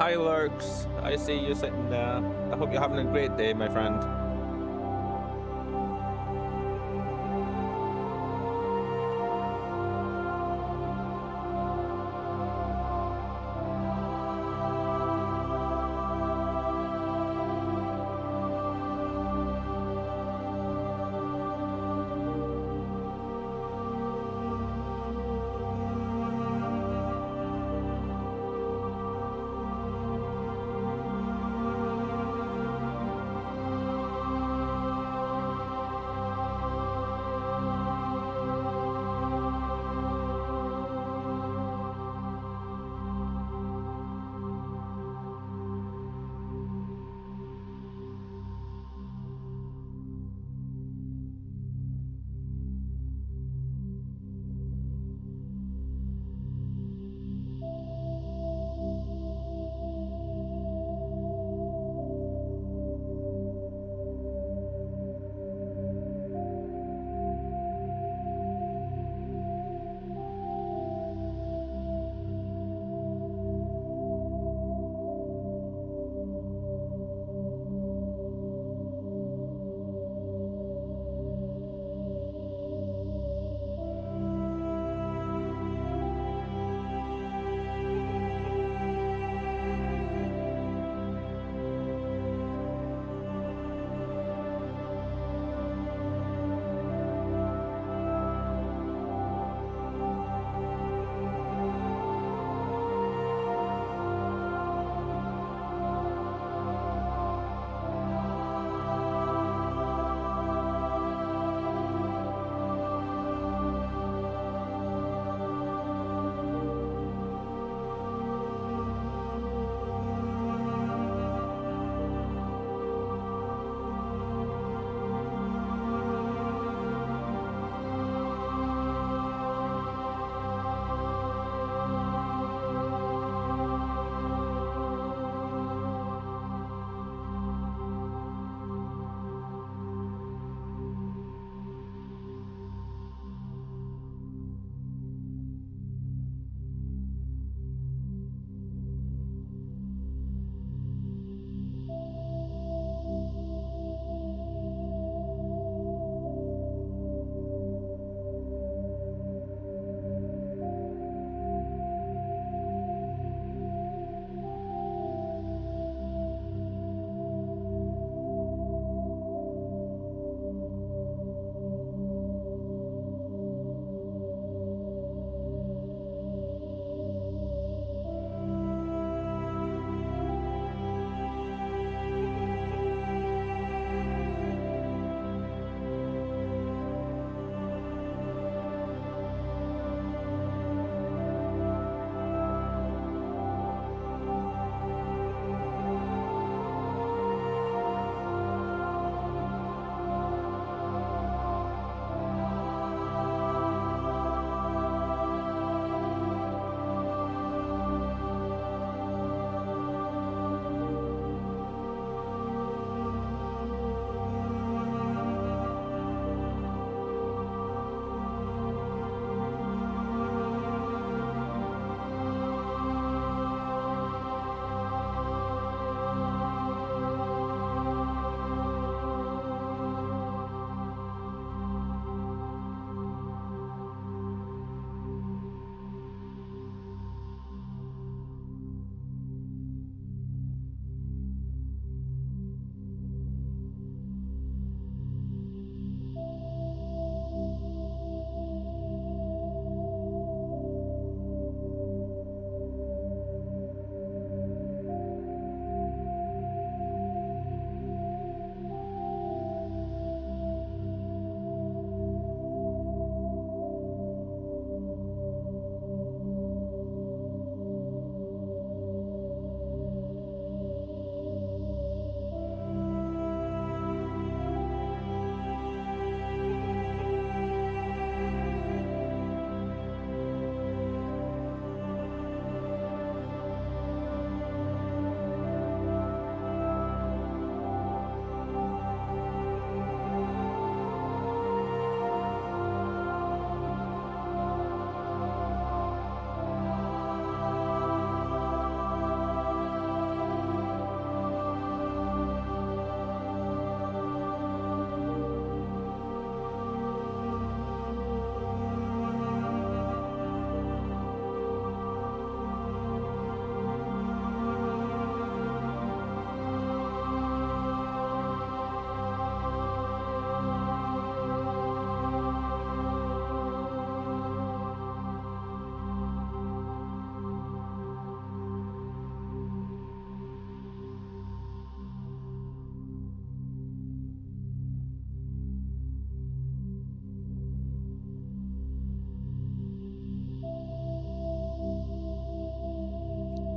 Hi, Lurks. I see you sitting there. I hope you're having a great day, my friend.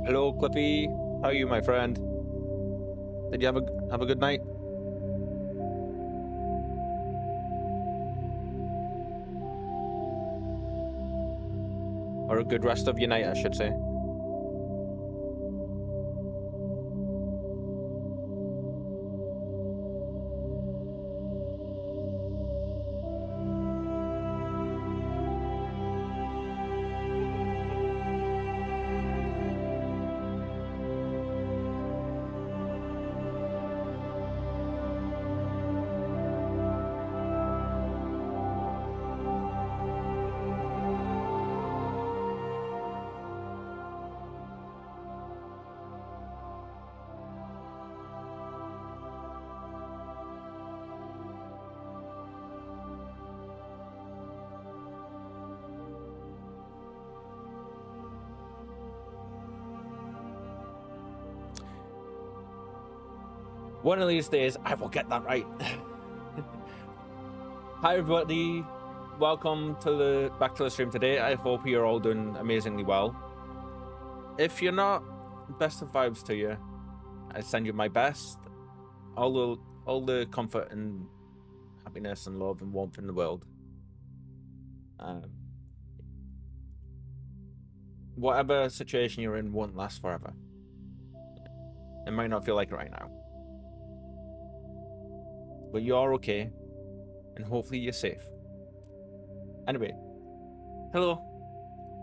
Hello, Clippy. How are you, my friend? Did you have a good night? Or a good rest of your night, I should say. One of these days, I will get that right. Hi, everybody. Welcome to back to the stream today. I hope you're all doing amazingly well. If you're not, best of vibes to you. I send you my best. All the comfort and happiness and love and warmth in the world. Whatever situation you're in won't last forever. It might not feel like it right now. But you are okay, and hopefully you're safe. Anyway, hello.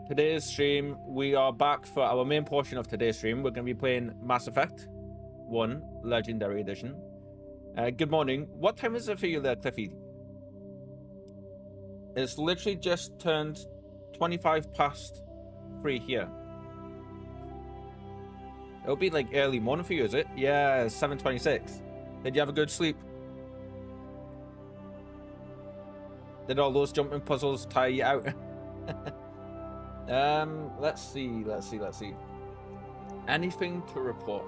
Today's stream, we are back for our main portion of today's stream. We're going to be playing Mass Effect 1 Legendary Edition. Good morning. What time is it for you there, Cliffy? It's literally just turned 25 past 3 here. It'll be like early morning for you, is it? Yeah, 7:26. Did you have a good sleep? Did all those jumping puzzles tire you out? Let's see. Anything to report?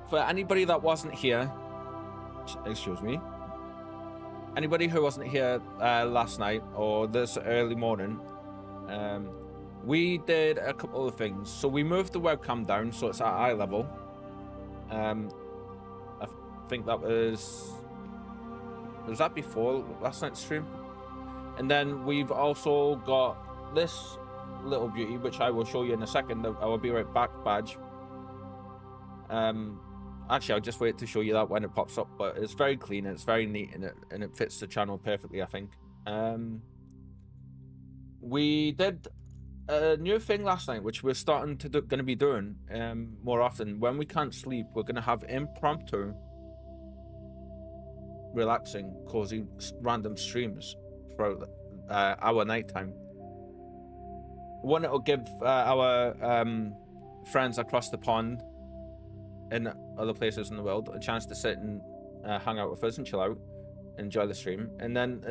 For anybody that wasn't here, excuse me. Anybody who wasn't here last night or this early morning, we did a couple of things. So we moved the webcam down so it's at eye level. I think that was that before last night's stream? And then we've also got this little beauty, which I will show you in a second. I will be right back badge. Actually, I'll just wait to show you that when it pops up, but it's very clean, it's very neat, and it fits the channel perfectly, I think. We did a new thing last night, which we're starting to going to be doing more often. When we can't sleep, we're going to have impromptu, relaxing, cozy, random streams throughout our nighttime. One, it'll give our friends across the pond in other places in the world a chance to sit and hang out with us and chill out, enjoy the stream. And then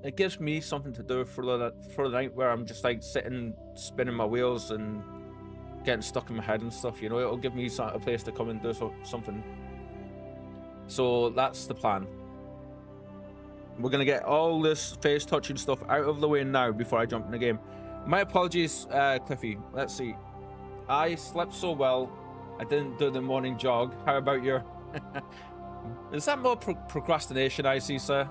it gives me something to do for the night, where I'm just like sitting, spinning my wheels and getting stuck in my head and stuff, you know. It'll give me a place to come and do something. So that's the plan. We're gonna get all this face touching stuff out of the way now before I jump in the game. My apologies, Cliffy. Let's see. I slept so well, I didn't do the morning jog. How about your... Is that more procrastination I see, sir?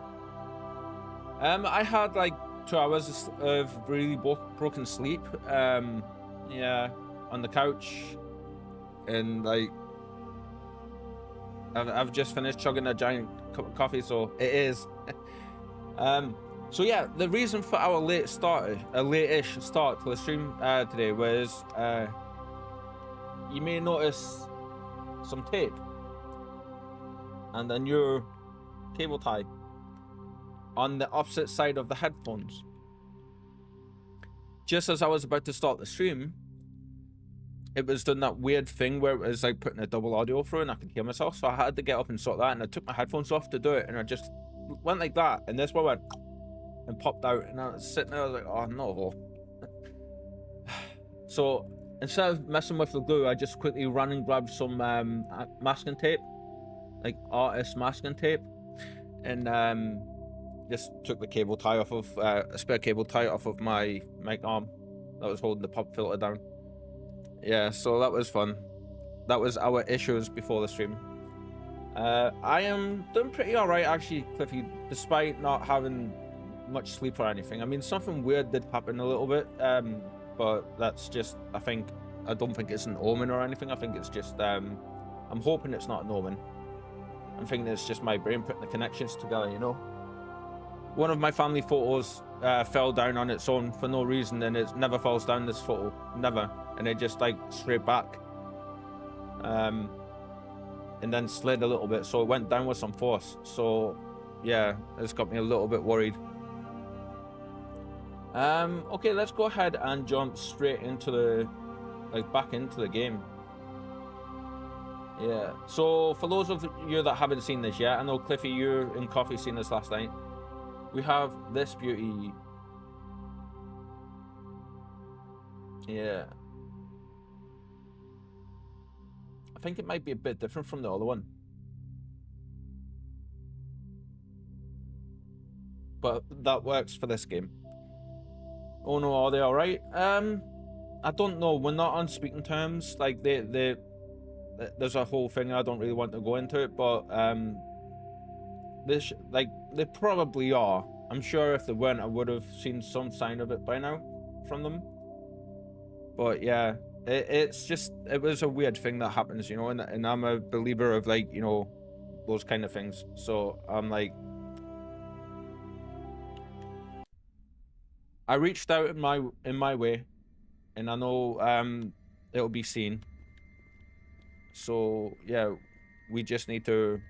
I had like 2 hours of really broken sleep. Yeah, on the couch, and like I've just finished chugging a giant cup of coffee, so it is. So yeah, the reason for our late-ish start to the stream today was you may notice some tape and a new cable tie on the opposite side of the headphones. Just as I was about to start the stream, it was doing that weird thing where it was like putting a double audio through and I could hear myself, so I had to get up and sort that, and I took my headphones off to do it, and I just went like that, and this one went and popped out, and I was sitting there, I was like, oh no. So instead of messing with the glue, I just quickly ran and grabbed some masking tape, like artist masking tape, and just took the cable tie off of a spare cable tie off of my mic arm that was holding the pop filter down. Yeah, so that was fun. That was our issues before the stream. I am doing pretty alright actually, Cliffy, despite not having much sleep or anything. I mean, something weird did happen a little bit, but that's just, I don't think it's an omen or anything. I think it's just, I'm hoping it's not an omen. I'm thinking it's just my brain putting the connections together, you know? One of my family photos fell down on its own for no reason, and it never falls down, this photo. Never. And it just, like, straight back. And then slid a little bit, so it went down with some force. So, yeah, it's got me a little bit worried. Okay, let's go ahead and jump straight into the, like, back into the game. Yeah, so for those of you that haven't seen this yet, I know Cliffy, you and Coffee seen this last night. We have this beauty. Yeah. I think it might be a bit different from the other one. But that works for this game. Oh no, are they alright? I don't know. We're not on speaking terms. Like, there's a whole thing. I don't really want to go into it, but like, they probably are. I'm sure if they weren't, I would have seen some sign of it by now from them. But yeah, it's just, it was a weird thing that happens, you know, and I'm a believer of, like, you know, those kind of things. So I'm like, I reached out in my way, and I know it'll be seen. So yeah, we just need to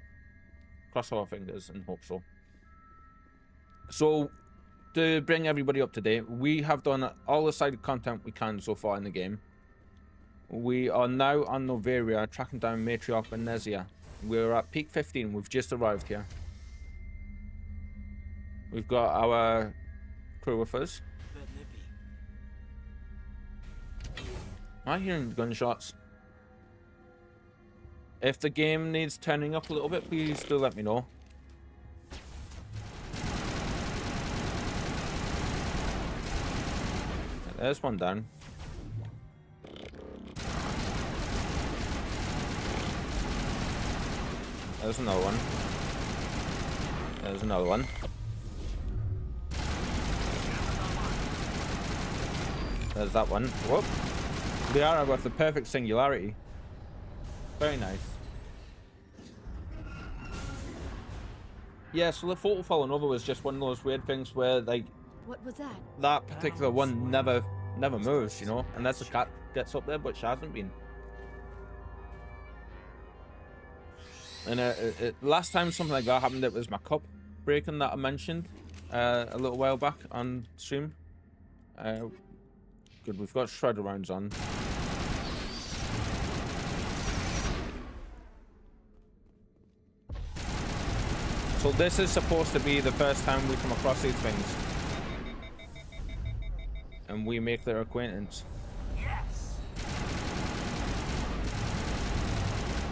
cross our fingers and hope so. So to bring everybody up to date, we have done all the side content we can so far in the game. We are now on Novaria, tracking down Matriarch and Nezia. We're at peak 15. We've just arrived here. We've got our crew with us. Am I hearing gunshots? If the game needs turning up a little bit, please do let me know. There's one down. There's another one. There's another one. There's that one. Whoop. They are with the perfect singularity. Very nice. Yeah, so the photo falling over was just one of those weird things where, like, what was that? That particular one never moves, you know, unless the cat gets up there, but she hasn't been. And last time something like that happened, it was my cup breaking that I mentioned a little while back on stream. Good, we've got shredder rounds on. So this is supposed to be the first time we come across these things. And we make their acquaintance. Yes.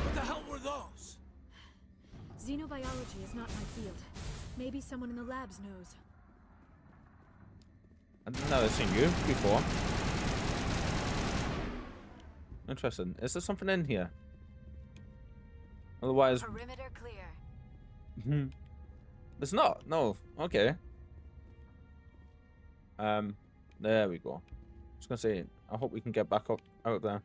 What the hell were those? Xenobiology is not my field. Maybe someone in the labs knows. I've never seen you before. Interesting. Is there something in here? Otherwise... Perimeter clear. It's not. No. Okay. There we go. I was gonna say, I hope we can get back up out there.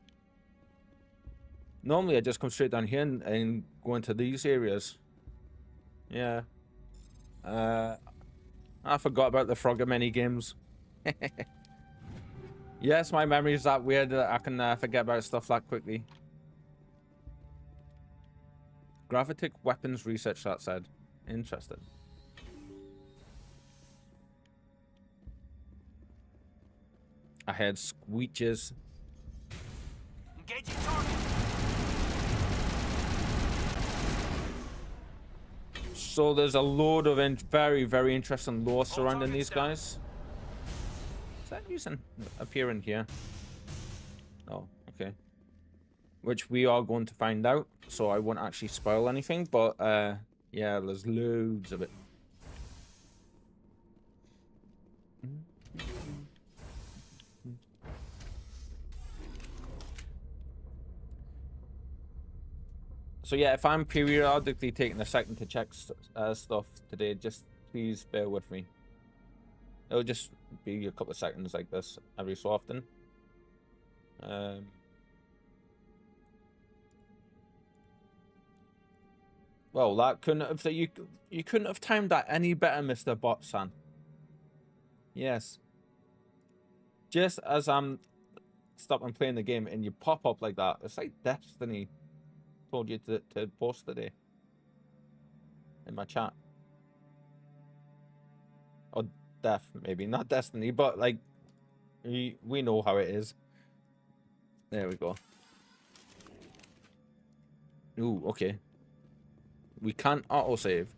Normally I just come straight down here and go into these areas. Yeah. I forgot about the Frogger mini games. Yes, my memory is that weird that I can forget about stuff that quickly. Gravitic weapons research, that said. Interesting. I heard squeeches. Engaging target. So there's a load of very, very interesting lore surrounding these guys. Is that using appearing here? Oh, okay. Which we are going to find out, so I won't actually spoil anything, but yeah, there's loads of it. So yeah, if I'm periodically taking a second to check stuff today, just please bear with me. It'll just be a couple of seconds like this every so often. Well, that couldn't have you couldn't have timed that any better, Mr. Botsan. Yes. Just as I'm stopping playing the game and you pop up like that, it's like Destiny told you to post today in my chat. Or Death, maybe. Not Destiny, but like we know how it is. There we go. Ooh, okay. We can't autosave.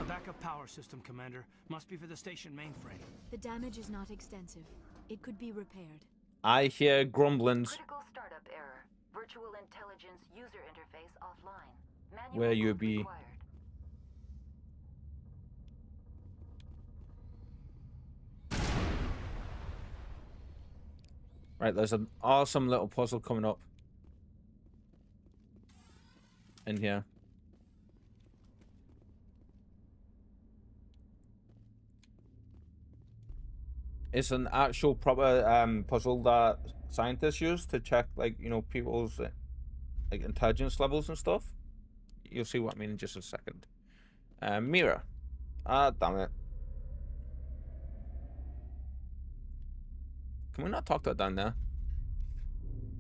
A backup power system, Commander. Must be for the station mainframe. The damage is not extensive. It could be repaired. I hear grumblings. Critical startup error. Virtual intelligence user interface offline. Manual Where you boot be? required. Right, there's an awesome little puzzle coming up in here. It's an actual proper puzzle that scientists use to check, like, you know, people's like intelligence levels and stuff. You'll see what I mean in just a second. Mirror. Ah, damn it. Can we not talk that down there?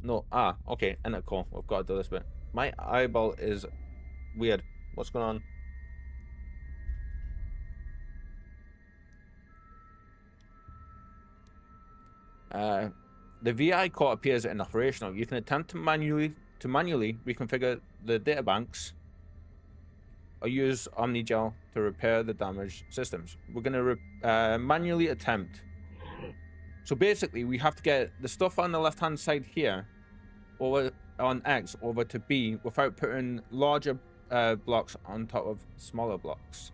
No. Ah, okay. Enter call. We've got to do this bit. My eyeball is weird. What's going on? The VI core appears inoperational. You can attempt to manually reconfigure the databanks or use OmniGel to repair the damaged systems. We're going to manually attempt. So basically, we have to get the stuff on the left-hand side here, over on X, over to B, without putting larger blocks on top of smaller blocks.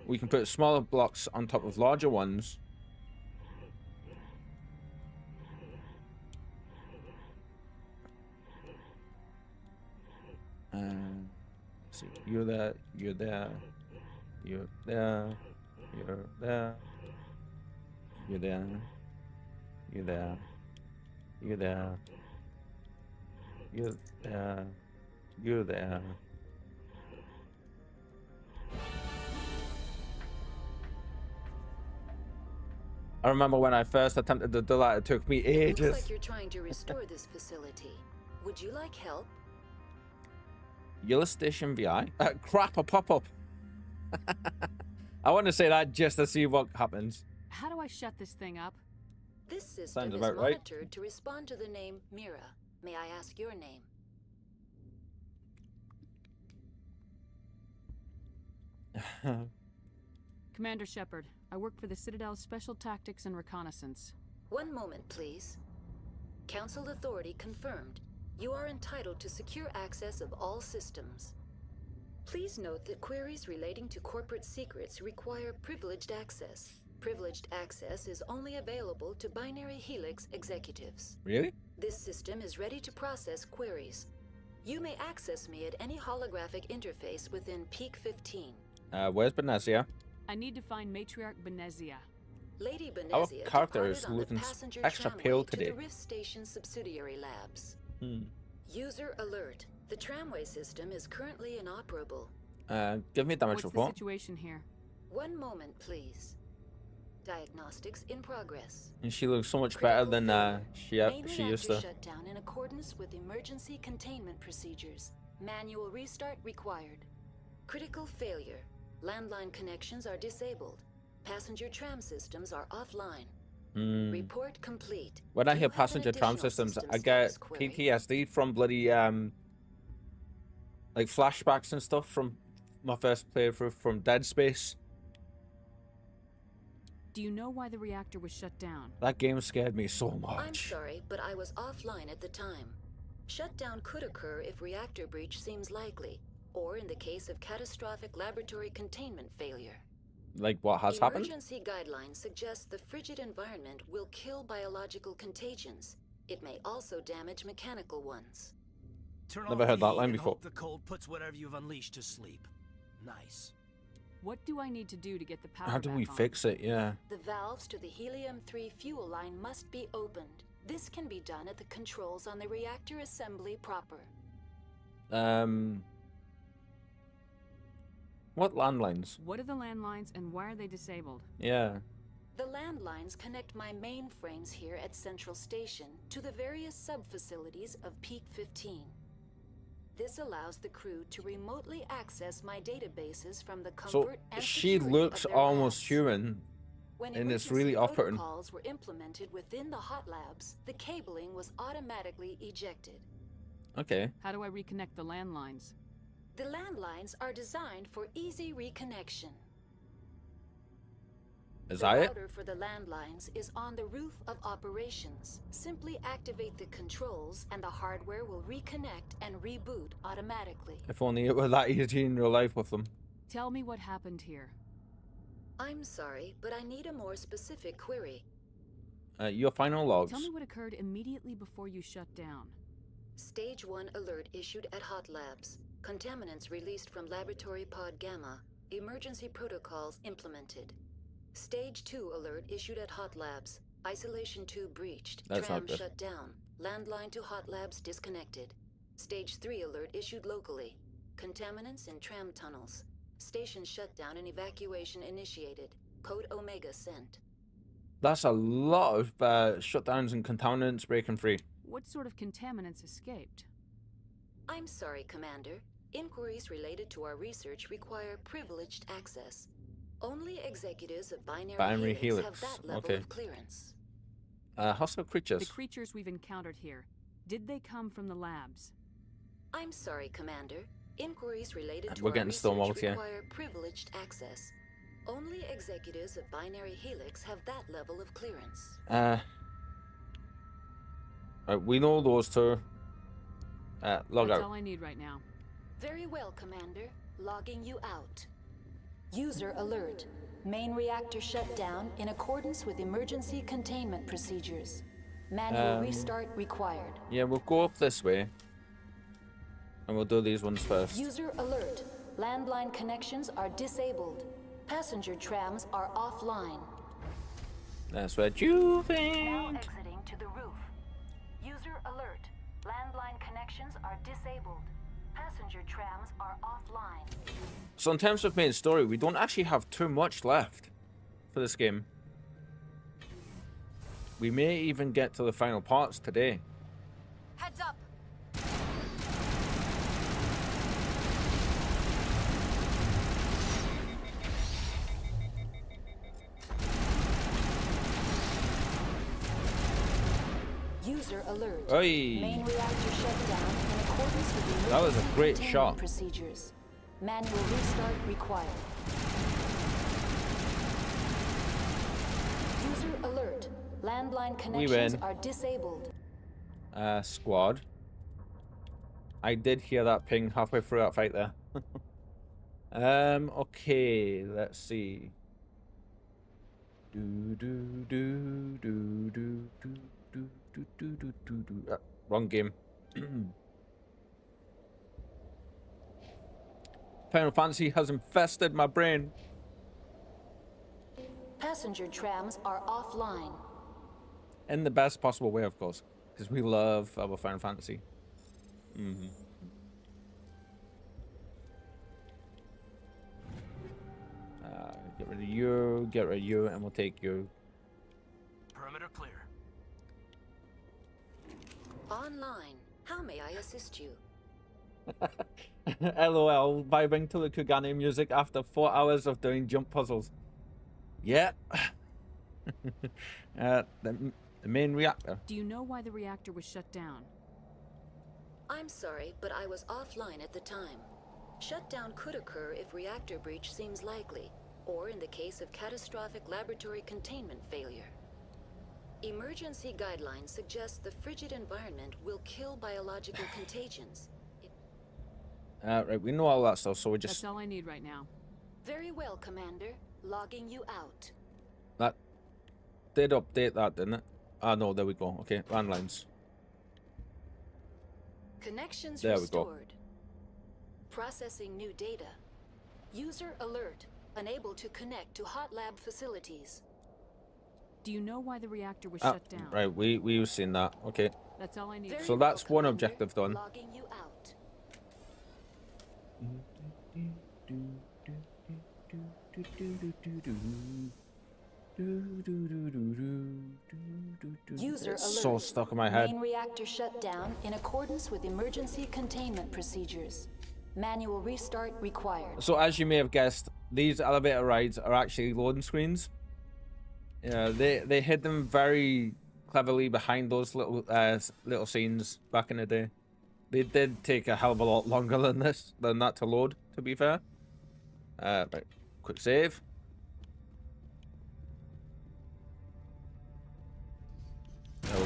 We can put smaller blocks on top of larger ones. See, you're there, you're there, you're there, you're there, you're there, you're there, you're there, you're there, you're there. I remember when I first attempted to do that, it took me ages. Looks like you're trying to restore this facility. Would you like help? Yellow Station VI? Crap, a pop-up. I want to say that just to see what happens. How do I shut this thing up? This system Sounds is about right. monitored to respond to the name Mira. May I ask your name? Commander Shepard, I work for the Citadel's Special Tactics and Reconnaissance. One moment, please. Council authority confirmed. You are entitled to secure access of all systems. Please note that queries relating to corporate secrets require privileged access. Privileged access is only available to Binary Helix executives. Really? This system is ready to process queries. You may access me at any holographic interface within Peak 15. Where's Benezia? I need to find Matriarch Benezia. Lady Our Benezia character is departed on the looking passenger extra tramway pale to today. the Rift Station subsidiary labs. User alert. The tramway system is currently inoperable. Give me a damage What's the report. situation here? One moment, please. Diagnostics in progress. And she looks so much better than she Main used reactor to. shut down in accordance with emergency containment procedures. Manual restart required. Critical failure. Landline connections are disabled. Passenger tram systems are offline. Report complete. When I Do hear you have an passenger tram additional systems, system I get status query? PTSD from bloody like flashbacks and stuff from my first playthrough from Dead Space. Do you know why the reactor was shut down? That game scared me so I'm much. sorry, but I was offline at the time. Shutdown could occur if reactor breach seems likely, or in the case of catastrophic laboratory containment failure. Like what has happened? Emergency guidelines suggest the frigid environment will kill biological contagions. It may also damage mechanical ones. Turn Never off heard the that heat line and before. hope the cold puts whatever you've unleashed to sleep. Nice. What do I need to do to get the power How do back we on? fix it? Yeah. The valves to the helium-3 fuel line must be opened. This can be done at the controls on the reactor assembly proper. What landlines? What are the landlines and why are they disabled? Yeah. The landlines connect my mainframes here at Central Station to the various sub-facilities of Peak 15. This allows the crew to remotely access my databases from the So comfort and she security looks of their almost labs. human, When and it's emergency really off-putting. protocols were implemented within the hot labs, the cabling was automatically ejected. Okay. How do I reconnect the landlines? The landlines are designed for easy reconnection. Is The that it? router for the landlines is on the roof of operations. Simply activate the controls and the hardware will reconnect and reboot automatically. If only it were that easy in real life with them. Tell me what happened here. I'm sorry, but I need a more specific query. Your final logs. Tell me what occurred immediately before you shut down. Stage 1 alert issued at Hot Labs. Contaminants released from Laboratory Pod Gamma. Emergency protocols implemented. Stage 2 alert issued at Hot Labs. Isolation 2 breached. That's Tram not good. shut down. Landline to Hot Labs disconnected. Stage 3 alert issued locally. Contaminants in tram tunnels. Station shutdown and evacuation initiated. Code Omega sent. That's a lot of shutdowns and contaminants breaking free. What sort of contaminants escaped? I'm sorry, Commander. Inquiries related to our research require privileged access. Only executives of Binary Helix have that level okay. of clearance. Hostile creatures. The creatures we've encountered here, did they come from the labs? I'm sorry, Commander. Inquiries related to We're our getting research stonewalled here. require privileged access. Only executives of Binary Helix have that level of clearance. We know those two. Log That's out. all I need right now. Very well, Commander. Logging you out. User alert. Main reactor shut down in accordance with emergency containment procedures. Manual restart required. Yeah, we'll go up this way. And we'll do these ones first. User alert. Landline connections are disabled. Passenger trams are offline. That's where you Now think. exiting to the roof. User alert. Landline connections are disabled. Passenger trams are offline. So in terms of main story, we don't actually have too much left for this game. We may even get to the final parts today. Heads up! User alert. Oi! Main reactor shut down in accordance with the That was a emergency great containment shot. procedures. Manual restart required. User alert. Landline connections win. are disabled. Squad. I did hear that ping halfway through that fight there. Okay, let's see. Wrong game. Final Fantasy has infested my brain. Passenger trams are offline. In the best possible way, of course. Because we love our Final Fantasy. Get rid of you, and we'll take you. Perimeter clear. Online. How may I assist you? LOL, vibing to the Kugane music after 4 hours of doing jump puzzles. Yeah. The main reactor. Do you know why the reactor was shut down? I'm sorry, but I was offline at the time. Shutdown could occur if reactor breach seems likely, or in the case of catastrophic laboratory containment failure. Emergency guidelines suggest the frigid environment will kill biological contagions. Right, we know all that stuff, so we just... That's all I need right now. Very well, Commander. Logging you out. That did update that, didn't it? Ah, no, there we go. Okay, landlines. Connections There restored. we go. Processing new data. User alert. Unable to connect to hot lab facilities. Do you know why the reactor was shut down? Right, we've seen that. Okay. That's all I need. Very So well, that's one Commander. objective done. Logging you out. User It's alert. so stuck in my head. Main reactor shut down in accordance with emergency containment procedures. Manual restart required. So as you may have guessed, these elevator rides are actually loading screens. Yeah, they hid them very cleverly behind those little scenes back in the day. They did take a hell of a lot longer than that to load, to be fair. Right, quick save. There we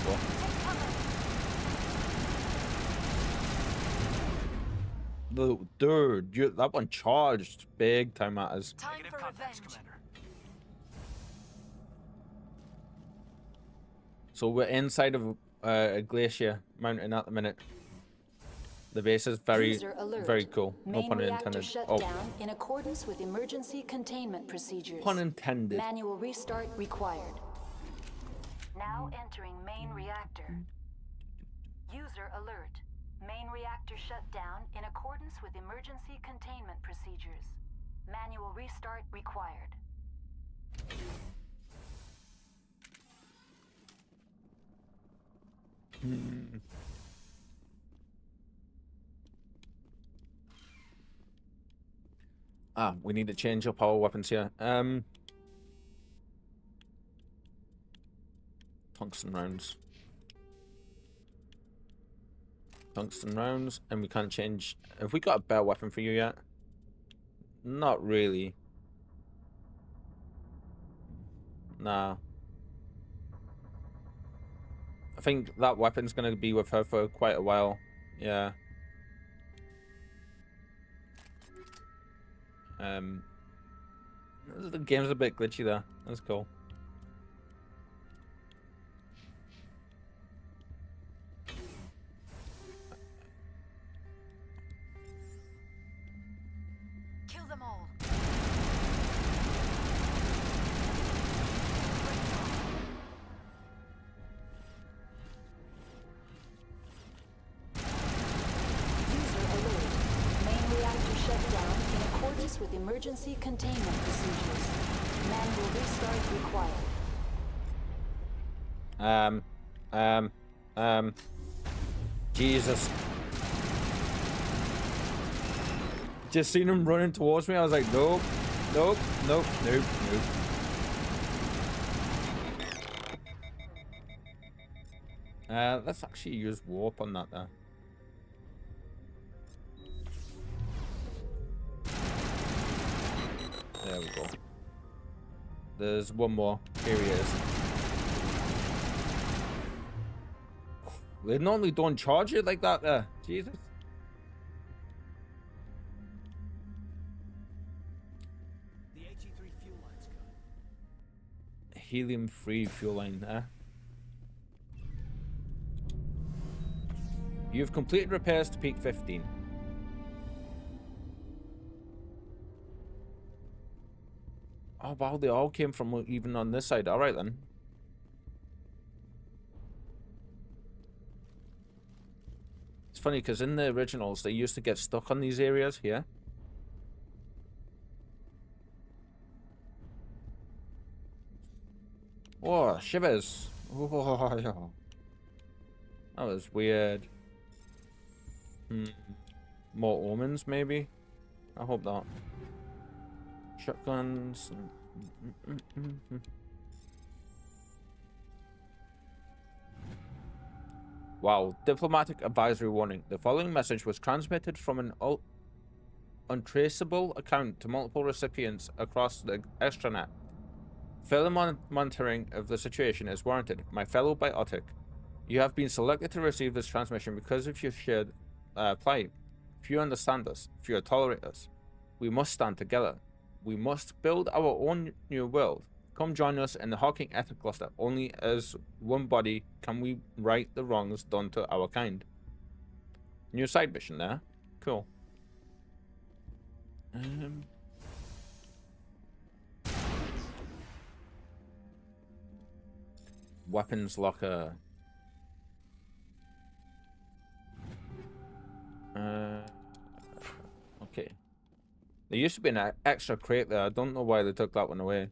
go. Dude, that one charged big time at us. Negative contacts, Commander. So we're inside of a glacier mountain at the minute. The base is User alert. very cool. No Main pun reactor intended. shut Oh, down in accordance with emergency containment procedures. pun intended. Manual restart required. Now entering main reactor. User alert. Main reactor shut down in accordance with emergency containment procedures. Manual restart required. We need to change up our weapons here. Tungsten rounds. Tungsten rounds, and we can't change. Have we got a better weapon for you yet? Not really. Nah. I think that weapon's gonna be with her for quite a while. Yeah. The game's a bit glitchy there. That's cool. Kill them all. User alert. Main reactor shut down in accordance with emergency containment procedures. Manual restart required. Jesus. Just seen him running towards me. I was like, nope, nope, nope, nope, nope. Let's actually use warp on that there. There we go. There's one more. Here he is. They normally don't charge it like that there. Jesus. The HE3 fuel line's good. Helium-free fuel line there. You've completed repairs to peak 15. Oh wow, they all came from even on this side. Alright then. It's funny because in the originals they used to get stuck on these areas here. Oh, shivers. Oh, yeah. That was weird. More omens, maybe? I hope not. Shotguns. Wow. Diplomatic advisory warning. The following message was transmitted from an untraceable account to multiple recipients across the extranet. Further monitoring of the situation is warranted. My fellow biotic, you have been selected to receive this transmission because of your shared plight. If you understand us, if you tolerate us, we must stand together. We must build our own new world. Come join us in the Hawking Ethic Cluster. Only as one body can we right the wrongs done to our kind. New side mission there. Cool. Weapons locker. Okay. There used to be an extra crate there. I don't know why they took that one away.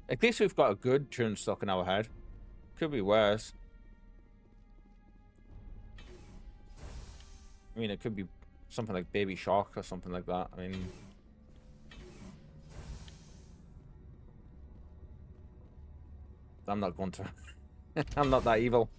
At least we've got a good tune stuck in our head. Could be worse. I mean, it could be something like Baby Shark or something like that. I mean... I'm not going to. I'm not that evil.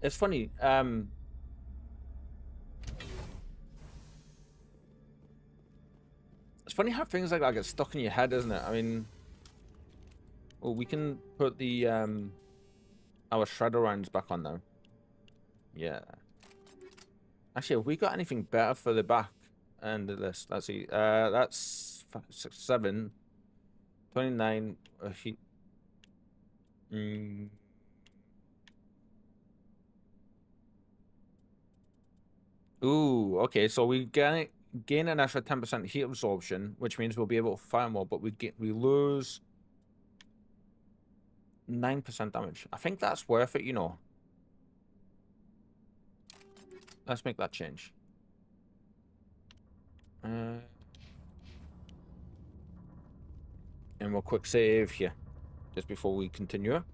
It's funny. It's funny how things like that get stuck in your head, isn't it? I mean, well, we can put the our shredder rounds back on now. Yeah. Actually, have we got anything better for the back end of this? Let's see. That's 6, 7, 29. Ooh, okay. So we gain an extra 10% heat absorption, which means we'll be able to fire more, but we lose 9% damage. I think that's worth it, you know. Let's make that change. And we'll quick save here, just before we continue.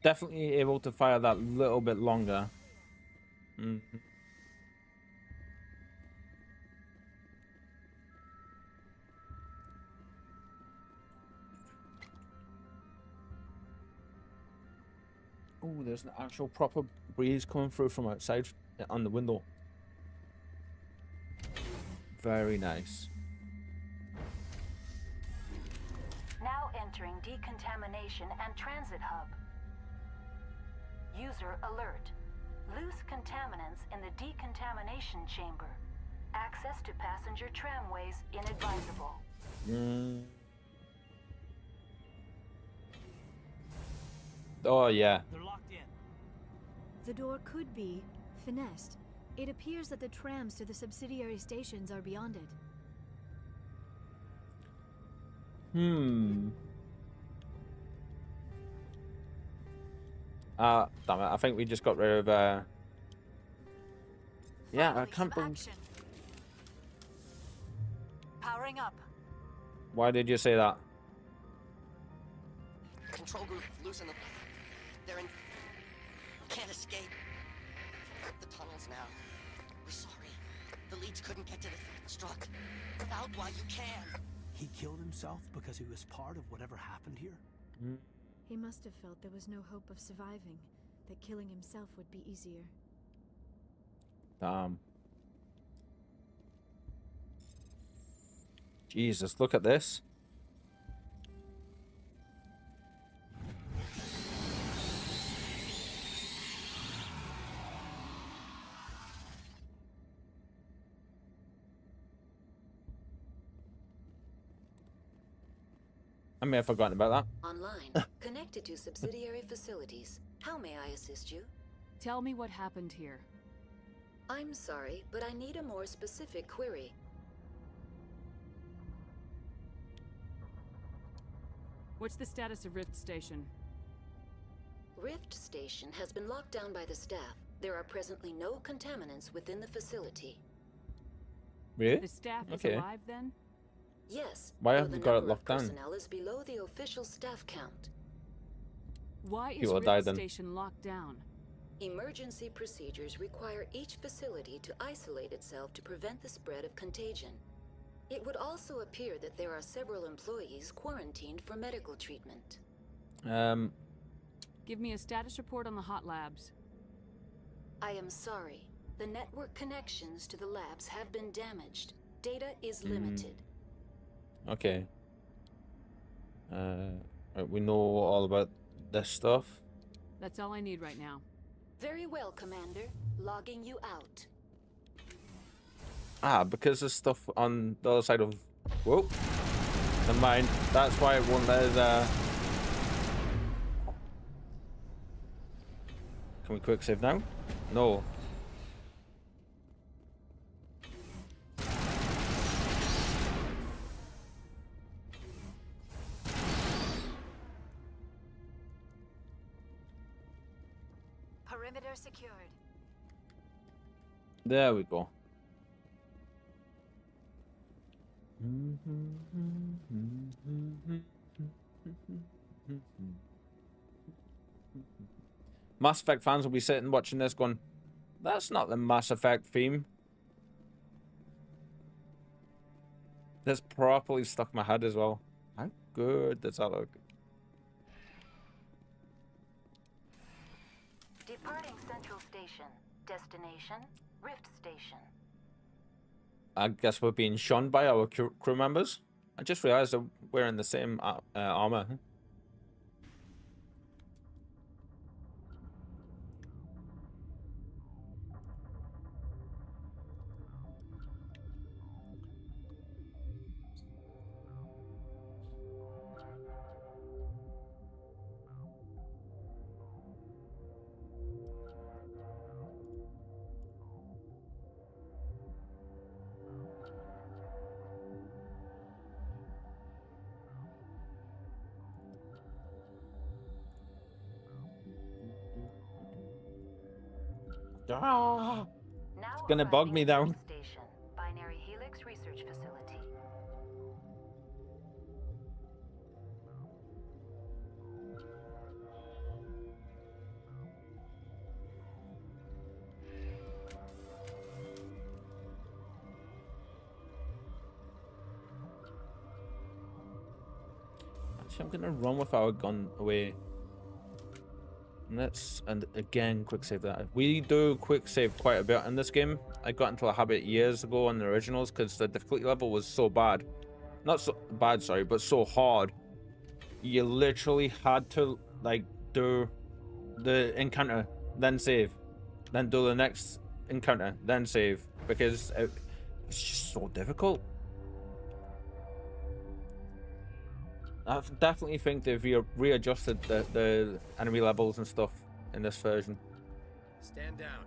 Definitely able to fire that little bit longer. Oh, there's an actual proper breeze coming through from outside on the window. Very nice. Now entering decontamination and transit hub. User alert. Loose contaminants in the decontamination chamber. Access to passenger tramways inadvisable. Oh, yeah. They're locked in. The door could be finessed. It appears that the trams to the subsidiary stations are beyond it. Damn it. I think we just got rid of, yeah, I can't believe... Powering up. Why did you say that? Control group losing them. They're in. Can't escape. The tunnels now. We're sorry. The leads couldn't get to the struck. Out while you can. He killed himself because he was part of whatever happened here? He must have felt there was no hope of surviving, that killing himself would be easier. Damn. Jesus, look at this. I may have forgotten about that. Online. Connected to subsidiary facilities. How may I assist you? Tell me what happened here. I'm sorry, but I need a more specific query. What's the status of Rift Station? Rift Station has been locked down by the staff. There are presently no contaminants within the facility. The Really? staff is Okay. alive then? Yes, Why though haven't the we got it number of locked down? personnel is below the official staff count. Why is People died Rivet then. Station locked down? Emergency procedures require each facility to isolate itself to prevent the spread of contagion. It would also appear that there are several employees quarantined for medical treatment. Give me a status report on the hot labs. I am sorry. The network connections to the labs have been damaged. Data is limited. Okay. We know all about this stuff. That's all I need right now. Very well, Commander. Logging you out. Ah, because there's stuff on the other side of... Whoa. Never mind. That's why it won't let us... Can we quick save now? No. Perimeter secured. There we go. Mass Effect fans will be sitting watching this going, that's not the Mass Effect theme. That's properly stuck in my head as well. How good does that look? Departing Central Station. Destination, Rift Station. I guess we're being shunned by our crew members. I just realized that we're in the same armor. Ah, Now gonna bog arriving me at down. Rift Station, Binary Helix Research Facility. Actually, I'm gonna run with our gun away. And again, quick save that. We do quick save quite a bit in this game. I got into a habit years ago on the originals because the difficulty level was so bad. Not so bad, sorry, but so hard. You literally had to, like, do the encounter, then save. Then do the next encounter, then save. Because it's just so difficult. I definitely think they've readjusted the enemy levels and stuff in this version. Stand down.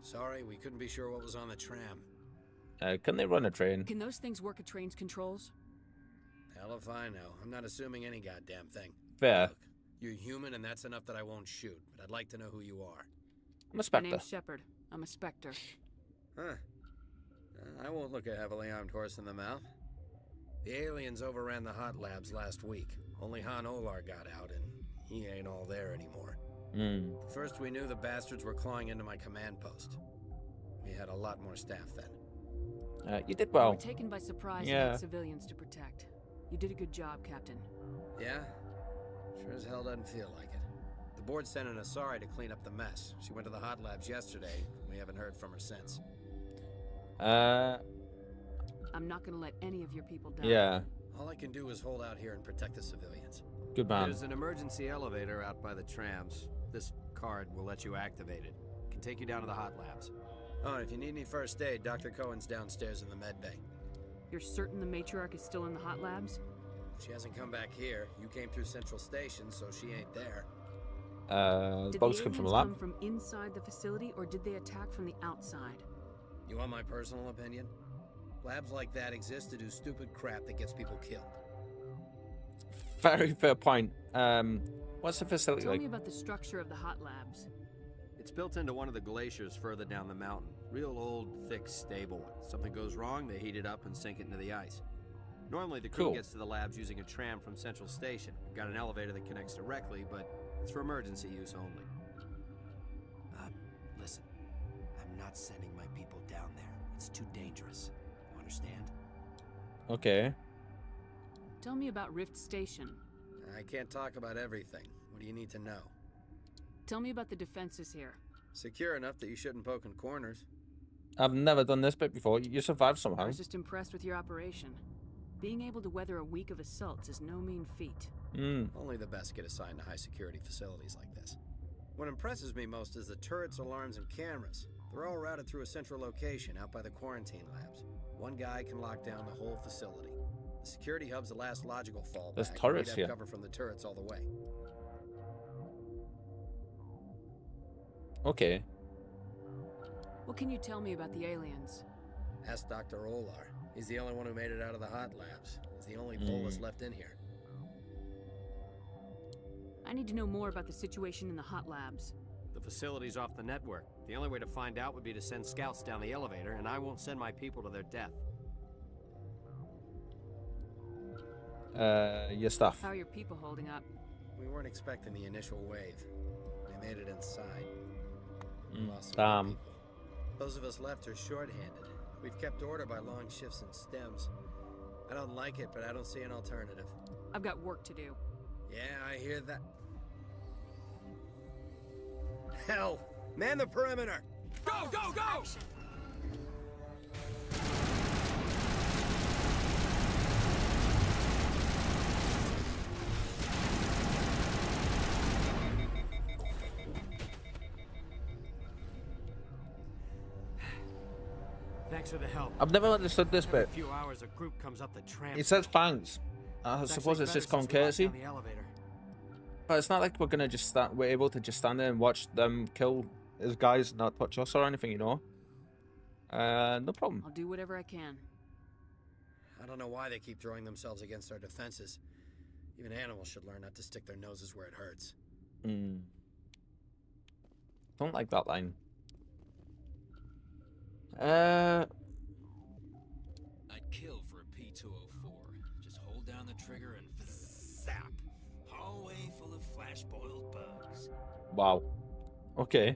Sorry, we couldn't be sure what was on the tram. Can they run a train? Can those things work at train's controls? Hell if I know. I'm not assuming any goddamn thing. Fair. Look, you're human and that's enough that I won't shoot, but I'd like to know who you are. I'm a My Spectre. name's Shepard. I'm a Spectre. Huh. I won't look a heavily armed horse in the mouth. The aliens overran the hot labs last week. Only Han Olar got out, and he ain't all there anymore. First we knew the bastards were clawing into my command post. We had a lot more staff then. You did We well. were taken by surprise Yeah. and had civilians to protect. You did a good job, Captain. Yeah? Sure as hell doesn't feel like it. The board sent an Asari to clean up the mess. She went to the hot labs yesterday. We haven't heard from her since. I'm not gonna let any of your people die. Yeah. All I can do is hold out here and protect the civilians. Good man. There's an emergency elevator out by the trams. This card will let you activate it. Can take you down to the hot labs. Oh, and if you need any first aid, Dr. Cohen's downstairs in the med bay. You're certain the matriarch is still in the hot labs? She hasn't come back here. You came through Central Station, so she ain't there. Did the bugs aliens come from a lab. come from inside the facility, or did they attack from the outside? You want my personal opinion? Labs like that exist to do stupid crap that gets people killed. Very fair point. What's the facility Tell like? me about the structure of the hot labs. It's built into one of the glaciers further down the mountain. Real old, thick, stable one. Something goes wrong, they heat it up and sink it into the ice. Normally, the crew Cool. gets to the labs using a tram from Central Station. We've got an elevator that connects directly, but it's for emergency use only. Listen, I'm not sending my people down there. It's too dangerous. You understand? Okay. Tell me about Rift Station. I can't talk about everything. What do you need to know? Tell me about the defenses here. Secure enough that you shouldn't poke in corners. I've never done this bit before. You survived I somehow. was just impressed with your operation. Being able to weather a week of assaults is no mean feat. Only the best get assigned to high security facilities like this. What impresses me most is the turrets, alarms, and cameras. They're all routed through a central location out by the quarantine labs. One guy can lock down the whole facility. The security hub's the last logical fallback. There's and turrets we'd here. have cover from the turrets all the way. Okay. What can you tell me about the aliens? Ask Dr. Olar. He's the only one who made it out of the hot labs. He's the only Volus left in here. I need to know more about the situation in the hot labs. The facility's off the network. The only way to find out would be to send scouts down the elevator, and I won't send my people to their death. Your stuff. How are your people holding up? We weren't expecting the initial wave. We made it inside. We lost some Damn. good people. Those of us left are short-handed. We've kept order by long shifts and stems. I don't like it, but I don't see an alternative. I've got work to do. Yeah, I hear that. Hell! Man the perimeter! Go, go, go! Thanks for the help. I've never understood this Every bit. few hours, a group comes up the tram. It says thanks. I It's suppose actually it's just better common since we locked courtesy. down the elevator. But it's not like we're gonna just stand. We're able to just stand there and watch them kill his guys, and not touch us or anything, you know. No problem. I'll do whatever I can. I don't know why they keep throwing themselves against our defenses. Even animals should learn not to stick their noses where it hurts. Don't like that line. I'd kill for a P204. Just hold down the trigger and zap. Hallway full of flash-boiled bugs. Wow. Okay.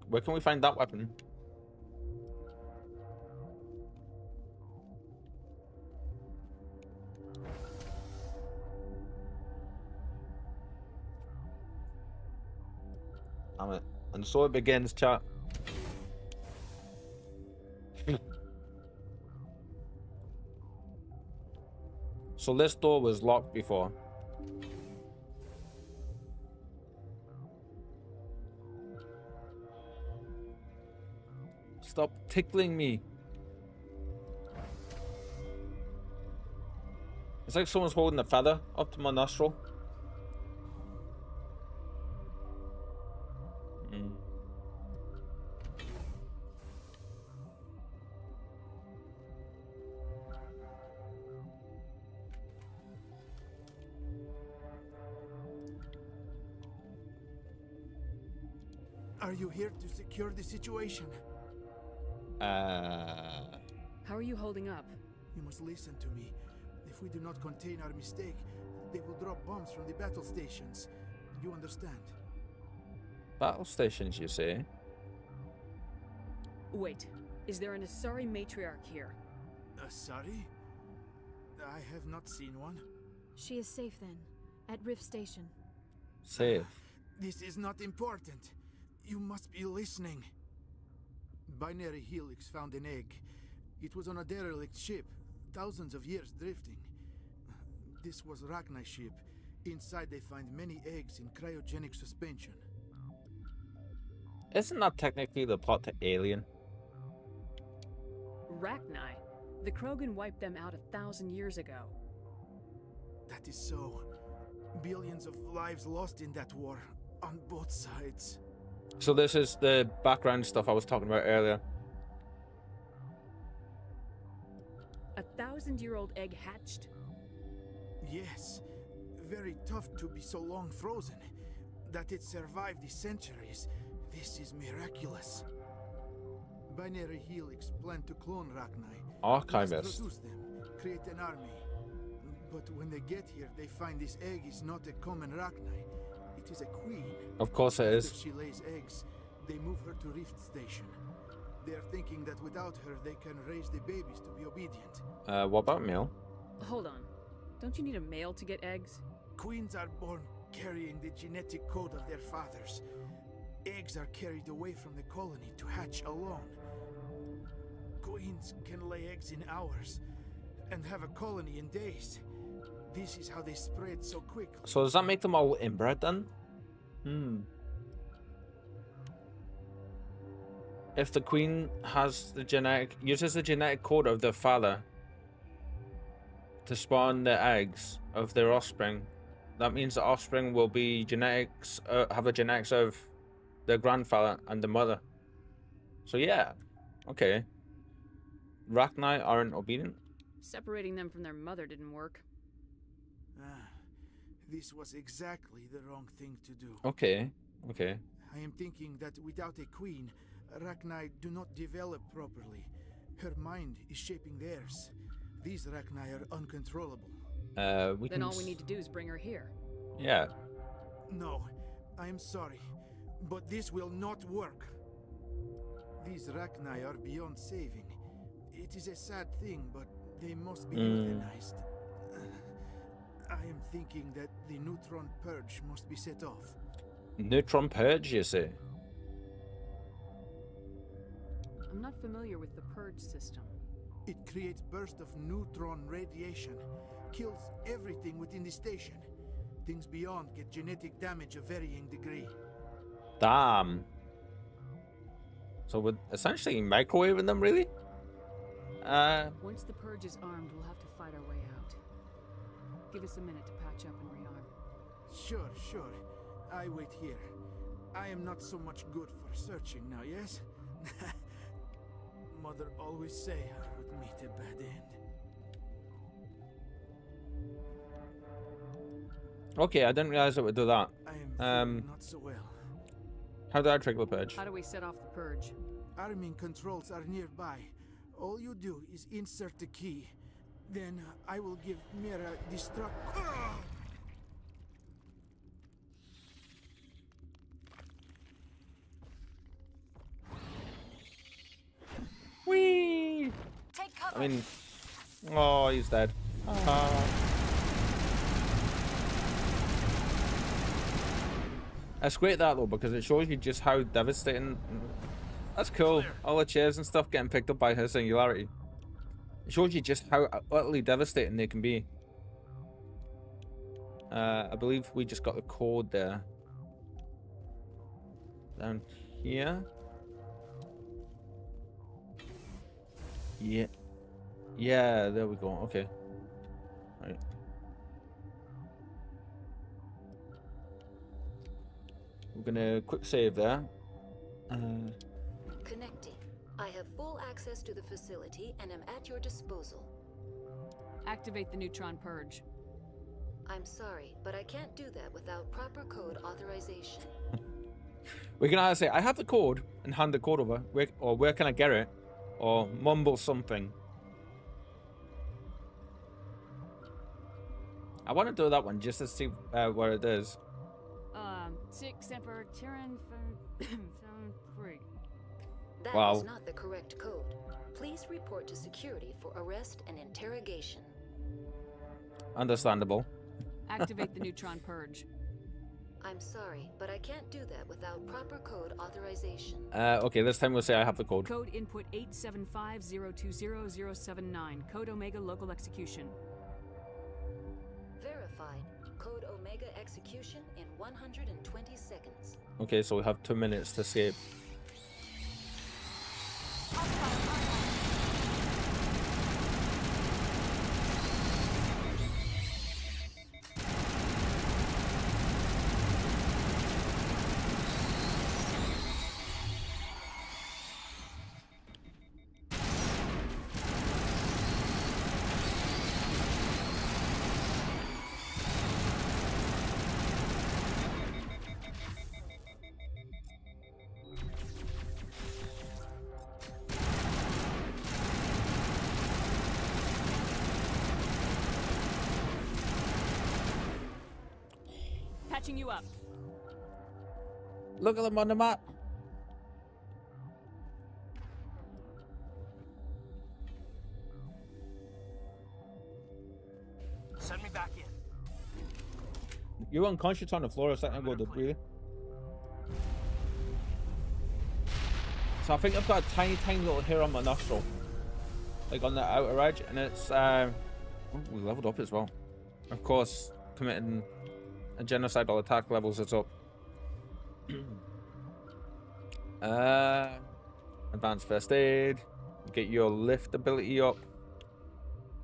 Where can we find that weapon? Damn it. And so it begins, chat. So this door was locked before. Stop tickling me. It's like someone's holding a feather up to my nostril. Are you here to secure the situation? How are you holding up? You must listen to me. If we do not contain our mistake, they will drop bombs from the battle stations. You understand? Battle stations, you say? Wait, is there an Asari matriarch here? Sorry? I have not seen one. She is safe then, at Rift Station. Safe. This is not important. You must be listening. Binary Helix found an egg. It was on a derelict ship, thousands of years drifting. This was Ragna's ship. Inside they find many eggs in cryogenic suspension. Isn't that technically the plot to Alien? Ragni? The Krogan wiped them out 1,000 years ago. That is so. Billions of lives lost in that war, on both sides. So this is the background stuff I was talking about earlier. 1,000-year-old egg hatched? Yes. very tough to be so long frozen. That it survived the centuries, this is miraculous. Binary Helix planned to clone Rachni. Archivist. Produce them, create an army. But when they get here, they find this egg is not a common Rachni. It is a queen. Of course it is. After she lays eggs, they move her to Rift Station. They are thinking that without her, they can raise the babies to be obedient. What about male? Hold on. Don't you need a male to get eggs? Queens are born carrying the genetic code of their fathers. Eggs are carried away from the colony to hatch alone. Queens can lay eggs in hours and have a colony in days. This is how they spread so quickly. So does that make them all inbred then? If the queen uses the genetic code of their father to spawn the eggs of their offspring, that means the offspring will be have the genetics of their grandfather and the mother. So yeah, okay. Rachni aren't obedient. Separating them from their mother didn't work. This was exactly the wrong thing to do. Okay. I am thinking that without a queen, Rachni do not develop properly. Her mind is shaping theirs. These Rachni are uncontrollable. Then all we need to do is bring her here. Yeah. No, I am sorry, but this will not work. These Rachni are beyond saving. It is a sad thing, but they must be euthanized. I am thinking that the neutron purge must be set off. Neutron purge, you say? I'm not familiar with the purge system. It creates bursts of neutron radiation, kills everything within the station. Things beyond get genetic damage of varying degree. Damn. So we're essentially microwaving them, really? Once the purge is armed, we'll have to fight our way out. Give us a minute to patch up and rearm. Sure. I wait here. I am not so much good for searching now, yes? Mother always say I would meet a bad end. Okay, I didn't realize it would do that. I am not so well. How do I trigger the purge? How do we set off the purge? Arming controls are nearby. All you do is insert the key. Then I will give Mira destruct. Whee! Take cover. I mean, oh, he's dead. It's great that though, because it shows you just how devastating. That's cool. All the chairs and stuff getting picked up by her singularity. It shows you just how utterly devastating they can be. I believe we just got the code there. Down here. Yeah, there we go. Okay. Right. We're gonna quick save there. Connecting. I have full access to the facility and am at your disposal. Activate the neutron purge. I'm sorry, but I can't do that without proper code authorization. We can either say, I have the code, and hand the code over, or where can I get it? Or mumble something. I want to do that one just to see what it is. 6 Emperor Tyrann 3. That Wow. is not the correct code. Please report to security for arrest and interrogation. Understandable. Activate the neutron purge. I'm sorry, but I can't do that without proper code authorization. Okay, this time we'll say I have the code. Code input 875020079. Code Omega local execution. Verified. Code Omega execution in 120 seconds. Okay, so we have 2 minutes to escape. Patching you up. Look at them on the map. Send me back in. You were unconscious on the floor a second ago, did we? So I think I've got a tiny little hair on my nostril, like on the outer edge, and it's oh, we leveled up as well. Of course, committing a genocidal attack levels us up. Advanced first aid, get your lift ability up.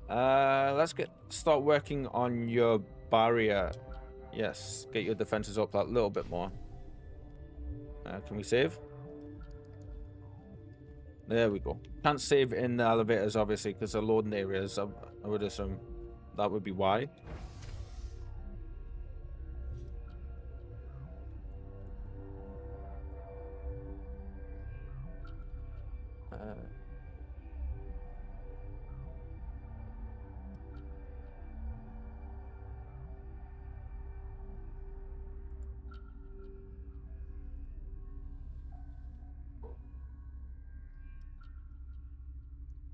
Let's start working on your barrier. Yes, get your defenses up that little bit more. Can we save? There we go. Can't save in the elevators, obviously, because they're loading areas. I would assume that would be why.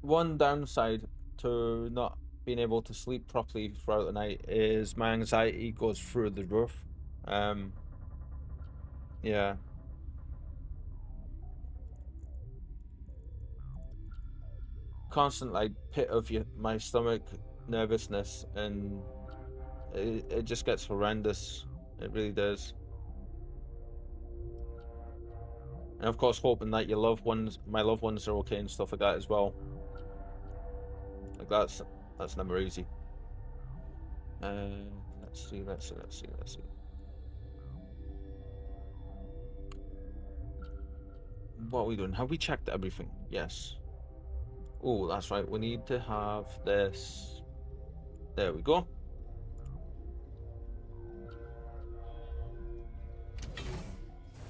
One downside to not being able to sleep properly throughout the night is my anxiety goes through the roof. Yeah. Constant like pit of my stomach nervousness, and it just gets horrendous. It really does. And of course hoping that my loved ones are okay and stuff like that as well. Like that's never easy. Let's see. What are we doing? Have we checked everything? Yes. Oh, that's right. We need to have this. There we go.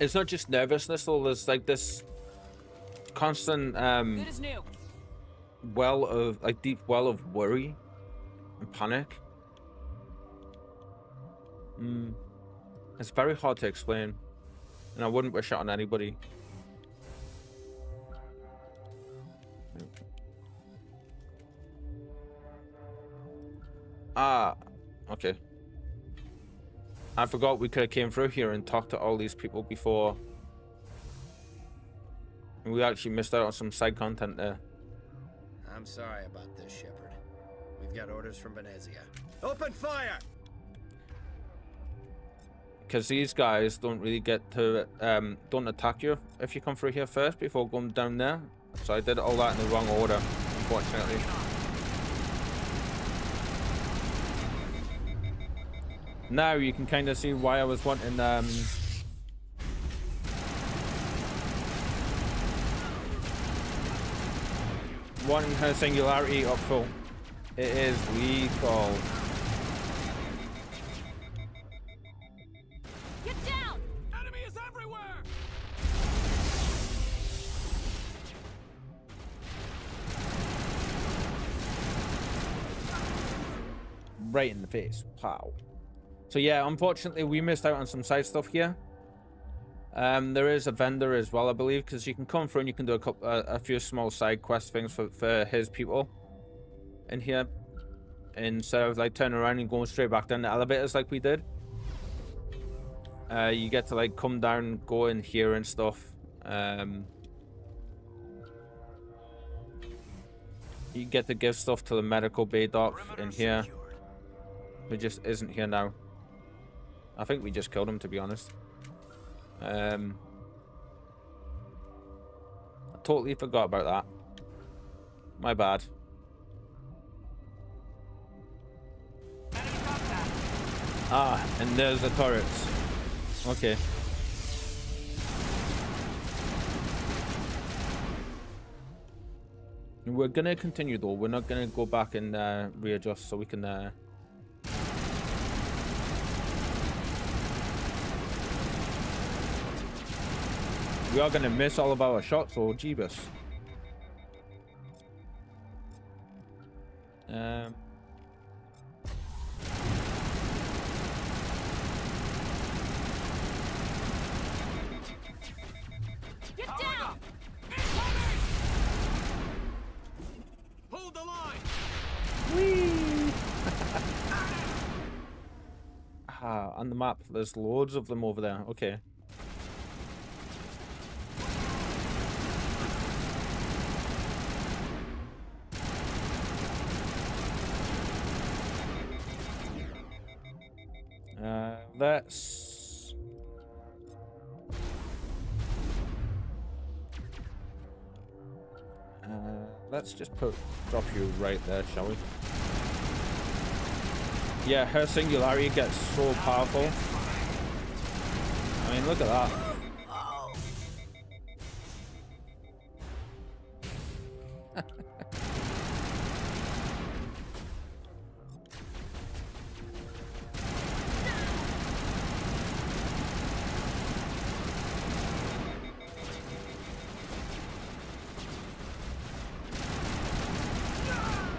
It's not just nervousness though. There's like this constant Good as new. deep well of worry and panic. It's very hard to explain, and I wouldn't wish it on anybody. Okay. I forgot we could have came through here and talked to all these people before. And we actually missed out on some side content there. I'm sorry about this, Shepard. We've got orders from Venezia. Open fire! Because these guys don't really get to, don't attack you if you come through here first before going down there. So I did all that in the wrong order, unfortunately. Now you can kind of see why I was wanting her singularity up full. It is lethal. Get down! Enemy is everywhere! Right in the face. Pow. So yeah, unfortunately we missed out on some side stuff here. There is a vendor as well, I believe, because you can come through and you can do a few small side quest things for his people in here, instead of like turning around and going straight back down the elevators like we did. You get to like come down, go in here and stuff. You get to give stuff to the medical bay doc in here, who just isn't here now. I think we just killed him, to be honest. I totally forgot about that. My bad. Ah, and there's the turrets. Okay. We're gonna continue though. We're not gonna go back and readjust so we can we are gonna miss all of our shots, or Jeebus. on the map. There's loads of them over there. Okay. Let's just drop you right there, shall we? Yeah, her singularity gets so powerful. I mean, look at that.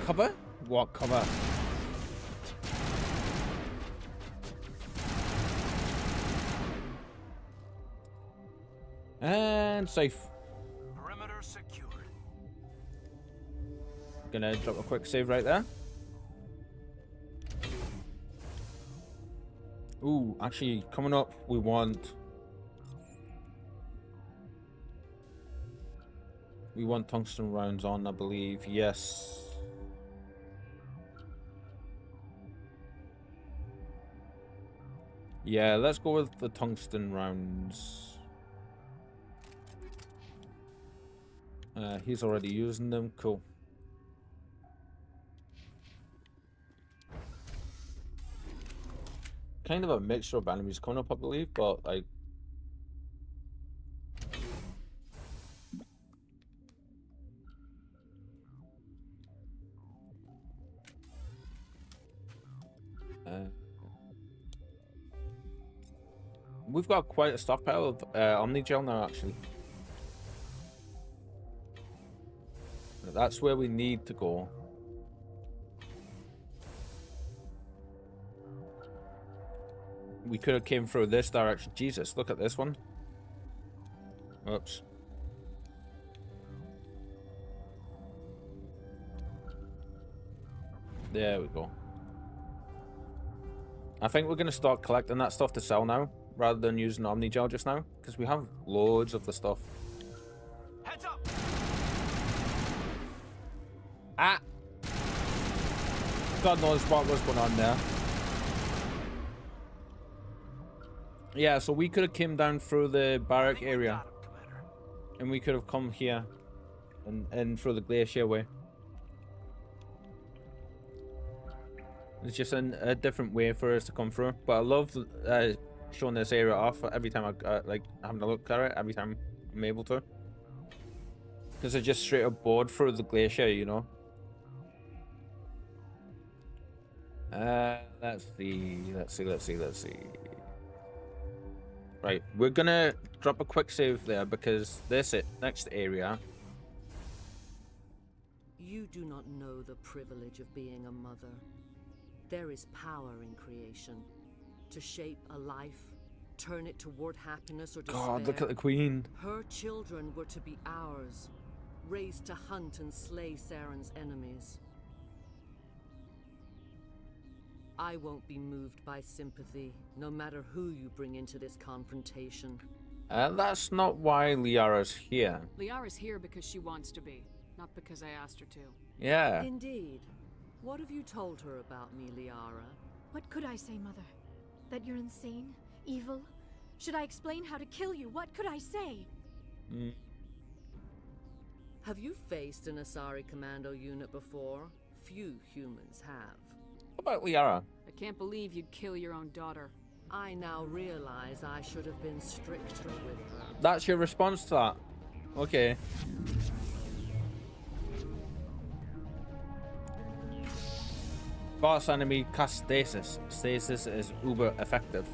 Cover? What cover? And safe. Perimeter secured. Gonna drop a quick save right there. Ooh, actually, coming up, we want tungsten rounds on, I believe. Yes. Yeah, let's go with the tungsten rounds. He's already using them. Cool. Kind of a mixture of enemies coming up, I believe, but like. We've got quite a stockpile of Omnigel now, actually. That's where we need to go. We could have came through this direction. Jesus, look at this one. Oops. There we go. I think we're going to start collecting that stuff to sell now, rather than using Omnigel just now, because we have loads of the stuff. Heads up. Ah! God knows what was going on there. Yeah, so we could have came down through the barrack area. And we could have come here. And through the glacier way. It's just a different way for us to come through. But I love showing this area off every time I like having a look at it, every time I'm able to. Because I just straight up bored through the glacier, you know. Let's see. Right, we're gonna drop a quick save there because this next area. You do not know the privilege of being a mother. There is power in creation. To shape a life, turn it toward happiness or despair. God, look at the queen. Her children were to be ours, raised to hunt and slay Saren's enemies. I won't be moved by sympathy, no matter who you bring into this confrontation. That's not why Liara's here. Liara's here because she wants to be, not because I asked her to. Yeah. Indeed. What have you told her about me, Liara? What could I say, Mother? That you're insane? Evil? Should I explain how to kill you? What could I say? Have you faced an Asari commando unit before? Few humans have. What about Liara? I can't believe you'd kill your own daughter. I now realize I should have been stricter with her. That's your response to that? Okay. Boss enemy cast stasis. Stasis is uber effective.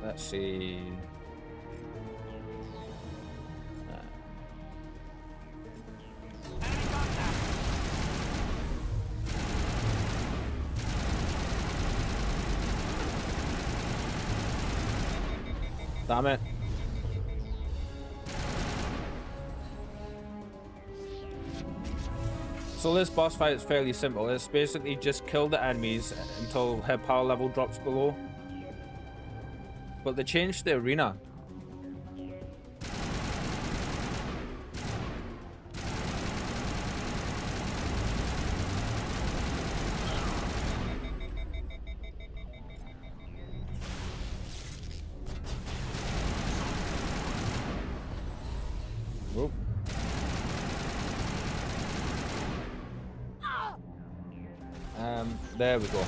Let's see. Damn it. So this boss fight is fairly simple. It's basically just kill the enemies until her power level drops below. But they changed the arena. Whoop. There we go.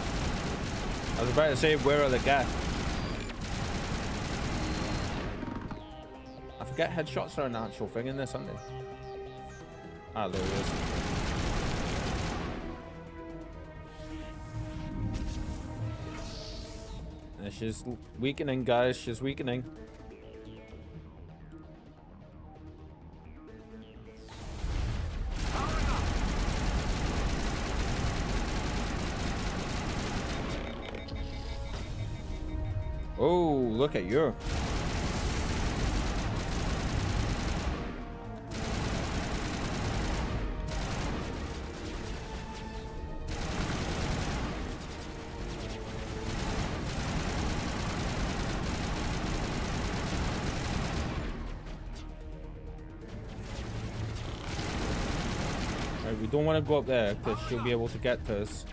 I was about to say, where are the guys? I forget headshots are an actual thing in this, aren't they? Ah, there he is. And she's weakening, guys. She's weakening. Oh, look at you. Right, we don't want to go up there because she'll be able to get to us.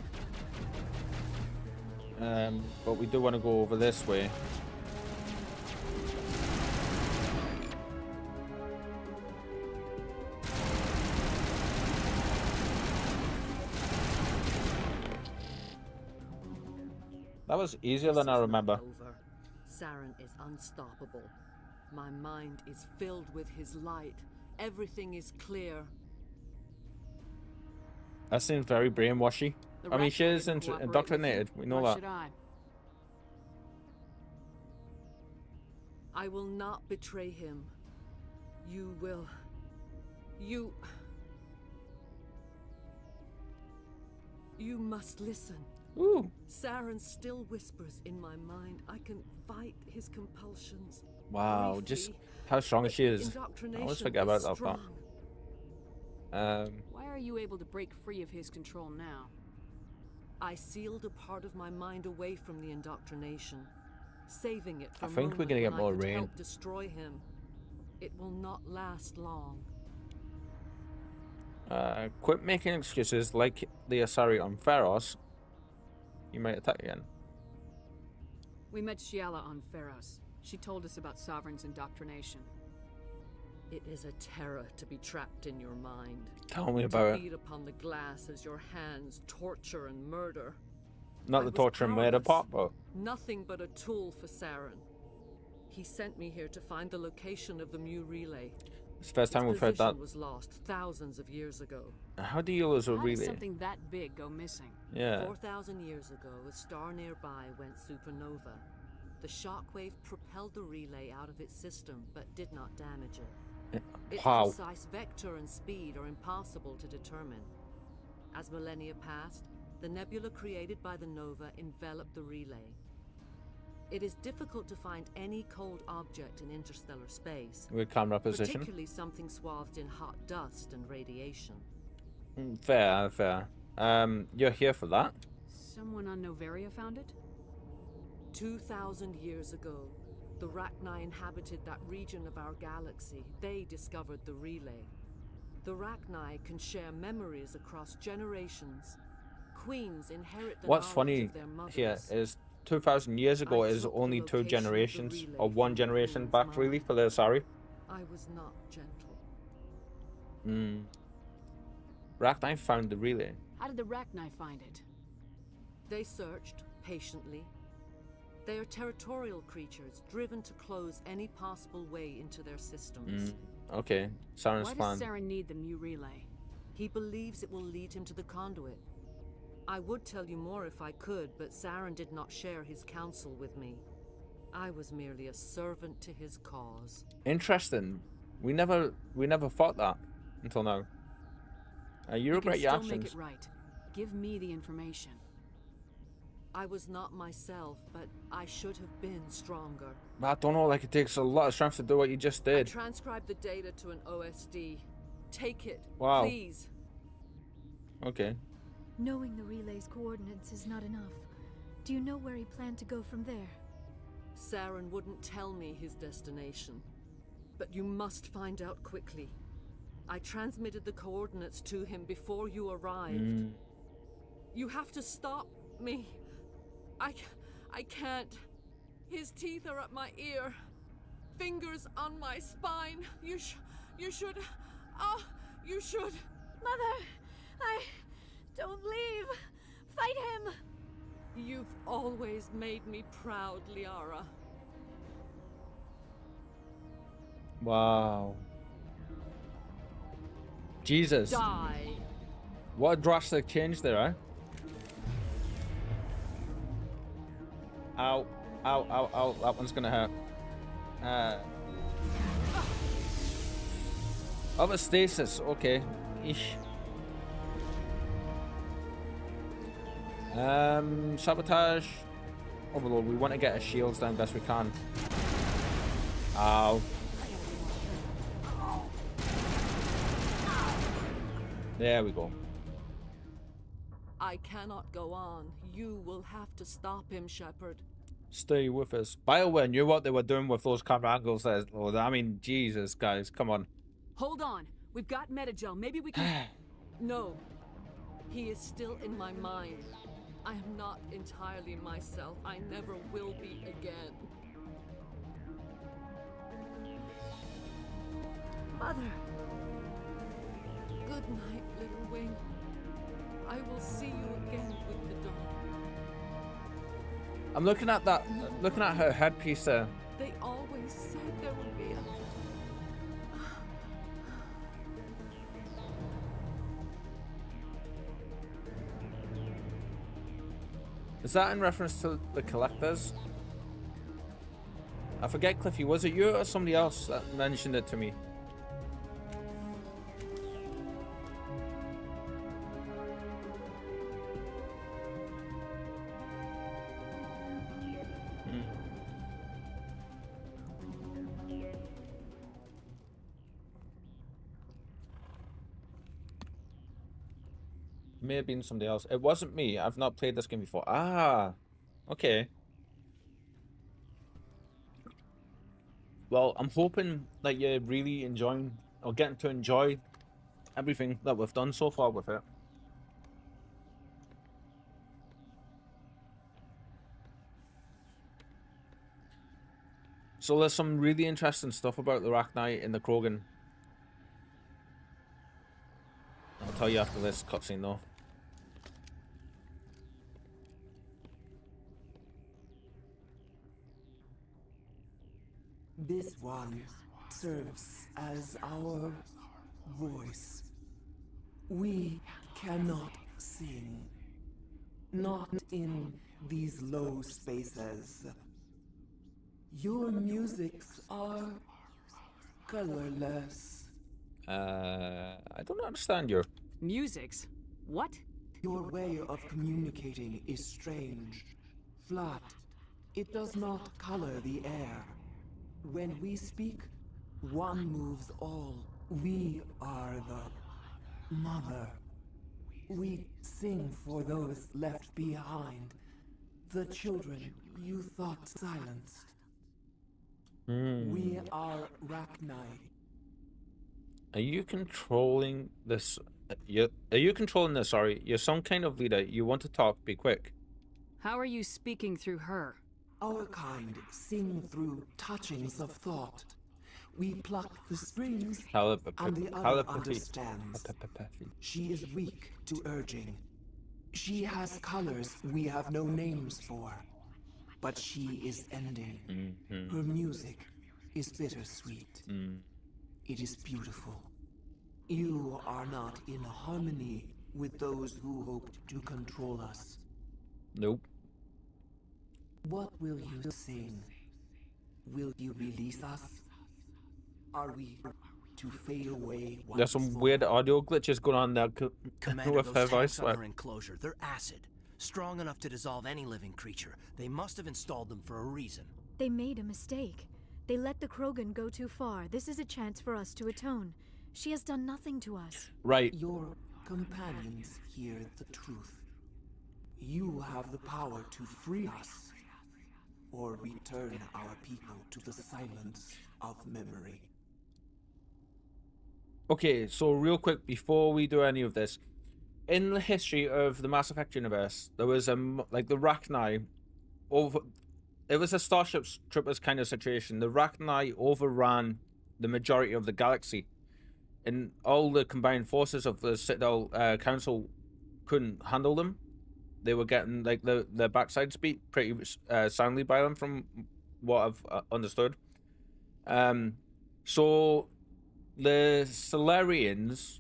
But we do want to go over this way. That was easier than I remember. Saren is unstoppable. My mind is filled with his light. Everything is clear. That seems very brainwashy. I mean, she is indoctrinated. We know that. I will not betray him. You will. You must listen. Ooh. Saren still whispers in my mind. I can fight his compulsions. Wow, briefly, just how strong she is. I always forget about that part. Why are you able to break free of his control now? I sealed a part of my mind away from the indoctrination, saving it for I think we're gonna get more rain. Help destroy him. It will not last long. Quit making excuses like the Asari on Pharos. You might attack again. We met Shiala on Pharos. She told us about Sovereign's indoctrination. It is a terror to be trapped in your mind. Tell me about it. To beat upon the glass as your hands torture and murder. Not the torture and murder part, but nothing but a tool for Saren. He sent me here to find the location of the Mu relay. it's the first time we've heard that. Was lost thousands of years ago. How do you lose a How relay? did something that big go missing? Yeah. 4,000 years ago, a star nearby went supernova. The shockwave propelled the relay out of its system, but did not damage it. Its precise vector and speed are impossible to determine. As millennia passed, the nebula created by the nova enveloped the relay. It is difficult to find any cold object in interstellar space. With camera position. Particularly something swathed in hot dust and radiation. Fair, fair. You're here for that? Someone on Noveria found it? 2,000 years ago, the Rachni inhabited that region of our galaxy. They discovered the relay. The Rachni can share memories across generations. Queens inherit the What's knowledge funny of their mothers. here is 2,000 years ago is only 2 generations, or 1 generation back really for the Asari. I was not gentle. Rachni found the relay. How did the Rachni find it? They searched patiently. They are territorial creatures, driven to close any possible way into their systems. Okay, Saren's plan. Why does Saren need the Mu relay? He believes it will lead him to the conduit. I would tell you more if I could, but Saren did not share his counsel with me. I was merely a servant to his cause. Interesting. We never thought that until now. You regret your actions. Make it right. Give me the information. I was not myself, but I should have been stronger. I don't know, like it takes a lot of strength to do what you just did. I transcribed the data to an OSD. Take it, wow. please. Okay. Knowing the relay's coordinates is not enough. Do you know where he planned to go from there? Saren wouldn't tell me his destination. But you must find out quickly. I transmitted the coordinates to him before you arrived. You have to stop me. I can't. His teeth are at my ear. Fingers on my spine. You should. Oh, you should. Mother, don't leave. Fight him. You've always made me proud, Liara. Wow. Jesus. Die. What a drastic change there, eh? Ow. Ow, ow, ow. That one's gonna hurt. Oh, but stasis. Okay. Eesh. Sabotage. Overlord, we want to get our shields down best we can. Ow. There we go. I cannot go on. You will have to stop him, Shepard. Stay with us. BioWare knew what they were doing with those camera angles there. Oh, I mean, Jesus, guys, come on. Hold on. We've got Metagel. Maybe we can... No. He is still in my mind. I am not entirely myself. I never will be again. Mother. Good night, little wing. I will see you again with the dawn. I'm looking at that, looking at her headpiece there. They always said there would be a... Is that in reference to the collectors? I forget, Cliffy, was it you or somebody else that mentioned it to me? May have been somebody else. It wasn't me. I've not played this game before. Ah, okay. Well, I'm hoping that you're really enjoying or getting to enjoy everything that we've done so far with it. So there's some really interesting stuff about the Arachnite in the Krogan. I'll tell you after this cutscene though. This one serves as our voice. We cannot sing. Not in these low spaces. Your musics are colorless. I don't understand your... Musics? What? Your way of communicating is strange. Flat. It does not color the air. When we speak, one moves all. We are the mother. We sing for those left behind. The children you thought silenced. We are Arachnite. Are you controlling this? Are you controlling this? Sorry, you're some kind of leader. You want to talk? Be quick. How are you speaking through her? Our kind sing through touchings of thought. We pluck the strings, and the other understands. She is weak to urging. She has colors we have no names for. But she is ending. Her music is bittersweet. It is beautiful. You are not in harmony with those who hoped to control us. Nope. What will you sing? Will you release us? Are we to fade away once There's some more? weird audio glitches going on there Commander, with her those voice. tanks on her enclosure, they're acid. Strong enough to dissolve any living creature. They must have installed them for a reason. They made a mistake. They let the Krogan go too far. This is a chance for us to atone. She has done nothing to us. Right. Your companions hear the truth. You have the power to free us, or return our people to the silence of memory. Okay, so real quick, before we do any of this, in the history of the Mass Effect universe, there was like the Rachni over. It was a Starship Troopers kind of situation. The Rachni overran the majority of the galaxy, and all the combined forces of the Citadel Council couldn't handle them. They were getting like their backsides beat pretty soundly by them, from what I've understood. So the Solarians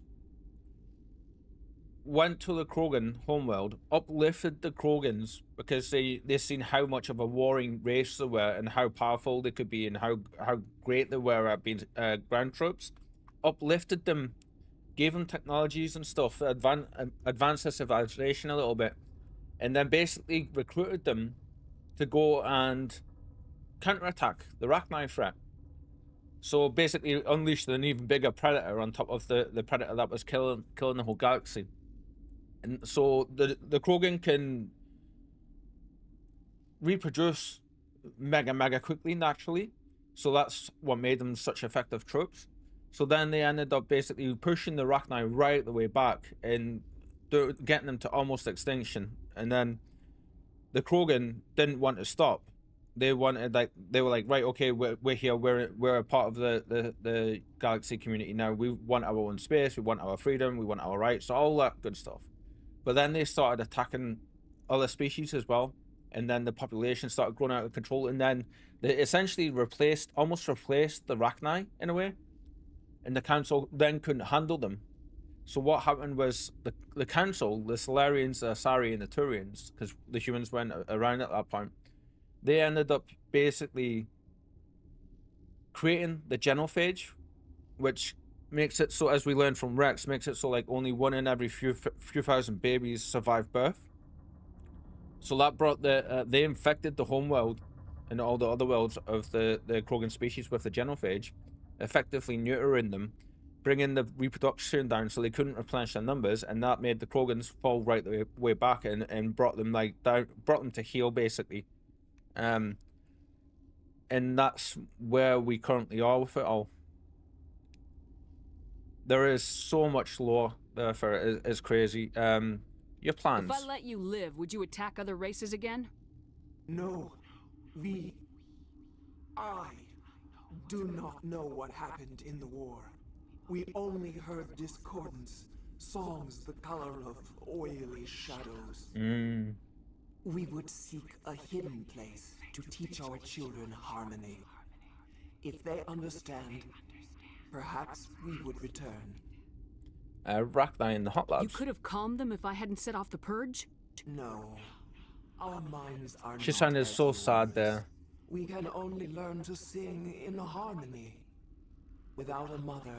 went to the Krogan homeworld, uplifted the Krogans because they seen how much of a warring race they were and how powerful they could be and how great they were at being ground troops. Uplifted them, gave them technologies and stuff, advanced their civilization a little bit, and then basically recruited them to go and counterattack the Rachni threat. So basically unleashed an even bigger predator on top of the predator that was killing the whole galaxy. And so the Krogan can reproduce mega quickly naturally. So that's what made them such effective troops. So then they ended up basically pushing the Rachni right the way back and getting them to almost extinction. And then the Krogan didn't want to stop. They wanted, like, they were like, right, okay, we're here, we're a part of the galaxy community now. We want our own space, we want our freedom, we want our rights, all that good stuff. But then they started attacking other species as well, and then the population started growing out of control, and then they essentially almost replaced the Rachni in a way, and the council then couldn't handle them. So what happened was the council, the Solarians, the Asari, and the Turians, because the humans went around at that point, they ended up basically creating the genophage, which makes it so, as we learned from Rex, makes it so like only 1 in every few thousand babies survive birth. So that brought they infected the homeworld and all the other worlds of the Krogan species with the genophage, effectively neutering them, bringing the reproduction down so they couldn't replenish their numbers, and that made the Krogans fall right the way back and brought them brought them to heel basically. And that's where we currently are with it all. There is so much lore there for it. It's crazy. Your plans? If I let you live, would you attack other races again? No. I do not know what happened in the war. We only heard discordance, songs the color of oily shadows. We would seek a hidden place to teach our children harmony. If they understand, perhaps we would return. Rachni in the hot labs. You could have calmed them if I hadn't set off the purge? No. Our minds are She sounded so sad there. We can only learn to sing in harmony. Without a mother,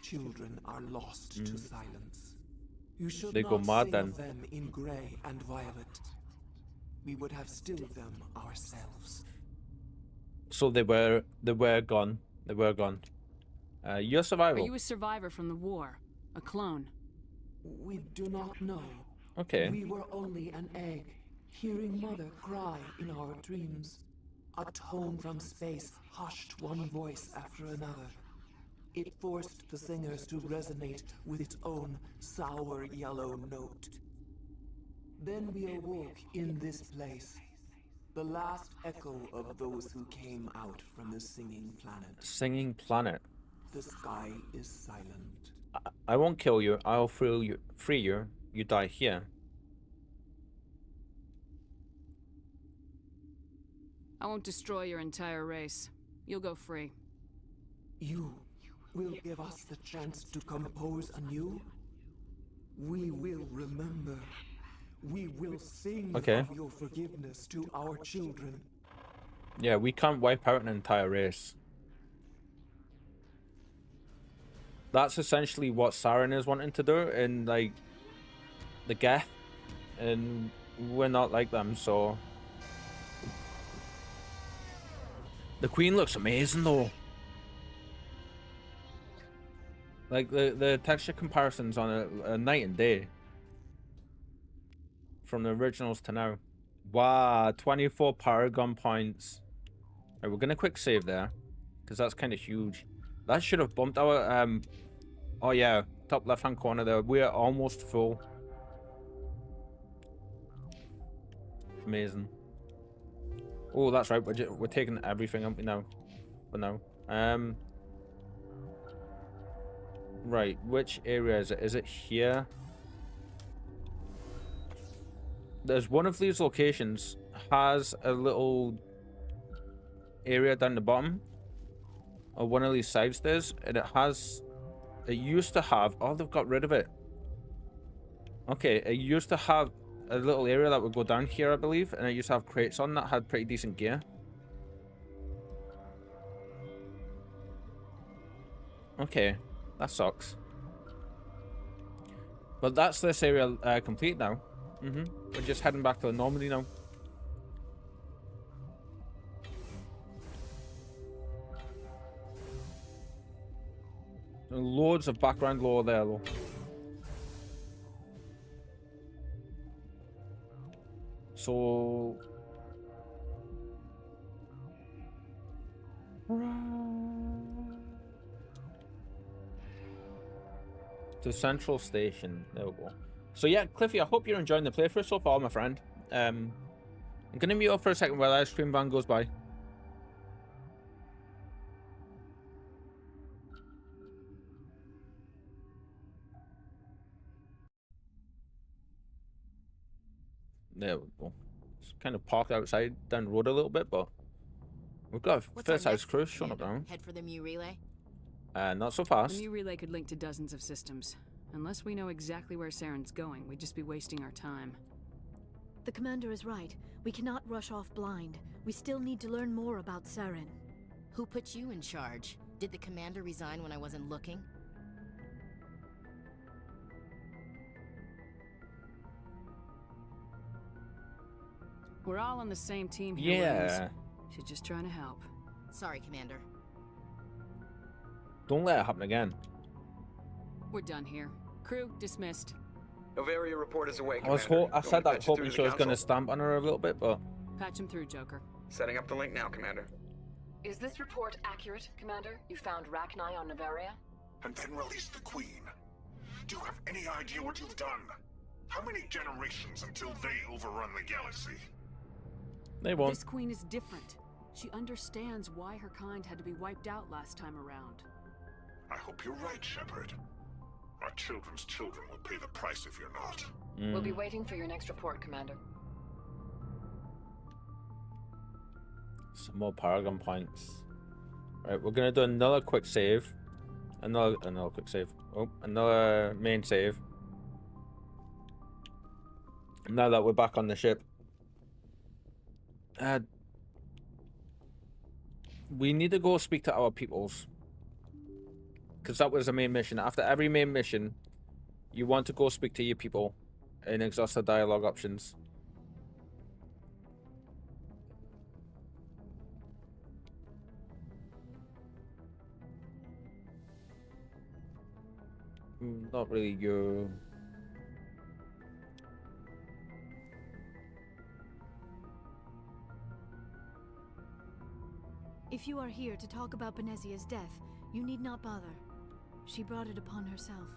children are lost to silence. You should they go mad then. Of them in gray and violet. We would have stilled them ourselves. So they were gone. They were gone. Your survival. Are you a survivor from the war? A clone? We do not know. Okay. We were only an egg, hearing Mother cry in our dreams. A tone from space hushed one voice after another. It forced the singers to resonate with its own sour yellow note. Then we awoke in this place, the last echo of those who came out from the singing planet. Singing planet. The sky is silent. I won't kill you. I'll free you. You die here. I won't destroy your entire race. You'll go free. You will give us the chance to compose anew? We will remember. We will sing of your forgiveness to our children. Yeah, we can't wipe out an entire race. That's essentially what Saren is wanting to do in, like, the Geth. And we're not like them, so... The Queen looks amazing, though. Like the texture comparisons on a night and day. From the originals to now. Wow, 24 Paragon points. Right, we're gonna quick save there. Because that's kind of huge. That should have bumped our oh yeah, top left hand corner there. We're almost full. Amazing. Oh, that's right. We're taking everything up now. For now. Right, which area is it? Is it here? There's one of these locations has a little area down the bottom. Or one of these side stairs. And it used to have... Oh, they've got rid of it. Okay, it used to have a little area that would go down here, I believe. And it used to have crates on that had pretty decent gear. Okay, that sucks. But that's this area complete now. We're just heading back to the Normandy now. Loads of background lore there, though. So... to Central Station. There we go. So yeah, Cliffy, I hope you're enjoying the playthrough so far, my friend. I'm gonna mute up for a second while ice cream van goes by. There we go. It's kind of parked outside down the road a little bit, but we've got a fair-sized crew showing up now. Head for the Mu relay? Not so fast. The Mu relay could link to dozens of systems. Unless we know exactly where Saren's going, we'd just be wasting our time. The commander is right. We cannot rush off blind. We still need to learn more about Saren. Who put you in charge? Did the commander resign when I wasn't looking? We're all on the same team here. Yeah. She's just trying to help. Sorry, Commander. Don't let it happen again. We're done here. Crew dismissed. Novaria report is away, I said that hoping she was going to to stamp on her a little bit, but... Patch him through, Joker. Setting up the link now, Commander. Is this report accurate, Commander? You found Rachni on Novaria? And then released the Queen. Do you have any idea what you've done? How many generations until they overrun the galaxy? They won't. This Queen is different. She understands why her kind had to be wiped out last time around. I hope you're right, Shepard. Our children's children will pay the price if you're not. We'll be waiting for your next report, Commander. Some more Paragon points. Right, we're gonna do another quick save. Another quick save. Oh, another main save. Now that we're back on the ship. We need to go speak to our peoples. Because that was the main mission. After every main mission, you want to go speak to your people and exhaust the dialogue options. Not really you. If you are here to talk about Benezia's death, you need not bother. She brought it upon herself.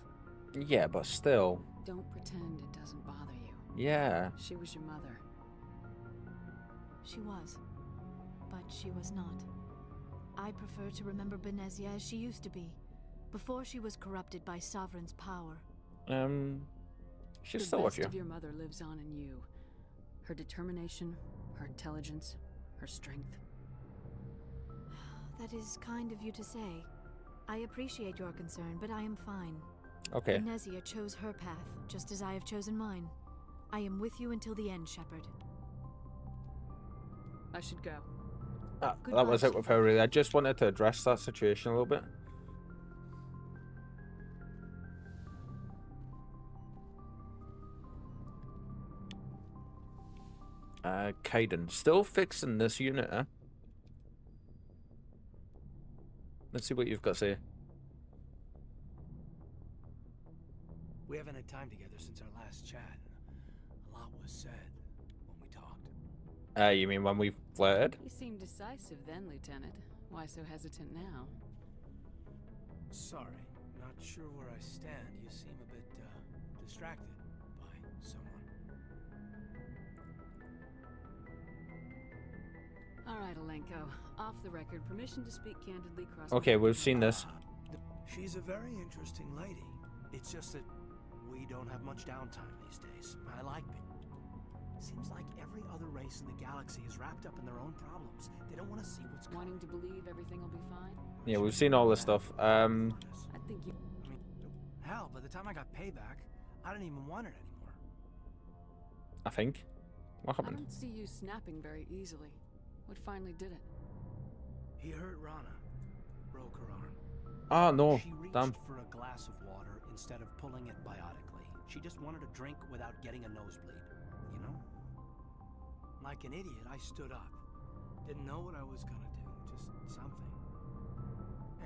Yeah, but still. Don't pretend it doesn't bother you. Yeah. She was your mother. She was. But she was not. I prefer to remember Benezia as she used to be, before she was corrupted by Sovereign's power. She's still with you. The best of your mother lives on in you. Her determination, her intelligence, her strength. That is kind of you to say. I appreciate your concern, but I am fine. Okay. Benezia chose her path, just as I have chosen mine. I am with you until the end, Shepard. I should go. That was it with her, really. I just wanted to address that situation a little bit. Kaiden. Still fixing this unit, huh? Let's see what you've got to say. We haven't had time together since our last chat. A lot was said when we talked. You mean when we flirted? You seemed decisive then, Lieutenant. Why so hesitant now? Sorry, not sure where I stand. You seem a bit, distracted by someone. All right, Alenko. Off the record, permission to speak candidly. Okay, we've seen this. She's a very interesting lady. It's just that we don't have much downtime these days. I like it. Seems like every other race in the galaxy is wrapped up in their own problems. They don't want to see what's coming. Wanting to believe everything will be fine? Yeah, we've seen all this stuff. I think you... I mean, hell, by the time I got payback, I didn't even want it anymore. I think. What I happened? don't see you snapping very easily. What finally did it? He hurt Rana. Broke her arm. Oh, no. She reached Damn. for a glass of water instead of pulling it biotically. She just wanted a drink without getting a nosebleed, you know? Like an idiot, I stood up. Didn't know what I was gonna do, just something.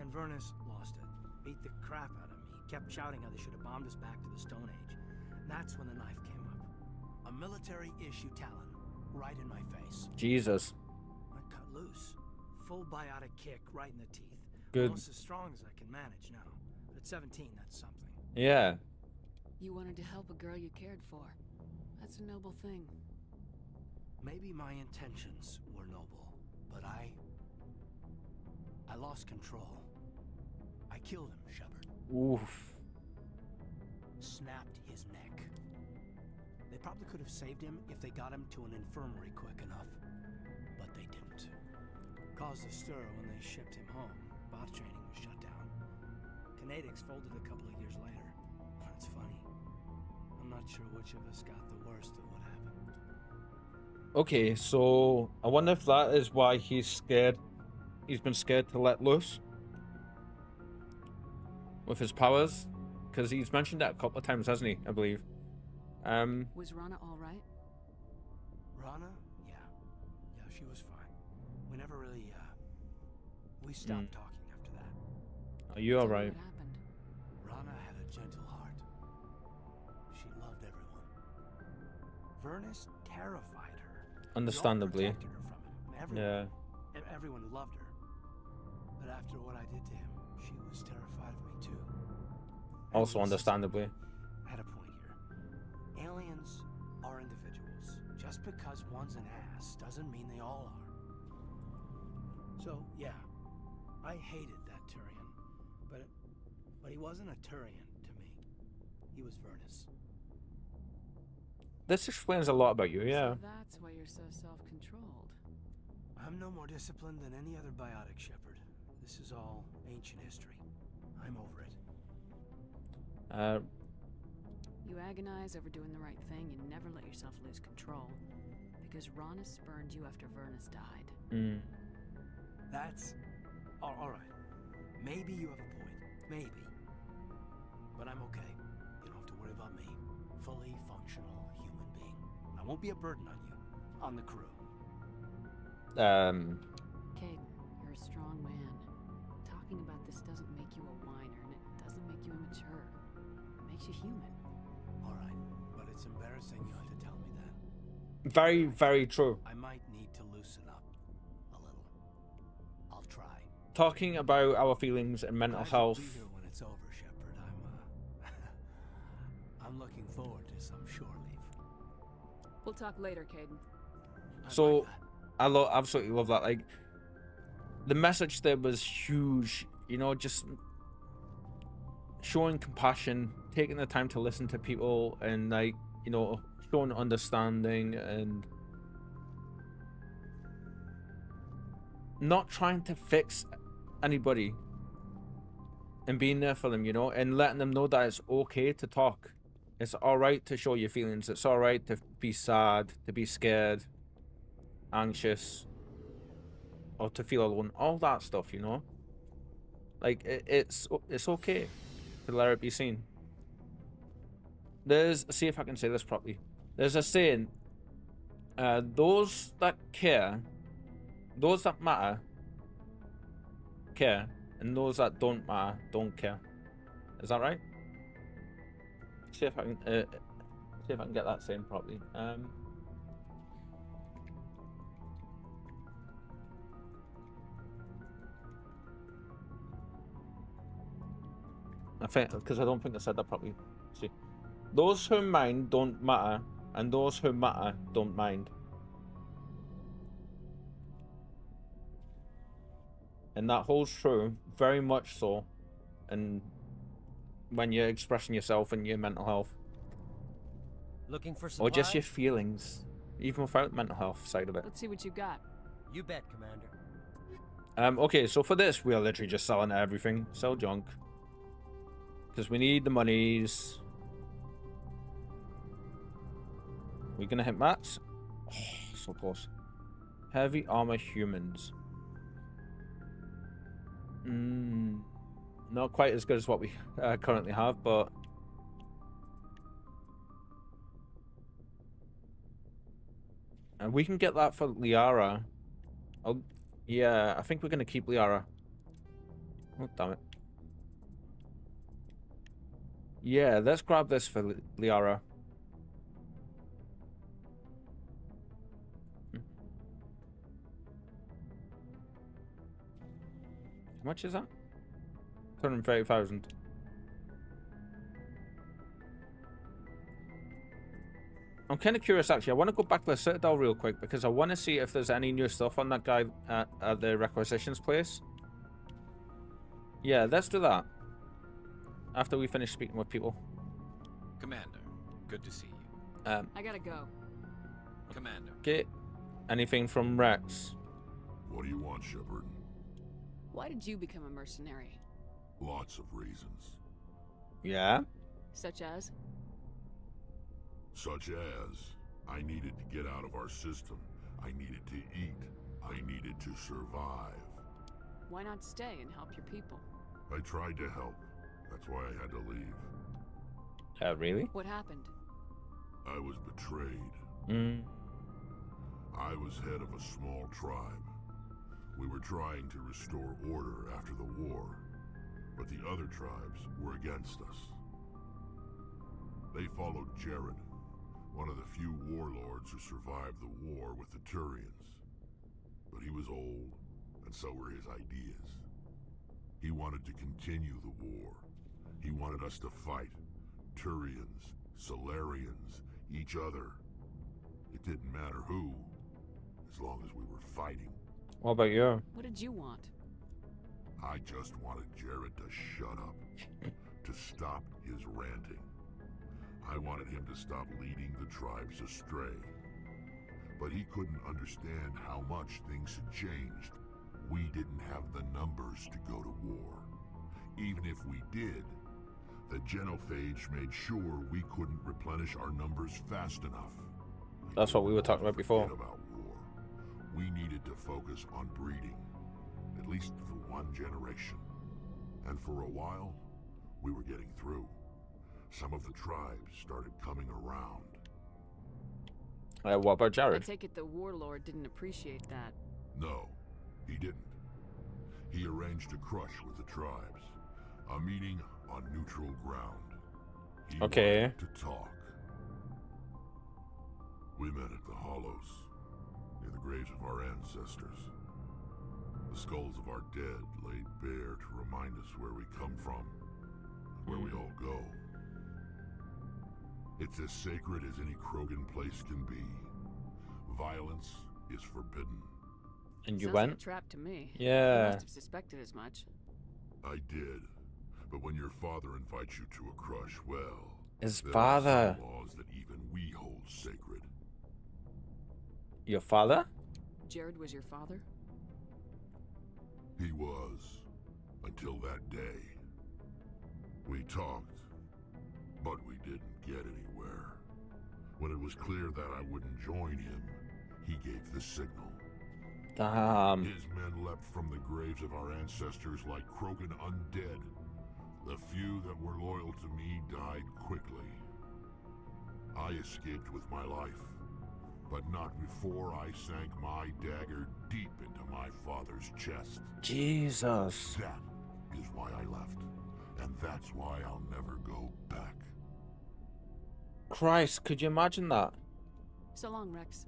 And Vernus lost it. Beat the crap out of me. Kept shouting how they should have bombed us back to the Stone Age. That's when the knife came up. A military-issue talon, right in my face. Jesus. I cut loose. Full biotic kick right in the teeth. Good. Almost as strong as I can manage now. But at 17, that's something. Yeah. You wanted to help a girl you cared for. That's a noble thing. Maybe my intentions were noble, but I lost control. I killed him, Shepard. Oof. Snapped his neck. They probably could have saved him if they got him to an infirmary quick enough, but they didn't. Caused a stir when they shipped him home. Bot training was shut down. Kinetics folded a couple of years later. That's funny. I'm not sure which of us got the worst of what happened. Okay, so I wonder if that is why he's scared. He's been scared to let loose with his powers, because he's mentioned that a couple of times, hasn't he? I believe. Was Rana all right? Rana? Yeah, she was fine. We never really, we stopped talking after that. Are you all right? What happened? Rana had a gentle heart. She loved everyone. Vernus terrified her. Understandably. We all protected her from him. Everyone, Yeah. everyone who loved her. But after what I did to him, she was terrified of me too. Also And this is understandably. at a point here. Aliens are individuals. Just because one's an ass doesn't mean they all are. So, yeah, I hated that Turian, but he wasn't a Turian to me. He was Vernus. This explains a lot about you, yeah. So that's why you're so self-controlled. I'm no more disciplined than any other biotic, Shepard. This is all ancient history. I'm over it. You agonize over doing the right thing. You never let yourself lose control. Because Rana spurned you after Vernus died. That's... all right. Maybe you have a point. Maybe. But I'm okay. You don't have to worry about me. Fully functional human being. I won't be a burden on you. On the crew. Caden, you're a strong man. Talking about this doesn't make you a whiner, and it doesn't make you immature. It makes you human. All right. But it's embarrassing you have to tell me that. Very, very true. I might need to loosen up a little. I'll try. Talking about our feelings and mental health. I'll be here when it's over, Shepard. I'm looking forward to some shore leave. We'll talk later, Caden. So, I absolutely love that. Like, the message there was huge. You know, just showing compassion, taking the time to listen to people, and like, you know, showing understanding and not trying to fix anybody and being there for them, you know, and letting them know that it's okay to talk. It's all right to show your feelings. It's all right to be sad, to be scared, anxious, or to feel alone. All that stuff, you know. Like, it's okay to let it be seen. See if I can say this properly. There's a saying, those that care, those that matter, care, and those that don't matter, don't care. Is that right? see if I can get that same properly. I think because I don't think I said that properly. See, those who mind don't matter, and those who matter don't mind. And that holds true, very much so, and when you're expressing yourself and your mental health. Looking for Or just your supplies? feelings, even without mental health side of it. Let's see what you got. You bet, Commander. Okay, so for this, we are literally just selling everything. Sell junk. Because we need the monies. We're gonna hit max. Oh, so close. Heavy armor humans. Not quite as good as what we currently have, but and we can get that for Liara. Oh, yeah, I think we're gonna keep Liara. Oh, damn it. Yeah, let's grab this for Liara. How much is that? 230,000. I'm kind of curious, actually. I want to go back to the Citadel real quick because I want to see if there's any new stuff on that guy at the requisitions place. Yeah, let's do that. After we finish speaking with people. Commander, good to see you. I gotta go. Commander. Okay. Anything from Rex? What do you want, Shepard? Why did you become a mercenary? Lots of reasons. Yeah? Such as? Such as, I needed to get out of our system. I needed to eat. I needed to survive. Why not stay and help your people? I tried to help. That's why I had to leave. Really? What happened? I was betrayed. I was head of a small tribe. We were trying to restore order after the war, but the other tribes were against us. They followed Jared, one of the few warlords who survived the war with the Turians. But he was old, and so were his ideas. He wanted to continue the war. He wanted us to fight. Turians, Solarians, each other. It didn't matter who, as long as we were fighting. What about you? What did you want? I just wanted Jared to shut up, to stop his ranting. I wanted him to stop leading the tribes astray. But he couldn't understand how much things had changed. We didn't have the numbers to go to war. Even if we did, the genophage made sure we couldn't replenish our numbers fast enough. That's what we were talking about before. About war. We needed to focus on breeding, at least for one generation. And for a while, we were getting through. Some of the tribes started coming around. What about Jared? I take it the warlord didn't appreciate that. No, he didn't. He arranged a crush with the tribes. A meeting on neutral ground. He wanted to talk. We met at the Hollows, near the graves of our ancestors. The skulls of our dead laid bare to remind us where we come from, and where we all go. It's as sacred as any Krogan place can be. Violence is forbidden. And you Sounds went? like a trap to me. Yeah. You must have suspected as much. I did. But when your father invites you to a crush, well... His there father. are some laws that even we hold sacred. Your father? Jared was your father? He was. Until that day. We talked, but we didn't get anywhere. When it was clear that I wouldn't join him, he gave the signal. Damn. His men leapt from the graves of our ancestors like Krogan undead. The few that were loyal to me died quickly. I escaped with my life, but not before I sank my dagger deep into my father's chest. Jesus. That is why I left, and that's why I'll never go back. Christ, could you imagine that? So long, Rex.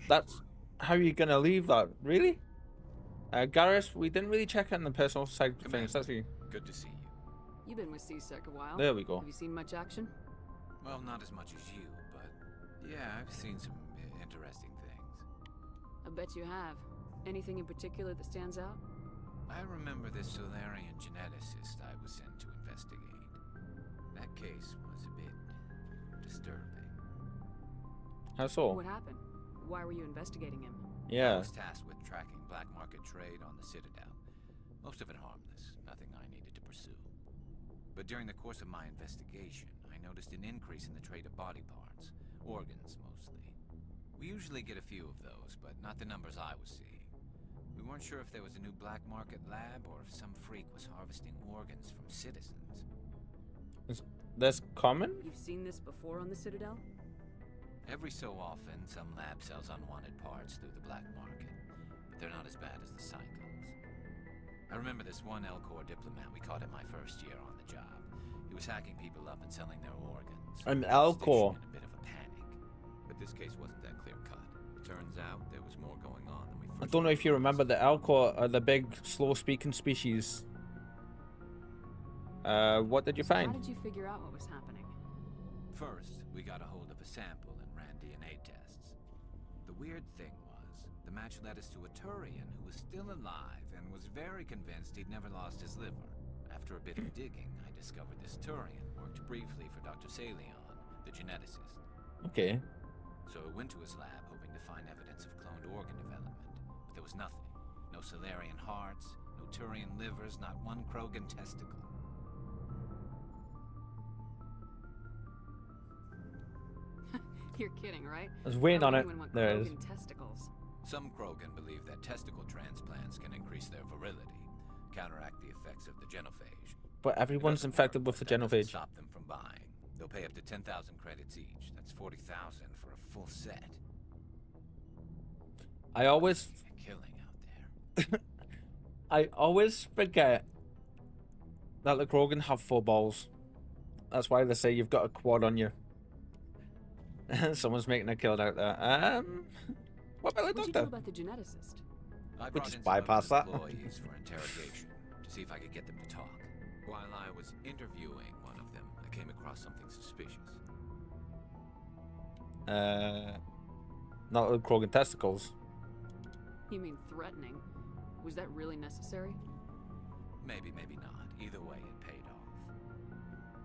That's how you're gonna leave that, really? Garrus, we didn't really check on the personal side of things, that's you. Good to see you. You've been with C-Sec a while. There we go. Have you seen much action? Well, not as much as you, but yeah, I've seen some interesting things. I bet you have. Anything in particular that stands out? I remember this Solarian geneticist I was sent to investigate. That case was a bit disturbing. How so? What happened? Why were you investigating him? Yeah. I was tasked with tracking black market trade on the Citadel. Most of it harmless, nothing I needed to pursue. But during the course of my investigation, I noticed an increase in the trade of body parts, organs mostly. We usually get a few of those, but not the numbers I was seeing. We weren't sure if there was a new black market lab or if some freak was harvesting organs from citizens. Is this common? You've seen this before on the Citadel? Every so often, some lab sells unwanted parts through the black market, but they're not as bad as the psychos. I remember this one Elcor diplomat we caught in my first year on the job. He was hacking people up and selling their organs. An Elcor. In a bit of a panic. But this case wasn't that clear-cut. Turns out there was more going on than we first. I don't know if you remember, the Elcor are the big, slow-speaking species. What did you find? How did you figure out what was happening? First, we got a hold of a sample and ran DNA tests. The weird thing was, the match led us to a Turian who was still alive and was very convinced he'd never lost his liver. After a bit of digging, I discovered this Turian worked briefly for Dr. Salion, the geneticist. Okay. So I went to his lab hoping to find evidence of cloned organ development, but there was nothing. No Solarian hearts, no Turian livers, not one Krogan testicle. You're kidding, right? I was waiting on it. There it is. Testicles. Some Krogan believe that testicle transplants can increase their virility, counteract the effects of the genophage. But everyone's infected with the genophage. Stop them from buying. They'll pay up to 10,000 credits each. That's 40,000 for a full set. I always Killing out there. I always forget that the Krogan have 4 balls. That's why they say you've got a quad on you. Someone's making a kill out there. What about the What'd you do doctor? about the geneticist? I We'll brought just in some bypass of that. his employees for interrogation to see if I could get them to talk. While I was interviewing one of them, I came across something suspicious. Not the Krogan testicles. You mean threatening? Was that really necessary? Maybe, maybe not. Either way, it paid off.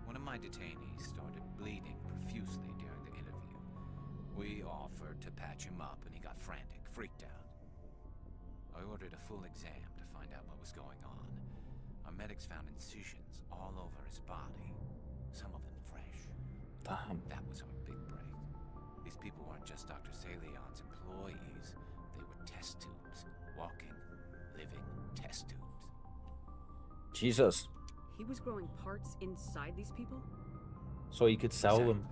One of my detainees started bleeding profusely during the interview. We offered to patch him up, and he got frantic, freaked out. I ordered a full exam to find out what was going on. Our medics found incisions all over his body, some of them fresh. Damn. That was our big break. These people weren't just Dr. Salion's employees. They were test tubes. Walking, living test tubes. Jesus. He was growing parts inside these people? So you could sell them.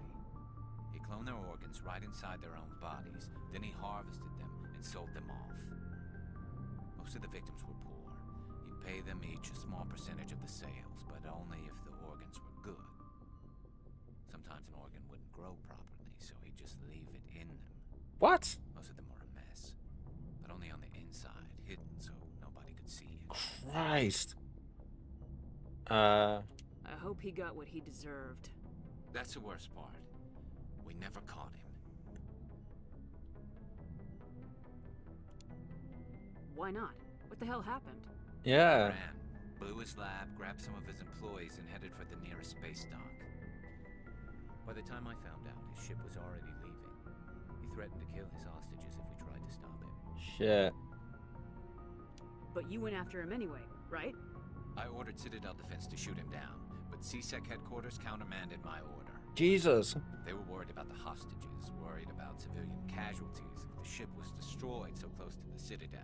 He cloned their organs right inside their own bodies. Then he harvested them and sold them off. Most of the victims were poor. He'd pay them each a small percentage of the sales, but only if the organs were good. Sometimes an organ wouldn't grow properly, so he'd just leave it in them. What? Most of them were a mess, but only on the inside, hidden so nobody could see it. Christ. I hope he got what he deserved. That's the worst part. We never caught him. Why not? What the hell happened? Yeah. Ran, blew his lab, grabbed some of his employees, and headed for the nearest space dock. By the time I found out, his ship was already leaving. He threatened to kill his hostages if we tried to stop him. Shit. But you went after him anyway, right? I ordered Citadel Defense to shoot him down, but C-Sec headquarters countermanded my order. Jesus. They were worried about the hostages, worried about civilian casualties if the ship was destroyed so close to the Citadel.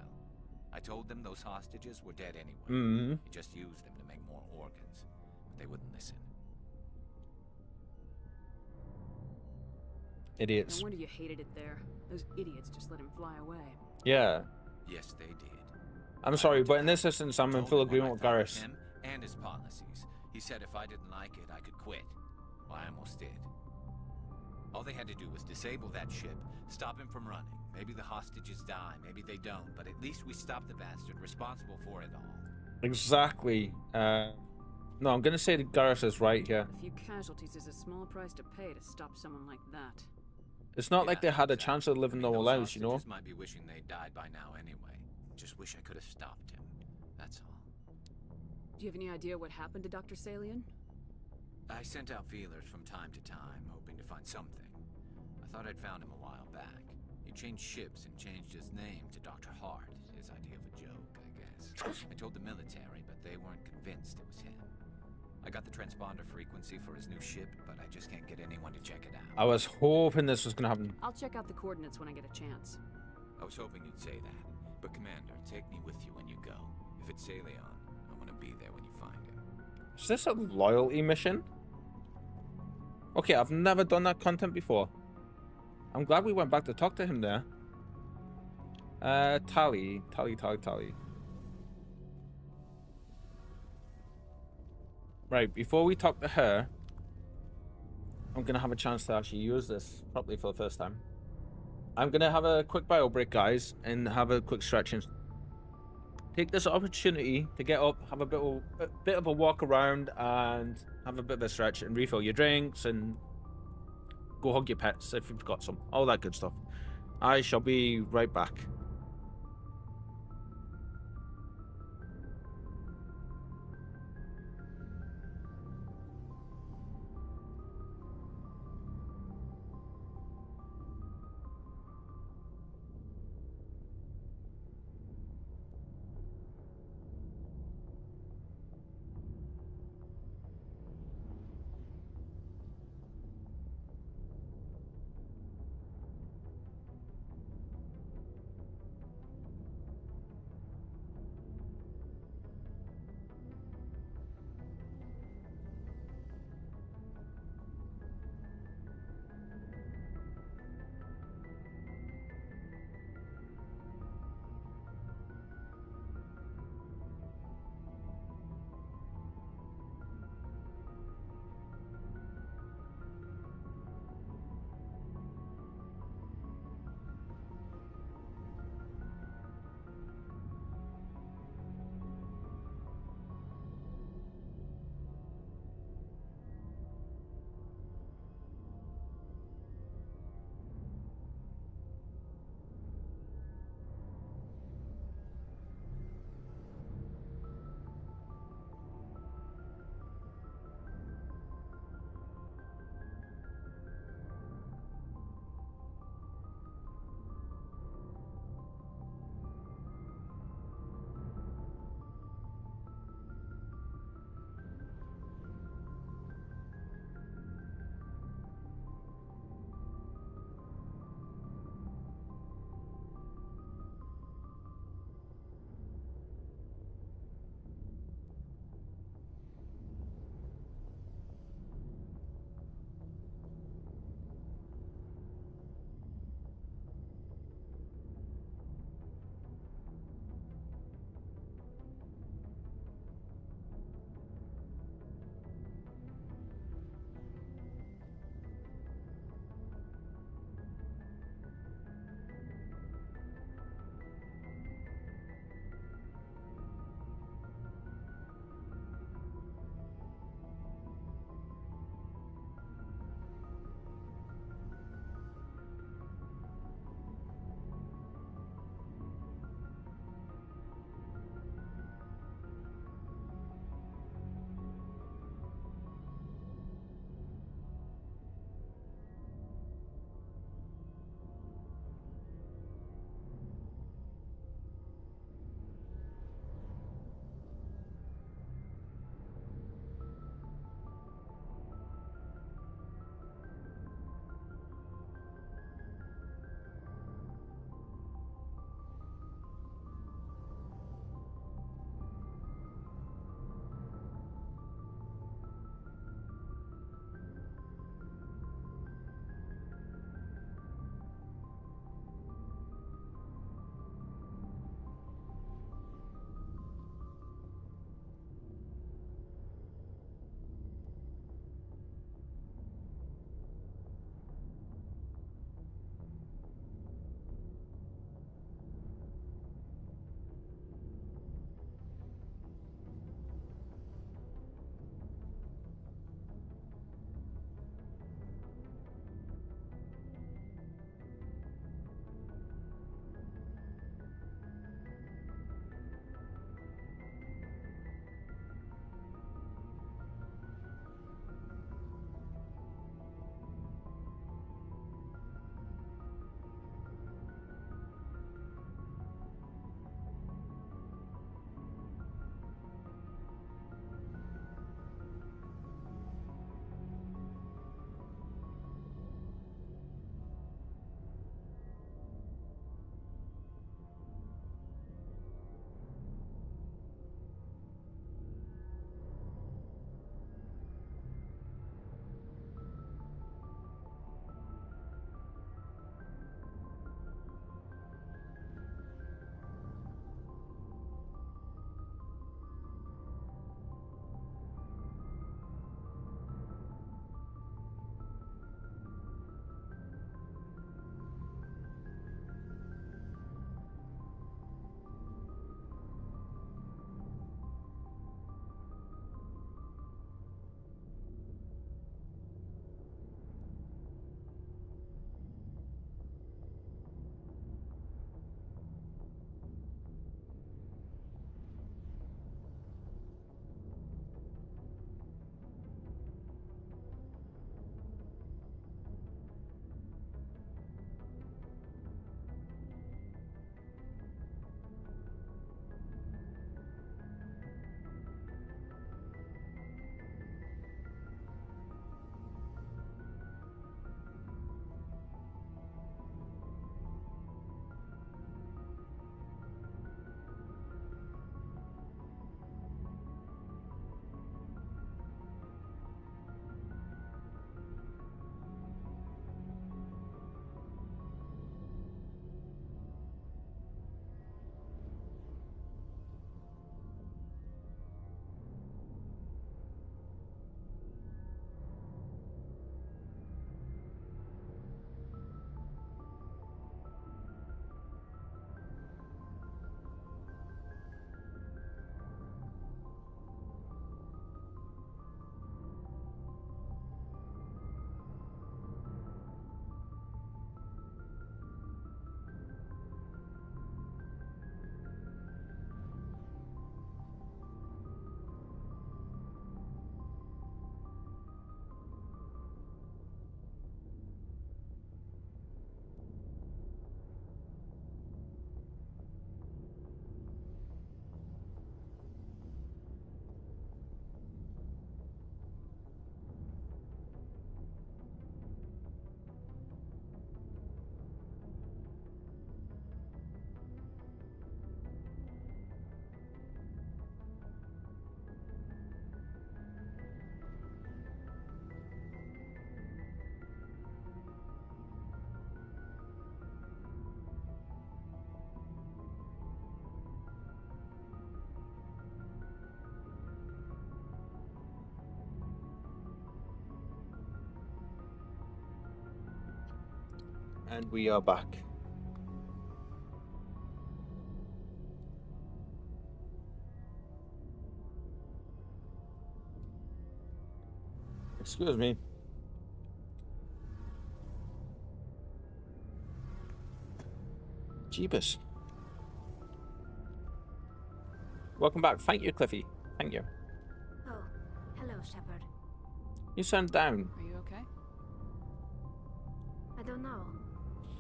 I told them those hostages were dead anyway. Mm-hmm. He just used them to make more organs, but they wouldn't listen. Idiots. No wonder you hated it there. Those idiots just let him fly away. Yeah. Yes, they did. I'm sorry, but in this instance, I'm in Told full him what agreement I with thought of Garrus. him and his policies. He said if I didn't like it, I could quit. Well, I almost did. All they had to do was disable that ship, stop him from running. Maybe the hostages die, maybe they don't, but at least we stopped the bastard responsible for it all. Exactly. No, I'm gonna say that Garrus is right here. A few casualties is a small price to pay to stop someone like that. It's not like they had a chance of living normal lives, you know? Those might be wishing they died by now anyway. Just wish I could have stopped him. That's all. Do you have any idea what happened to Dr. Salian? I sent out feelers from time to time, hoping to find something. I thought I'd found him a while back. He changed ships and changed his name to Dr. Hart. His idea of a joke, I guess. I told the military, but they weren't convinced it was him. I got the transponder frequency for his new ship, but I just can't get anyone to check it out. I was hoping this was gonna happen. I'll check out the coordinates when I get a chance. I was hoping you'd say that. But Commander, take me with you when you go. If it's Salion, I want to be there when you find him. Is this a loyalty mission? Okay, I've never done that content before. I'm glad we went back to talk to him there. Tally. Right, before we talk to her, I'm gonna have a chance to actually use this properly for the first time. I'm gonna have a quick bio break, guys, and have a quick stretch and take this opportunity to get up, have a bit of a walk around, and have a bit of a stretch and refill your drinks and go hug your pets if you've got some, all that good stuff. I shall be right back. And we are back. Excuse me. Jeebus. Welcome back. Thank you, Cliffy. Thank you. Oh, hello, Shepard. You sound down. Are you okay? I don't know.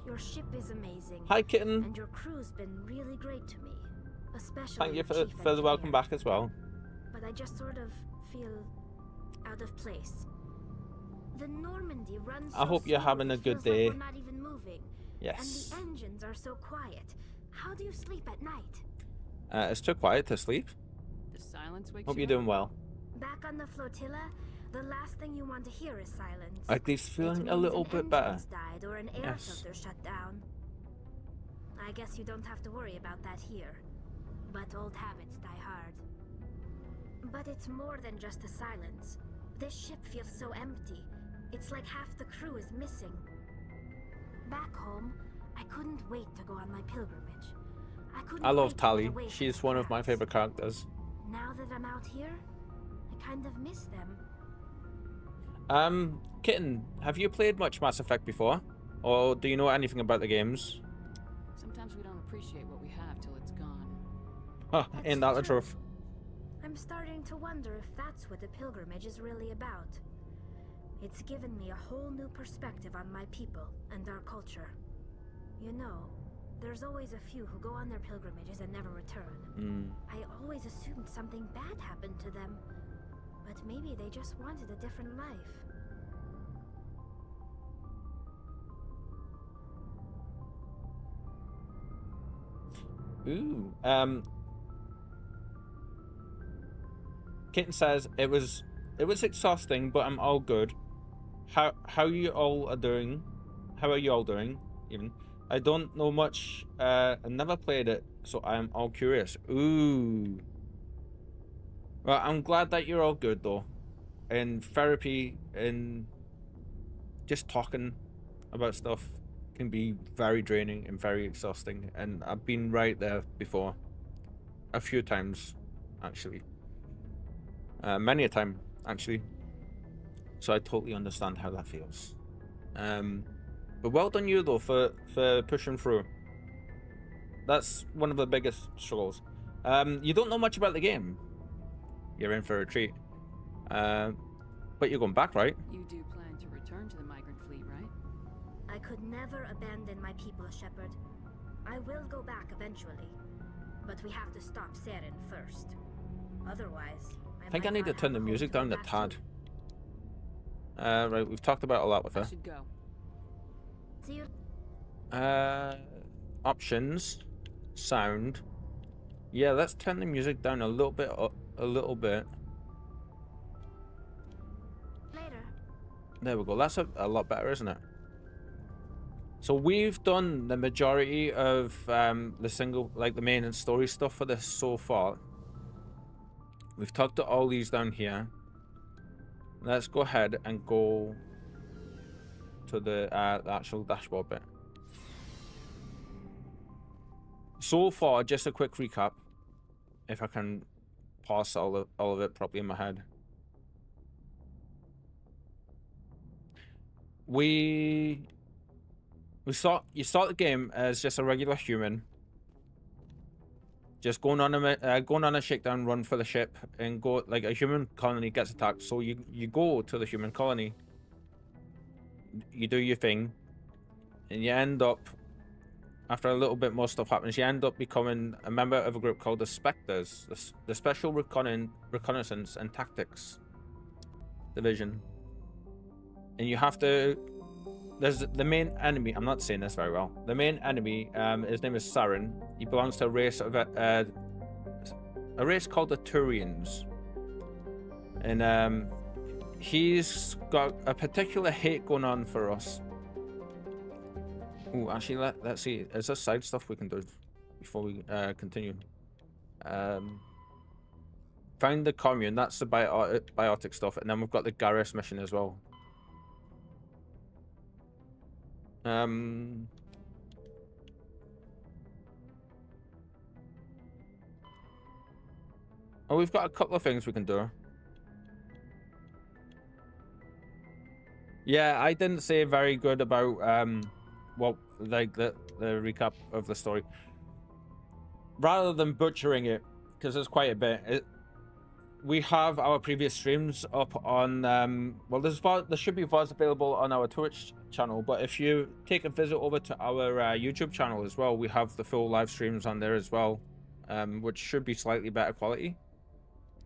Your ship is amazing. Hi, kitten. And your crew's been really great to me. Especially Thank you the for chief the welcome engineer. back as well. But I just sort of feel out of place. The Normandy runs I hope you're having a good day. Like we're not even moving. Yes. And the engines are so quiet. How do you sleep at night? It's too quiet to sleep. The silence wakes Hope you you're up? doing well. Back on the flotilla, the last thing you want to hear is silence. At least feeling It a means little an bit better. engine's died or an air Yes. filter shut down. I guess you don't have to worry about that here. But old habits die hard. But it's more than just the silence. This ship feels so empty. It's like half the crew is missing. Back home, I couldn't wait to go on my pilgrimage. I love Tali. She's one of my favorite characters. Now that I'm out here, I kind of miss them. Kitten, have you played much Mass Effect before? Or do you know anything about the games? Sometimes we don't appreciate what we have till it's gone. Huh, ain't that the truth? I'm starting to wonder if that's what the pilgrimage is really about. It's given me a whole new perspective on my people and our culture. You know, there's always a few who go on their pilgrimages and never return. I always assumed something bad happened to them, but maybe they just wanted a different life. Ooh. Kitten says it was exhausting, but I'm all good. How you all are doing? How are you all doing? Even I don't know much. I never played it, so I'm all curious. Ooh. Well, I'm glad that you're all good though. In therapy and just talking about stuff can be very draining and very exhausting, and I've been right there before. A few times, actually. Many a time, actually. So I totally understand how that feels. But well done you though for pushing through. That's one of the biggest struggles. You don't know much about the game. You're in for a treat. But you're going back, right? You do plan to return to the migrant fleet, right? I could never abandon my people, Shepard. I will go back eventually, but we have to stop Saren first. Otherwise, I think I need to turn the music down a tad. Right, we've talked about all that with her. I should go. See you. Options, sound. Yeah, let's turn the music down a little bit. A little bit. Later. There we go. That's a lot better, isn't it? So we've done the majority of the main and story stuff for this so far. We've talked to all these down here. Let's go ahead and go to the actual dashboard bit. So far, just a quick recap, if I can parse all of it properly in my head. You start the game as just a regular human, just going on a shakedown run for the ship, and go like a human colony gets attacked. So you go to the human colony, you do your thing, and you end up, after a little bit more stuff happens, you end up becoming a member of a group called the Spectres, the Special Reconnaissance and Tactics Division. And you have to. There's the main enemy. I'm not saying this very well. The main enemy, his name is Saren. He belongs to a race of a race called the Turians, and he's got a particular hate going on for us. Oh, actually, let's see. Is there side stuff we can do before we continue? Find the commune. That's the biotic stuff, and then we've got the Garrus mission as well. Oh, we've got a couple of things we can do. Yeah, I didn't say very good about well, like the recap of the story. Rather than butchering it, because there's quite a bit. We have our previous streams up on well, there should be VODs available on our Twitch channel, but if you take a visit over to our YouTube channel as well, we have the full live streams on there as well, which should be slightly better quality.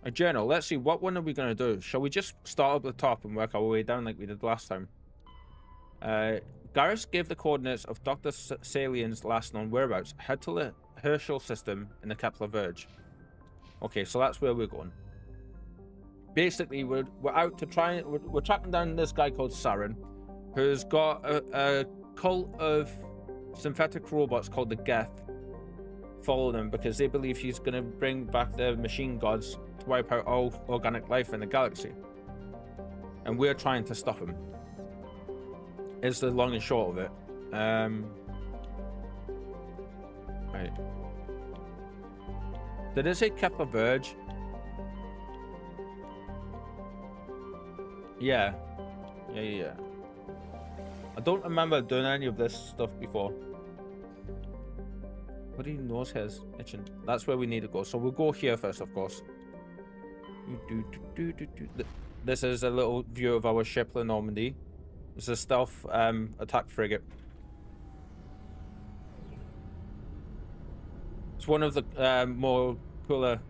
A journal. Let's see, what one are we going to do? Shall we just start up the top and work our way down like we did last time? Garrus gave the coordinates of Dr. Salian's last known whereabouts. Head to the Herschel system in the Kepler Verge. Okay, so that's where we're going. Basically, we're out to try. We're tracking down this guy called Saren, who's got a cult of synthetic robots called the Geth following him because they believe he's going to bring back the machine gods to wipe out all organic life in the galaxy. And we're trying to stop him. Is the long and short of it. Right. Did it say Kepler Verge? Yeah. Yeah. I don't remember doing any of this stuff before. What do you nose hairs itching? That's where we need to go. So we'll go here first, of course. This is a little view of our ship, the Normandy. It's a stealth attack frigate. It's one of the more cooler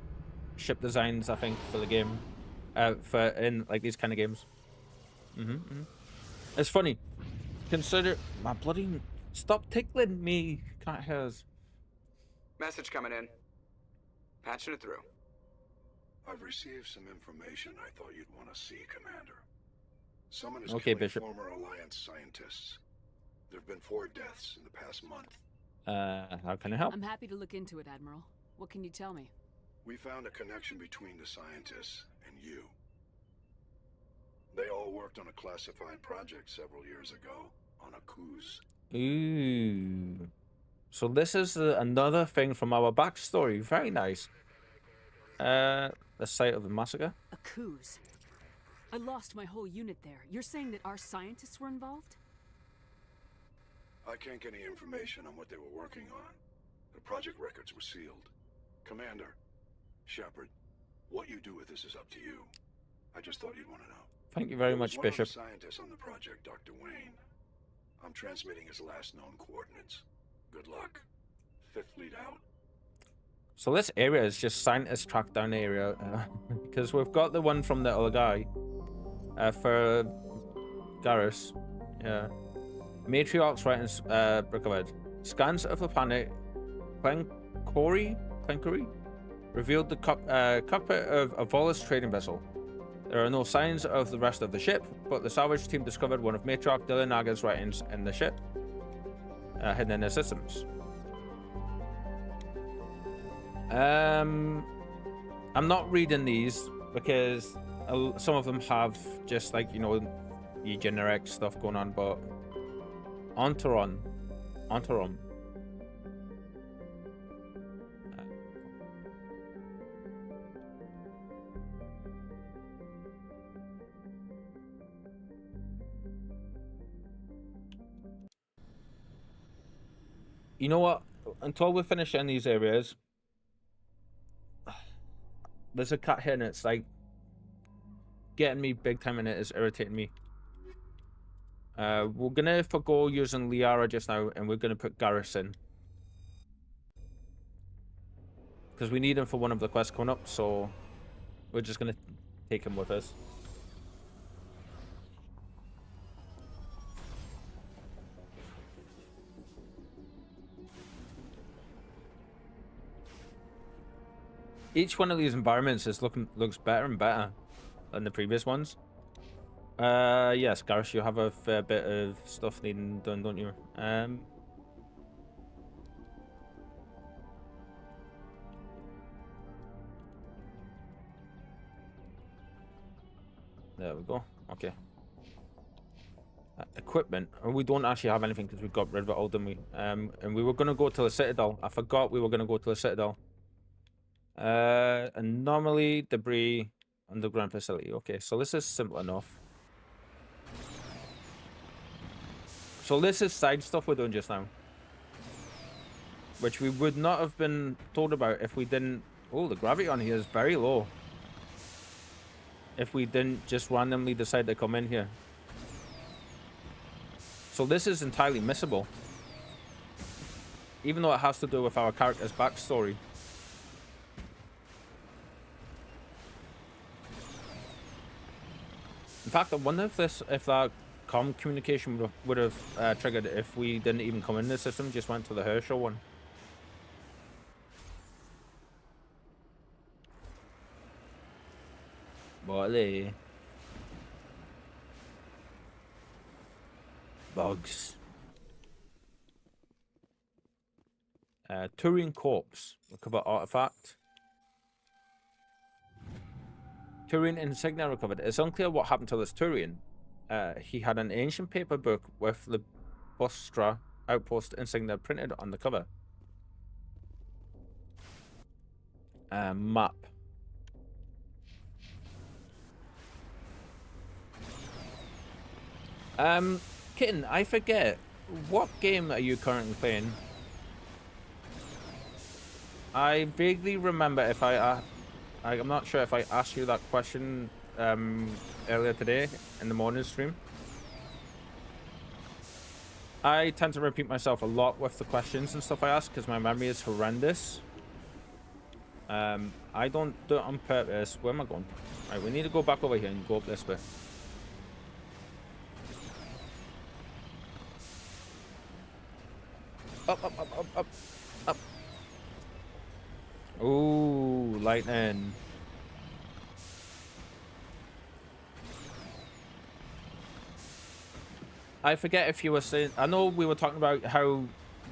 ship designs, I think, for the game. In like these kind of games. It's funny. Consider my bloody. Stop tickling me, cat hairs. Message coming in. Patching it through. I've received some information I thought you'd want to see, Commander. Someone is okay, killing Bishop. former Alliance scientists. There have been 4 deaths in the past month. How can I help? I'm happy to look into it, Admiral. What can you tell me? We found a connection between the scientists and you. They all worked on a classified project several years ago on a cruise. Ooh. So this is another thing from our backstory. Very nice. The site of the massacre. A cruise. I lost my whole unit there. You're saying that our scientists were involved? I can't get any information on what they were working on. The project records were sealed. Commander, Shepard, what you do with this is up to you. I just thought you'd want to know. Thank you very much, One Bishop. of the scientists on the project, Dr. Wayne. I'm transmitting his last known coordinates. Good luck. 5th Fleet out. So this area is just scientist track down area because we've got the one from the other guy for Garrus. Yeah. Matriarch's writings, Brickovid. Scans of the planet Clencory revealed the cockpit of a Volus trading vessel. There are no signs of the rest of the ship, but the salvage team discovered one of Matriarch Dillinaga's writings in the ship, hidden in their systems. I'm not reading these because some of them have just like, you know, the generic stuff going on, but Enteron. You know what? Until we finish in these areas, there's a cat here and it's like getting me big time and it is irritating me. We're gonna forgo using Liara just now and we're gonna put Garrus in. Because we need him for one of the quests coming up, so we're just gonna take him with us. Each one of these environments looks better and better than the previous ones. Yes, Garrus, you have a fair bit of stuff needing done, don't you? There we go. Okay. Equipment. We don't actually have anything because we got rid of it all, didn't we? And we were going to go to the Citadel. I forgot we were going to go to the Citadel. Anomaly, debris, underground facility. Okay, so this is simple enough. So this is side stuff we're doing just now, which we would not have been told about if we didn't... Oh, the gravity on here is very low. If we didn't just randomly decide to come in here. So this is entirely missable. Even though it has to do with our character's backstory. In fact, I wonder if that communication would have triggered if we didn't even come in the system, just went to the Herschel one. Bolly. Bugs. Turian corpse. Recover artifact. Turian insignia recovered. It's unclear what happened to this Turian. He had an ancient paper book with the Bostra outpost insignia printed on the cover. Map. Kitten, I forget. What game are you currently playing? I vaguely remember if I'm not sure if I asked you that question earlier today in the morning stream. I tend to repeat myself a lot with the questions and stuff I ask because my memory is horrendous. I don't do it on purpose. Where am I going? Right, we need to go back over here and go up this way. Up, up, up, up, up, up. Ooh, lightning. I forget if you were saying... I know we were talking about how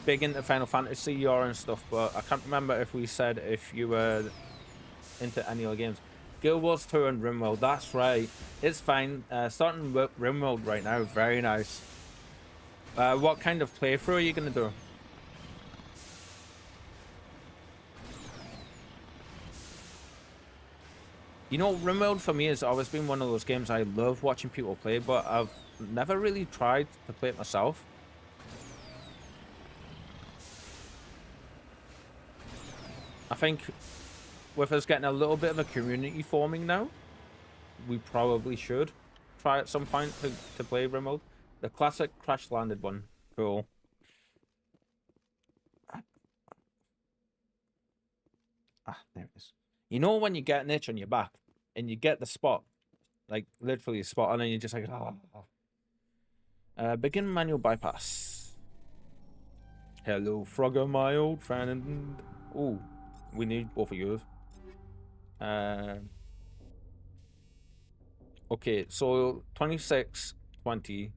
big into Final Fantasy you are and stuff, but I can't remember if we said if you were into any other games. Guild Wars 2 and RimWorld, that's right. It's fine. Starting with RimWorld right now, very nice. What kind of playthrough are you going to do? You know, RimWorld for me has always been one of those games I love watching people play, but I've never really tried to play it myself. I think with us getting a little bit of a community forming now, we probably should try at some point to play RimWorld. The classic crash landed one. Cool. Ah, there it is. You know when you get an itch on your back and you get the spot, like literally a spot, and then you're just like, oh. Begin manual bypass. Hello, Frogger, my old friend. Oh, we need both of yours. Okay, so 26, 20,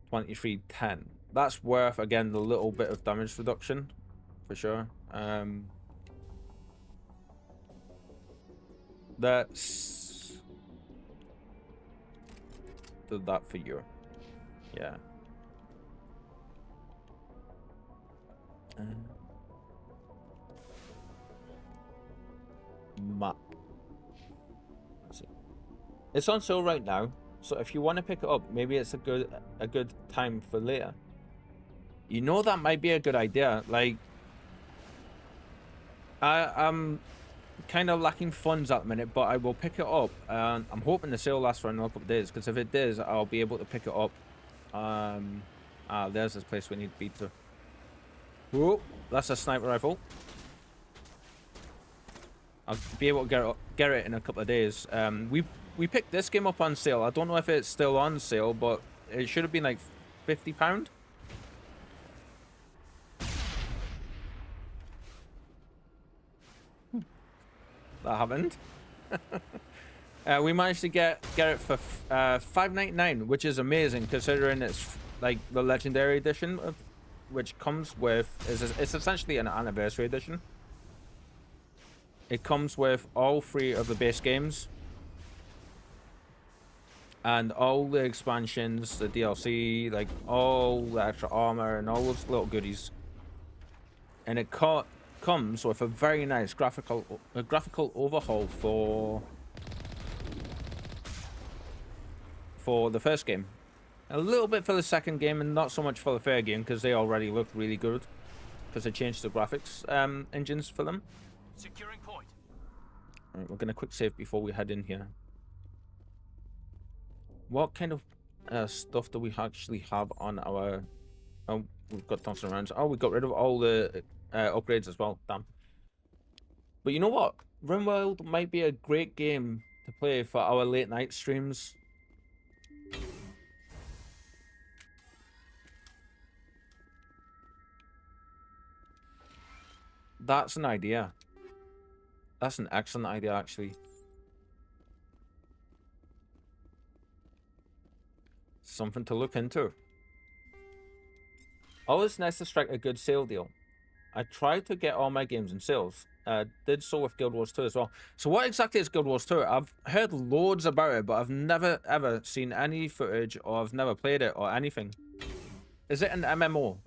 23, 10. That's worth, again, the little bit of damage reduction, for sure. Let's do that for you. Yeah. Map. It's on sale right now, so if you want to pick it up, maybe it's a good time for later. You know, that might be a good idea. Like, I'm kind of lacking funds at the minute, but I will pick it up. I'm hoping the sale lasts for another couple of days, because if it does, I'll be able to pick it up. There's this place we need to be to. Whoa, that's a sniper rifle. I'll be able to get it in a couple of days. We picked this game up on sale. I don't know if it's still on sale, but it should have been like £50. That happened. We managed to get it for $5.99, which is amazing considering it's like the legendary edition, which comes with it's essentially an anniversary edition. It comes with all 3 of the base games, and all the expansions, the DLC, like all the extra armor and all those little goodies. And it comes with a very nice graphical overhaul for the first game. A little bit for the second game, and not so much for the third game, because they already look really good. Because they changed the graphics engines for them. Securing point. Alright, we're gonna quick save before we head in here. What kind of stuff do we actually have on our... Oh, we've got Thompson rounds. Oh, we got rid of all the upgrades as well. Damn. But you know what? RimWorld might be a great game to play for our late night streams. That's an idea. That's an excellent idea, actually. Something to look into. Always nice to strike a good sale deal. I tried to get all my games in sales. Did so with Guild Wars 2 as well. So what exactly is Guild Wars 2? I've heard loads about it, but I've never ever seen any footage, or I've never played it or anything. Is it an MMO?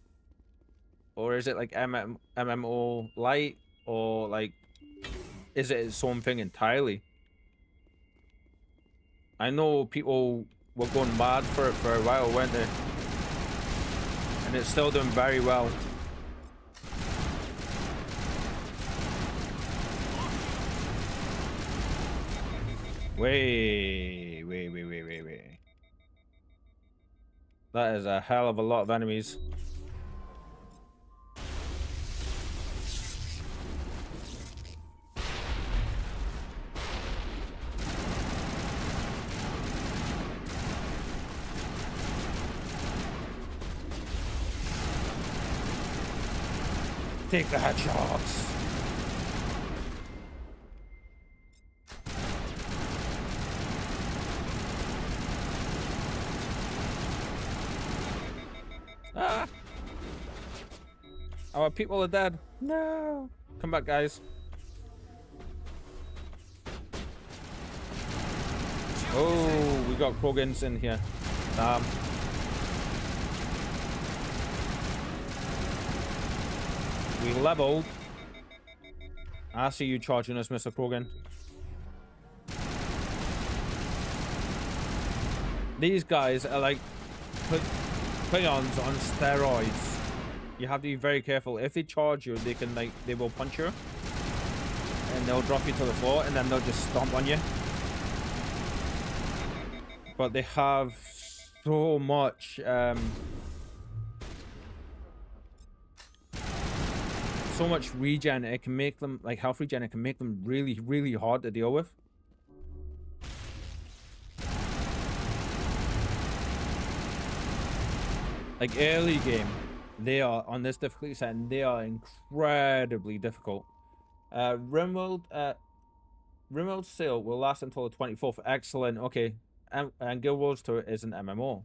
Or is it like MMO light? Or like, is it its own thing entirely? I know people were going mad for it for a while, weren't they? And it's still doing very well. Wait. That is a hell of a lot of enemies. Take the headshots. Ah! Our people are dead. No. Come back, guys. Oh, we got Krogans in here. Damn. We leveled. I see you charging us, Mr. Krogan. These guys are like Klingons on steroids. You have to be very careful. If they charge you, they can they will punch you, and they'll drop you to the floor, and then they'll just stomp on you. But they have so much so much regen. It can make them like health regen. It can make them really, really hard to deal with. Like early game, they are on this difficulty setting. They are incredibly difficult. RimWorld sale will last until the 24th. Excellent. Okay, and Guild Wars 2 is an MMO.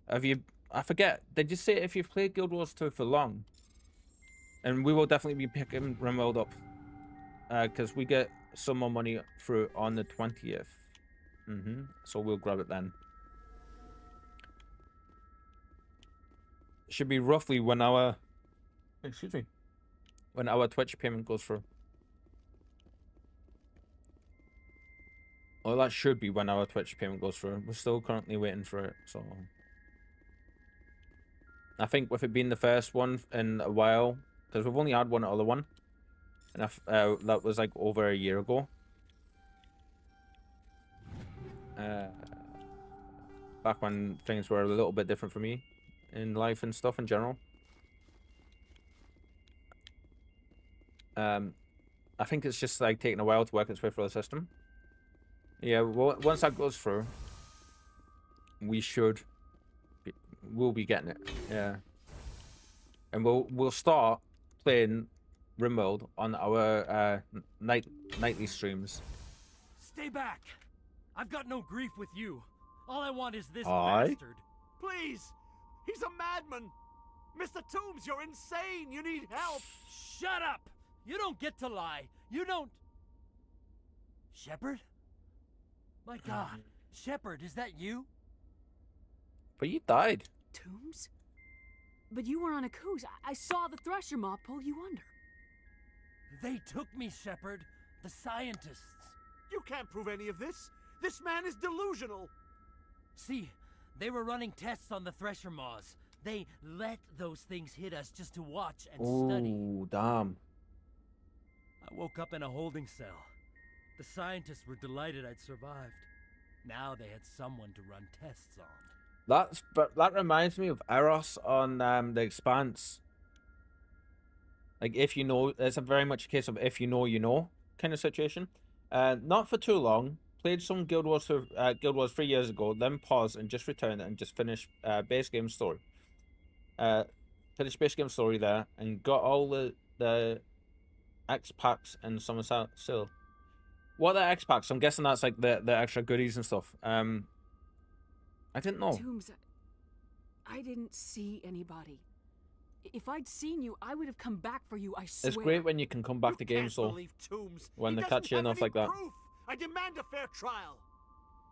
Have you? I forget. Did you say if you've played Guild Wars 2 for long? And we will definitely be picking RimWorld up, because we get some more money through on the 20th. So we'll grab it then. Should be roughly when our when our Twitch payment goes through. Well, that should be when our Twitch payment goes through. We're still currently waiting for it, so I think with it being the first one in a while, because we've only had one other one, and that was like over a year ago. Back when things were a little bit different for me in life and stuff in general. I think it's just like taking a while to work its way through the system. Yeah, well, once that goes through, we'll be getting it. Yeah, and we'll start playing RimWorld on our nightly streams. Stay back! I've got no grief with you. All I want is this Aye. bastard. Please! He's a madman! Mr. Toombs, you're insane! You need help! Shut up! You don't get to lie. You don't... Shepard? My God, Shepard, is that you? But you died. Tombs? But you were on a cruise. I saw the Thresher Mob pull you under. They took me, Shepard. The scientists. You can't prove any of this. This man is delusional. See, they were running tests on the Thresher Maws. They let those things hit us just to watch and study. Ooh, damn. I woke up in a holding cell. The scientists were delighted I'd survived. Now they had someone to run tests on. That reminds me of Eros on The Expanse. Like, if you know, it's a very much a case of if you know kind of situation. Not for too long. Played some Guild Wars 3 years ago, then paused and just returned and just finished base game story. Finished base game story there and got all the X packs and some still. What are X packs? I'm guessing that's like the extra goodies and stuff. I didn't know. Tombs, I didn't see anybody. If I'd seen you, I would have come back for you, I swear. It's great when you can come back to games though. When they catch you enough like that. I demand a fair trial.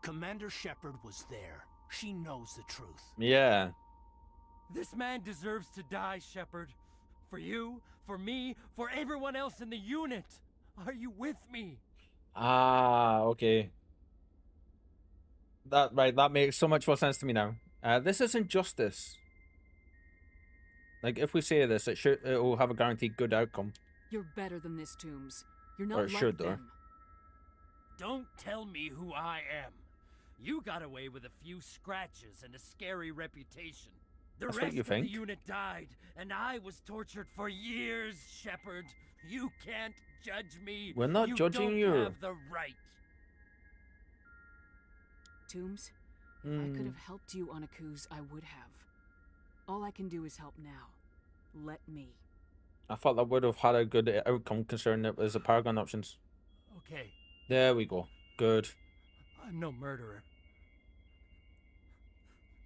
Commander Shepard was there. She knows the truth. Yeah. This man deserves to die, Shepard. For you, for me, for everyone else in the unit. Are you with me? Ah, okay. That makes so much more sense to me now. This isn't justice. Like, if we say this, it will have a guaranteed good outcome. You're better than this, Tombs. You're not Or it like should, them. Don't tell me who I am. You got away with a few scratches and a scary reputation. The That's rest what you of think. the unit died, and I was tortured for years, Shepard. You can't judge me. We're not judging don't you. Have the right. Tombs, if I could have helped you on Akuz, I would have. All I can do is help now. Let me. I thought that would have had a good outcome considering it was the Paragon options. Okay, There we go. Good. I'm no murderer.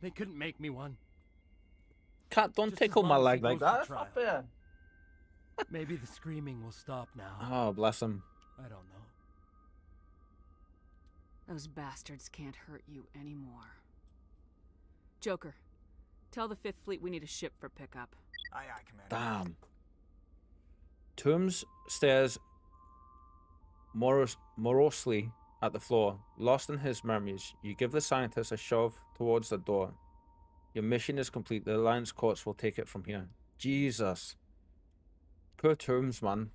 They couldn't make me one. Cat, don't Just as tickle my long as leg he like goes to that. That's not fair. Maybe the screaming will stop now. Oh, bless him. I don't know. Those bastards can't hurt you anymore. Joker, tell the 5th Fleet we need a ship for pickup. Aye, aye, Commander. Damn. Toombs stares morosely at the floor. Lost in his memories, you give the scientist a shove towards the door. Your mission is complete. The Alliance courts will take it from here. Jesus. Poor Toombs, man.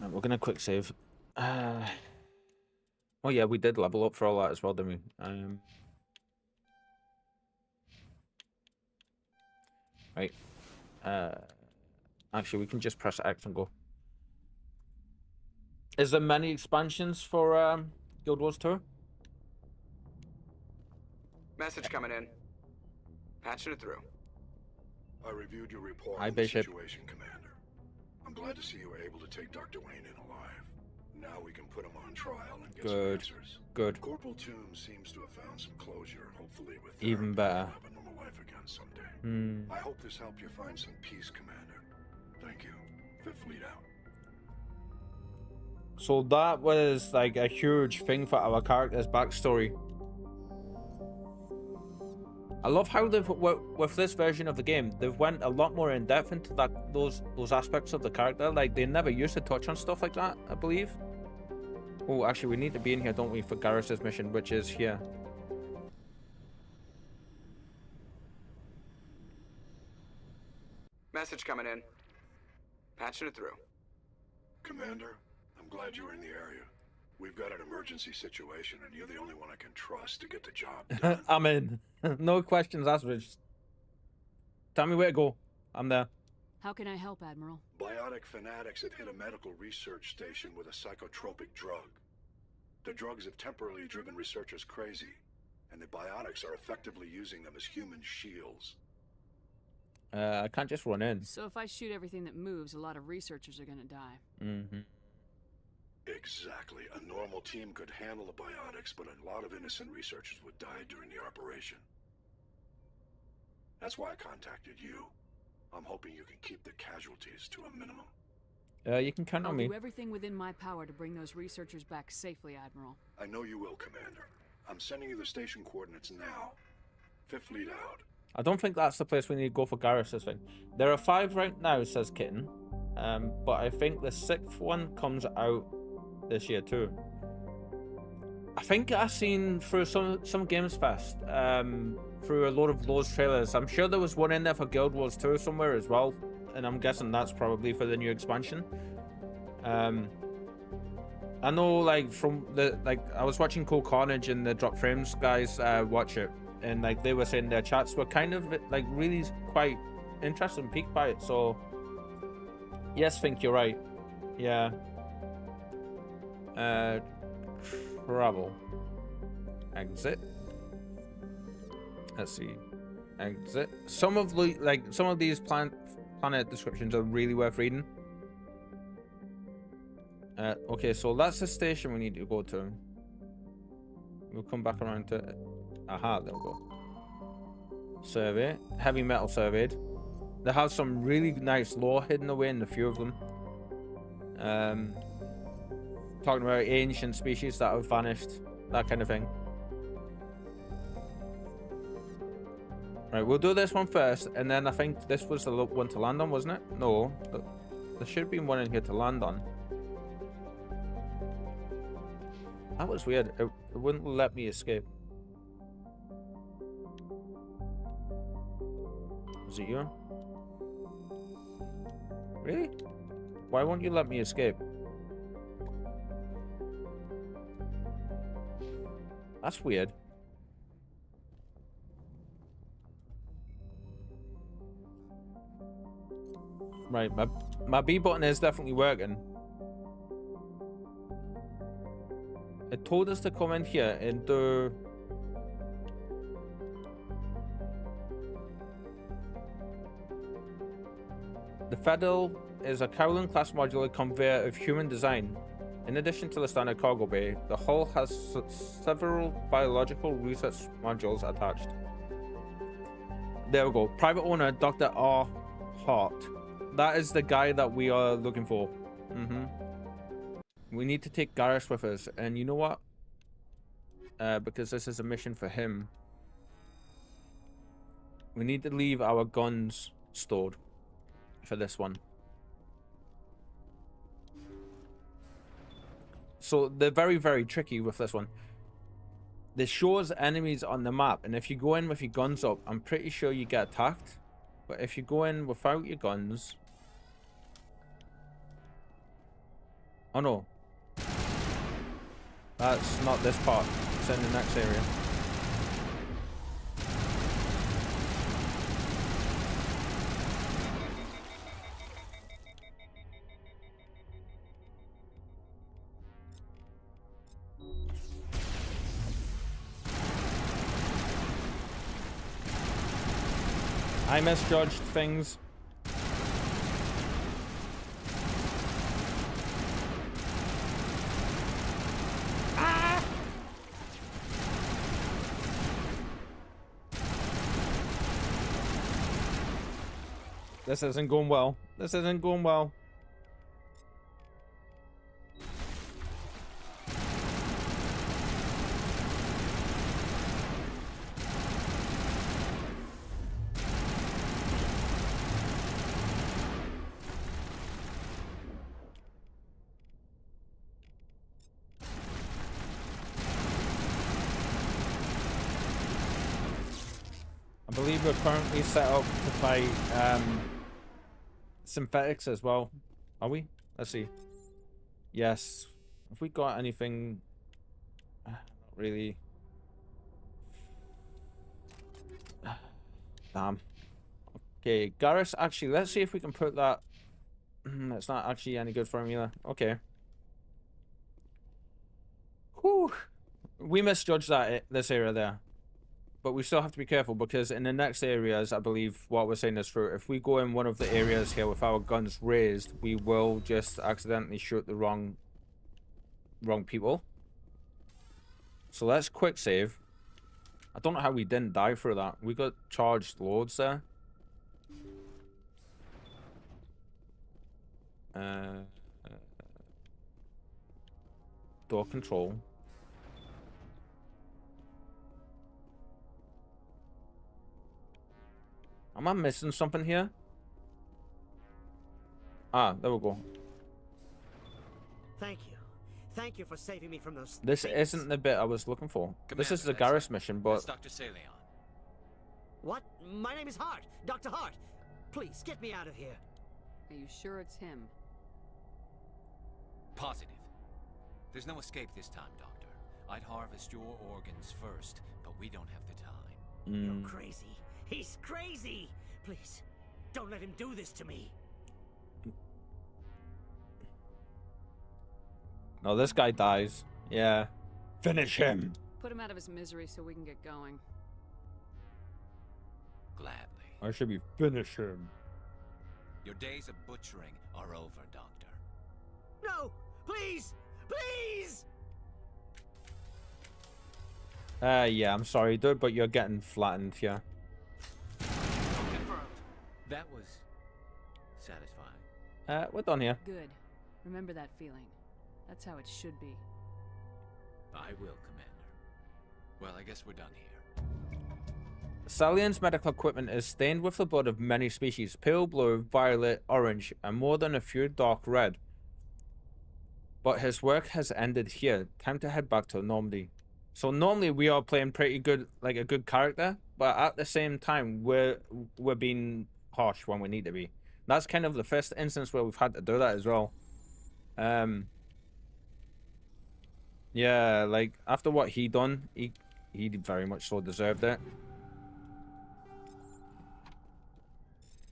Right, we're gonna quick save. Oh yeah, we did level up for all that as well, didn't we? Right. Actually, we can just press X and go. Is there many expansions for Guild Wars 2? Message coming in. Patching it through. I reviewed your report Hi, on the Bishop. situation, Commander. I'm glad to see you were able to take Dr. Wayne in alive. Now we can put him on trial and get Good. some answers. Good. Corporal Toombs seems to have found some closure, hopefully with Even therapy, better. he'll have a normal life again someday. Hmm. I hope this helped you find some peace, Commander. Thank you. 5th Fleet out. So that was like a huge thing for our character's backstory. I love how they've with this version of the game, they've went a lot more in depth into those aspects of the character. Like they never used to touch on stuff like that, I believe. Oh, actually, we need to be in here, don't we, for Garrus's mission, which is here. Message coming in. Patching it through. Commander, I'm glad you were in the area. We've got an emergency situation, and you're the only one I can trust to get the job done. I'm in. No questions asked. Just tell me where to go. I'm there. How can I help, Admiral? Biotic fanatics have hit a medical research station with a psychotropic drug. The drugs have temporarily driven researchers crazy, and the biotics are effectively using them as human shields. I can't just run in. So if I shoot everything that moves, a lot of researchers are gonna die. Mm-hmm. Exactly. A normal team could handle the biotics, but a lot of innocent researchers would die during the operation. That's why I contacted you. I'm hoping you can keep the casualties to a minimum. You can count on me. I'll do everything within my power to bring those researchers back safely, Admiral. I know you will, Commander. I'm sending you the station coordinates now. Fifth Fleet out. I don't think that's the place we need to go for Garrus this thing. There are 5 right now, says Kitten. But I think the 6th one comes out this year too. I think I've seen through some Games Fest, through a lot of those trailers. I'm sure there was one in there for Guild Wars 2 somewhere as well. And I'm guessing that's probably for the new expansion. I know, like, from the, like, I was watching Cold Carnage and the Drop Frames guys watch it. And, like, they were saying their chats were kind of, like, really quite interested and piqued by it. So, yes, think you're right. Yeah. Travel. Exit. Let's see. Exit. Some of these planet descriptions are really worth reading. Okay, so that's the station we need to go to. We'll come back around to it. Aha, there we go. Survey. Heavy metal surveyed. They have some really nice lore hidden away in a few of them. Talking about ancient species that have vanished. That kind of thing. Right, we'll do this one first, and then I think this was the one to land on, wasn't it? No, there should have been one in here to land on. That was weird. It wouldn't let me escape. Was it you? Really? Why won't you let me escape? That's weird. Right, my B button is definitely working. It told us to come in here and do... The Federal is a Cowling class modular conveyor of human design. In addition to the standard cargo bay, the hull has several biological research modules attached. There we go. Private owner, Dr. R. Hart. That is the guy that we are looking for. We need to take Garrus with us. And you know what? Because this is a mission for him. We need to leave our guns stored for this one. So they're very, very tricky with this one. They shows enemies on the map, and if you go in with your guns up, I'm pretty sure you get attacked. But if you go in without your guns... Oh no. That's not this part. It's in the next area. I misjudged things. Ah! This isn't going well. This isn't going well. I believe we're currently set up to fight synthetics as well. Are we? Let's see. Yes. Have we got anything? Not really. Damn. Okay, Garrus, actually, let's see if we can put that. That's not actually any good for him either. Okay. Whew. We misjudged that this area there. But we still have to be careful, because in the next areas, I believe what we're saying is true. If we go in one of the areas here with our guns raised, we will just accidentally shoot the wrong people. So let's quick save. I don't know how we didn't die through that. We got charged loads there. Door control. Am I missing something here? Ah, there we go. Thank you. Thank you for saving me from those This things. isn't the bit I was looking for. Commander, this is the that's Garrus it. mission, but... That's Dr. Saleon. What? My name is Hart. Dr. Hart. Please, get me out of here. Are you sure it's him? Positive. There's no escape this time, Doctor. I'd harvest your organs first, but we don't have the time. You're crazy. He's crazy. Please, don't let him do this to me. No, this guy dies. Yeah. Finish him. Put him out of his misery so we can get going. Gladly. Or should we finish him? Your days of butchering are over, Doctor. No! Please! Please! Yeah, I'm sorry, dude, but you're getting flattened here. Confirmed. That was satisfying. We're done here. Good. Remember that feeling. That's how it should be. I will, Commander. Well, I guess we're done here. Salion's medical equipment is stained with the blood of many species. Pale blue, violet, orange, and more than a few dark red. But his work has ended here. Time to head back to Normandy. So normally we are playing pretty good, like a good character, but at the same time we're being harsh when we need to be. That's kind of the first instance where we've had to do that as well. Yeah, like after what he done, he very much so deserved it.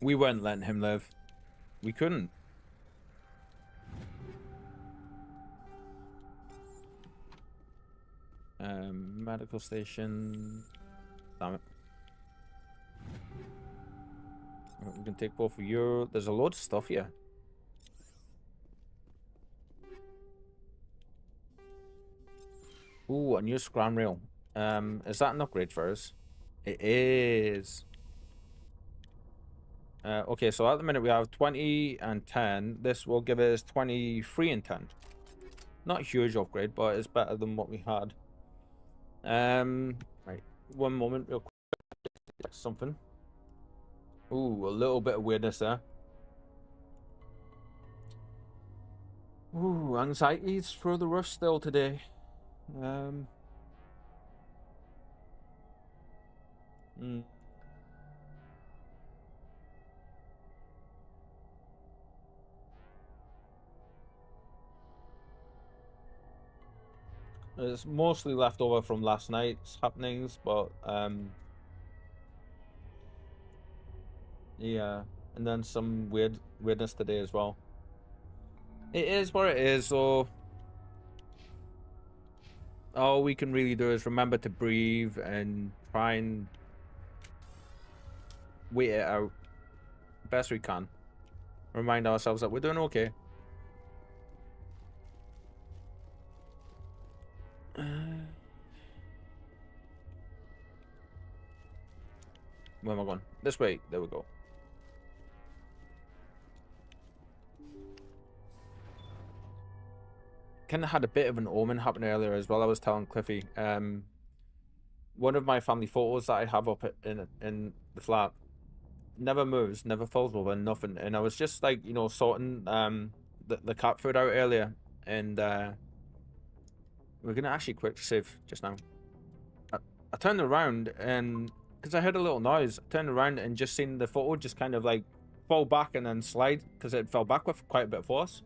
We weren't letting him live. We couldn't. Medical station. Damn it. We can take both of you. There's a load of stuff here. Ooh, a new scram rail. Is that an upgrade for us? It is. Okay, so at the minute we have 20 and 10. This will give us 23 and 10. Not a huge upgrade, but it's better than what we had. Right, one moment, real quick. Something. Ooh, a little bit of weirdness there. Ooh, anxiety's through the roof still today. It's mostly left over from last night's happenings, but yeah, and then some weirdness today as well. It is what it is, so all we can really do is remember to breathe and try and wait it out best we can. Remind ourselves that we're doing okay. Where am I going? This way. There we go. Kind of had a bit of an omen happen earlier as well. I was telling Cliffy. One of my family photos that I have up in the flat never moves, never falls over, nothing. And I was just like, you know, sorting the cat food out earlier, and we're gonna actually quick save just now. I turned around and because I heard a little noise, I turned around and just seen the photo just kind of like fall back and then slide because it fell back with quite a bit of force.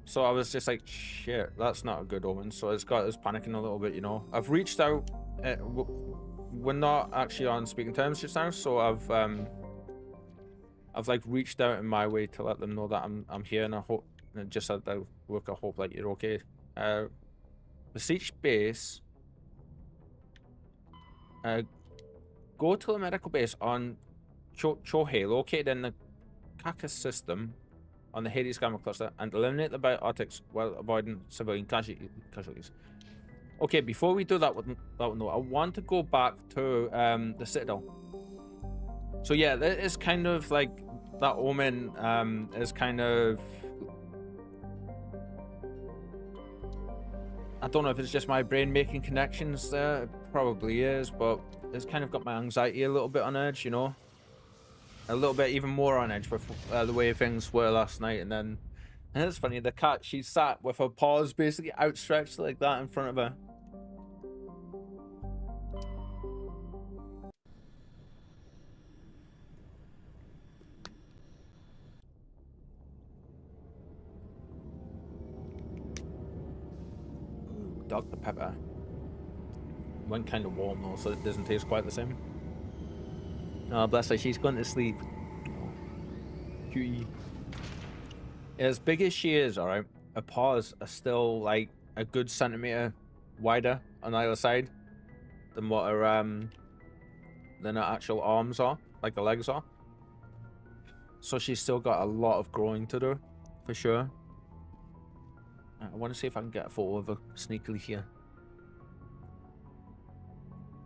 So I was just like, shit, that's not a good omen. So it's got us panicking a little bit, you know. I've reached out. We're not actually on speaking terms just now, so I've like reached out in my way to let them know that I'm here, and I hope, and just said that look, I hope like you're okay. Besiege base. Go to the medical base on Chohe, located in the Kakas system on the Hades Gamma cluster, and eliminate the biotics while avoiding civilian casualties. Okay, before we do that one though, I want to go back to the Citadel. So yeah, that is kind of like that omen is kind of, I don't know if it's just my brain making connections there. It probably is, but it's kind of got my anxiety a little bit on edge, you know? A little bit even more on edge with the way things were last night. And it's funny, the cat, she sat with her paws basically outstretched like that in front of her. Dr. Pepper. Went kind of warm though, so it doesn't taste quite the same. Oh, bless her, she's gone to sleep. Cutie. As big as she is, alright, her paws are still like a good centimeter wider on either side than what her actual arms are, like the legs are. So she's still got a lot of growing to do, for sure. I want to see if I can get a photo of her sneakily here.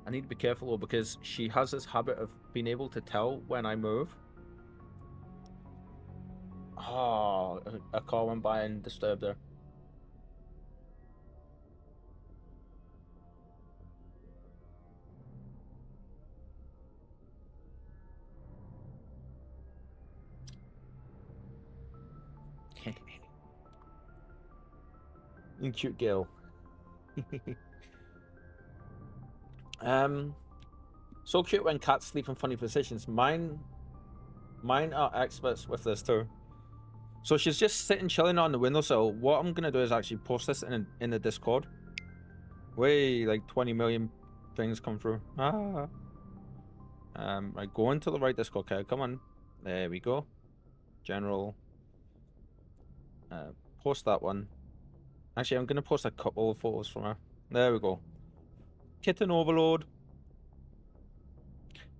I need to be careful though, because she has this habit of being able to tell when I move. Oh, a car went by and disturbed her. You cute girl. So cute when cats sleep in funny positions. Mine are experts with this too. So she's just sitting chilling on the windowsill. What I'm gonna do is actually post this in the Discord. Way like 20 million things come through. Right, go into the right Discord. Okay, come on. There we go. General. Post that one. Actually, I'm gonna post a couple of photos from her. There we go. Kitten overload.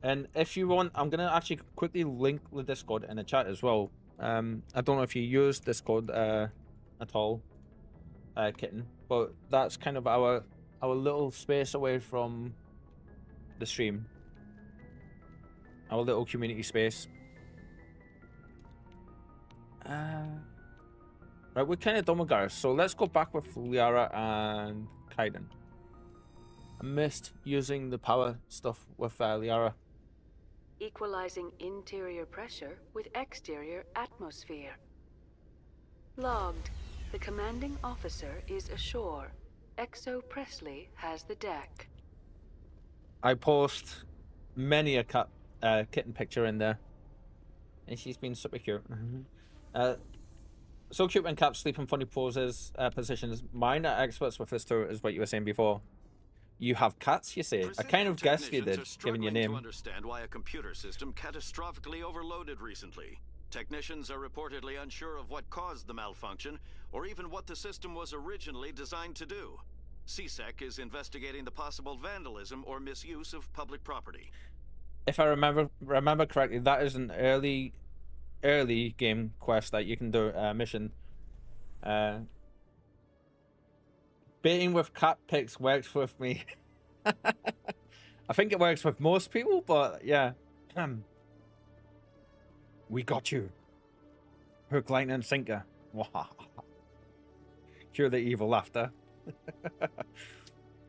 And if you want, I'm gonna actually quickly link the Discord in the chat as well. I don't know if you use Discord at all, Kitten, but that's kind of our little space away from the stream. Our little community space. Right, we're kind of done with Gareth, so let's go back with Liara and Kaiden. I missed using the power stuff with Liara. Equalizing interior pressure with exterior atmosphere. Logged. The commanding officer is ashore. Exo Presley has the deck. I post many a kitten picture in there, and she's been super cute. So cute when cats sleep in funny poses, positions. Mine are experts with this too, is what you were saying before. You have cats, you say? I kind of guessed you did, given your name. To understand why a computer system catastrophically overloaded recently. Technicians are reportedly unsure of what caused the malfunction, or even what the system was originally designed to do. CSEC is investigating the possible vandalism or misuse of public property. If I remember correctly, that is an early game quest that you can do, mission. Baiting with cat pics works with me. I think it works with most people, but yeah. We got you. Hook, line, and sinker. Cure the evil laughter.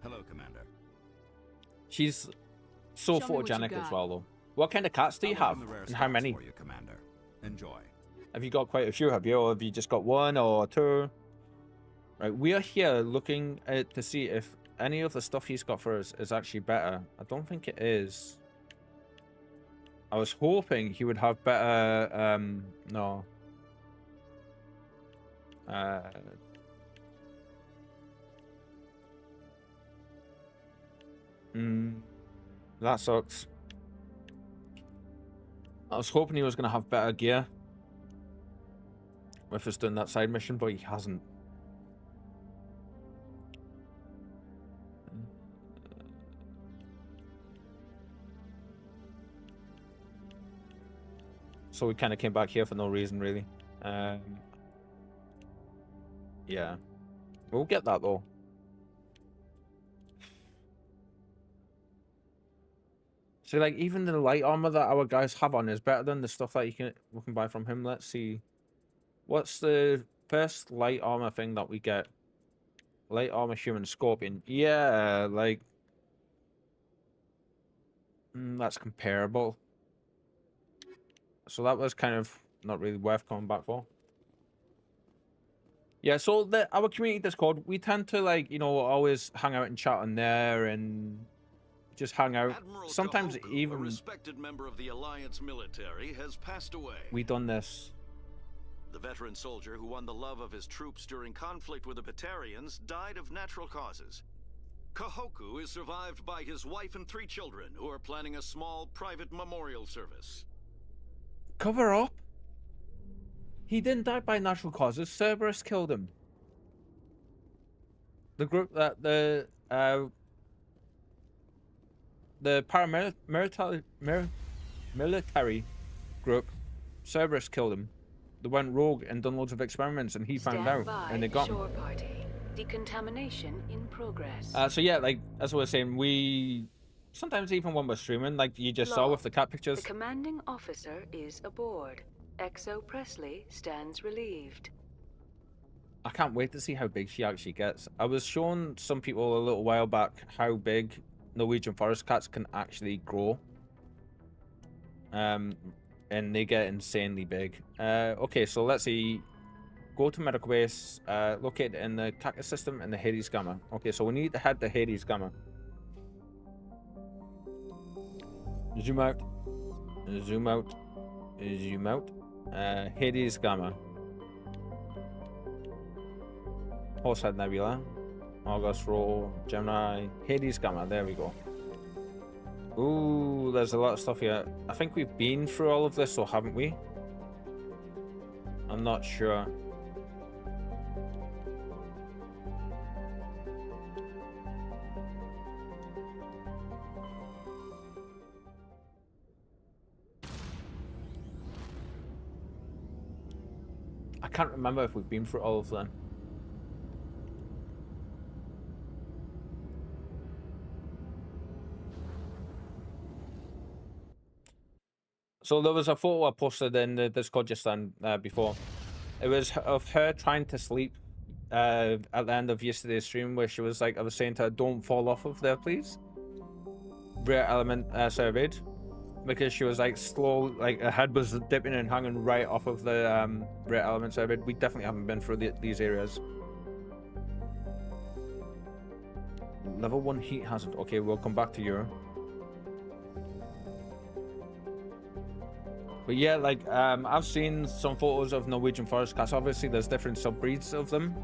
Hello, Commander. She's so photogenic as well, though. What kind of cats do you have, and how many? For you, Commander. Enjoy. Have you got quite a few, have you? Or have you just got one or two? Right, we are here looking to see if any of the stuff he's got for us is actually better. I don't think it is. I was hoping he would have better, no. That sucks. I was hoping he was going to have better gear with us doing that side mission, but he hasn't. So we kind of came back here for no reason, really. Yeah. We'll get that, though. So like even the light armor that our guys have on is better than the stuff that we can buy from him. Let's see. What's the first light armor thing that we get? Light armor human scorpion. Yeah, like that's comparable. So that was kind of not really worth coming back for. Yeah, so our community Discord, we tend to like, you know, always hang out and chat on there and just hang out. Admiral Sometimes Kahoku, even a respected member of the Alliance military, has passed away. we done this. The veteran soldier who won the love of his troops during conflict with the Batarians died of natural causes. Kahoku is survived by his wife and 3 children who are planning a small private memorial service. Cover up. He didn't die by natural causes. Cerberus killed him. The group that the military group, Cerberus killed him. They went rogue and done loads of experiments, and he found out, and they got him. Shore party. Decontamination in progress. So yeah, like as I was saying, we sometimes even when we're streaming, like you just saw with the cat pictures. The commanding officer is aboard. XO Presley stands relieved. I can't wait to see how big she actually gets. I was showing some people a little while back how big Norwegian forest cats can actually grow. And they get insanely big. Okay, so let's see. Go to medical base, located in the cactus system and the Hades Gamma. Okay, so we need to head to Hades Gamma. Zoom out. Zoom out. Zoom out. Hades Gamma. Horsehead Nebula. August Roll. Gemini. Hades Gamma. There we go. Ooh, there's a lot of stuff here. I think we've been through all of this, or haven't we? I'm not sure. I can't remember if we've been through all of them. So there was a photo I posted in the Discord just then before. It was of her trying to sleep at the end of yesterday's stream, where she was like, I was saying to her, don't fall off of there, please. Rare element surveyed. Because she was like slow, like her head was dipping and hanging right off of the rare element surveyed. We definitely haven't been through these areas. Level 1 heat hazard. Okay, we'll come back to you. But yeah, like I've seen some photos of Norwegian forest cats. Obviously, there's different sub-breeds of them,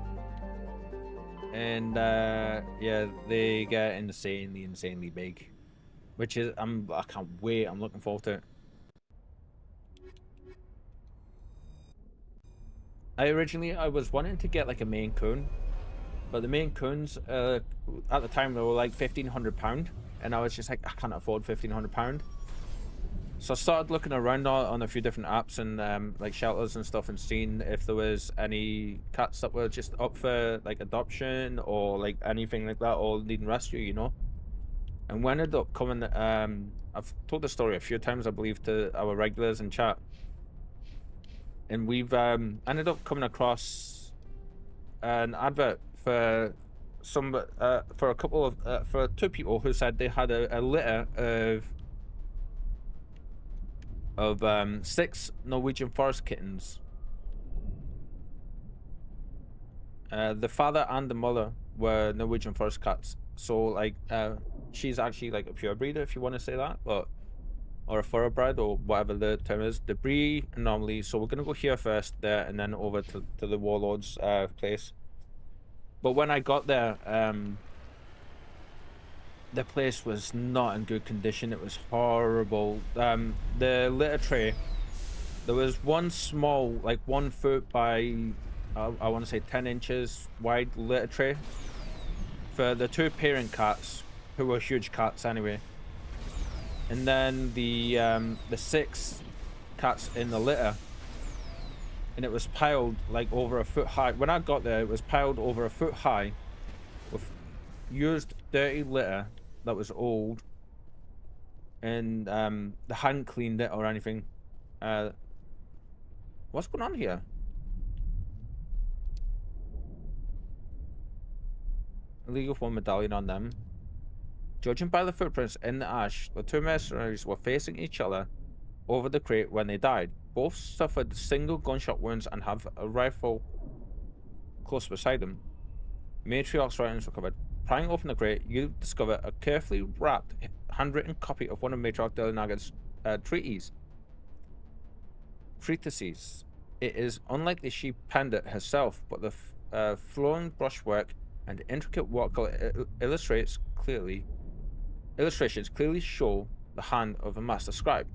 and yeah, they get insanely big. Which is, I can't wait. I'm looking forward to it. I was wanting to get like a Maine Coon, but the Maine Coons at the time they were like £1,500, and I was just like, I can't afford £1,500. So I started looking around on a few different apps and like shelters and stuff, and seeing if there was any cats that were just up for like adoption or like anything like that, or needing rescue, you know. And we ended up coming, I've told the story a few times, I believe, to our regulars in chat. And we've ended up coming across an advert for for a couple of, for 2 people who said they had a litter of 6 Norwegian forest kittens. The father and the mother were Norwegian forest cats. So like, she's actually like a pure breeder, if you want to say that, but or a thoroughbred or whatever the term is. The breed normally. So we're gonna go here first, there, and then over to the warlord's place. But when I got there, the place was not in good condition. It was horrible. The litter tray, there was one small, like 1 foot by I want to say 10 inches wide litter tray for the 2 parent cats, who were huge cats anyway, and then the 6 cats in the litter, and it was piled like over a foot high. When I got there, it was piled over a foot high with used dirty litter that was old, and they hadn't cleaned it or anything. What's going on here? League of One medallion on them. Judging by the footprints in the ash, the two mercenaries were facing each other over the crate when they died. Both suffered single gunshot wounds and have a rifle close beside them. Matriarch's writings recovered. Prying open the crate, you discover a carefully wrapped, handwritten copy of one of Matriarch Delinaga's treatises. It is unlikely she penned it herself, but the flowing brushwork and intricate watercolor illustrations clearly show the hand of a master scribe.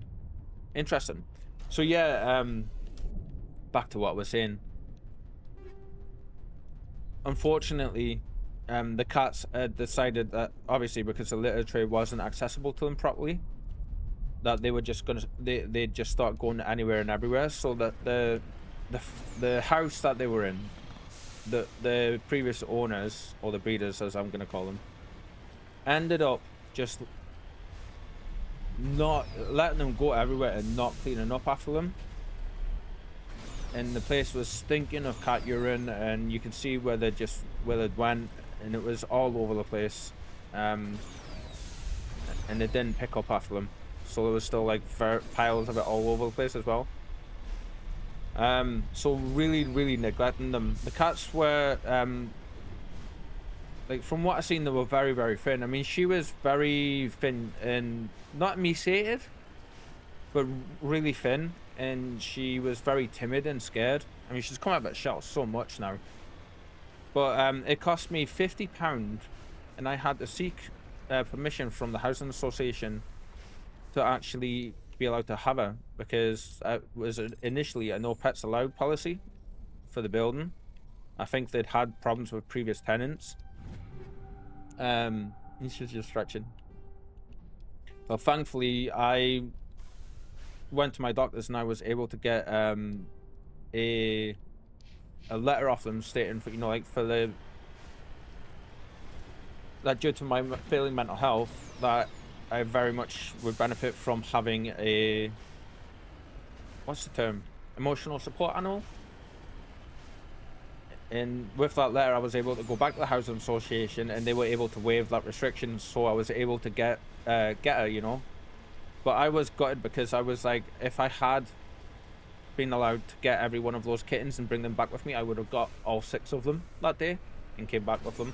Interesting. So yeah, back to what we're saying. Unfortunately, the cats decided that, obviously because the litter tray wasn't accessible to them properly, that they were just gonna they'd just start going anywhere and everywhere. So that the house that they were in, the previous owners, or the breeders as I'm gonna call them, ended up just not letting them go everywhere and not cleaning up after them. And the place was stinking of cat urine, and you can see where they went, and it was all over the place. And they didn't pick up after them, so there was still like piles of it all over the place as well. So really neglecting them. The cats were like, from what I've seen, they were very thin. I mean, she was very thin and not emaciated, but really thin, and she was very timid and scared. I mean, she's come out of that shell so much now. But it cost me £50, and I had to seek permission from the Housing Association to actually be allowed to have her, because it was initially a no pets allowed policy for the building. I think they'd had problems with previous tenants. She's just stretching. Well, thankfully, I went to my doctors and I was able to get a letter off them stating, for, you know, like, for the that due to my failing mental health, that I very much would benefit from having a, what's the term, emotional support animal. And with that letter, I was able to go back to the Housing Association, and they were able to waive that restriction, so I was able to get her, you know. But I was gutted, because I was like, if I had been allowed to get every one of those kittens and bring them back with me, I would have got all 6 of them that day and came back with them.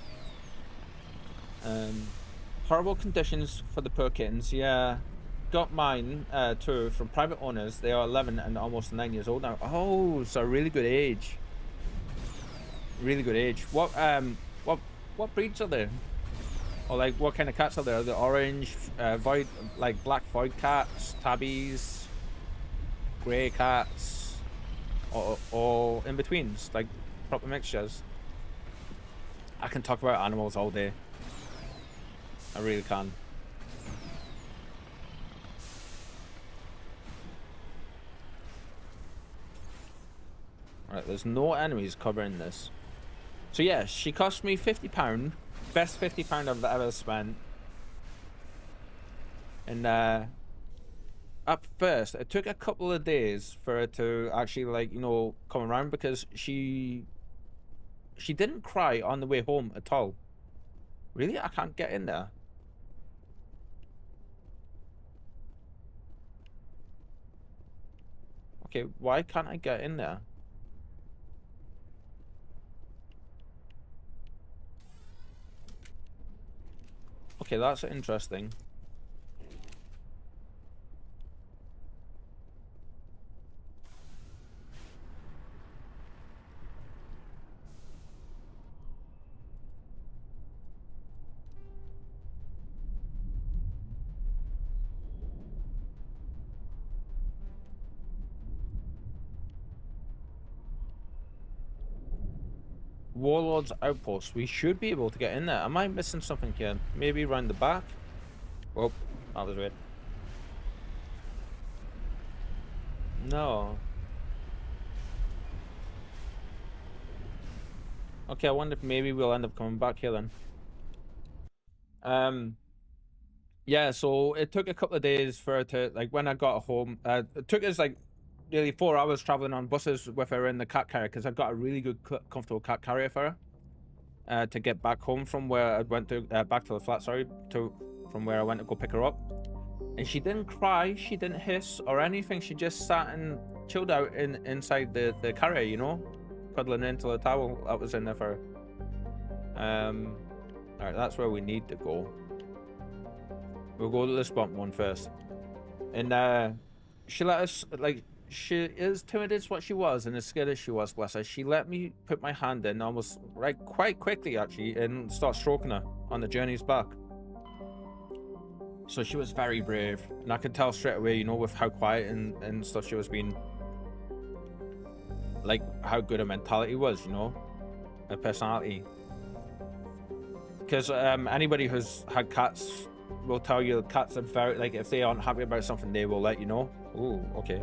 Horrible conditions for the poor kittens. Yeah, got mine too from private owners. They are 11 and almost 9 years old now. Oh, so a really good age. Really good age. What breeds are there? Or like, what kind of cats are there? Are they orange, void, like black void cats, tabbies, grey cats, or in betweens, like proper mixtures? I can talk about animals all day. I really can. Alright, there's no enemies covering this. So yeah, she cost me £50. Best £50 I've ever spent. And at first, it took a couple of days for her to actually, like, you know, come around, because she didn't cry on the way home at all. Really? I can't get in there. Okay, why can't I get in there? Okay, that's interesting. Warlord's Outpost. We should be able to get in there. Am I missing something here? Maybe around the back? Oh, that was weird. No. Okay, I wonder if maybe we'll end up coming back here then. Yeah, so it took a couple of days for her to, like, when I got home, it took us like nearly 4 hours traveling on buses with her in the cat carrier, because I got a really good, comfortable cat carrier for her to get back home from where I went to, back to the flat, sorry, from where I went to go pick her up. And she didn't cry, she didn't hiss or anything. She just sat and chilled out inside the carrier, you know, cuddling into the towel that was in there for her. All right, that's where we need to go. We'll go to this bump one first. And she let us, like, she is timid as what she was and as scared as she was, bless her. She let me put my hand in almost quite quickly actually and start stroking her on the journeys back. So she was very brave, and I could tell straight away, you know, with how quiet and stuff she was being, like how good her mentality was, you know, her personality. Because anybody who's had cats will tell you cats are very, like, if they aren't happy about something, they will let you know. Ooh, okay.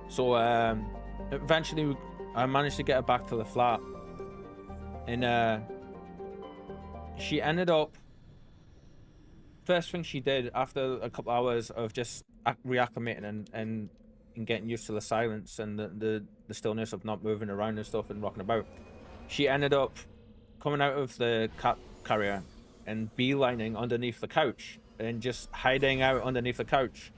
So eventually I managed to get her back to the flat, and she ended up, first thing she did after a couple hours of just reacclimating and getting used to the silence and the stillness of not moving around and stuff and rocking about, she ended up coming out of the cat carrier and beelining underneath the couch and just hiding out underneath the couch.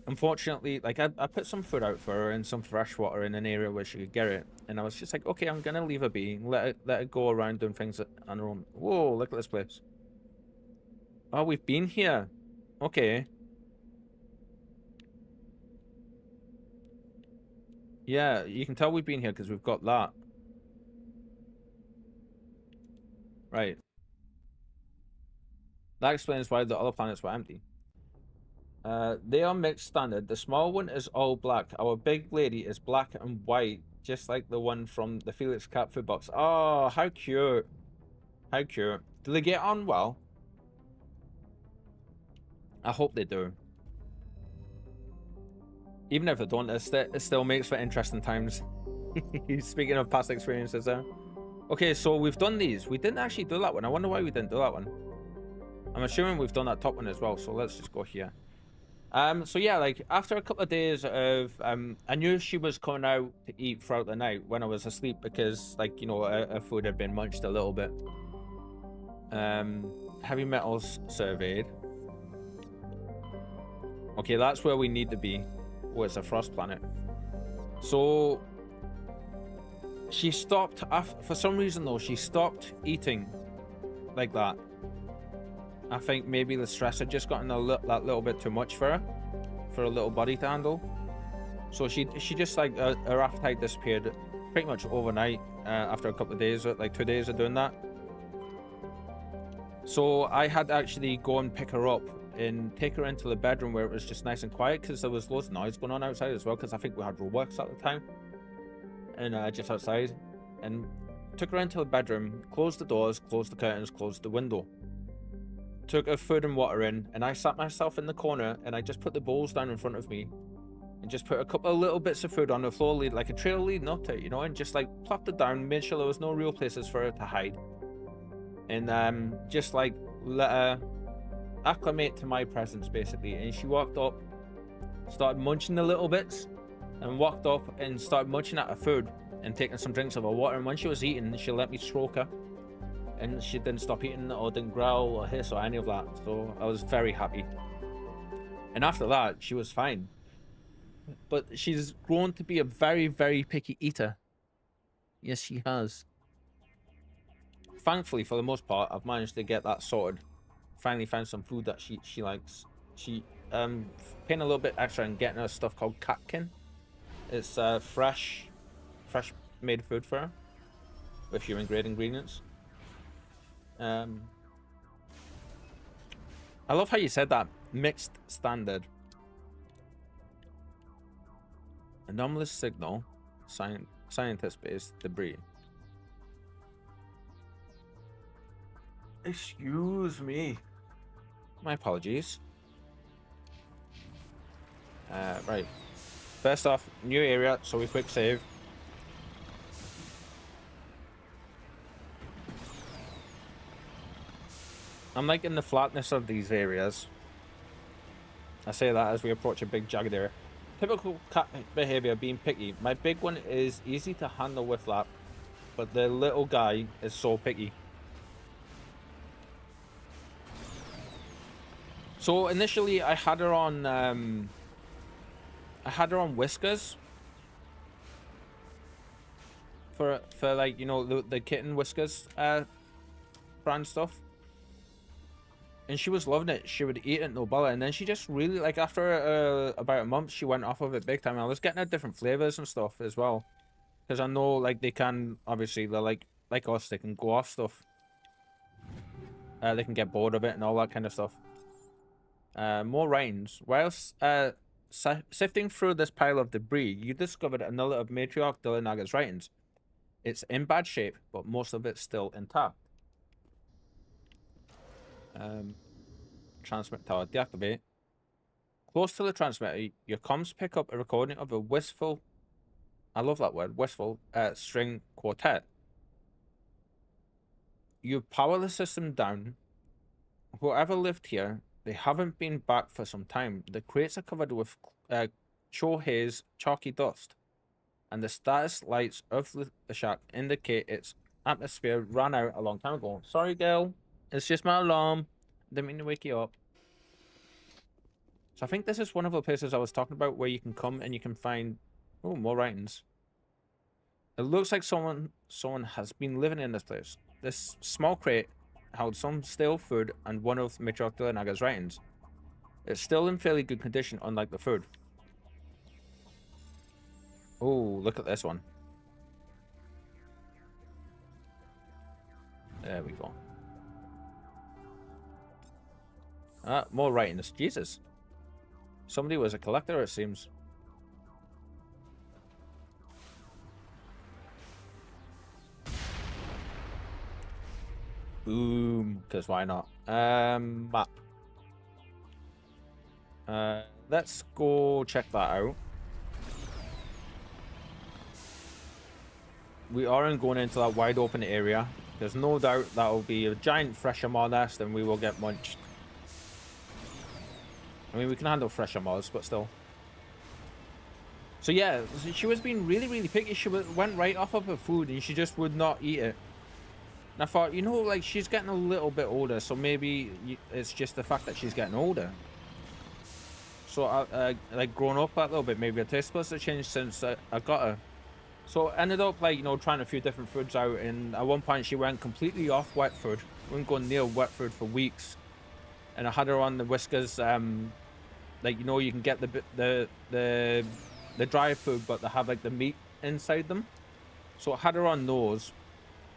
Unfortunately, like, I put some food out for her and some fresh water in an area where she could get it, and I was just like, okay, I'm gonna leave her be, let her go around doing things on her own. Whoa, look at this place. Oh, we've been here. Okay. Yeah, you can tell we've been here because we've got that. Right. That explains why the other planets were empty. They are mixed standard. The small one is all black. Our big lady is black and white, just like the one from the Felix cat food box. Oh, how cute. How cute. Do they get on well? I hope they do. Even if they don't, it still makes for interesting times. Speaking of past experiences there. Okay, so we've done these. We didn't actually do that one. I wonder why we didn't do that one. I'm assuming we've done that top one as well, so let's just go here. So yeah, like, after a couple of days of, I knew she was coming out to eat throughout the night when I was asleep because, like, you know, her food had been munched a little bit. Heavy metals surveyed. Okay, that's where we need to be. Oh, it's a frost planet. So she stopped, for some reason though, she stopped eating like that. I think maybe the stress had just gotten that little bit too much for her, for a little body to handle. So she just, like, her appetite disappeared pretty much overnight after a couple of days, like 2 days of doing that. So I had to actually go and pick her up and take her into the bedroom where it was just nice and quiet, because there was loads of noise going on outside as well, because I think we had roadworks at the time, and just outside, and took her into the bedroom, closed the doors, closed the curtains, closed the window, took her food and water in, and I sat myself in the corner and I just put the bowls down in front of me and just put a couple of little bits of food on the floor, like a trail leading up to it, you know, and just, like, plopped it down, made sure there was no real places for her to hide, and just, like, let her acclimate to my presence basically. And she walked up, started munching the little bits, and walked up and started munching at her food and taking some drinks of her water. And when she was eating, she let me stroke her, and she didn't stop eating or didn't growl or hiss or any of that. So I was very happy. And after that, she was fine. But she's grown to be a very, very picky eater. Yes, she has. Thankfully, for the most part, I've managed to get that sorted. Finally found some food that she likes. She paying a little bit extra and getting her stuff called catkin. It's fresh made food for her with human grade ingredients. I love how you said that. Mixed standard. Anomalous signal. Scientist-based debris. Excuse me. My apologies. Right. First off, new area, so we quick save. I'm liking the flatness of these areas. I say that as we approach a big jagged area. Typical cat behavior, being picky. My big one is easy to handle with that, but the little guy is so picky. So initially I had her on whiskers for like, you know, the kitten whiskers brand stuff. And she was loving it. She would eat it, no bother. And then she just really, like, after about a month, she went off of it big time. I was getting her different flavors and stuff as well. Because I know, like, they can, obviously, they're like us, they can go off stuff. They can get bored of it and all that kind of stuff. More writings. Whilst sifting through this pile of debris, you discovered another of Matriarch Delanaga's writings. It's in bad shape, but most of it's still intact. Transmit tower, deactivate. Close to the transmitter, your comms pick up a recording of a wistful, I love that word, wistful, string quartet. You power the system down. Whoever lived here, they haven't been back for some time. The crates are covered with Cho haze, chalky dust, and the status lights of the shack indicate its atmosphere ran out a long time ago. Sorry, girl. It's just my alarm. Didn't mean to wake you up. So I think this is one of the places I was talking about where you can come and you can find... Oh, more writings. It looks like someone has been living in this place. This small crate held some stale food and one of Matriarch Delanaga's writings. It's still in fairly good condition, unlike the food. Oh, look at this one. There we go. More writings. Jesus. Somebody was a collector, it seems. Boom. Because why not? Map. Let's go check that out. We aren't going into that wide open area. There's no doubt that will be a giant fresher maw nest and we will get munched. I mean, we can handle fresher maws, but still. So yeah, she was being really, really picky. She went right off of her food and she just would not eat it. And I thought, you know, like, she's getting a little bit older, so maybe it's just the fact that she's getting older. So I like, grown up that little bit, maybe her taste buds have changed since I got her. So I ended up, like, you know, trying a few different foods out, and at one point she went completely off wet food. Wouldn't go near wet food for weeks. And I had her on the whiskers, like, you know, you can get the dry food, but they have, like, the meat inside them. So I had her on those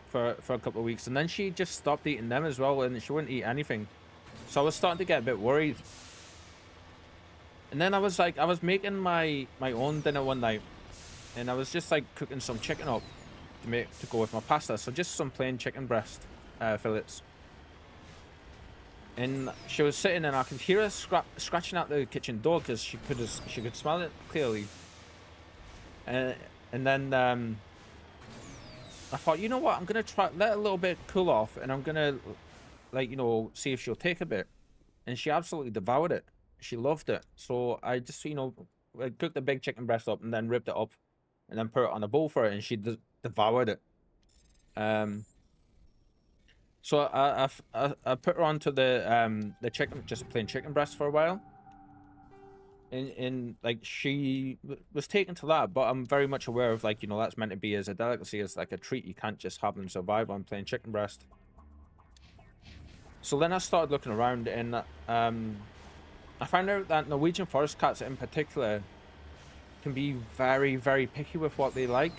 for a couple of weeks, and then she just stopped eating them as well, and she wouldn't eat anything. So I was starting to get a bit worried. And then I was like, I was making my own dinner one night, and I was just like cooking some chicken up to go with my pasta. So just some plain chicken breast fillets. And she was sitting, and I could hear her scratching at the kitchen door because she could smell it clearly. And then I thought, you know what, I'm gonna let a little bit cool off, and I'm gonna, like, you know, see if she'll take a bit. And she absolutely devoured it. She loved it. So I just, you know, I cooked the big chicken breast up and then ripped it up and then put it on a bowl for her, and she devoured it. So I put her onto the chicken, just plain chicken breast for a while. And like, she was taken to that, but I'm very much aware of, like, you know, that's meant to be as a delicacy, as like a treat. You can't just have them survive on plain chicken breast. So then I started looking around, and I found out that Norwegian forest cats in particular can be very, very picky with what they like.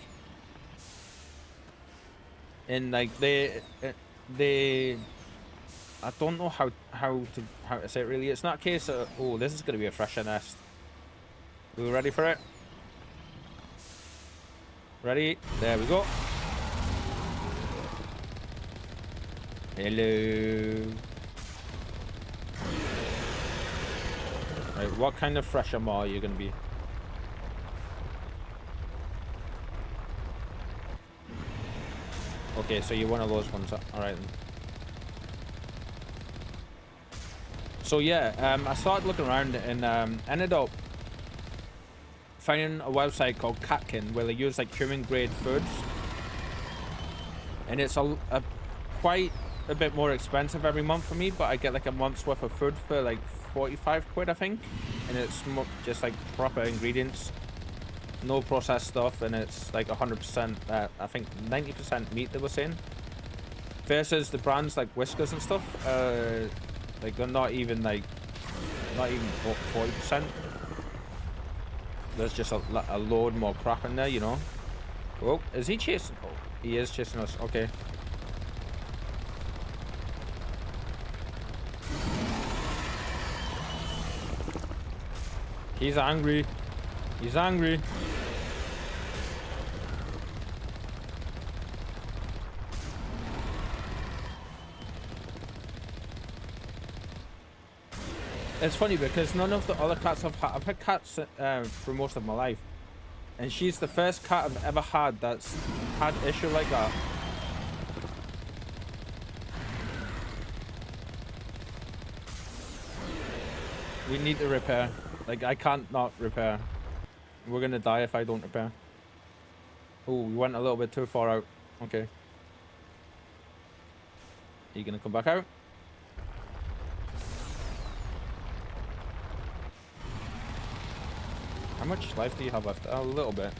And like they I don't know how to say it really. It's not a case of, oh, this is going to be a fresher nest. Are we ready for it? Ready? There we go. Hello. Right, what kind of fresher maw are you going to be? Okay, so you're one of those ones. Alright then. So yeah, I started looking around and ended up finding a website called Catkin where they use like human grade foods, and it's quite a bit more expensive every month for me, but I get like a month's worth of food for like 45 quid I think, and it's just like proper ingredients, no processed stuff, and it's like 100% I think 90% meat they were saying, versus the brands like Whiskers and stuff, like they're not even 40%. There's just a load more crap in there, you know. Oh, is he chasing? Oh, he is chasing us. Okay. He's angry. He's angry. It's funny because none of the other cats I've had cats for most of my life, and she's the first cat I've ever had that's had an issue like that. We need to repair. Like, I can't not repair. We're gonna die if I don't repair. Oh, we went a little bit too far out. Okay. Are you gonna come back out? How much life do you have left? A little bit.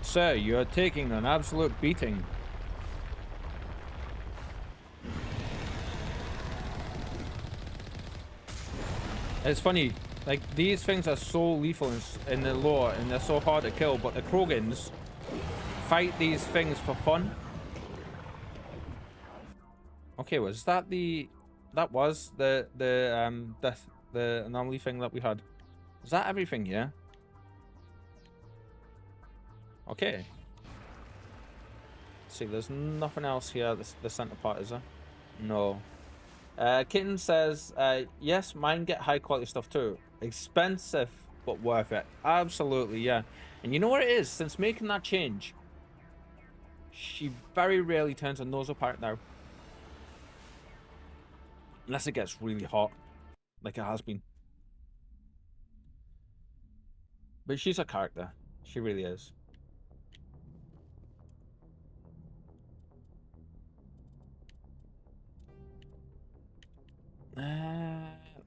Sir, you are taking an absolute beating. It's funny, like, these things are so lethal in the lore, and they're so hard to kill, but the Krogans fight these things for fun. Okay, was that that was the anomaly thing that we had? Is that everything here? Okay. Let's see, there's nothing else here. The center part, is there? No. Kitten says, yes, mine get high quality stuff too. Expensive, but worth it. Absolutely, yeah. And you know what it is? Since making that change, she very rarely turns her nose apart now. Unless it gets really hot, like it has been. But she's a character. She really is.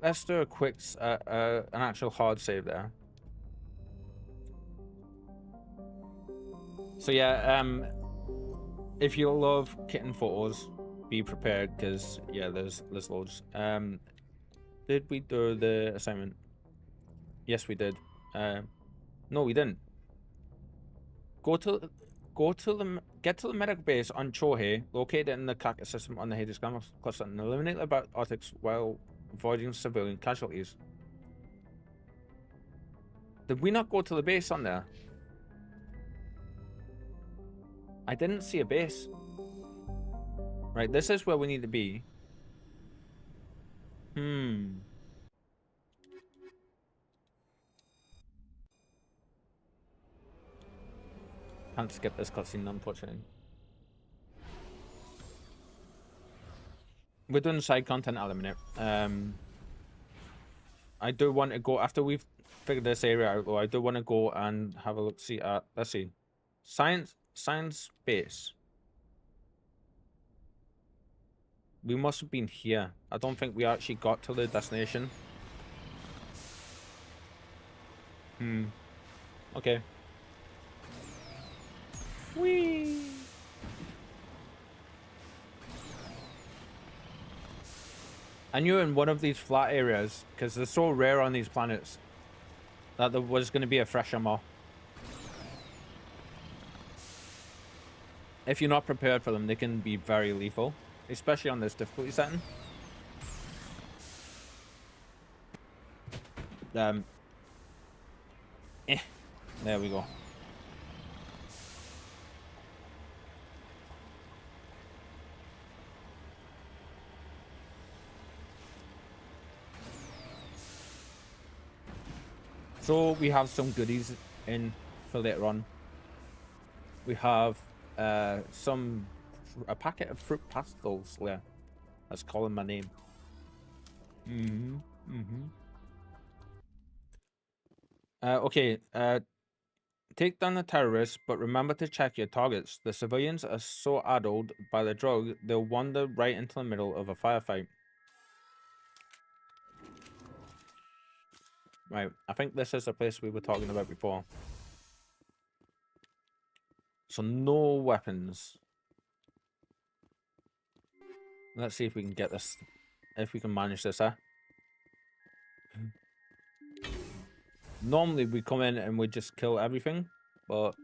Let's do a quick, an actual hard save there. So yeah, if you love kitten photos, be prepared, because yeah, there's loads. Did we do the assignment? Yes, we did. No, we didn't. Get to the medical base on Chohe, located in the Kaka system on the Hades cluster, and eliminate the biotics while avoiding civilian casualties. Did we not go to the base on there? I didn't see a base. Right, this is where we need to be. Can't skip this cutscene, unfortunately. We're doing side content element. I do want to go, after we've figured this area out, though, I do want to go and have a look, see at, let's see. Science base. We must have been here. I don't think we actually got to the destination. Okay. Whee! I knew in one of these flat areas, because they're so rare on these planets, that there was going to be a fresher moth. If you're not prepared for them, they can be very lethal, especially on this difficulty setting. There we go. So we have some goodies in for later on. We have a packet of fruit pastels. Yeah, that's calling my name. Okay. Take down the terrorists, but remember to check your targets. The civilians are so addled by the drug, they'll wander right into the middle of a firefight. Right, I think this is the place we were talking about before. So no weapons. Let's see if we can get this, if we can manage this, huh? Normally we come in and we just kill everything, but...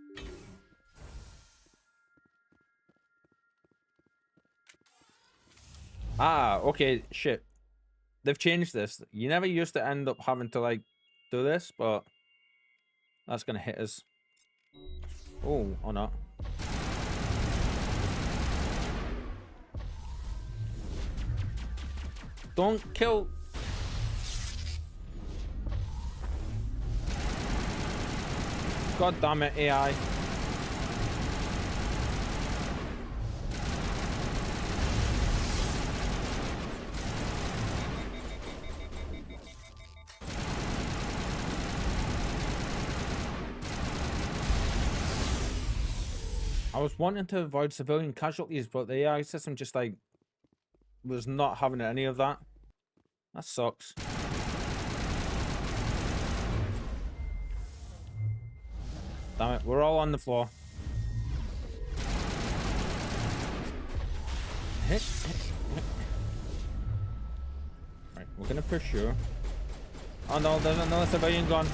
Ah, okay, shit. They've changed this. You never used to end up having to, like, do this, but... That's gonna hit us. Oh, or not. Don't kill... God damn it, AI. I was wanting to avoid civilian casualties, but the AI system just, like, was not having any of that. That sucks. Damn it, we're all on the floor. Right, we're gonna push you. Oh no, there's another civilian gone.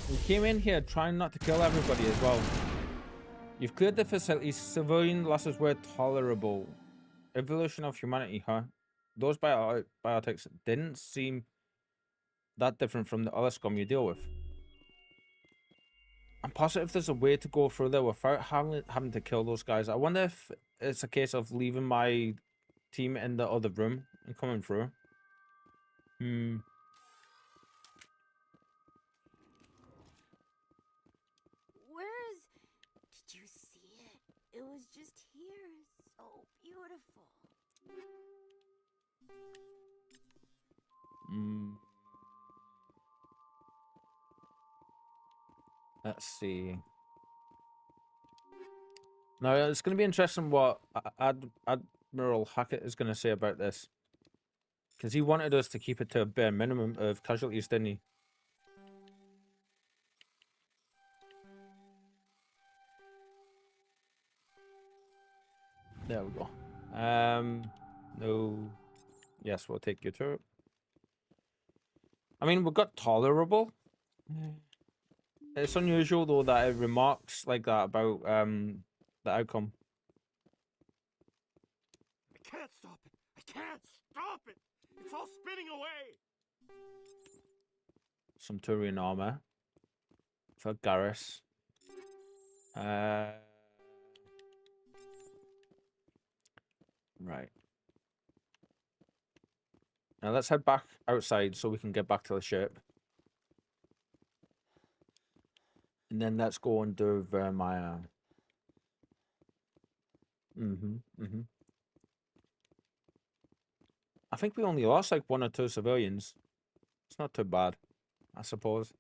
We came in here trying not to kill everybody as well. You've cleared the facilities. Civilian losses were tolerable. Evolution of humanity, huh? Those biotics didn't seem that different from the other scum you deal with. I'm positive there's a way to go through there without having to kill those guys. I wonder if it's a case of leaving my team in the other room and coming through. Did you see it? It was just here. So beautiful. Let's see. Now, it's going to be interesting what Admiral Hackett is going to say about this. Because he wanted us to keep it to a bare minimum of casualties, didn't he? There we go. No. Yes, we'll take your turret. I mean, we've got tolerable. It's unusual, though, that it remarks like that about the outcome. I can't stop it. I can't stop it. It's all spinning away. Some Turian armor for Garrus. Right. Now let's head back outside so we can get back to the ship. And then let's go and do my I think we only lost like 1 or 2 civilians. It's not too bad, I suppose.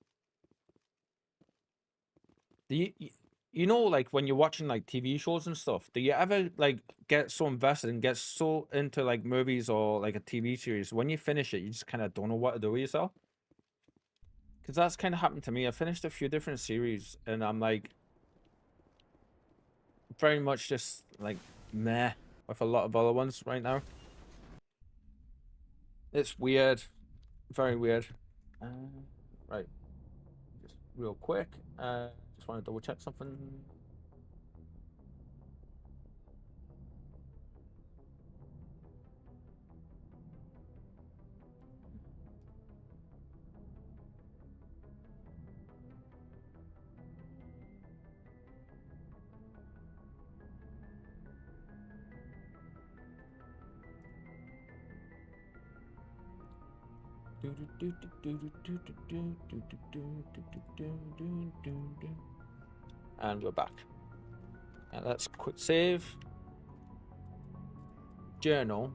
Do you know, like when you're watching like TV shows and stuff, do you ever like get so invested and get so into like movies or like a TV series, when you finish it, you just kind of don't know what to do with yourself? Because that's kind of happened to me. I finished a few different series and I'm like very much just like meh with a lot of other ones right now. It's weird. Very weird. Right. Just real quick. Just want to double check something. And we're back. And let's quick save. Journal.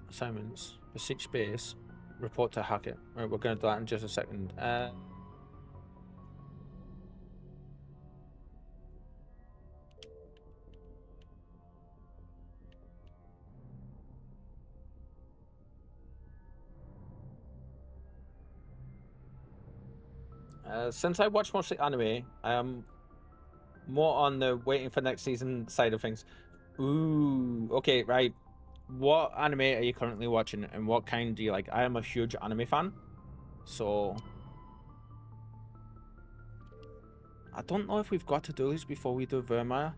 Assignments. Beseech base. Report to Hackett. Right, we're going to do that in just a second. Since I watch mostly anime, I am more on the waiting for next season side of things. Ooh, okay, right. What anime are you currently watching, and what kind do you like? I am a huge anime fan, so I don't know if we've got to do this before we do Vermeer.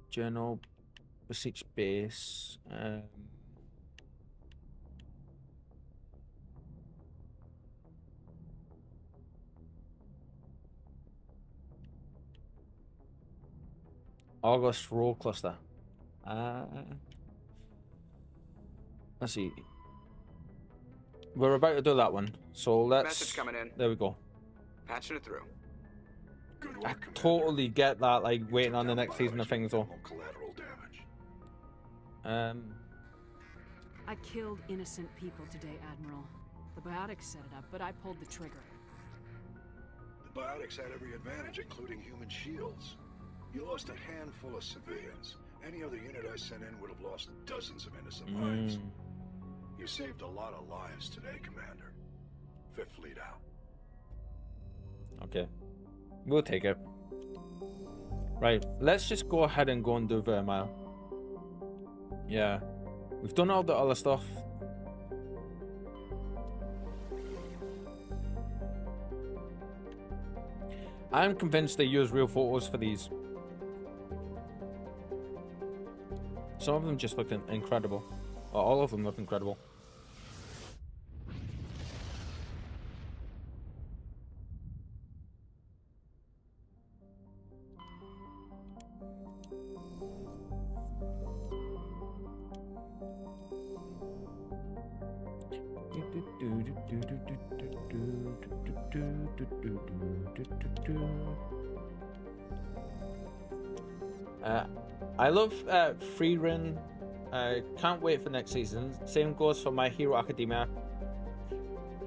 Journal, Beseech base. August roll cluster. Let's see. We're about to do that one, so let's. Message coming in. There we go. Patching it through. Good I work, totally get that, like waiting on the next season of things, though. collateral damage. I killed innocent people today, Admiral. The biotics set it up, but I pulled the trigger. The biotics had every advantage, including human shields. You lost a handful of civilians. Any other unit I sent in would have lost dozens of innocent lives. You saved a lot of lives today, Commander. Fifth Fleet out. Okay. We'll take it. Right, let's just go ahead and go and do Vermeer. Yeah. We've done all the other stuff. I'm convinced they use real photos for these. Some of them just look incredible. Or all of them look incredible. I love Free Run. Can't wait for next season. Same goes for My Hero Academia.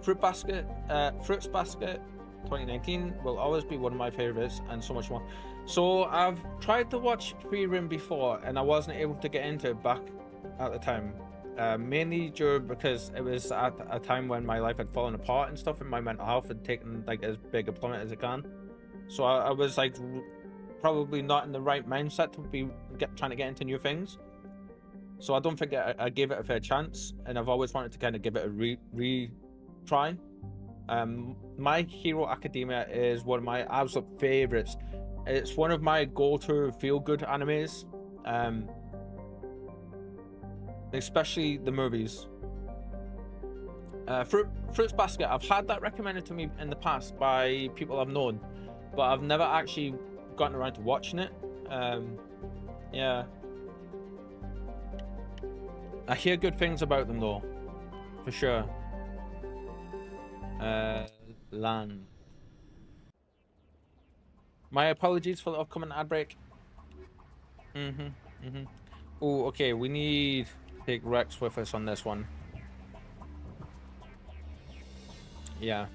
Fruits Basket 2019 will always be one of my favorites, and so much more. So I've tried to watch Free Run before, and I wasn't able to get into it back at the time. Mainly because it was at a time when my life had fallen apart and stuff, and my mental health had taken like as big a plummet as it can. So I was like probably not in the right mindset to be trying to get into new things. So I don't think I gave it a fair chance, and I've always wanted to kind of give it a retry. My Hero Academia is one of my absolute favorites. It's one of my go-to feel-good animes. Especially the movies. Fruits Basket, I've had that recommended to me in the past by people I've known, but I've never actually gotten around to watching it. Yeah. I hear good things about them though, for sure. Lan. My apologies for the upcoming ad break. Oh, okay, we need to take Rex with us on this one. Yeah.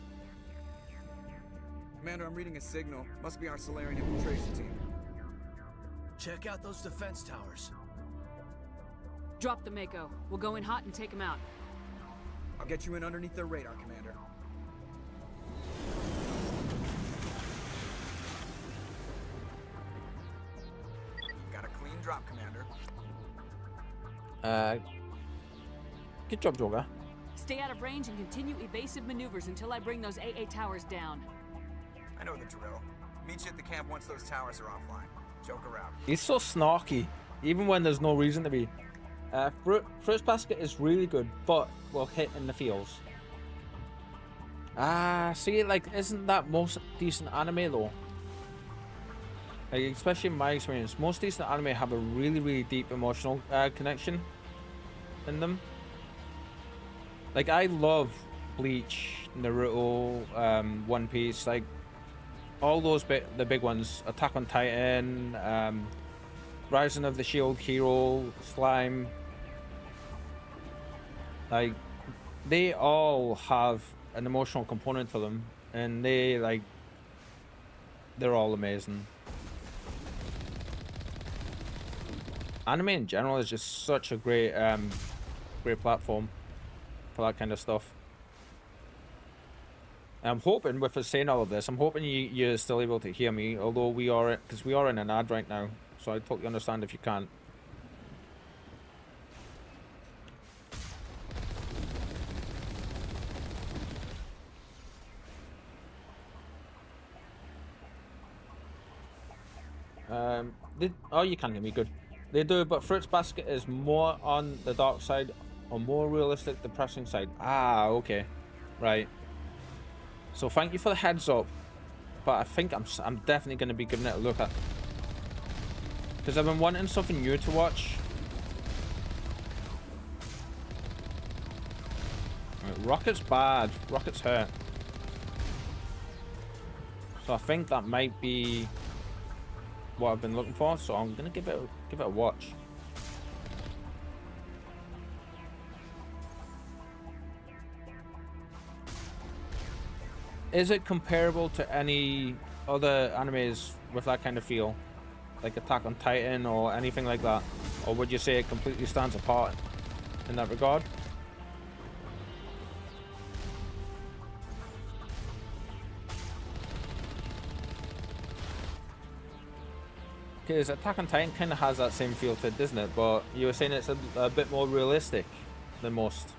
Commander, I'm reading a signal. Must be our Solarian infiltration team. Check out those defense towers. Drop the Mako. We'll go in hot and take him out. I'll get you in underneath their radar, Commander. Got a clean drop, Commander. Good job, Joga. Stay out of range and continue evasive maneuvers until I bring those AA towers down. I know the drill. Meet you at the camp once those towers are offline. Joke around. He's so snarky, even when there's no reason to be. Fruits Basket is really good, but will hit in the feels. See, like, isn't that most decent anime though? Like, especially in my experience, most decent anime have a really deep emotional connection in them. Like, I love Bleach, Naruto, One Piece, like all those the big ones. Attack on Titan, Rising of the Shield Hero, Slime. Like, they all have an emotional component to them, and they're all amazing. Anime in general is just such a great great platform for that kind of stuff. And I'm hoping, with us saying all of this, I'm hoping you're still able to hear me, although we are in an ad right now, so I totally understand if you can't. Oh, you can hear me, good. They do, but Fruits Basket is more on the dark side, or more realistic, depressing side. Ah, okay, right. So thank you for the heads up, but I think I'm definitely going to be giving it a look at, because I've been wanting something new to watch. Right, Rocket's bad. Rocket's hurt. So I think that might be what I've been looking for, so I'm gonna give it a watch. Is it comparable to any other animes with that kind of feel, like Attack on Titan or anything like that, or would you say it completely stands apart in that regard? Because Attack on Titan kind of has that same feel to it, doesn't it? But you were saying it's a bit more realistic than most.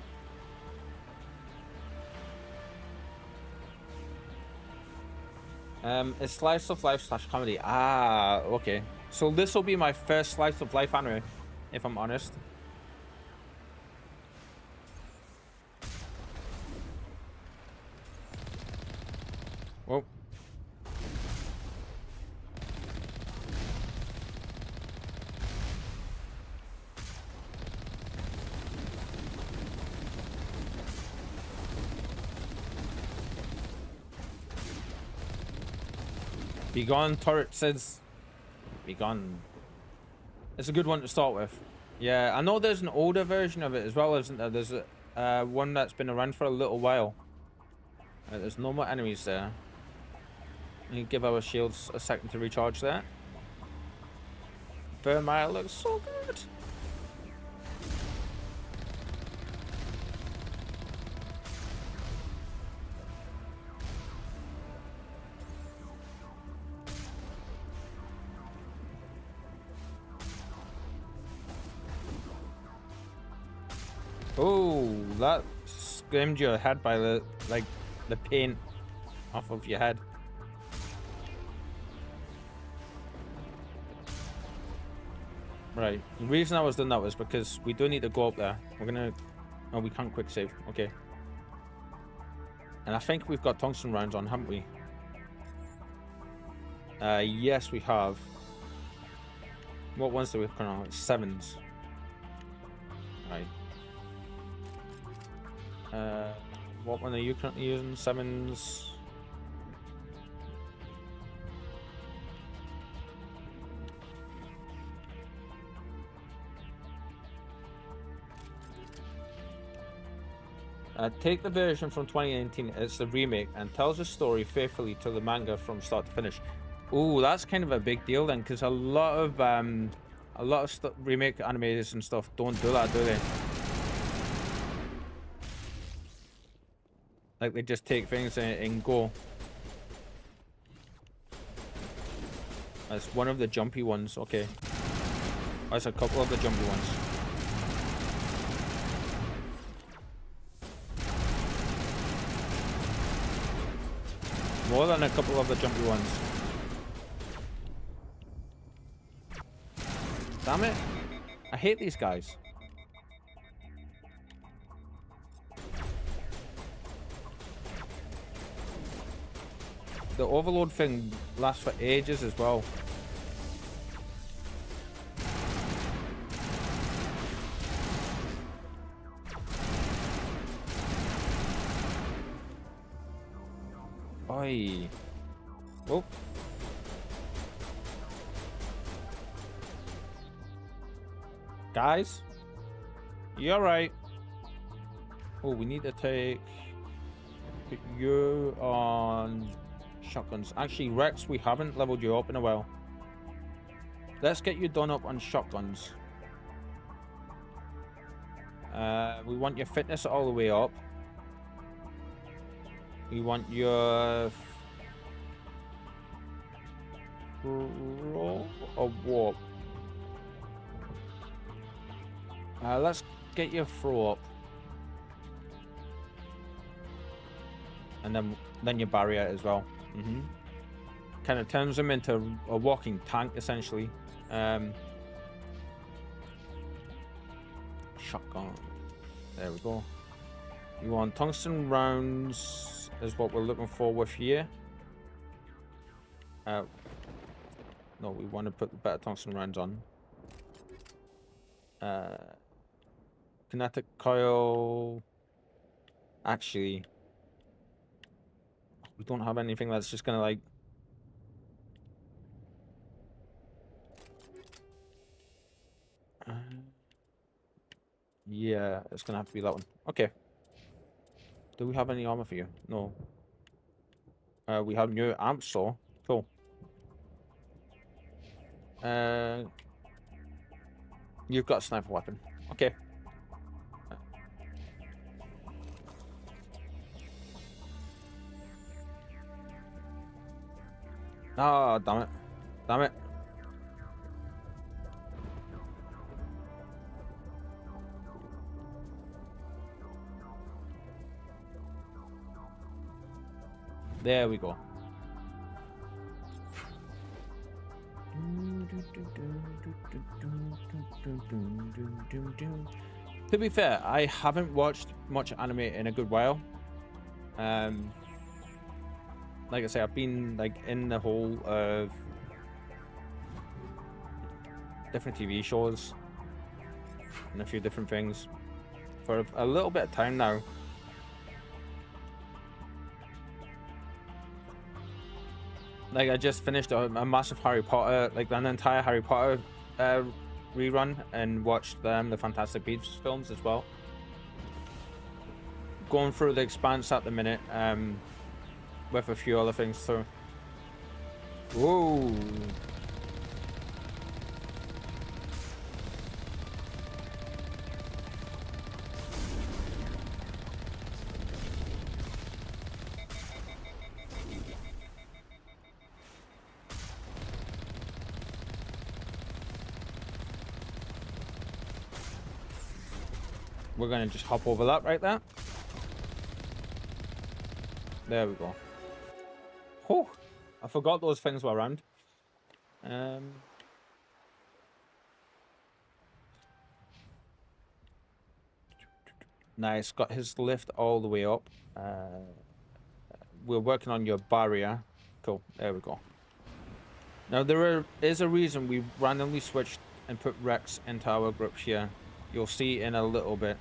It's slice of life / comedy. Ah, okay. So this will be my first slice of life anime, if I'm honest. Whoa. Be gone, turret says. Be gone. It's a good one to start with. Yeah, I know there's an older version of it as well, isn't there? There's one that's been around for a little while. There's no more enemies there. We give our shields a second to recharge there. Vermeil looks so good. Oh, that screamed your head by the paint off of your head. Right. The reason I was doing that was because we do need to go up there. We're gonna. Oh, we can't quick save. Okay. And I think we've got tungsten rounds on, haven't we? Yes, we have. What ones do we put on? 7s. Right. What one are you currently using? 7s. Take the version from 2019. It's the remake and tells the story faithfully to the manga from start to finish. Ooh, that's kind of a big deal then, because a lot of remake animes and stuff don't do that, do they? Like, they just take things and go. That's one of the jumpy ones. Okay. That's a couple of the jumpy ones. More than a couple of the jumpy ones. Damn it. I hate these guys. The overload thing lasts for ages as well. Oi. Oh. Guys, you alright? Oh, we need to put you on shotguns. Actually, Rex, we haven't leveled you up in a while. Let's get you done up on shotguns. We want your fitness all the way up. We want your roll or warp. Let's get your throw up, and then your barrier as well. Kind of turns them into a walking tank essentially. Shotgun. There we go. You want tungsten rounds is what we're looking for with here. No, we want to put the better tungsten rounds on. Kinetic coil. Actually, we don't have anything that's just gonna like. Yeah, it's gonna have to be that one. Okay. Do we have any armor for you? No. We have new amp saw. Cool. You've got a sniper weapon. Okay. Oh, damn it. Damn it. There we go. To be fair, I haven't watched much anime in a good while. Like I say, I've been like in the whole of different TV shows and a few different things for a little bit of time now. Like I just finished a massive Harry Potter, like an entire Harry Potter rerun, and watched the Fantastic Beasts films as well. Going through the Expanse at the minute, with a few other things too. Whoa. We're gonna just hop over that right there. There we go. Oh, I forgot those things were around. Nice, got his lift all the way up. We're working on your barrier. Cool, there we go. Now there is a reason we randomly switched and put Rex into our group here. You'll see in a little bit.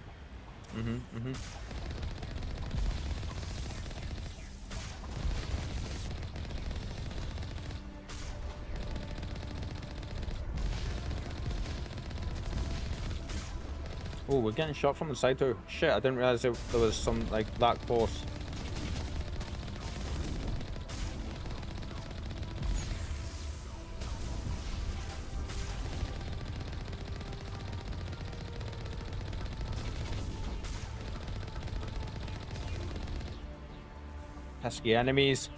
Oh, we're getting shot from the side too. Shit, I didn't realize there was some like that close. Pesky enemies.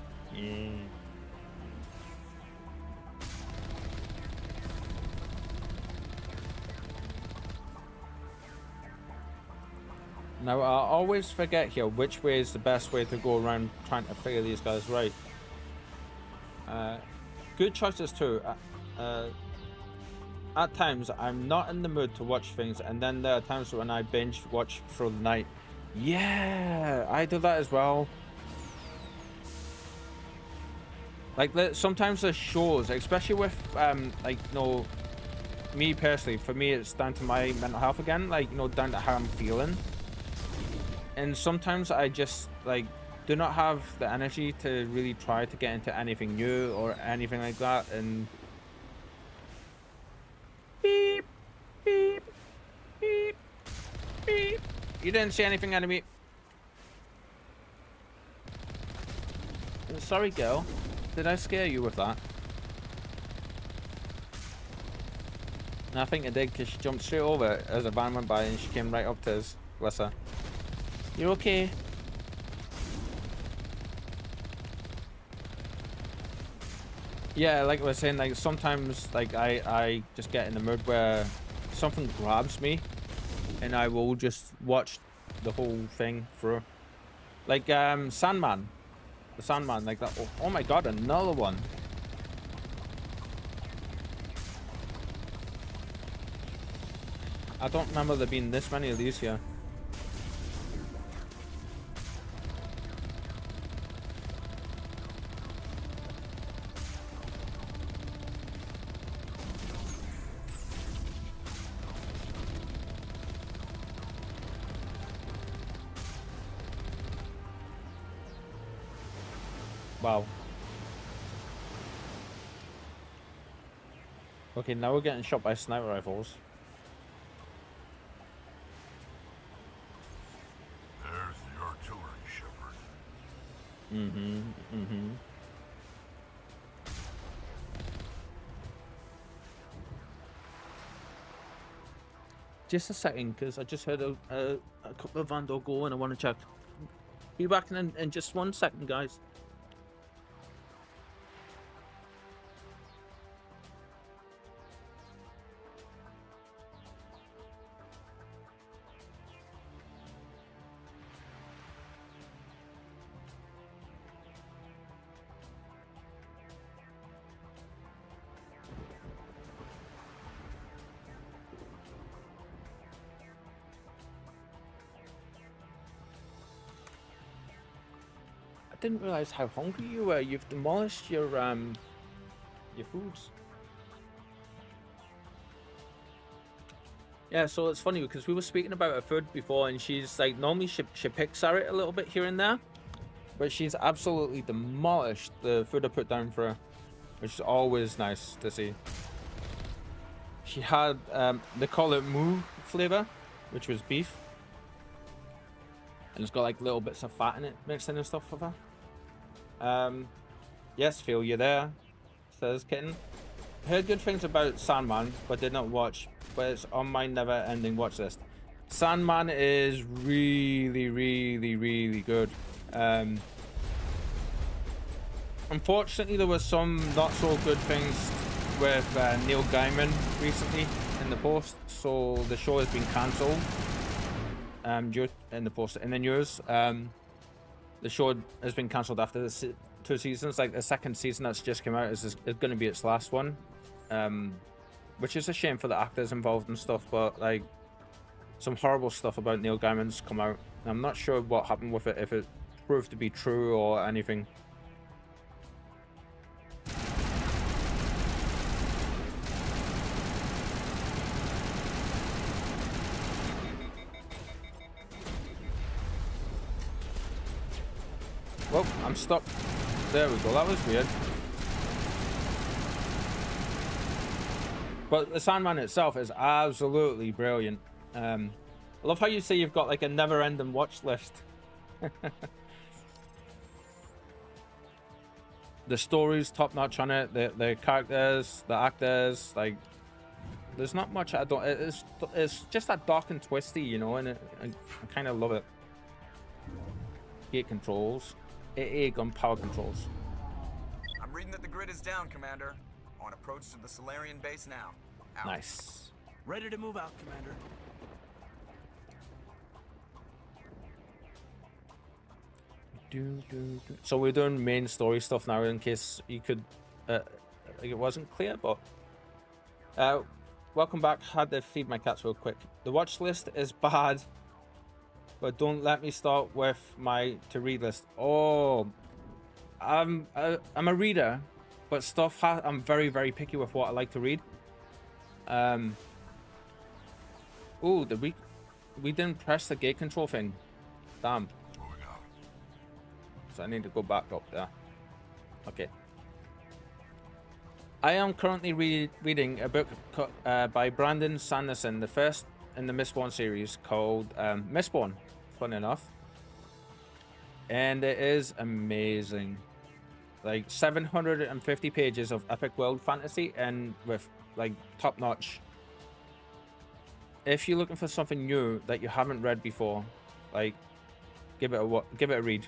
Now, I always forget here which way is the best way to go around trying to figure these guys right. Good choices too. At times, I'm not in the mood to watch things, and then there are times when I binge watch through the night. Yeah, I do that as well. Like, sometimes there's shows, especially with, like, you know, me personally, for me, it's down to my mental health again, like, you know, down to how I'm feeling. And sometimes I just, like, do not have the energy to really try to get into anything new or anything like that. And beep, beep, beep, beep. You didn't see anything out of me. Sorry, girl. Did I scare you with that? And I think I did, because she jumped straight over it as a van went by and she came right up to us. Bless her. You're okay? Yeah, like I was saying, like sometimes like I just get in the mood where something grabs me and I will just watch the whole thing through. Like Sandman. The Sandman, like that. Oh my god, another one. I don't remember there being this many of these here. Wow. Okay, now we're getting shot by sniper rifles. There's the artillery, Shepard. Mm-hmm. Just a second, because I just heard a couple of Vandal go and I want to check. Be back in just 1 second, guys. I didn't realize how hungry you were. You've demolished your foods. Yeah, so it's funny because we were speaking about her food before, and she's like, normally she picks at it a little bit here and there, but she's absolutely demolished the food I put down for her, which is always nice to see. She had they call it moo flavor, which was beef, and it's got like little bits of fat in it mixed in and stuff with her. Yes, Phil, you're there, says Kitten. Heard good things about Sandman, but did not watch, but it's on my never-ending watch list. Sandman is really, really, really good. Unfortunately, there were some not so good things with Neil Gaiman recently in the post, so the show has been cancelled. In the news, the show has been cancelled after the 2 seasons. Like the second season that's just come out is going to be its last one, which is a shame for the actors involved and stuff. But like, some horrible stuff about Neil Gaiman's come out. I'm not sure what happened with it, if it proved to be true or anything. Well, I'm stuck. There we go. That was weird. But the Sandman itself is absolutely brilliant. I love how you say you've got like a never-ending watch list. The story's top-notch on it. The characters, the actors, like, there's not much I don't. It's just that dark and twisty, you know, and I kind of love it. Gate controls. AA gun power controls. I'm reading that the grid is down, Commander. On approach to the Solarian base now. Out. Nice. Ready to move out, Commander. So we're doing main story stuff now, in case you could, like it wasn't clear, but welcome back. Had to feed my cats real quick. The watch list is bad, but don't let me start with my to-read list. Oh, I'm a reader, but I'm very, very picky with what I like to read. Oh, we didn't press the gate control thing. Damn. So I need to go back up there. Okay. I am currently reading a book by Brandon Sanderson, the first in the Mistborn series, called Mistborn, fun enough. And it is amazing. Like 750 pages of epic world fantasy and with like top notch. If you're looking for something new that you haven't read before, like give it a read.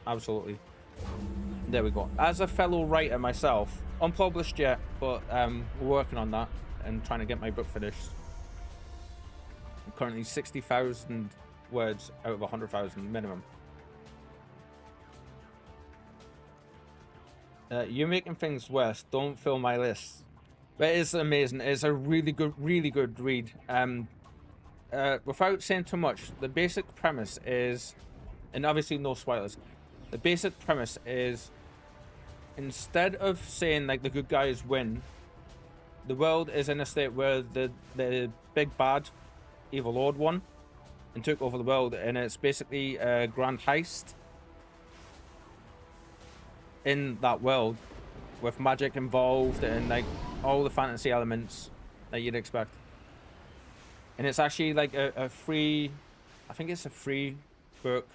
Absolutely. There we go. As a fellow writer myself, unpublished yet, but we're working on that and trying to get my book finished. I'm currently 60,000 words out of 100,000 minimum. You're making things worse. Don't fill my list. But it is amazing. It's a really good read. Without saying too much, the basic premise is, and obviously no spoilers, the basic premise is, instead of saying like the good guys win, the world is in a state where the big bad evil lord won and took over the world, and it's basically a grand heist in that world with magic involved and like all the fantasy elements that you'd expect. And it's actually like a free, I think it's a free book,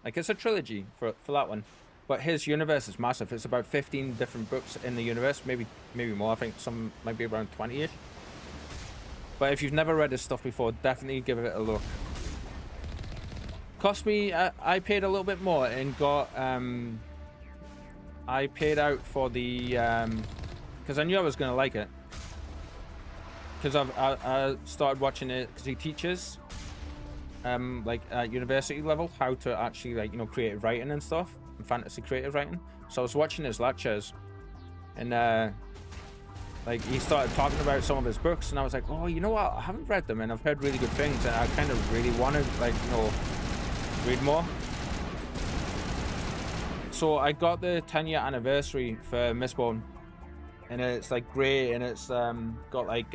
like it's a trilogy for that one. But his universe is massive. It's about 15 different books in the universe, maybe more. I think some might be around 20-ish. But if you've never read his stuff before, definitely give it a look. Cost me, I paid a little bit more and got, I paid out for the, because I knew I was going to like it. Because I started watching it because he teaches, like at university level, how to actually like, you know, creative writing and stuff. Fantasy creative writing. So I was watching his lectures and like he started talking about some of his books and I was like, oh, you know what, I haven't read them and I've heard really good things and I kind of really wanted, like, you know, read more. So I got the 10-year anniversary for Mistborn and it's like grey and it's got like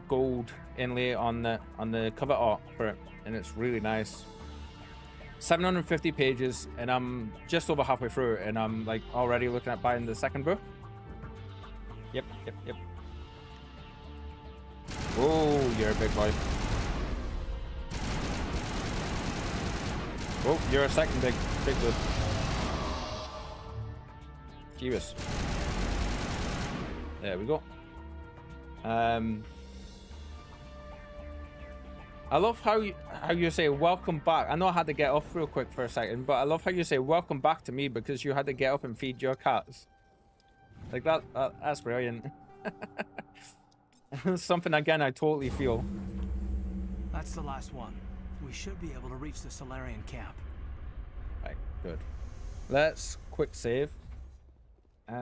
gold inlay on the cover art for it and it's really nice. 750 pages and I'm just over halfway through and I'm like already looking at buying the second book. Yep. Oh, you're a big boy. Oh, you're a second big boy. Jeebus. There we go. I love how you say welcome back. I know I had to get off real quick for a second, but I love how you say welcome back to me because you had to get up and feed your cats. Like that's brilliant. Something again I totally feel. That's the last one. We should be able to reach the Solarian camp. Right, good. Let's quick save. What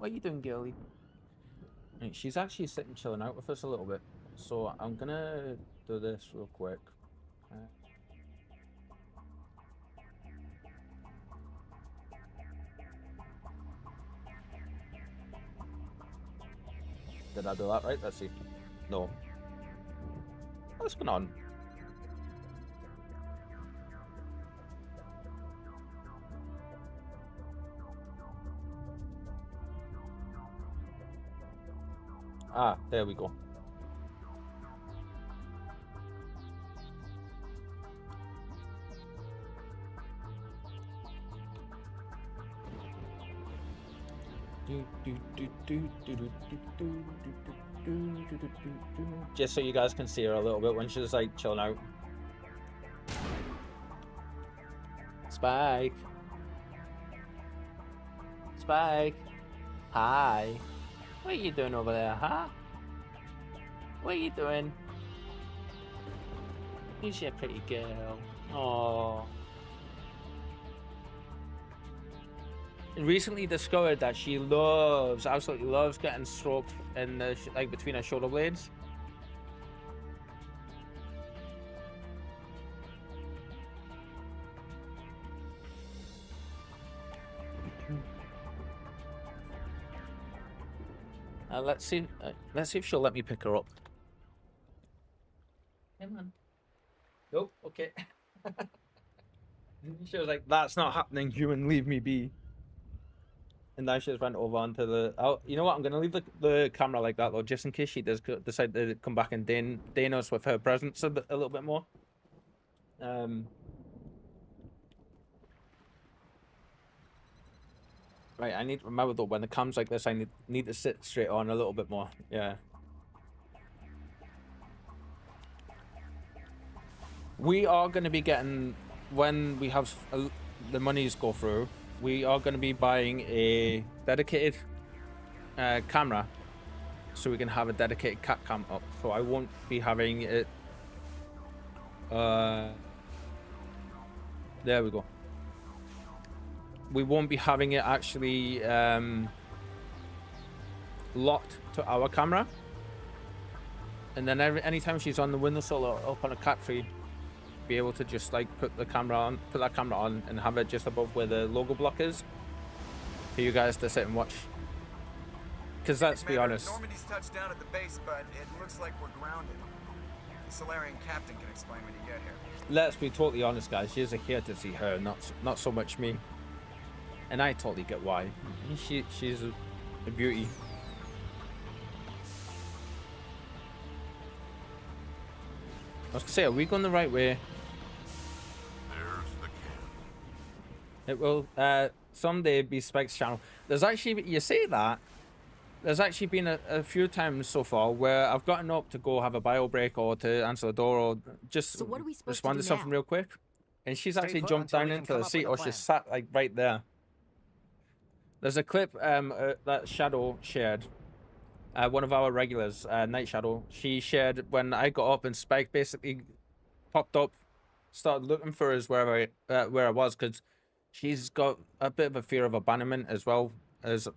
are you doing, girlie? Right, she's actually sitting chilling out with us a little bit, so I'm gonna do this real quick. Did I do that right? Let's see. No. What's going on? Ah, there we go. Just so you guys can see her a little bit when she's like chilling out. Spike. Hi. What are you doing over there, huh? What are you doing? Who's your pretty girl? Oh. Recently discovered that she absolutely loves getting stroked in the like between her shoulder blades. Let's see if she'll let me pick her up. Come on. Nope. Okay. She was like, "That's not happening, human. Leave me be." And then she just went over onto the. Oh, you know what? I'm gonna leave the camera like that though, just in case she does decide to come back and deign us with her presence a little bit more. Right. I need to remember though, when the cam's like this, I need to sit straight on a little bit more. Yeah. We are going to be getting, when we have the monies go through, we are going to be buying a dedicated camera so we can have a dedicated cat cam up. So I won't be having it. There we go. We won't be having it actually locked to our camera. And then anytime she's on the windowsill or up on a cat tree, be able to just like put that camera on and have it just above where the logo block is for you guys to sit and watch. Because let's be honest, Normandy's touched down at the base, but it looks like we're grounded. The Solarian captain can explain when you get here. Let's be totally honest, guys. She's here to see her, not so much me. And I totally get why. She's a beauty. I was gonna say, are we going the right way? There's the camp. It will someday be Spike's channel. There's actually, you say that, there's actually been a few times so far where I've gotten up to go have a bio break or to answer the door or just respond to something real quick. And she's actually jumped down into the seat or she's sat like right there. There's a clip that Shadow shared. One of our regulars, Night Shadow, she shared when I got up and Spike basically popped up, started looking for us where I was, because she's got a bit of a fear of abandonment as well as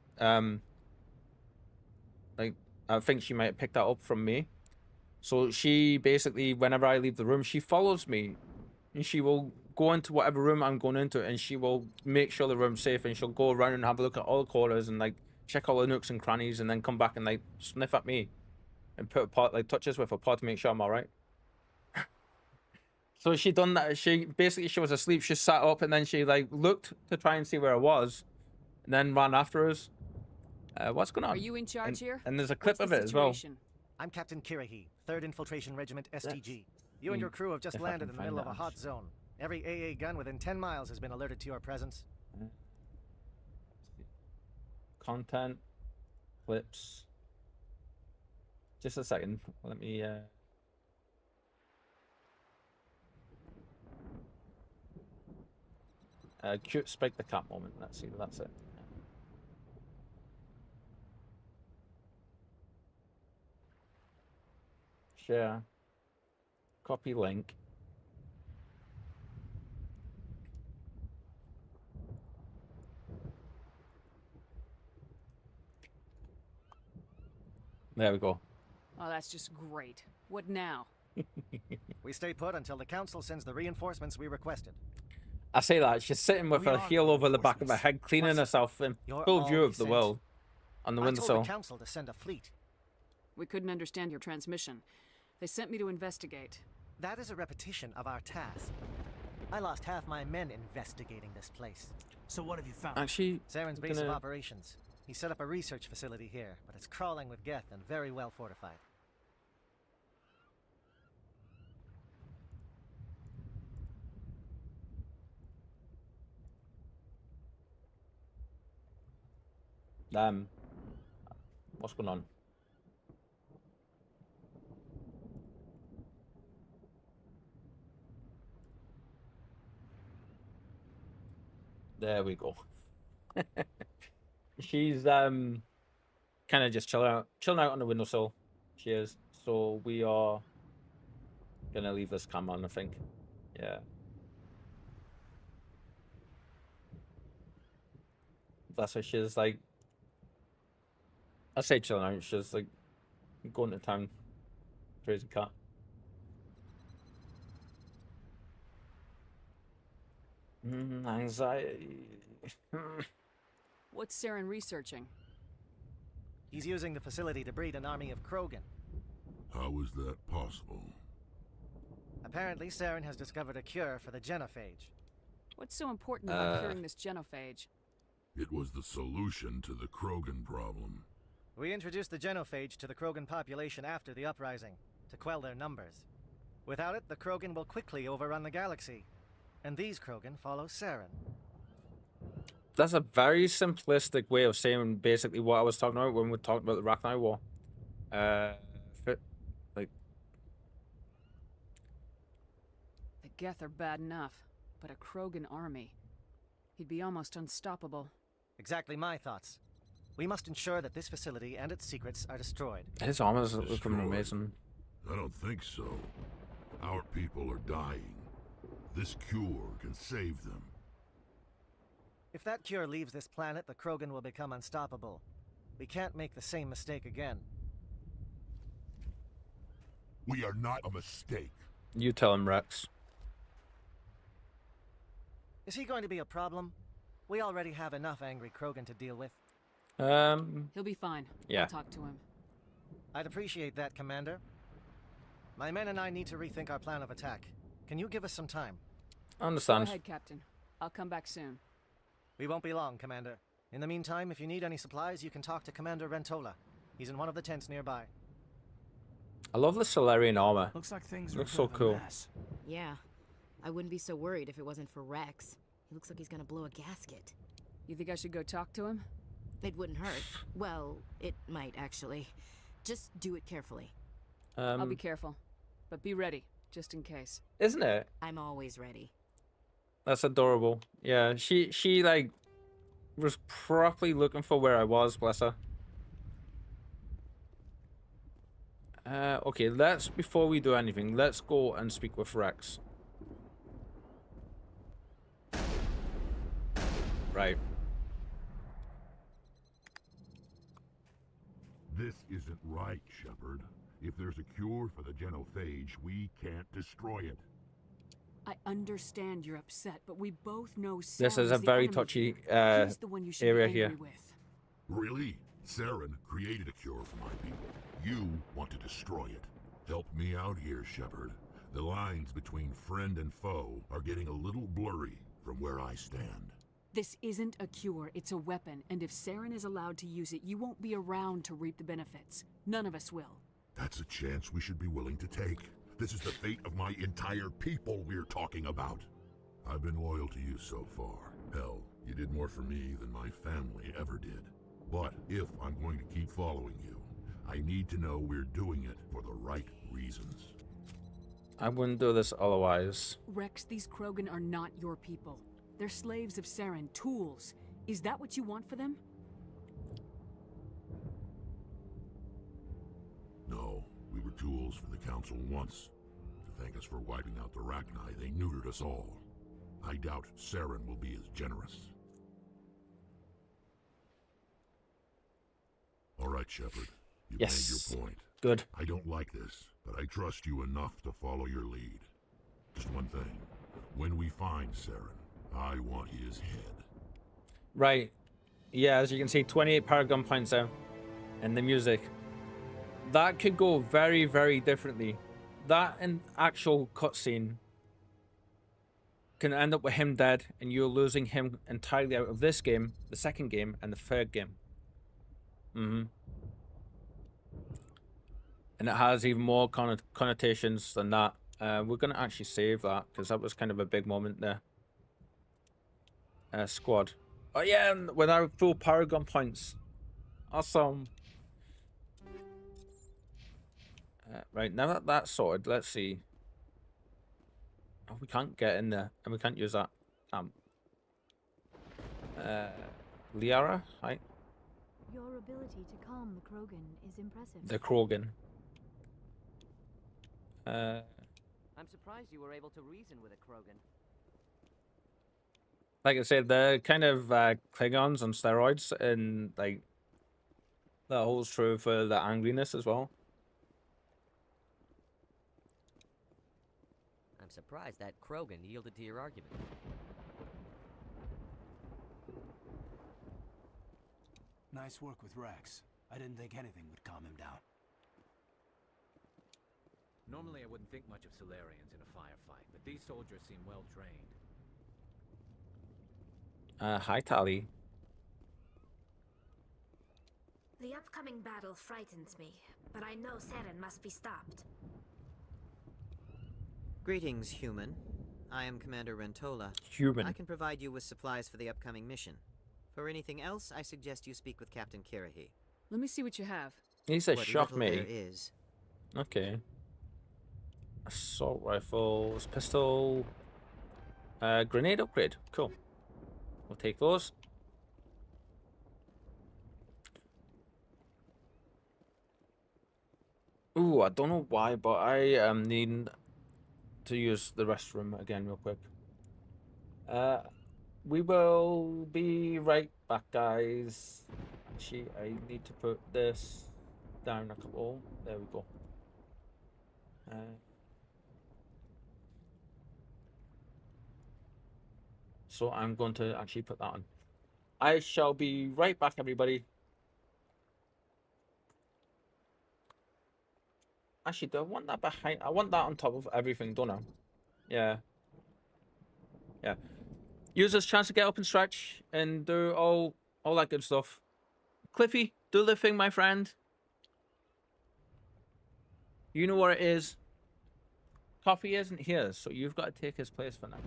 like I think she might have picked that up from me. So she basically, whenever I leave the room, she follows me, and she will go into whatever room I'm going into, and she will make sure the room's safe, and she'll go around and have a look at all the corners and like check all the nooks and crannies, and then come back and like sniff at me and put a pot, like touches with a pot to make sure I'm all right. So she done that. She was asleep. She sat up and then she like looked to try and see where I was, and then ran after us. What's going on? Are you in charge here? And there's a clip of it as well. I'm Captain Kirahi, 3rd Infiltration Regiment STG. You and your crew have just landed in the middle of a hot zone. Every AA gun within 10 miles has been alerted to your presence. Content, clips. Just a second. Let me. Cute Spike the cat moment. Let's see. That's it. Share. Copy link. There we go. Oh, that's just great. What now? We stay put until the council sends the reinforcements we requested. I say that, she's sitting with her heel over the back of her head, cleaning herself in full view of the world on the windowsill. I told the council to send a fleet. We couldn't understand your transmission. They sent me to investigate. That is a repetition of our task. I lost half my men investigating this place. So what have you found? Actually, Saren's base of operations. He set up a research facility here, but it's crawling with Geth and very well fortified. What's going on? There we go. She's kind of just chilling out on the windowsill. She is. So we are gonna leave this cam on, I think. Yeah. That's why she's like, I say chilling out, she's like going to town. Crazy cat. Anxiety. What's Saren researching? He's using the facility to breed an army of Krogan. How is that possible? Apparently, Saren has discovered a cure for the genophage. What's so important about curing this genophage? It was the solution to the Krogan problem. We introduced the genophage to the Krogan population after the uprising, to quell their numbers. Without it, the Krogan will quickly overrun the galaxy. And these Krogan follow Saren. That's a very simplistic way of saying basically what I was talking about when we talked about the Rachni War. Like... The Geth are bad enough, but a Krogan army. He'd be almost unstoppable. Exactly my thoughts. We must ensure that this facility and its secrets are destroyed. His armor's looking amazing. I don't think so. Our people are dying. This cure can save them. If that cure leaves this planet, the Krogan will become unstoppable. We can't make the same mistake again. We are not a mistake. You tell him, Rex. Is he going to be a problem? We already have enough angry Krogan to deal with. He'll be fine. Yeah. I'll talk to him. I'd appreciate that, Commander. My men and I need to rethink our plan of attack. Can you give us some time? I understand. Go ahead, Captain. I'll come back soon. We won't be long, Commander. In the meantime, if you need any supplies, you can talk to Commander Rentola. He's in one of the tents nearby. I love the Solarian armor. Looks like things looks so cool. Yeah. I wouldn't be so worried if it wasn't for Rex. He looks like he's gonna blow a gasket. You think I should go talk to him? It wouldn't hurt. Well, it might actually. Just do it carefully. I'll be careful. But be ready, just in case. Isn't it? I'm always ready. That's adorable. Yeah, she like was properly looking for where I was, bless her. Okay, before we do anything, let's go and speak with Rex. Right. This isn't right, Shepard. If there's a cure for the genophage, we can't destroy it. I understand you're upset, but we both know Saren's This is a very touchy He's the one you should area be angry here. with. Really? Saren created a cure for my people. You want to destroy it. Help me out here, Shepard. The lines between friend and foe are getting a little blurry from where I stand. This isn't a cure, it's a weapon, and if Saren is allowed to use it, you won't be around to reap the benefits. None of us will. That's a chance we should be willing to take. This is the fate of my entire people we're talking about. I've been loyal to you so far. Hell, you did more for me than my family ever did. But if I'm going to keep following you, I need to know we're doing it for the right reasons. I wouldn't do this otherwise. Rex, these Krogan are not your people. They're slaves of Saren, tools. Is that what you want for them? No, we were tools for the Council once. To thank us for wiping out the Rachni, they neutered us all. I doubt Saren will be as generous. All right, Shepard. You've made your point. Good. I don't like this, but I trust you enough to follow your lead. Just one thing. When we find Saren, I want his head. Right. Yeah, as you can see, 28 Paragon points there. And the music. That could go very, very differently. That and actual cutscene can end up with him dead, and you're losing him entirely out of this game, the second game, and the third game. And it has even more connotations than that. We're going to actually save that, because that was kind of a big moment there. Squad. Oh yeah, and with our full Paragon points. Awesome. Right, now that that's sorted, let's see. Oh, we can't get in there, and we can't use that. Liara, hi. Your ability to calm the Krogan is impressive. The Krogan. I'm surprised you were able to reason with a Krogan. Like I said, they're kind of Klingons on steroids, and like that holds true for the angriness as well. I'm surprised that Krogan yielded to your argument. Nice work with Rex. I didn't think anything would calm him down. Normally I wouldn't think much of Solarians in a firefight, but these soldiers seem well trained. Hi, Tali. The upcoming battle frightens me, but I know Seren must be stopped. Greetings, human. I am Commander Rentola. Human. I can provide you with supplies for the upcoming mission. For anything else, I suggest you speak with Captain Kirahi. Let me see what you have. He said What shock little me. there is. Okay. Assault rifles, pistol, grenade upgrade. Cool. We'll take those. Ooh, I don't know why, but I am needing to use the restroom again real quick. We will be right back, guys. Actually, I need to put this down a couple. There we go. So I'm going to actually put that on. I shall be right back, everybody. Actually, do I want that behind? I want that on top of everything, don't I? Yeah. Yeah. Use this chance to get up and stretch and do all that good stuff. Cliffy, do the thing, my friend. You know where it is. Coffee isn't here, so you've got to take his place for now.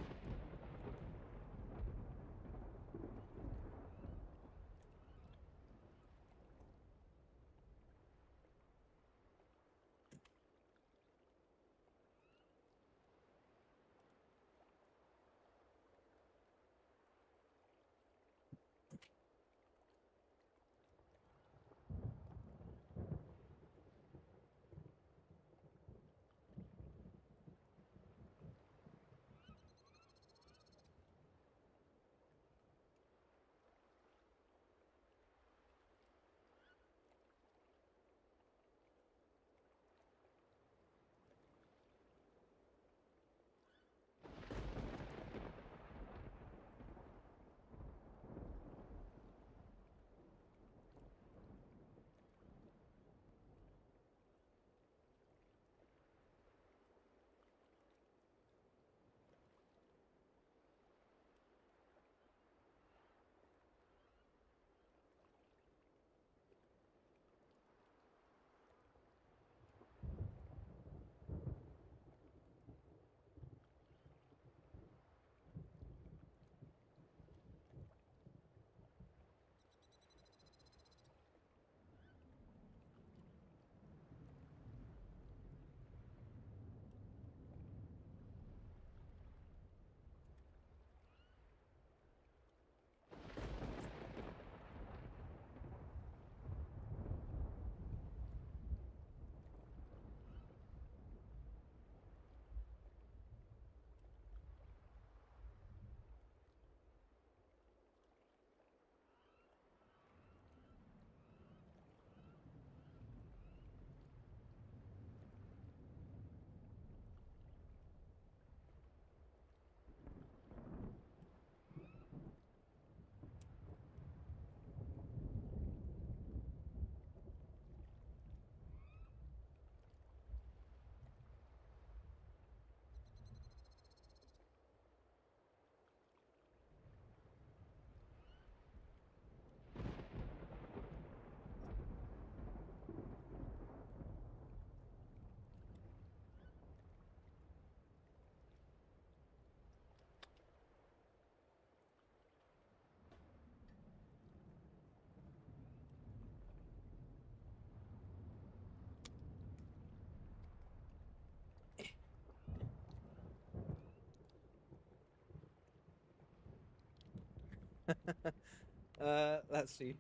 Let's see.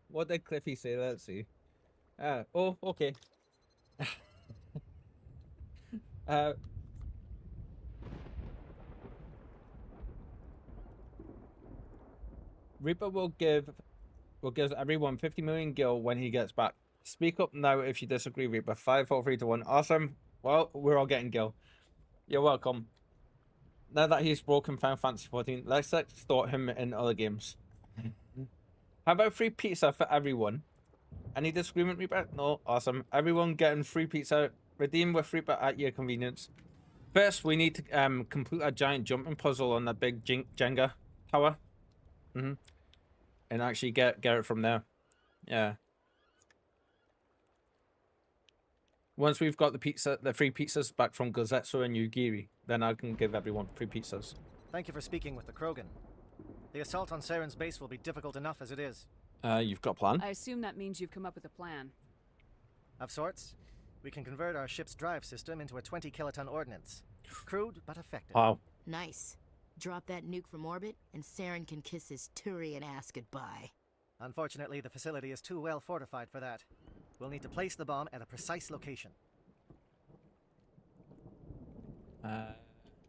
What did Cliffy say? Let's see. Oh, okay. Reaper will give everyone 50 million gil when he gets back. Speak up now if you disagree, Reaper. 5, 4, 3, 2, 1. Awesome. Well, we're all getting gil. You're welcome. Now that he's broken Final Fantasy 14, let's extort him in other games. How about free pizza for everyone? Any disagreement, Reaper? No? Awesome. Everyone getting free pizza. Redeem with Reaper at your convenience. First, we need to complete a giant jumping puzzle on that big Jenga tower. And actually get it from there. Yeah. Once we've got the free pizzas back from Gozetsu and Yugiri, then I can give everyone free pizzas. Thank you for speaking with the Krogan. The assault on Saren's base will be difficult enough as it is. You've got a plan? I assume that means you've come up with a plan. Of sorts. We can convert our ship's drive system into a 20-kiloton ordnance. Crude, but effective. Wow. Nice. Drop that nuke from orbit, and Saren can kiss his Turian ass goodbye. Unfortunately, the facility is too well fortified for that. We'll need to place the bomb at a precise location.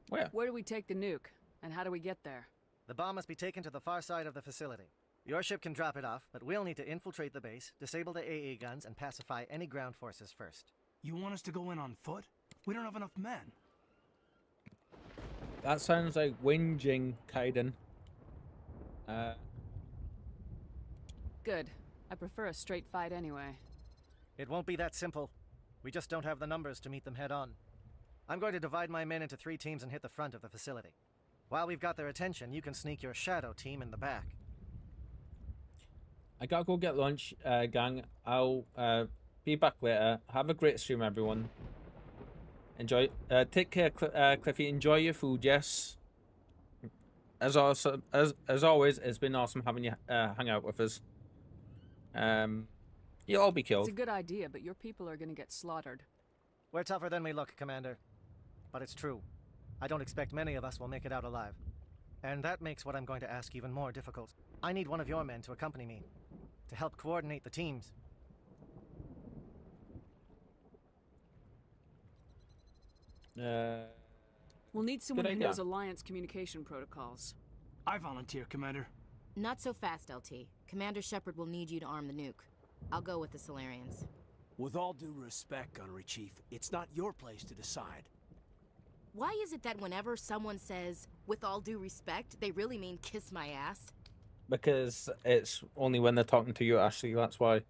Where? Where do we take the nuke? And how do we get there? The bomb must be taken to the far side of the facility. Your ship can drop it off, but we'll need to infiltrate the base, disable the AA guns, and pacify any ground forces first. You want us to go in on foot? We don't have enough men. That sounds like whinging, Kaiden. Good. I prefer a straight fight anyway. It won't be that simple. We just don't have the numbers to meet them head on. I'm going to divide my men into 3 teams and hit the front of the facility. While we've got their attention, you can sneak your shadow team in the back. I gotta go get lunch, gang. I'll be back later. Have a great stream, everyone. Enjoy. Take care, Cliffy. Enjoy your food. Yes. As always, it's been awesome having you hang out with us. You'll all be killed. It's a good idea, but your people are gonna get slaughtered. We're tougher than we look, Commander. But it's true. I don't expect many of us will make it out alive. And that makes what I'm going to ask even more difficult. I need one of your men to accompany me, to help coordinate the teams. We'll need someone who knows Alliance communication protocols. I volunteer, Commander. Not so fast, LT. Commander Shepard will need you to arm the nuke. I'll go with the Solarians. With all due respect, Gunnery Chief, it's not your place to decide. Why is it that whenever someone says, with all due respect, they really mean kiss my ass? Because it's only when they're talking to you, Ashley, that's why.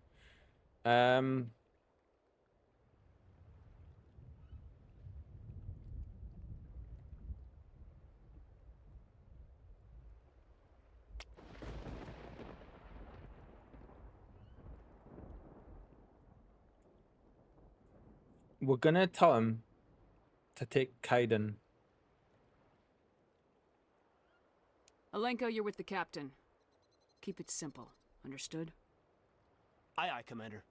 We're gonna tell him to take Kaiden. Alenko, you're with the captain. Keep it simple. Understood? Aye, aye, Commander.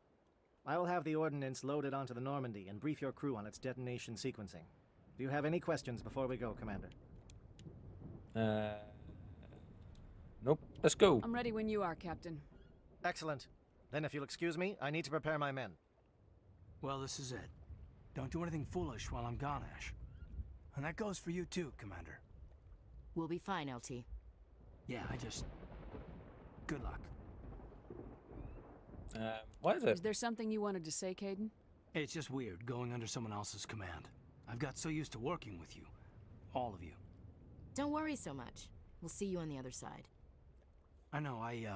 I will have the ordnance loaded onto the Normandy and brief your crew on its detonation sequencing. Do you have any questions before we go, Commander? Nope. Let's go. I'm ready when you are, Captain. Excellent. Then if you'll excuse me, I need to prepare my men. Well, this is it. Don't do anything foolish while I'm gone, Ash. And that goes for you too, Commander. We'll be fine, LT. Yeah, good luck. What is it? Is there something you wanted to say, Kaiden? It's just weird going under someone else's command. I've got so used to working with you. All of you. Don't worry so much. We'll see you on the other side. I know, I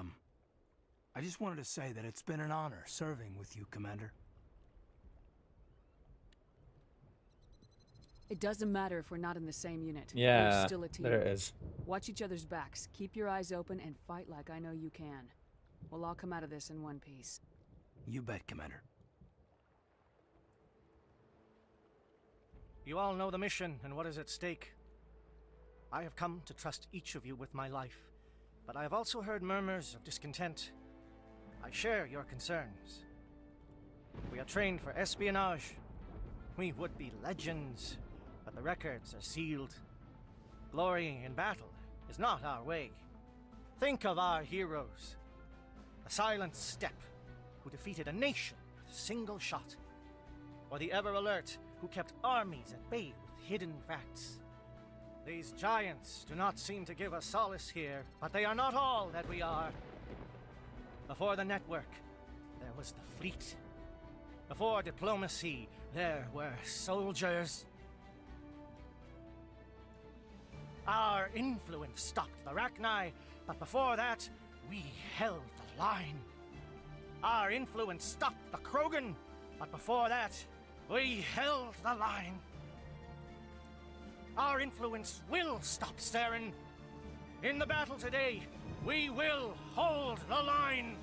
just wanted to say that it's been an honor serving with you, Commander. It doesn't matter if we're not in the same unit. Yeah, we're still a team. There it is. Watch each other's backs. Keep your eyes open and fight like I know you can. We'll all come out of this in one piece. You bet, Commander. You all know the mission and what is at stake. I have come to trust each of you with my life, but I have also heard murmurs of discontent. I share your concerns. We are trained for espionage. We would be legends, but the records are sealed. Glory in battle is not our way. Think of our heroes. The silent steppe who defeated a nation with a single shot. Or the ever-alert who kept armies at bay with hidden facts. These giants do not seem to give us solace here, but they are not all that we are. Before the network, there was the fleet. Before diplomacy, there were soldiers. Our influence stopped the Rachni, but before that, we held the line. Our influence stopped the Krogan, but before that, we held the line. Our influence will stop Saren. In the battle today, we will hold the line.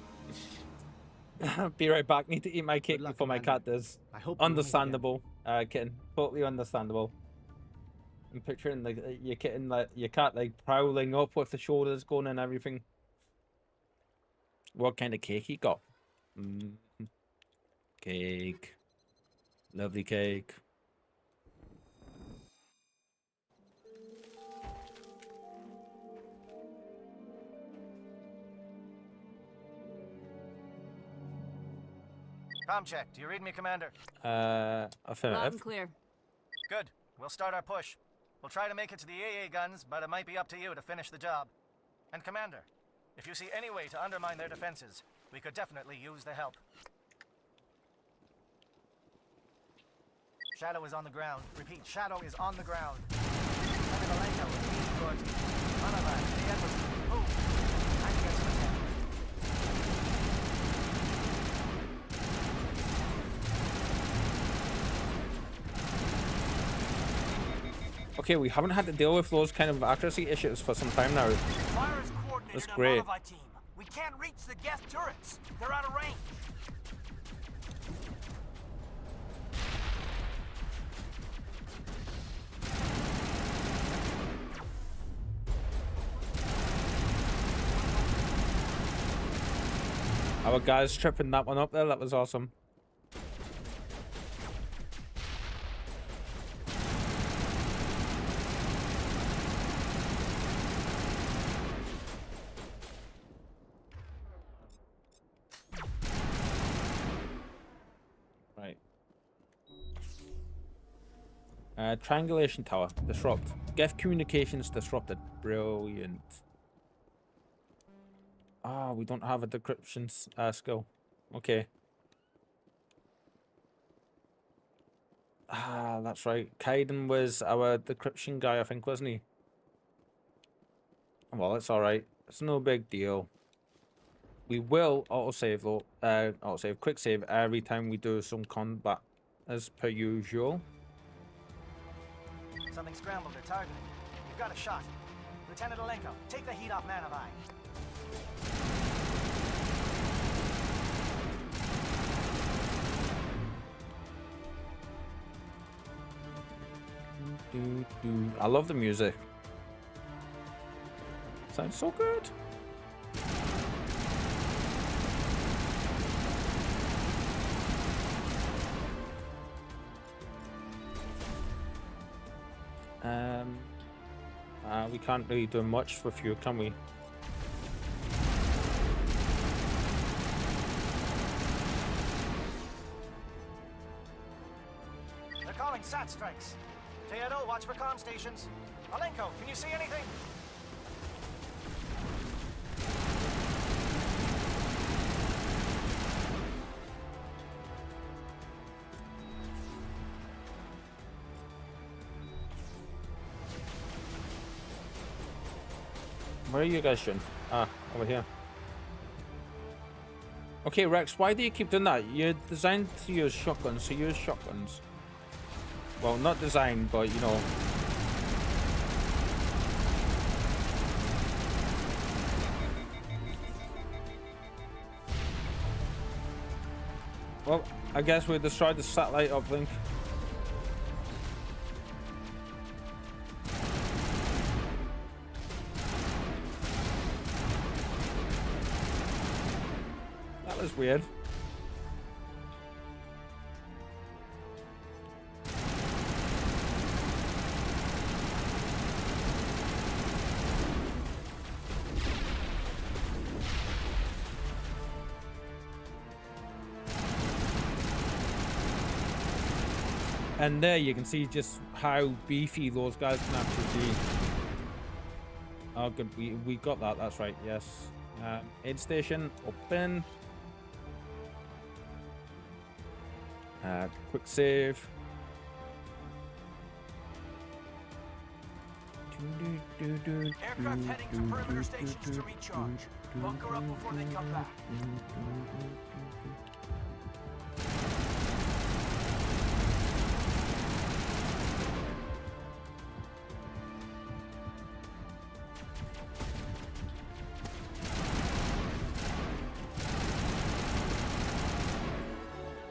Be right back. Need to eat my cake before my cat does. I hope understandable, kitten. Totally understandable. I'm picturing like your kitten, like your cat, like prowling up with the shoulders going and everything. What kind of cake you got? Cake. Lovely cake. Comm check. Do you read me, Commander? Affirmative. Loud and clear. Good. We'll start our push. We'll try to make it to the AA guns, but it might be up to you to finish the job. And Commander, if you see any way to undermine their defenses, we could definitely use the help. Shadow is on the ground. Repeat, Shadow is on the ground. Okay, we haven't had to deal with those kind of accuracy issues for some time now. That's great. We can't reach the Geth turrets. They're out of range. Our guys tripping that one up there. That was awesome. Triangulation tower disrupt. Geth communications disrupted. Brilliant. Ah, we don't have a decryption skill. Okay. Ah, that's right. Kaiden was our decryption guy, I think, wasn't he? Well, it's alright. It's no big deal. We will autosave though. Autosave, quick save every time we do some combat, as per usual. Something scrambled their targeting. You've got a shot. Lieutenant Alenko, take the heat off Man of Eye. I love the music. Sounds so good. We can't really do much with you, can we? They're calling SAT strikes. Teodo, watch for comm stations. Alenko, can you see anything? Where are you guys shooting? Ah, over here. Okay, Rex, why do you keep doing that? You're designed to use shotguns, so use shotguns. Well, not designed, but you know. Well, I guess we destroyed the satellite uplink. That was weird. And there you can see just how beefy those guys can actually be. Oh good, we got that, that's right, yes. Aid station, open. Quick save. Aircraft heading to perimeter stations to recharge. Bunker up before they come back.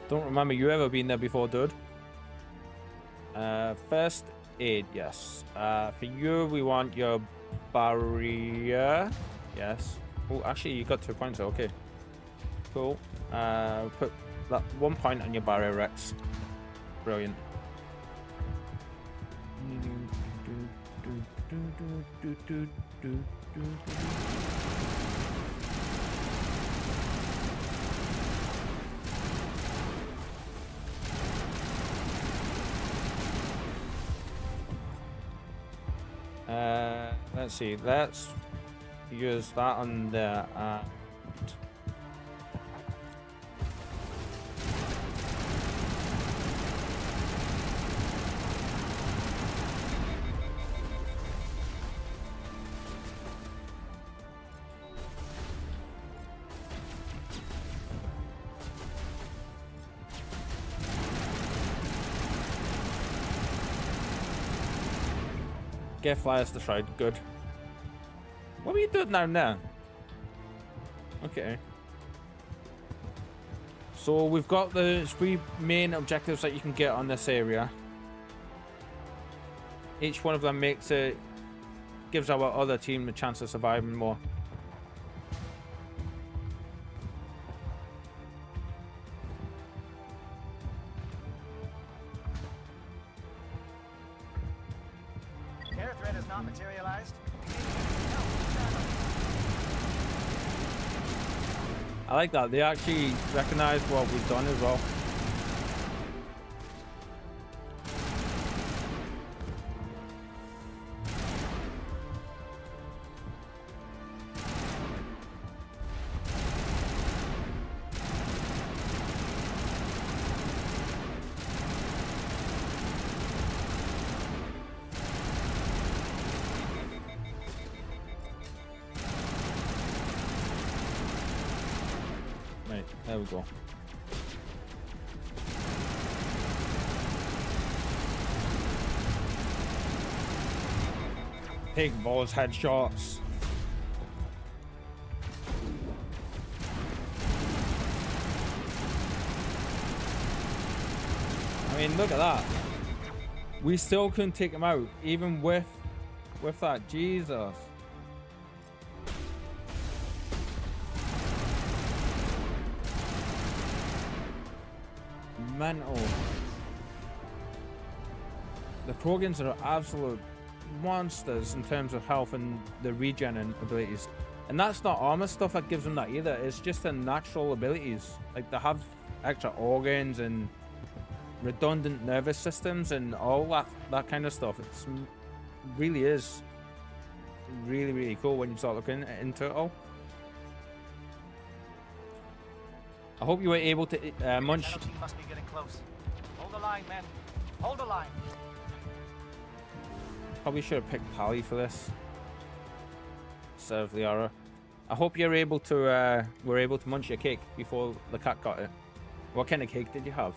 Don't remember you ever been there before, dude. First aid, yes. For you, we want your barrier. Yes. Oh, actually, you got 2 points. Okay. Cool. Put that 1 point on your barrier, Rex. Brilliant. Let's see, let's use that on the get flyers destroyed. Good. What are you doing down there? Okay. So we've got the 3 main objectives that you can get on this area. Each one of them gives our other team a chance of surviving more. Air threat has not materialized. I like that. They actually recognize what we've done as well. There we go. Pig balls headshots. I mean, look at that. We still couldn't take him out, even with that. Jesus. Mental. The Krogans are absolute monsters in terms of health and the regen and abilities, and that's not armor stuff that gives them that either. It's just their natural abilities. Like, they have extra organs and redundant nervous systems and all that kind of stuff. It really is really cool when you start looking into it all. I hope you were able to munch. The team must be getting close. Hold the line, men. Hold the line. Probably should have picked Pally for this instead of Liara. I hope you're able to were able to munch your cake before the cat got it. What kind of cake did you have?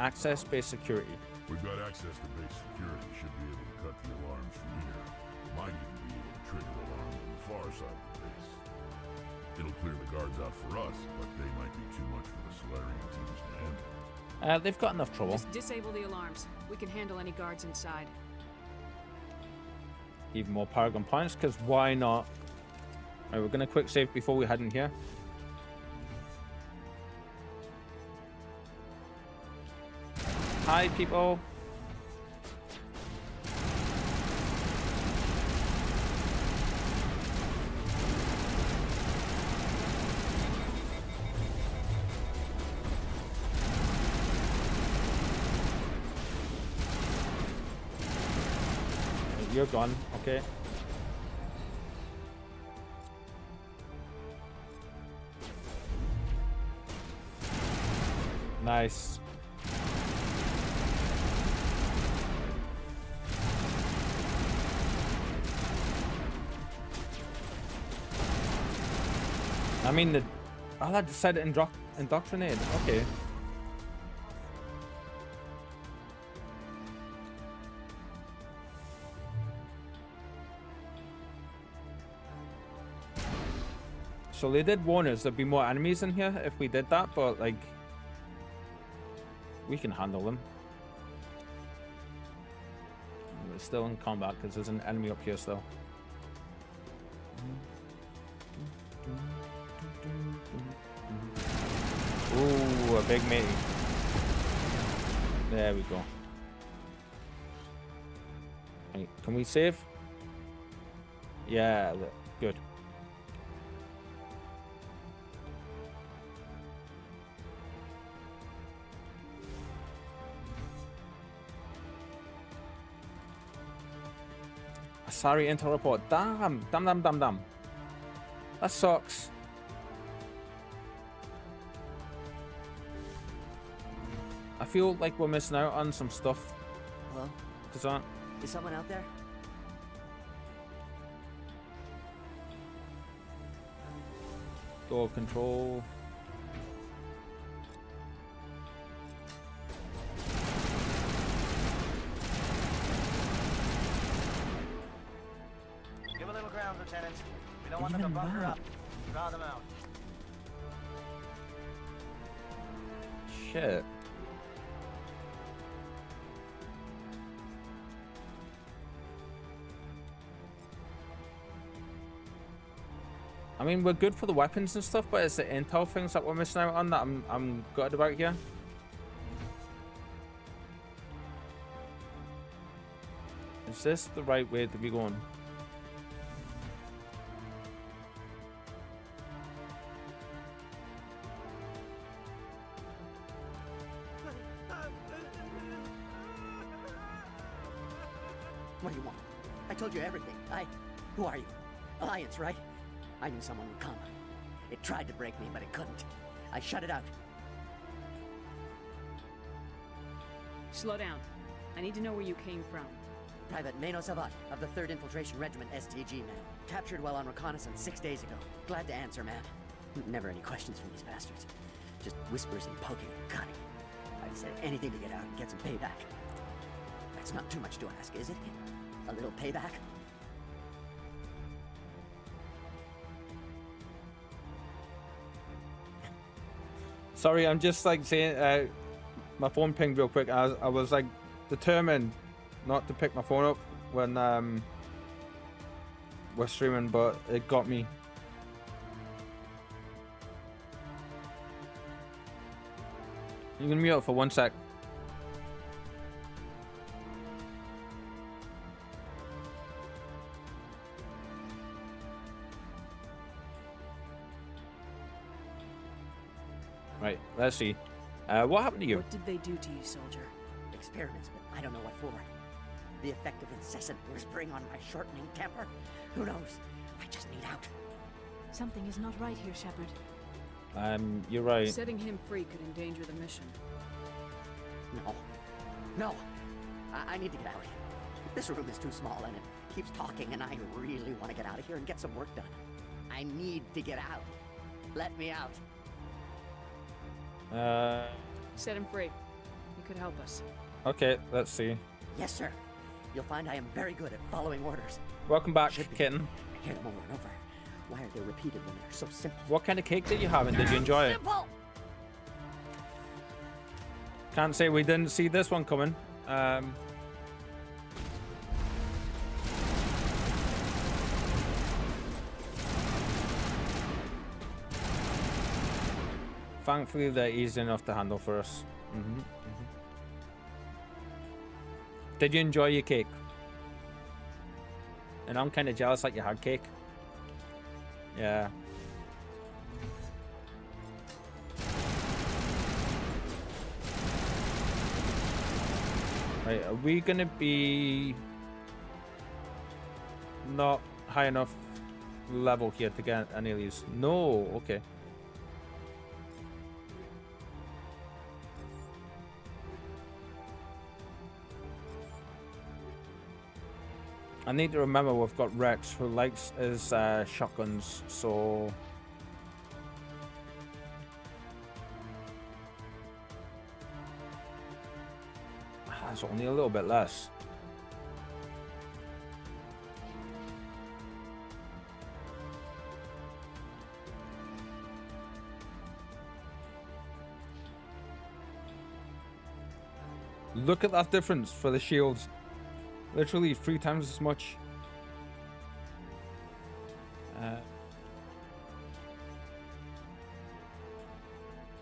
Access base security. We've got access to base security. Should be able to cut the alarms from here. Might even be able to trigger alarms on the far side of the base. It'll clear the guards out for us, but they might be too much for the Solarian teams to handle. They've got enough trouble. Just disable the alarms. We can handle any guards inside. Even more Paragon points, because why not? Alright, we're gonna quick save before we head in here. Hi, people. You're gone, okay. Nice. I mean, I had to set it indoctrinate. Okay. So they did warn us there'd be more enemies in here if we did that, but like, we can handle them. We're still in combat because there's an enemy up here still. Ooh, a big matey. There we go. Right, can we save? Yeah, good. Sorry, intel report. Damn. That sucks. I feel like we're missing out on some stuff. Hello? Cause Is someone out there? door control. Give a little ground, Lieutenant. We don't want them to bunker up. Draw them out. Shit. I mean, we're good for the weapons and stuff, but it's the intel things that we're missing out on that I'm gutted about here. Is this the right way to be going? What do you want? I told you everything. Who are you? Alliance, right? I knew someone would come. It tried to break me, but it couldn't. I shut it out. Slow down. I need to know where you came from. Private Mano Savat of the 3rd Infiltration Regiment STG, man. Captured while on reconnaissance 6 days ago. Glad to answer, man. Never any questions from these bastards. Just whispers and poking and cutting. I've said anything to get out and get some payback. That's not too much to ask, is it? A little payback? Sorry, I'm just like saying, my phone pinged real quick. I was like determined not to pick my phone up when we're streaming, but it got me. You can mute it for 1 sec. Right, let's see. What happened to you? What did they do to you, soldier? Experiments, but I don't know what for. The effect of incessant whispering on my shortening temper? Who knows? I just need out. Something is not right here, Shepard. You're right. Setting him free could endanger the mission. No. I need to get out. This room is too small and it keeps talking and I really want to get out of here and get some work done. I need to get out. Let me out. Set him free. He could help us. Okay, let's see. Yes, sir. You'll find I am very good at following orders. Welcome back, kitten. I hear them over and over. Why are they repeated when they're so simple? What kind of cake did you have and did you enjoy it? Can't say we didn't see this one coming. Thankfully, they're easy enough to handle for us. Did you enjoy your cake? And I'm kind of jealous that you had cake. Yeah. Right, are we gonna be not high enough level here to get any of these? No, okay. I need to remember we've got Rex who likes his shotguns, so that's only a little bit less. Look at that difference for the shields. Literally 3 times as much.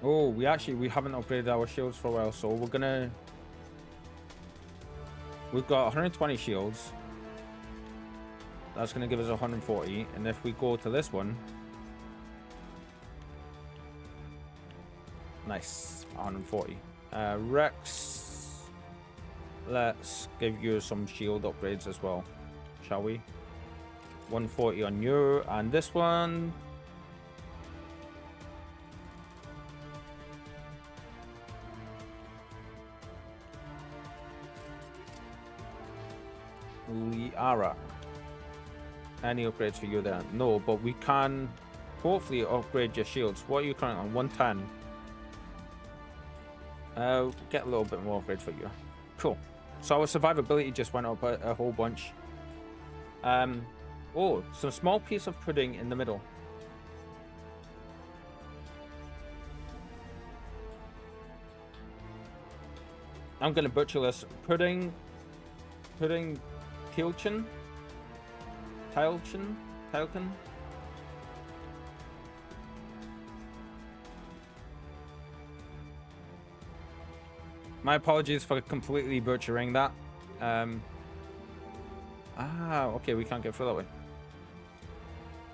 Oh, we haven't upgraded our shields for a while, so we've got 120 shields. That's gonna give us 140, and if we go to this one, nice, 140. Rex, let's give you some shield upgrades as well, shall we? 140 on you, and this one. Liara. Any upgrades for you there? No, but we can hopefully upgrade your shields. What are you currently on? 110. Get a little bit more upgrades for you. Cool. So our survivability just went up a whole bunch. Oh, some small piece of pudding in the middle. I'm gonna butcher this. Pudding Tilchen? Tilken? My apologies for completely butchering that. Okay, we can't get through that way.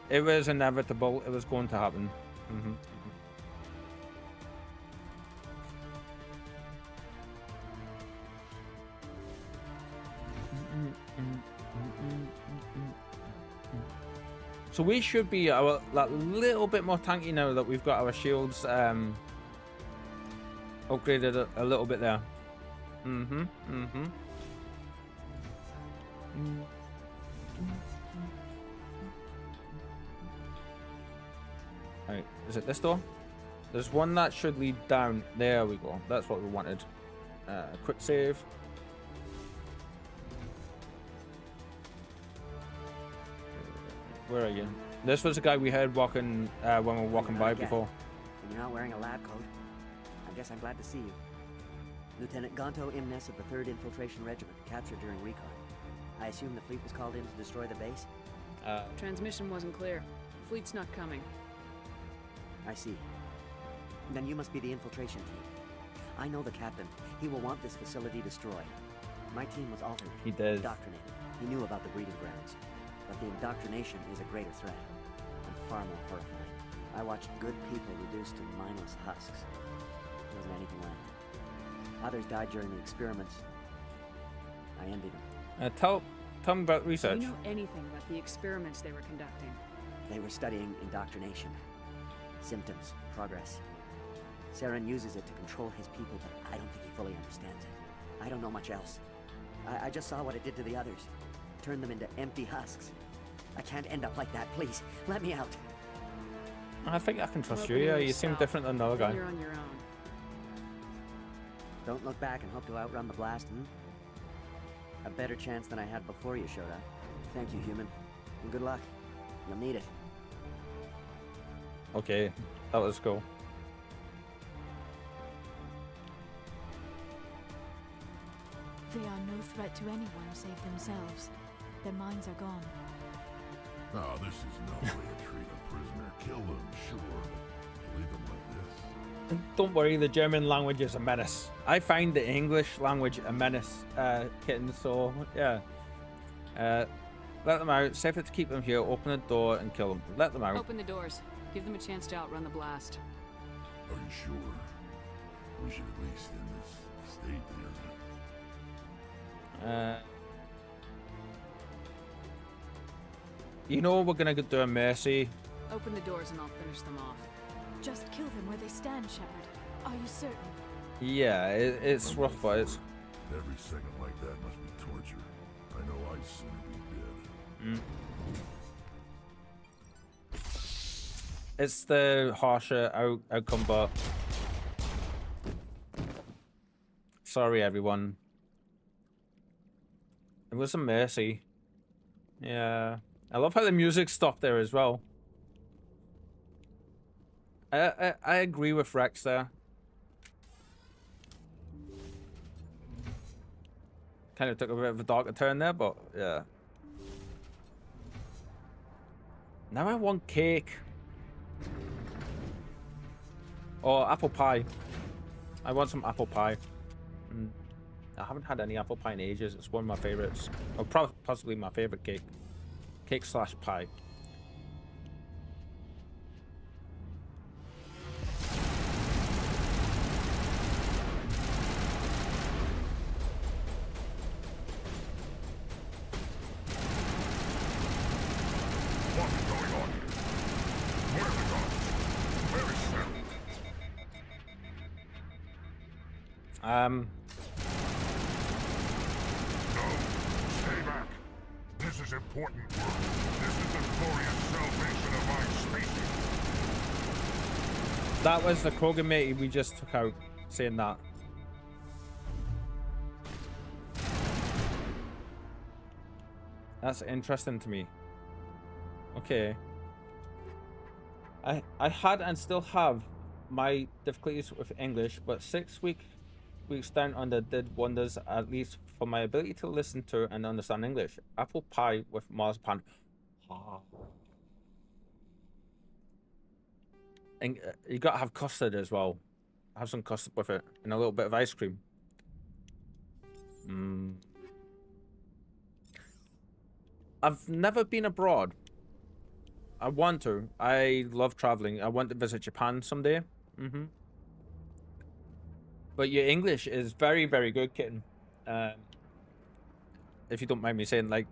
It was inevitable. It was going to happen. So we should be a little bit more tanky now that we've got our shields upgraded a little bit there. Alright, is it this door? There's one that should lead down. There we go. That's what we wanted. Quick save. Where are you? This was the guy we heard walking when we were walking by before. And you're not wearing a lab coat. I guess I'm glad to see you. Lieutenant Gonto Imnes of the 3rd Infiltration Regiment, captured during recon. I assume the fleet was called in to destroy the base? Transmission wasn't clear. Fleet's not coming. I see. Then you must be the infiltration team. I know the captain. He will want this facility destroyed. My team was altered. He did. Indoctrinated. He knew about the breeding grounds. But the indoctrination is a greater threat, and far more horrifying. I watched good people reduced to mindless husks. There wasn't anything left. Others died during the experiments. I envy them. Tell me about research. Do you know anything about the experiments they were conducting? They were studying indoctrination. Symptoms, progress. Saren uses it to control his people, but I don't think he fully understands it. I don't know much else. I just saw what it did to the others. Turn them into empty husks. I can't end up like that, please. Let me out. I think I can trust you. Yeah, you seem different than the other guy. You're on your own. Don't look back and hope to outrun the blast, A better chance than I had before you showed up. Thank you, human. And good luck. You'll need it. Okay, that was cool. They are no threat to anyone save themselves. Their minds are gone. Oh, this is no way to treat a prisoner. Kill them, sure, but leave them like this. And don't worry, the German language is a menace. I find the English language a menace, kitten, so yeah. Let them out, safer to keep them here, open the door and kill them. Let them out. Open the doors. Give them a chance to outrun the blast. Are you sure? We should at least end this state there. You know we're gonna do a mercy. Open the doors and I'll finish them off. Just kill them where they stand, Shepard. Are you certain? Yeah, it's rough, but it's... Every second like that must be torture. I know I'd sooner be dead. It's the harsher outcome, but sorry everyone. It was a mercy. Yeah. I love how the music stopped there as well. I agree with Rex there. Kind of took a bit of a darker turn there, but yeah. Now I want cake. Or apple pie. I want some apple pie. I haven't had any apple pie in ages. It's one of my favorites. Or possibly my favorite cake. Cake slash pie. No, stay back. This is important work. This is the glorious salvation of my species. That was the Krogan matey we just took out, saying that. That's interesting to me. Okay. I had and still have my difficulties with English, but 6 weeks down under did wonders, at least for my ability to listen to and understand English. Apple pie with marzipan. And you gotta have custard as well. Have some custard with it and a little bit of ice cream. I've never been abroad. I want to. I love traveling. I want to visit Japan someday. But your English is very, very good, kitten. If you don't mind me saying, like,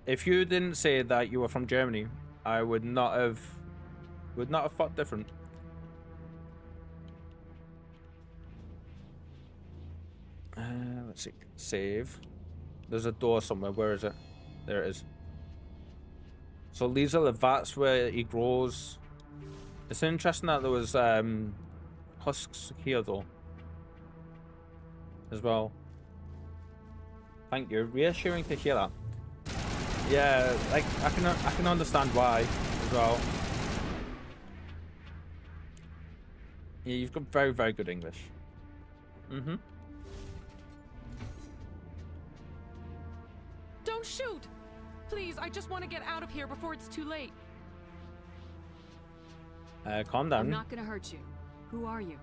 if you didn't say that you were from Germany, I would not have thought different. Let's see. Save. There's a door somewhere. Where is it? There it is. So these are the vats where he grows. It's interesting that there was husks here though, as well. Thank you. Reassuring to hear that. Yeah, like I can understand why as well. Yeah, you've got very, very good English. Don't shoot! Please, I just want to get out of here before it's too late. Calm down. I'm not gonna hurt you. Who are you?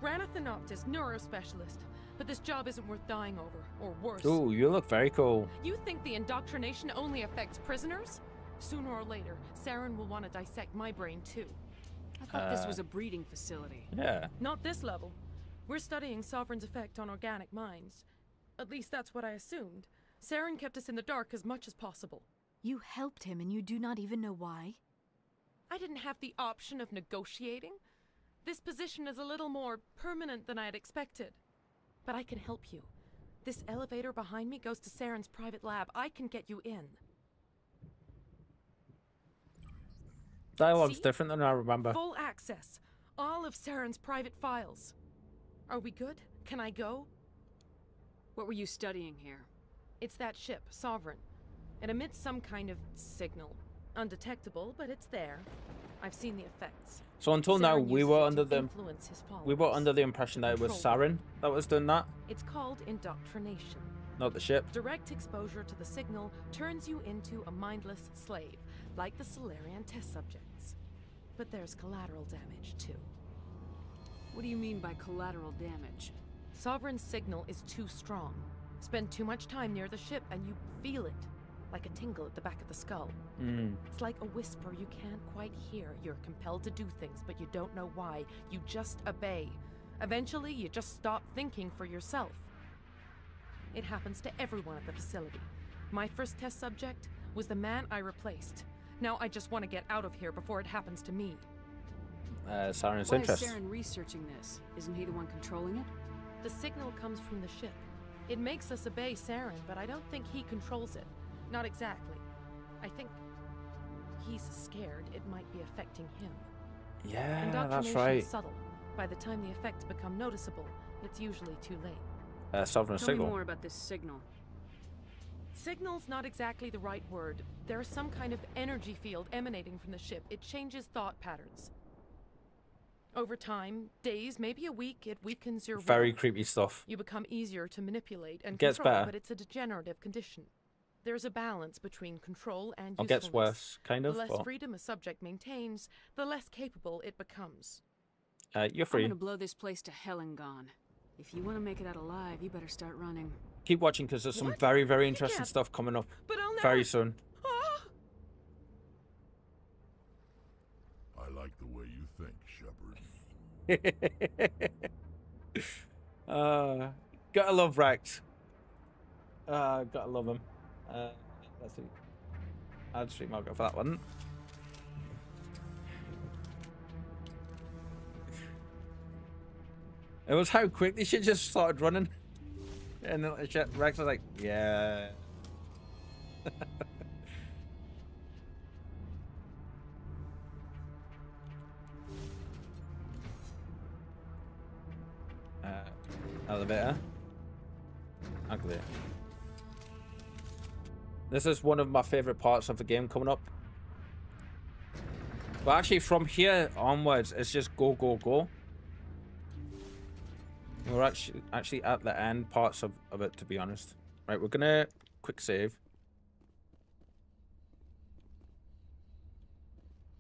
Ranathanoptis, neurospecialist. But this job isn't worth dying over, or worse. Ooh, you look very cool. You think the indoctrination only affects prisoners? Sooner or later, Saren will want to dissect my brain too. I thought this was a breeding facility. Yeah. Not this level. We're studying Sovereign's effect on organic minds. At least that's what I assumed. Saren kept us in the dark as much as possible. You helped him and you do not even know why? I didn't have the option of negotiating. This position is a little more permanent than I had expected. But I can help you. This elevator behind me goes to Saren's private lab. I can get you in. Dialogue's different than I remember. Full access. All of Saren's private files. Are we good? Can I go? What were you studying here? It's that ship, Sovereign. It emits some kind of signal. Undetectable, but it's there. I've seen the effects. So until now, we were under the impression that it was Saren that was doing that. It's called indoctrination. Not the ship. Direct exposure to the signal turns you into a mindless slave, like the Solarian test subjects. But there's collateral damage too. What do you mean by collateral damage? Sovereign's signal is too strong. Spend too much time near the ship and you feel it, like a tingle at the back of the skull. It's like a whisper you can't quite hear. You're compelled to do things, but you don't know why. You just obey. Eventually, you just stop thinking for yourself. It happens to everyone at the facility. My first test subject was the man I replaced. Now I just want to get out of here before it happens to me. Saren's Why interest. is Saren researching this? Isn't he the one controlling it? The signal comes from the ship. It makes us obey Saren, but I don't think he controls it. Not exactly. I think he's scared it might be affecting him. Yeah, that's Indoctrination's right. subtle. By the time the effects become noticeable, it's usually too late. Sovereign Tell me signal. more about this signal. Signal's not exactly the right word. There's some kind of energy field emanating from the ship. It changes thought patterns. Over time, days, maybe a week, it weakens your Very will. creepy stuff. You become easier to manipulate and Gets control, better. but it's a degenerative condition. There's a balance between control and Or usefulness. gets worse, kind of. The less but, freedom a subject maintains, the less capable it becomes. you're I'm free. gonna blow this place to hell and gone. If you want to make it out alive, you better start running. Keep watching because there's some very, very interesting stuff coming up very soon. I like the way you think, Shepard. Gotta love Rex. Gotta love him. Let's see. I'd stream I'll go for that one. It was how quick this shit just started running. And then Rex was like, yeah. Elevator. Ugly. This is one of my favorite parts of the game coming up. But actually from here onwards, it's just go, go, go. We're actually at the end parts of it, to be honest. Right, we're gonna quick save.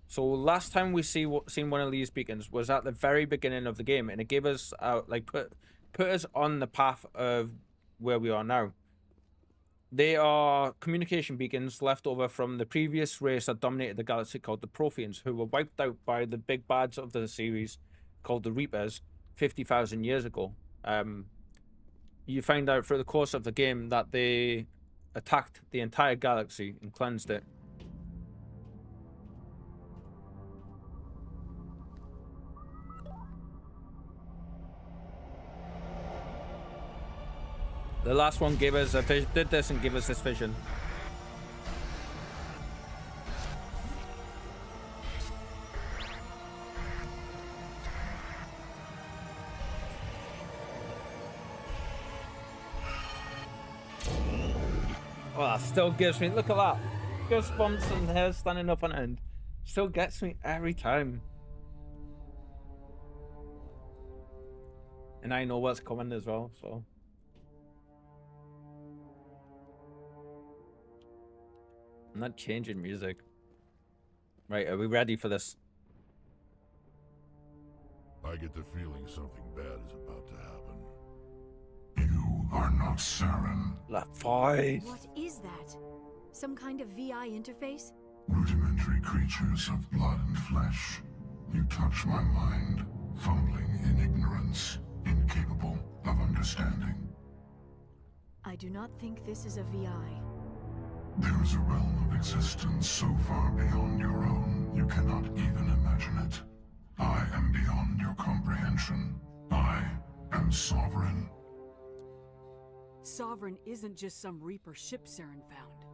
So last time we seen one of these beacons was at the very beginning of the game, and it gave us like put us on the path of where we are now. They are communication beacons left over from the previous race that dominated the galaxy called the Protheans, who were wiped out by the big bads of the series called the Reapers 50,000 years ago. You find out through the course of the game that they attacked the entire galaxy and cleansed it. The last one gave us did this and gave us this vision. Oh, that still gives me, look at that. Goosebumps and hair standing up on end. Still gets me every time. And I know what's coming as well, so. I'm not changing music. Right, are we ready for this? I get the feeling something bad is about to happen. You are not Saren. La voice. What is that? Some kind of VI interface? Rudimentary creatures of blood and flesh. You touch my mind, fumbling in ignorance, incapable of understanding. I do not think this is a VI. There is a realm of existence so far beyond your own, you cannot even imagine it. I am beyond your comprehension. I am Sovereign. Sovereign isn't just some Reaper ship Saren found.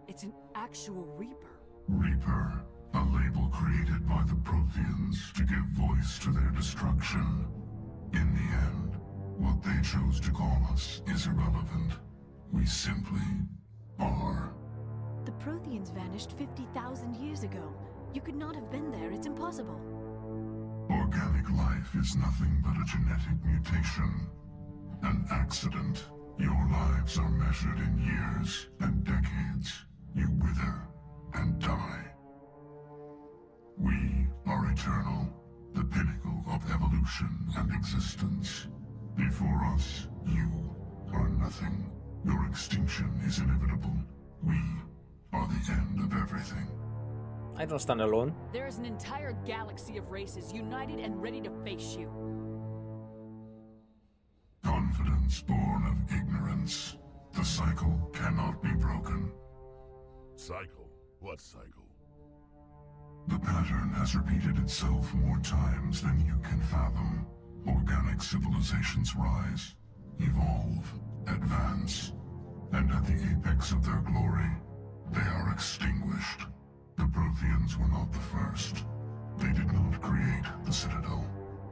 It's an actual Reaper. Reaper, a label created by the Protheans to give voice to their destruction. In the end, what they chose to call us is irrelevant. We simply are. The Protheans vanished 50,000 years ago. You could not have been there. It's impossible. Organic life is nothing but a genetic mutation. An accident. Your lives are measured in years and decades. You wither and die. We are eternal, the pinnacle of evolution and existence. Before us, you are nothing. Your extinction is inevitable. We are the end of everything. I don't stand alone. There is an entire galaxy of races united and ready to face you. Confidence born of ignorance. The cycle cannot be broken. Cycle? What cycle? The pattern has repeated itself more times than you can fathom. Organic civilizations rise, evolve, advance, and at the apex of their glory, they are extinguished. The Protheans were not the first. They did not create the Citadel.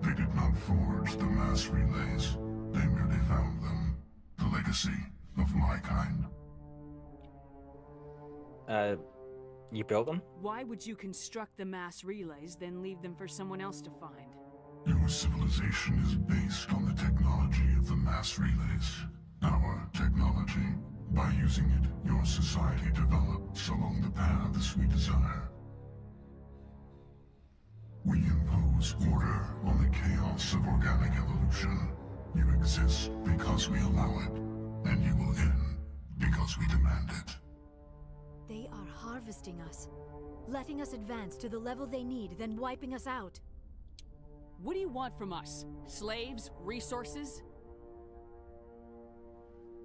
They did not forge the mass relays. They merely found them. The legacy of my kind. You built them? Why would you construct the mass relays, then leave them for someone else to find? Your civilization is based on the technology of the mass relays. Our technology. By using it, your society develops along the paths we desire. We impose order on the chaos of organic evolution. You exist because we allow it, and you will end because we demand it. They are harvesting us, letting us advance to the level they need, then wiping us out. What do you want from us? Slaves? Resources?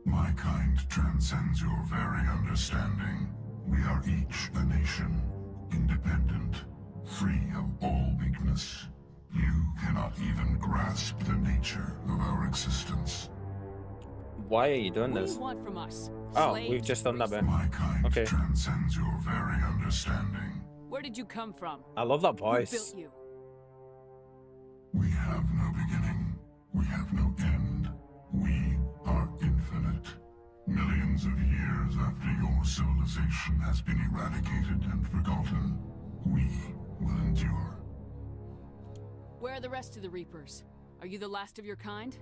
My kind transcends your very understanding. We are each a nation, independent, free of all weakness. You cannot even grasp the nature of our existence. Why are you doing What this? do you want from us? Oh, Slaves? we've just done that bit. My kind Okay. transcends your very understanding. Where did you come from? I love that Who voice. built you? We have no beginning. We have no end. We are infinite. Millions of years after your civilization has been eradicated and forgotten, we will endure. Where are the rest of the Reapers? Are you the last of your kind?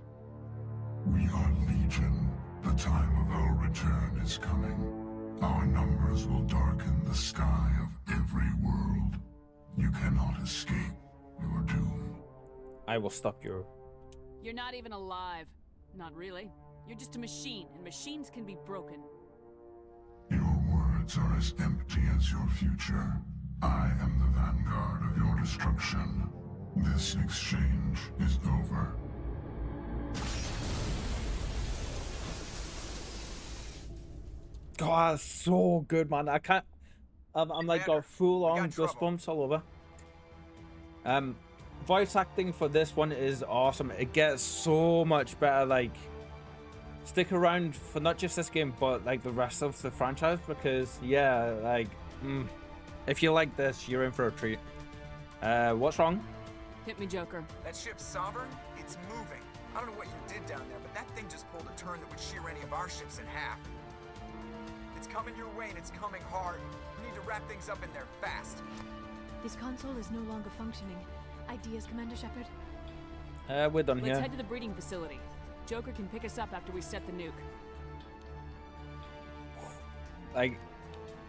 We are legion. The time of our return is coming. Our numbers will darken the sky of every world. You cannot escape your doom. I will stop your... You're not even alive. Not really. You're just a machine, and machines can be broken. Your words are as empty as your future. I am the vanguard of your destruction. This exchange is over. God, so good, man. I can't... I'm like got full-on goosebumps all over. Voice acting for this one is awesome. It gets so much better. Like, stick around for not just this game, but like the rest of the franchise, because yeah, like, if you like this, you're in for a treat. What's wrong? Hit me, Joker. That ship's Sovereign? It's moving. I don't know what you did down there, but that thing just pulled a turn that would shear any of our ships in half. It's coming your way, and it's coming hard. You need to wrap things up in there fast. This console is no longer functioning. Ideas, Commander Shepard? We're done Let's here. head to the breeding facility. Joker can pick us up after we set the nuke. Like,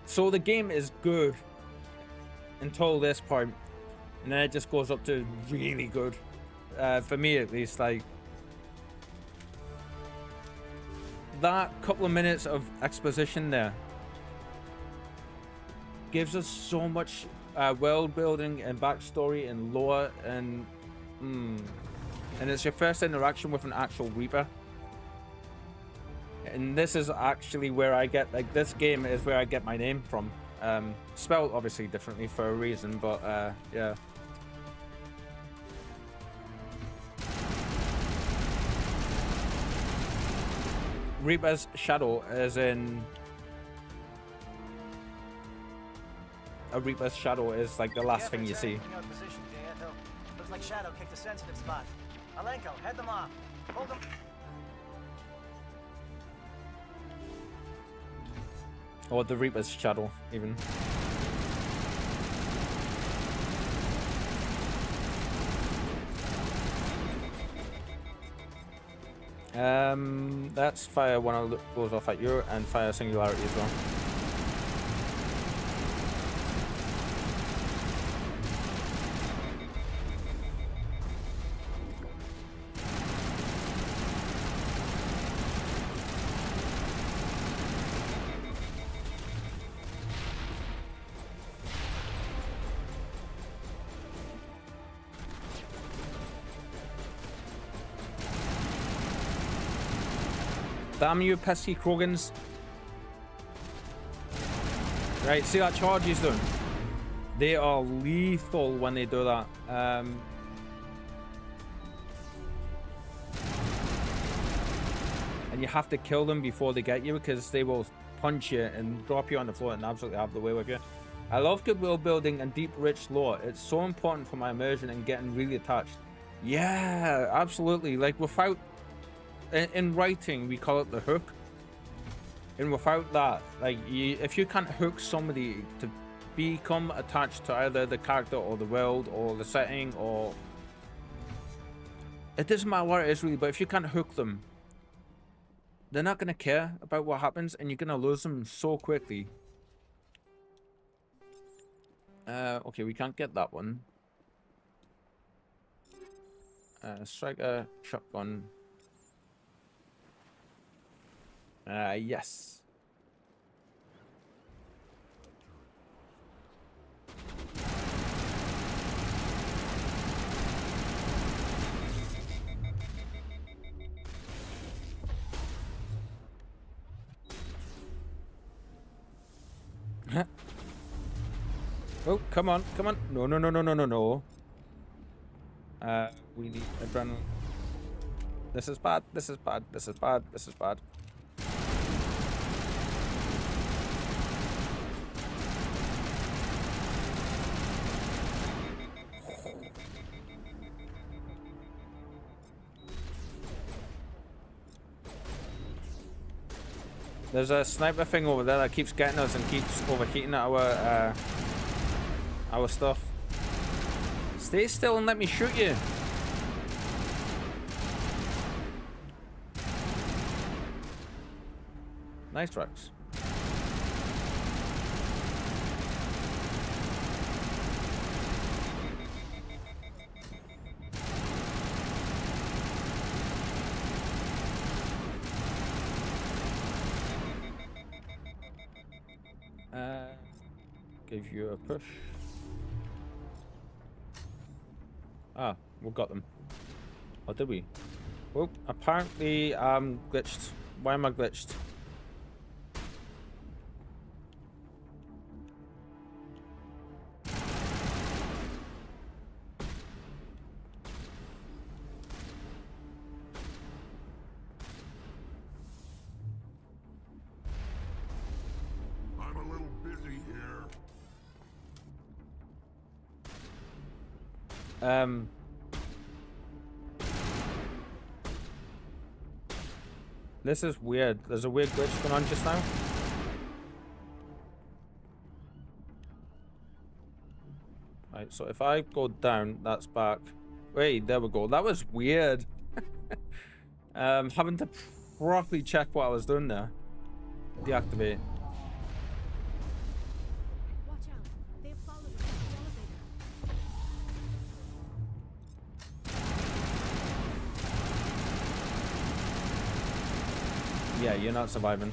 so the game is good until this point, and then it just goes up to really good. For me, at least, like that couple of minutes of exposition there gives us so much world building and backstory and lore, and it's your first interaction with an actual Reaper. And this is actually where I get, like, this game is where I get my name from. Spelled obviously differently for a reason, but yeah. Reaper's shadow is in... A Reaper's shadow is like the last thing you see. Looks like Shadow kicked a sensitive spot. Alenko, head them off. Hold them. Or the Reaper's shadow, even. Let's fire one of those off at you and fire Singularity as well. Damn you, pesky Krogans. Right, see that charge he's doing? They are lethal when they do that. And and you have to kill them before they get you, because they will punch you and drop you on the floor and absolutely have the way with you. I love good world building and deep, rich lore. It's so important for my immersion and getting really attached. Yeah, absolutely. Like, without... In writing, we call it the hook. And without that, like, if you can't hook somebody to become attached to either the character or the world or the setting, or... It doesn't matter what it is, really, but if you can't hook them, they're not going to care about what happens, and you're going to lose them so quickly. Okay, we can't get that one. Striker, shotgun. Yes. Oh, come on, come on. No, no, no, no, no, no, no. We need adrenaline. This is bad, this is bad, this is bad, this is bad. There's a sniper thing over there that keeps getting us and keeps overheating our stuff. Stay still and let me shoot you. Nice tracks. Give you a push. Ah, we got them. Or did we? Oh, apparently I'm glitched. Why am I glitched? This is weird. There's a weird glitch going on just now. Right, so if I go down, that's back. Wait, there we go. That was weird. Having to properly check what I was doing there. Deactivate. Yeah, you're not surviving.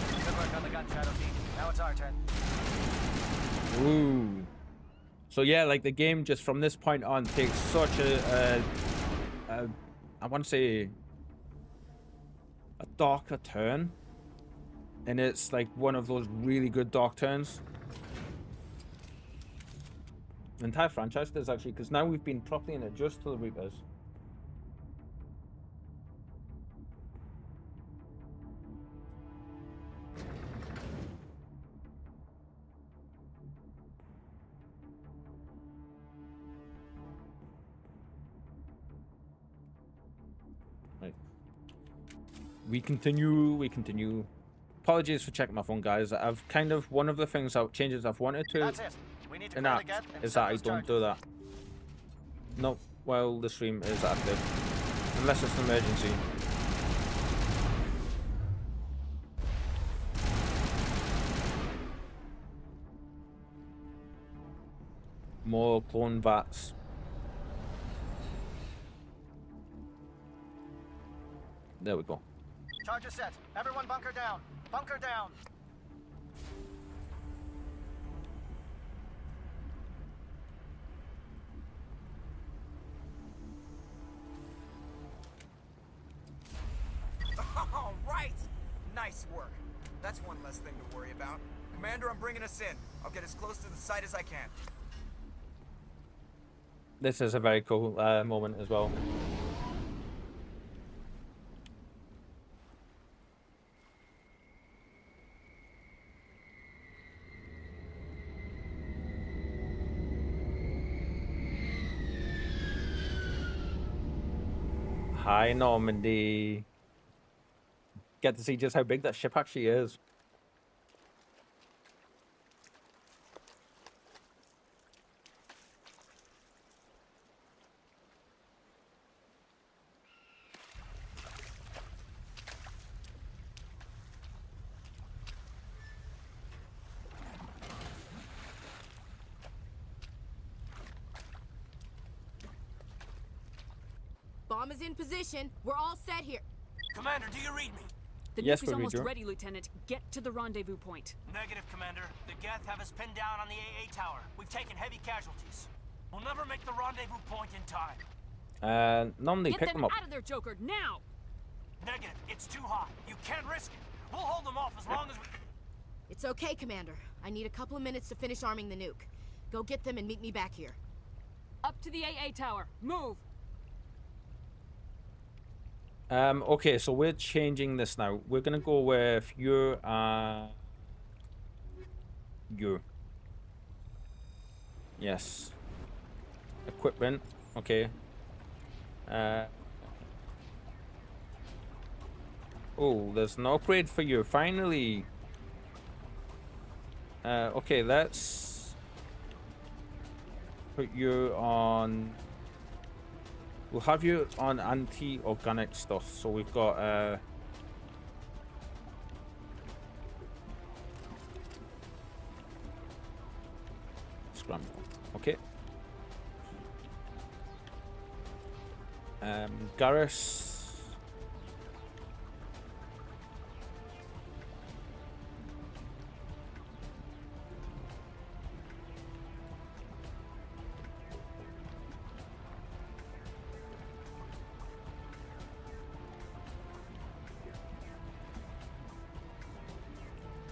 Good work on the gun, Shadow King. Now it's our turn. Ooh. So yeah, like the game just from this point on takes such a I want to say a darker turn. And it's like one of those really good dark turns. The entire franchise does actually, because now we've been properly adjusted to the Reapers. Right. We continue. Apologies for checking my phone, guys. I've kind of, one of the things changes I've wanted to enact is that I don't do that. No, while the stream is active. Unless it's an emergency. More clone vats. There we go. Charges set. Everyone bunker down. Bunker down. All right. Nice work. That's one less thing to worry about. Commander, I'm bringing us in. I'll get as close to the site as I can. This is a very cool moment as well. Hi, Normandy. Get to see just how big that ship actually is. Bomb is in position. We're all set here. Commander, do you read me? The Yes, nuke is we almost read you. ready, Lieutenant. Get to the rendezvous point. Negative, Commander. The Geth have us pinned down on the AA tower. We've taken heavy casualties. We'll never make the rendezvous point in time. Normally Get pick them them up. out of there, Joker, now! Negative. It's too hot. You can't risk it. We'll hold them off as long as we... It's okay, Commander. I need a couple of minutes to finish arming the nuke. Go get them and meet me back here. Up to the AA tower. Move! Okay, so we're changing this now. We're gonna go with you. You. Yes. Equipment. Okay. Oh, there's an upgrade for you. Finally. Okay, let's put you on. We'll have you on anti-organic stuff. So we've got scramble. Okay. Garrus.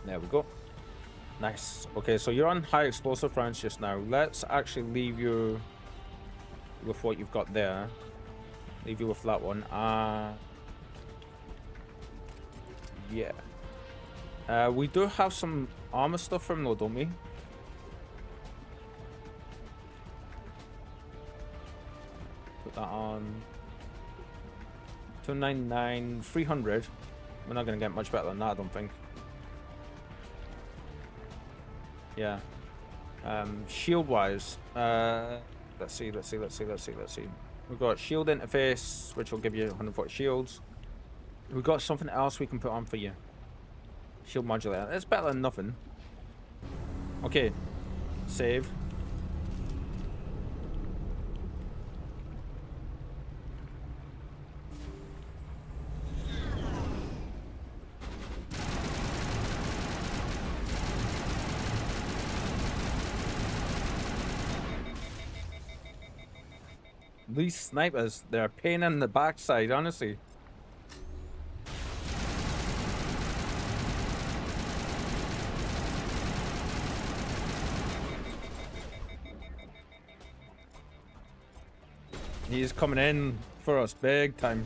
There we go. Nice. Okay, so you're on high explosive rounds just now. Let's actually leave you with what you've got there. Leave you with that one. Yeah. We do have some armor stuff from though, don't we? Put that on. 299, 300. We're not going to get much better than that, I don't think. Yeah. Shield wise, let's see. We've got shield interface, which will give you 140 shields. We've got something else we can put on for you. Shield modulator. It's better than nothing. Okay. Save. These snipers, they're a pain in the backside, honestly. He's coming in for us big time.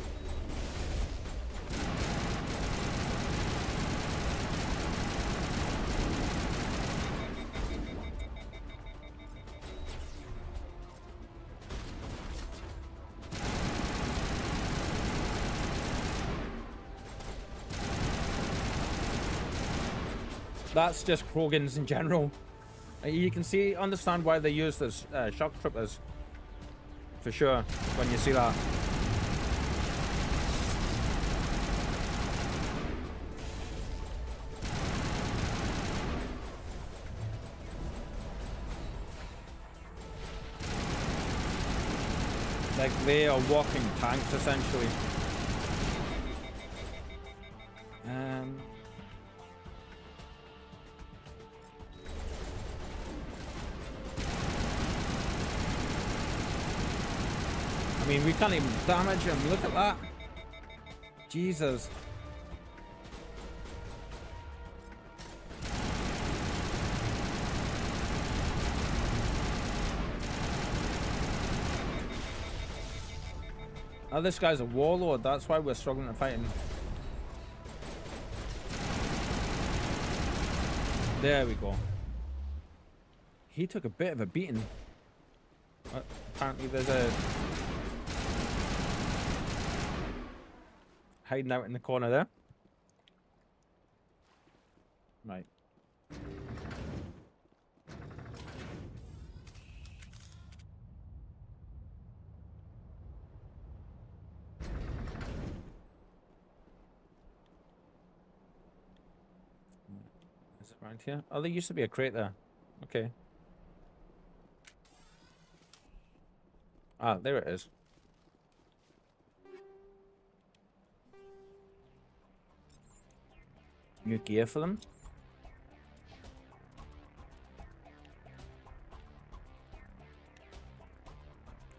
That's just Krogans in general. You can understand why they use this shock troopers. For sure, when you see that. Like, they are walking tanks, essentially. I mean, we can't even damage him. Look at that. Jesus. Oh, this guy's a warlord. That's why we're struggling to fight him. There we go. He took a bit of a beating. Apparently there's a... hiding out in the corner there. Right. Is it around here? Oh, there used to be a crate there. Okay. Ah, there it is. New gear for them?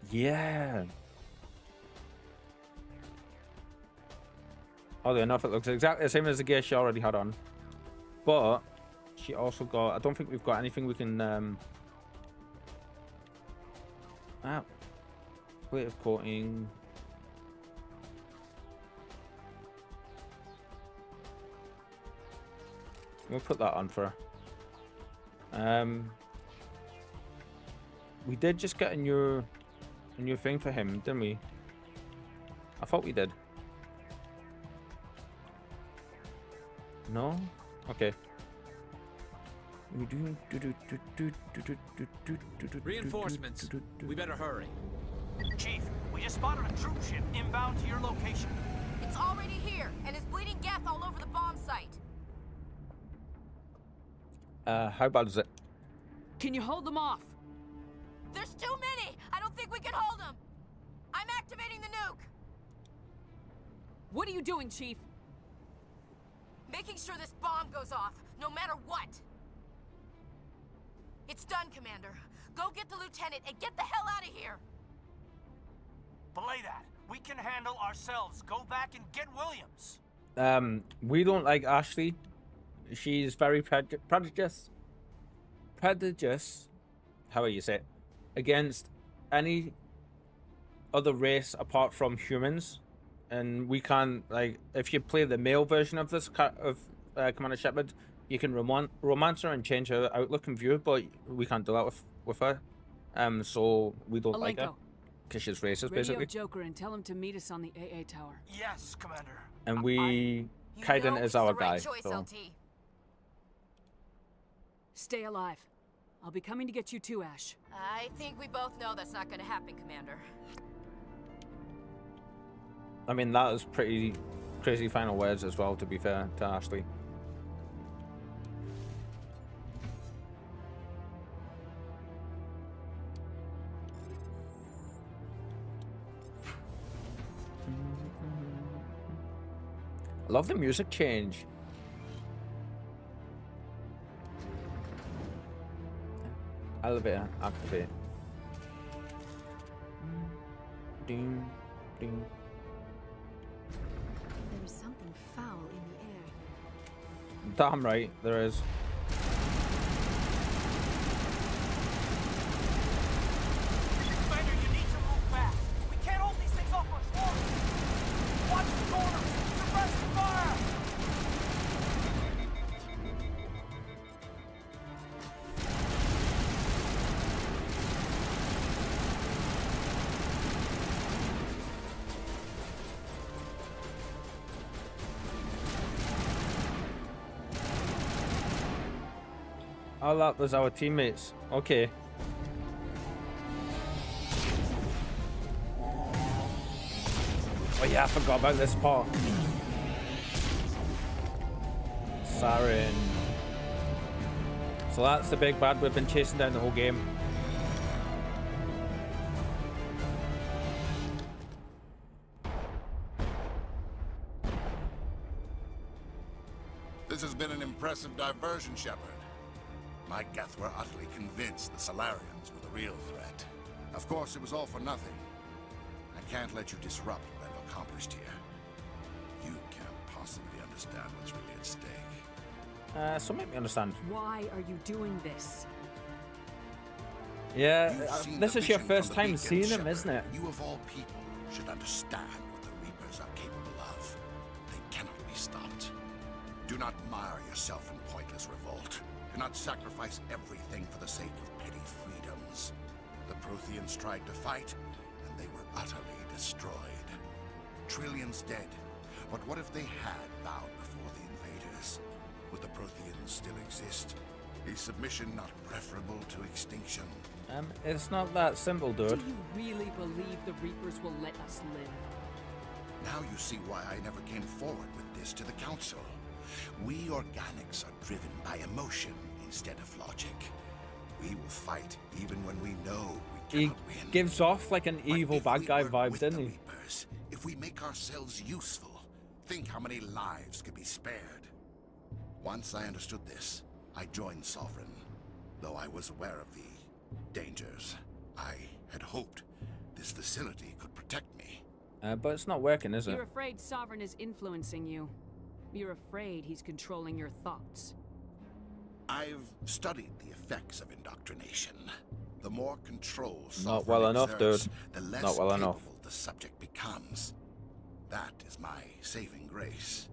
Yeah. Oddly enough, it looks exactly the same as the gear she already had on. But she also got... I don't think we've got anything we can... plate of coating. We'll put that on for her. We did just get a new thing for him, didn't we? I thought we did. No? Okay. Reinforcements. We better hurry. Chief, we just spotted a troop ship inbound to your location. It's already here, and is bleeding Geth all over the bomb site. How bad is it? Can you hold them off? There's too many! I don't think we can hold them! I'm activating the nuke! What are you doing, Chief? Making sure this bomb goes off, no matter what! It's done, Commander. Go get the lieutenant and get the hell out of here! Belay that. We can handle ourselves. Go back and get Williams. We don't like Ashley. She's very prejudiced. How you say it? Against any other race apart from humans. And we can't, like, if you play the male version of this Commander Shepard, you can romance her and change her outlook and view, but we can't do that with her. So we don't like her because she's racist, basically. Radio Joker and tell him to meet us on the AA tower. Yes, Commander. And Kaiden is our guy. Choice, so. LT. Stay alive. I'll be coming to get you too, Ash. I think we both know that's not going to happen, Commander. I mean, that was pretty crazy final words as well, to be fair to Ashley. I love the music change. Elevator activate. Ding, ding. There is something foul in the air. Damn right, there is. Commander, you need to move fast. We can't hold these things off much longer. Watch the corners. Suppress the fire. Oh, that was our teammates. Okay. Oh yeah, I forgot about this part. Siren. So that's the big bad we've been chasing down the whole game. This has been an impressive diversion, Shepard. My Geth were utterly convinced the Solarians were the real threat. Of course, it was all for nothing. I can't let you disrupt what I've accomplished here. You can't possibly understand what's really at stake. So make me understand. Why are you doing this? Yeah, this is your first time seeing him, isn't it? You of all people should understand what the Reapers are capable of. They cannot be stopped. Do not mire yourself in pointless revolt. Do not sacrifice everything for the sake of petty freedoms. The Protheans tried to fight, and they were utterly destroyed. Trillions dead. But what if they had bowed before the invaders? Would the Protheans still exist? Is submission not preferable to extinction? It's not that simple, dude. Do you really believe the Reapers will let us live? Now you see why I never came forward with this to the Council. We organics are driven by emotion instead of logic. We will fight even when we know we cannot win. He gives off like an evil bad guy vibe, doesn't he? Reapers, if we make ourselves useful, think how many lives could be spared. Once I understood this, I joined Sovereign, though I was aware of the dangers. I had hoped this facility could protect me. But it's not working, is it? You're afraid Sovereign is influencing you. You're afraid he's controlling your thoughts. I've studied the effects of indoctrination. The more control Not well enough, exerts, dude. the less Not well enough. capable the subject becomes. That is my saving grace.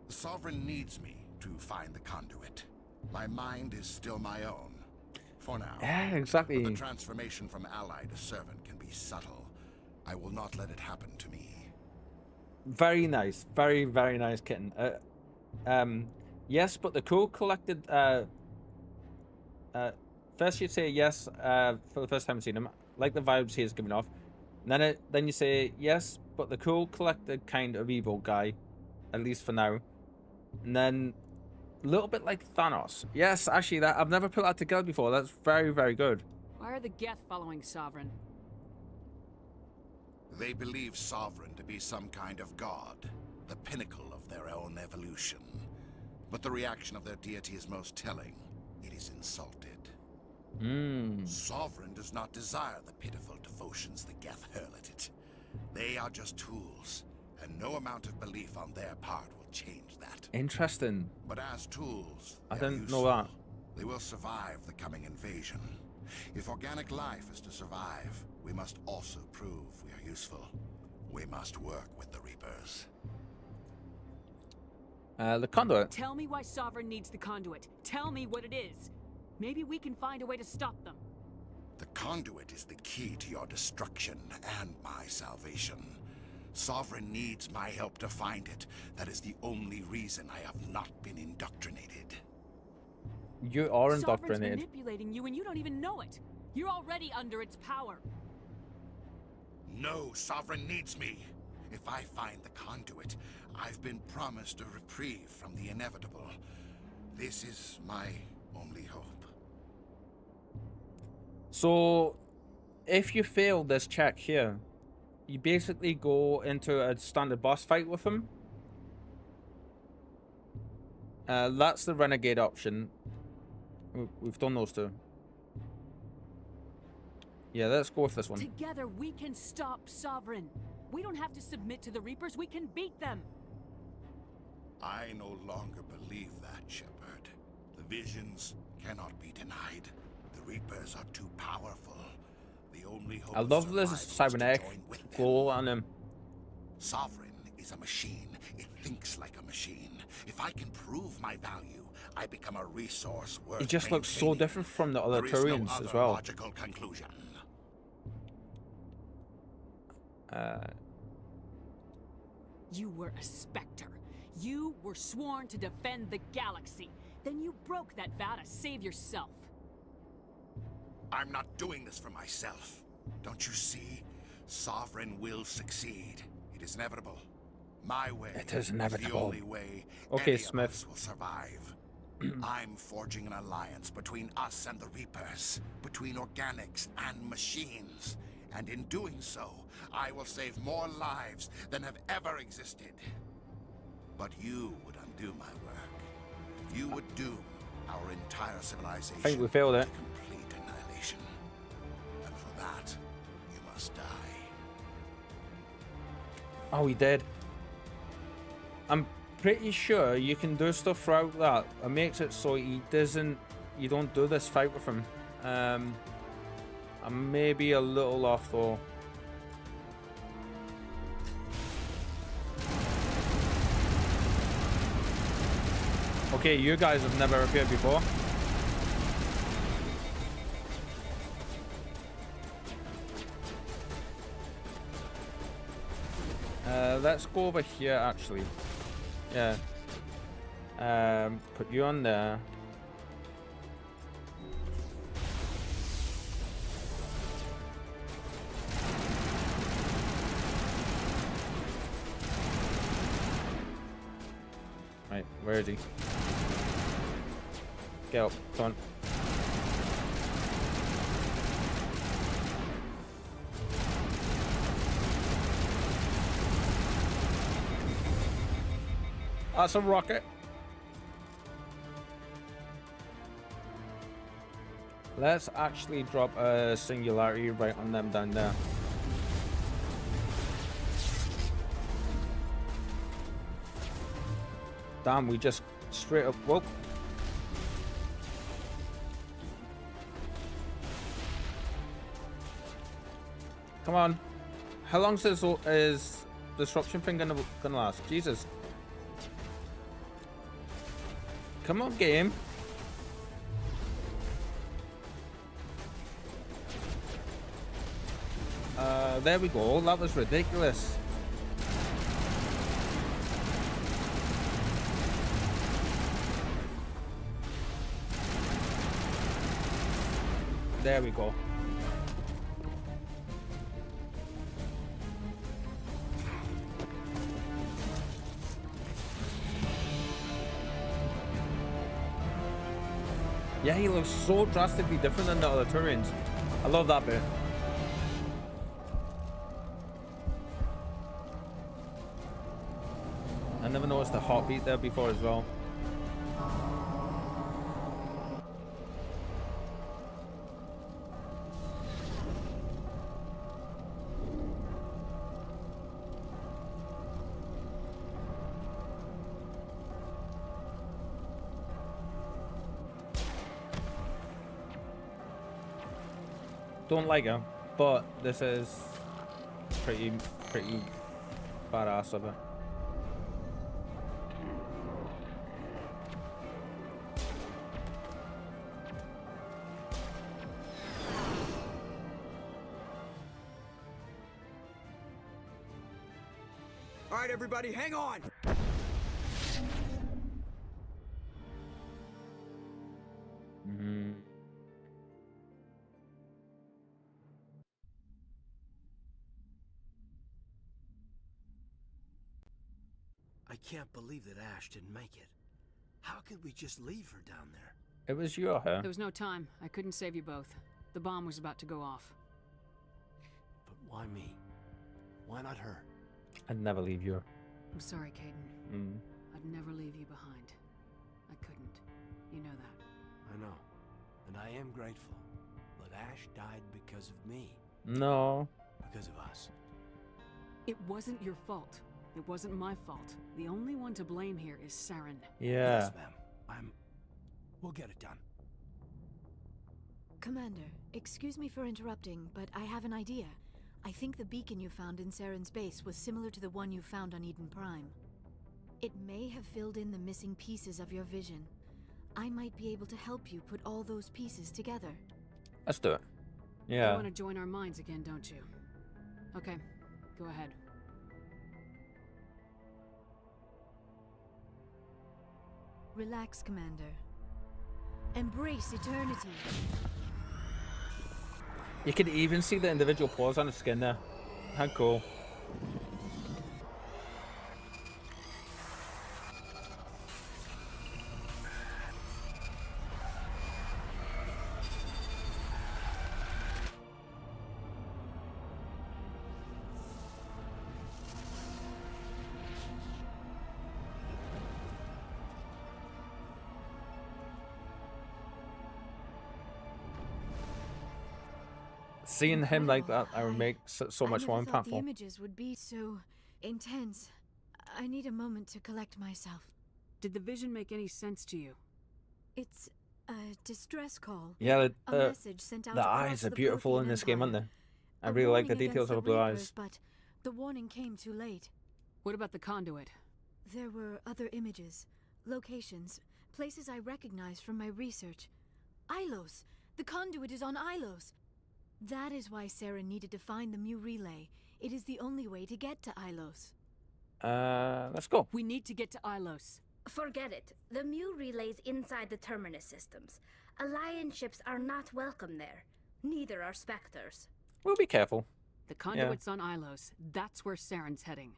The Sovereign needs me to find the conduit. My mind is still my own. For now. Yeah, exactly. But the transformation from ally to servant can be subtle. I will not let it happen to me. Very nice. Very, very nice, kitten. Yes, but the cool collected... first you say yes for the first time I've seen him. Like the vibes he's giving off. And then you say yes, but the cool collected kind of evil guy. At least for now. And then... a little bit like Thanos. Yes, actually, that I've never put that together before. That's very, very good. Why are the Geth following Sovereign? They believe Sovereign to be some kind of god, the pinnacle of their own evolution. But the reaction of their deity is most telling. It is insulted. Sovereign does not desire the pitiful devotions the Geth hurl at it. They are just tools, and no amount of belief on their part will change that. Interesting. But as tools, I they're didn't know useful. that. They will survive the coming invasion. If organic life is to survive, we must also prove we are useful. We must work with the Reapers. The conduit. Tell me why Sovereign needs the conduit. Tell me what it is. Maybe we can find a way to stop them. The conduit is the key to your destruction and my salvation. Sovereign needs my help to find it. That is the only reason I have not been indoctrinated. You are Sovereign's indoctrinated. manipulating you and you don't even know it. You're already under its power. No, Sovereign needs me. If I find the conduit, I've been promised a reprieve from the inevitable. This is my only hope. So, if you fail this check here, you basically go into a standard boss fight with him. That's the renegade option. We've done those two. Yeah, let's go with this one. Together we can stop Sovereign. We don't have to submit to the Reapers, we can beat them. I no longer believe that, Shepard. The visions cannot be denied. The Reapers are too powerful. The only hope I love this cybernetic glow on him. Sovereign is a machine. It thinks like a machine. If I can prove my value, I become a resource worth He just looks so different from the other There is no Turians as other well. logical conclusion. You were a Spectre. You were sworn to defend the galaxy. Then you broke that vow to save yourself. I'm not doing this for myself. Don't you see? Sovereign will succeed. It is inevitable. My way It is the inevitable. only way Okay, any of Smith. us will survive. I'm forging an alliance between us and the Reapers, between organics and machines. And in doing so, I will save more lives than have ever existed. But you would undo my work. You would doom our entire civilization I think we failed it. to complete annihilation. And for that, you must die. Oh, he did. I'm pretty sure you can do stuff throughout that. It makes it so he doesn't. You don't do this fight with him. I may be a little off though. Okay, you guys have never appeared before. Let's go over here actually. Yeah. Put you on there. Right, where is he? Get up, come on. That's a rocket. Let's actually drop a singularity right on them down there. Damn, we just straight up woke. Come on. How long is disruption thing gonna last? Jesus. Come on, game. There we go. That was ridiculous. There we go. Yeah, he looks so drastically different than the other Turians. I love that bit. I never noticed the heartbeat there before as well. Don't like him, but this is pretty badass of it. All right, everybody, hang on. I can't believe that Ash didn't make it. How could we just leave her down there? It was you or her? There was no time. I couldn't save you both. The bomb was about to go off. But why me? Why not her? I'd never leave you. I'm sorry, Caden. I'd never leave you behind. I couldn't. You know that. I know. And I am grateful. But Ash died because of me. No. Because of us. It wasn't your fault. It wasn't my fault. The only one to blame here is Saren. Yeah. Yes, ma'am. We'll get it done. Commander, excuse me for interrupting, but I have an idea. I think the beacon you found in Saren's base was similar to the one you found on Eden Prime. It may have filled in the missing pieces of your vision. I might be able to help you put all those pieces together. Let's do it. Yeah. You want to join our minds again, don't you? Okay, go ahead. Relax, Commander. Embrace eternity. You can even see the individual pores on the skin there. How cool. Seeing him like that, I would make so much more impactful. The impactful. images would be so intense. I need a moment to collect myself. Did the vision make any sense to you? It's a distress call. Yeah, a message sent out the across eyes are the beautiful in Prothean this game, aren't Empire. they? I A really like the warning details of the against blue Reapers, eyes. But the warning came too late. What about the conduit? There were other images. Locations. Places I recognize from my research. Ilos! The conduit is on Ilos! That is why Saren needed to find the Mu relay. It is the only way to get to Ilos. Let's go. We need to get to Ilos. Forget it. The Mu relay's inside the Terminus systems. Alliance ships are not welcome there. Neither are Spectres. We'll be careful. The conduit's on Ilos. That's where Saren's heading.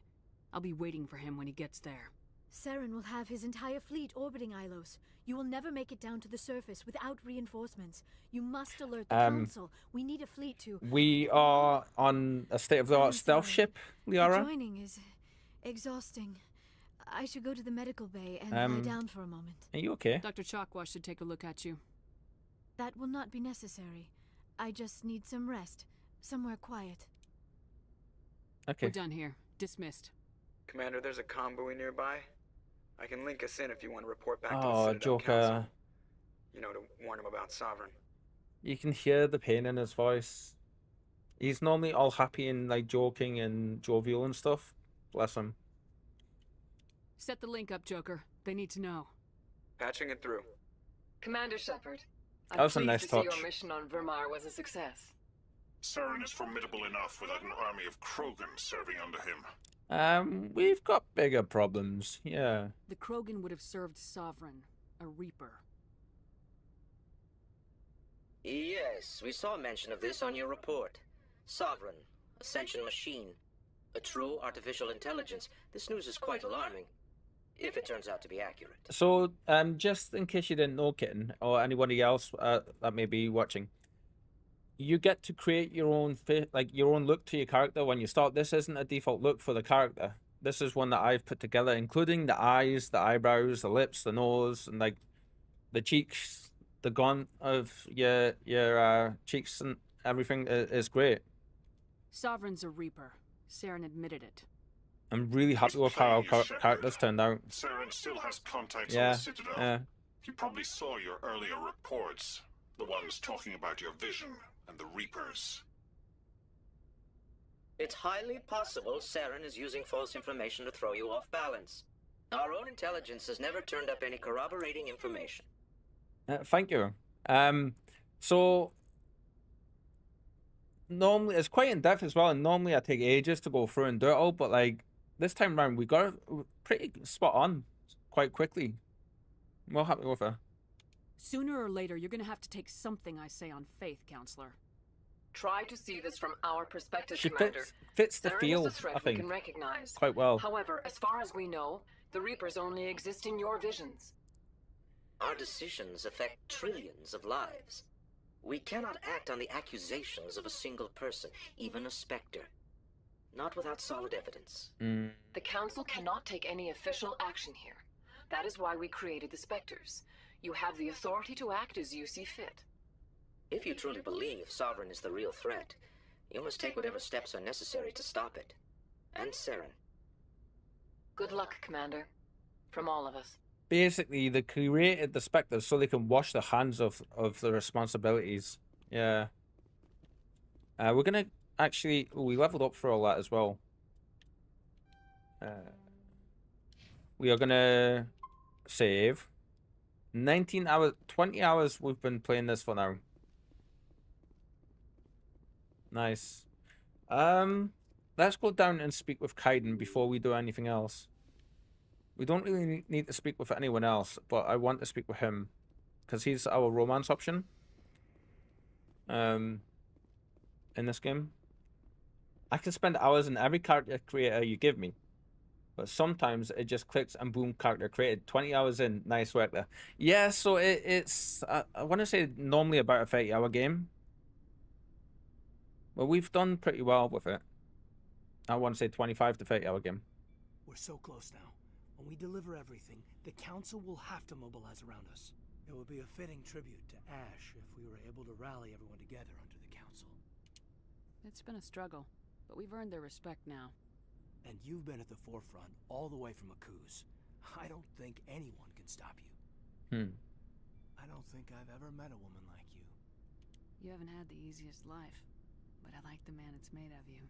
I'll be waiting for him when he gets there. Saren will have his entire fleet orbiting Ilos. You will never make it down to the surface without reinforcements. You must alert the Council. We need a fleet to... We are on a state-of-the-art stealth ship, Liara. Joining is exhausting. I should go to the medical bay and lie down for a moment. Are you okay? Dr. Chakwa should take a look at you. That will not be necessary. I just need some rest. Somewhere quiet. Okay. We're done here. Dismissed. Commander, there's a convoy nearby. I can link us in if you want to report back to the Oh, Citadel Joker. Council. You know, to warn him about Sovereign. You can hear the pain in his voice. He's normally all happy and like joking and jovial and stuff. Bless him. Set the link up, Joker. They need to know. Patching it through. Commander Shepard, That I'm was a pleased nice to see touch. your mission on Vermar was a success. Saren is formidable enough without an army of Krogan serving under him. We've got bigger problems. Yeah. The Krogan would have served Sovereign, a Reaper. Yes, we saw mention of this on your report. Sovereign, Ascension machine, a true artificial intelligence. This news is quite alarming, if it turns out to be accurate. So, just in case you didn't know, Kitten, or anybody else that may be watching, you get to create your own your own look to your character when you start. This isn't a default look for the character. This is one that I've put together, including the eyes, the eyebrows, the lips, the nose, and like the cheeks. The gaunt of your cheeks and everything is great. Sovereign's a Reaper. Saren admitted it. I'm really happy with how our characters turned out. Saren still has contacts Yeah, on the Citadel. yeah. You probably saw your earlier reports. The ones talking about your vision and the Reapers. It's highly possible Saren is using false information to throw you off balance. Our own intelligence has never turned up any corroborating information. Thank you. So normally it's quite in depth as well, and normally I take ages to go through and do it all, but like this time around we got it pretty spot on quite quickly. I'm well happy with her. Sooner or later, you're gonna have to take something I say on faith, Counselor. Try to see this from our perspective, She Commander. fits the Saren field, is a threat I think, we can recognize. quite well. However, as far as we know, the Reapers only exist in your visions. Our decisions affect trillions of lives. We cannot act on the accusations of a single person, even a Spectre. Not without solid evidence. The Council cannot take any official action here. That is why we created the Spectres. You have the authority to act as you see fit. If you truly believe Sovereign is the real threat, you must take whatever steps are necessary to stop it. And Saren. Good luck, Commander. From all of us. Basically, they created the Spectres so they can wash their hands of the responsibilities. Yeah. We're gonna actually... we leveled up for all that as well. We are gonna save. 19 hours, 20 hours we've been playing this for now. Nice. Let's go down and speak with Kaiden before we do anything else. We don't really need to speak with anyone else, but I want to speak with him because he's our romance option. In this game, I can spend hours in every character creator you give me, but sometimes it just clicks and boom, character created. 20 hours in, nice work there. Yeah, so it's I want to say normally about a 30-hour game. Well, we've done pretty well with it. I want to say 25 to 30-hour game. We're so close now. When we deliver everything, the Council will have to mobilize around us. It would be a fitting tribute to Ash if we were able to rally everyone together under the Council. It's been a struggle, but we've earned their respect now. And you've been at the forefront all the way from Akuz. I don't think anyone can stop you. I don't think I've ever met a woman like you. You haven't had the easiest life, but I like the man it's made of you.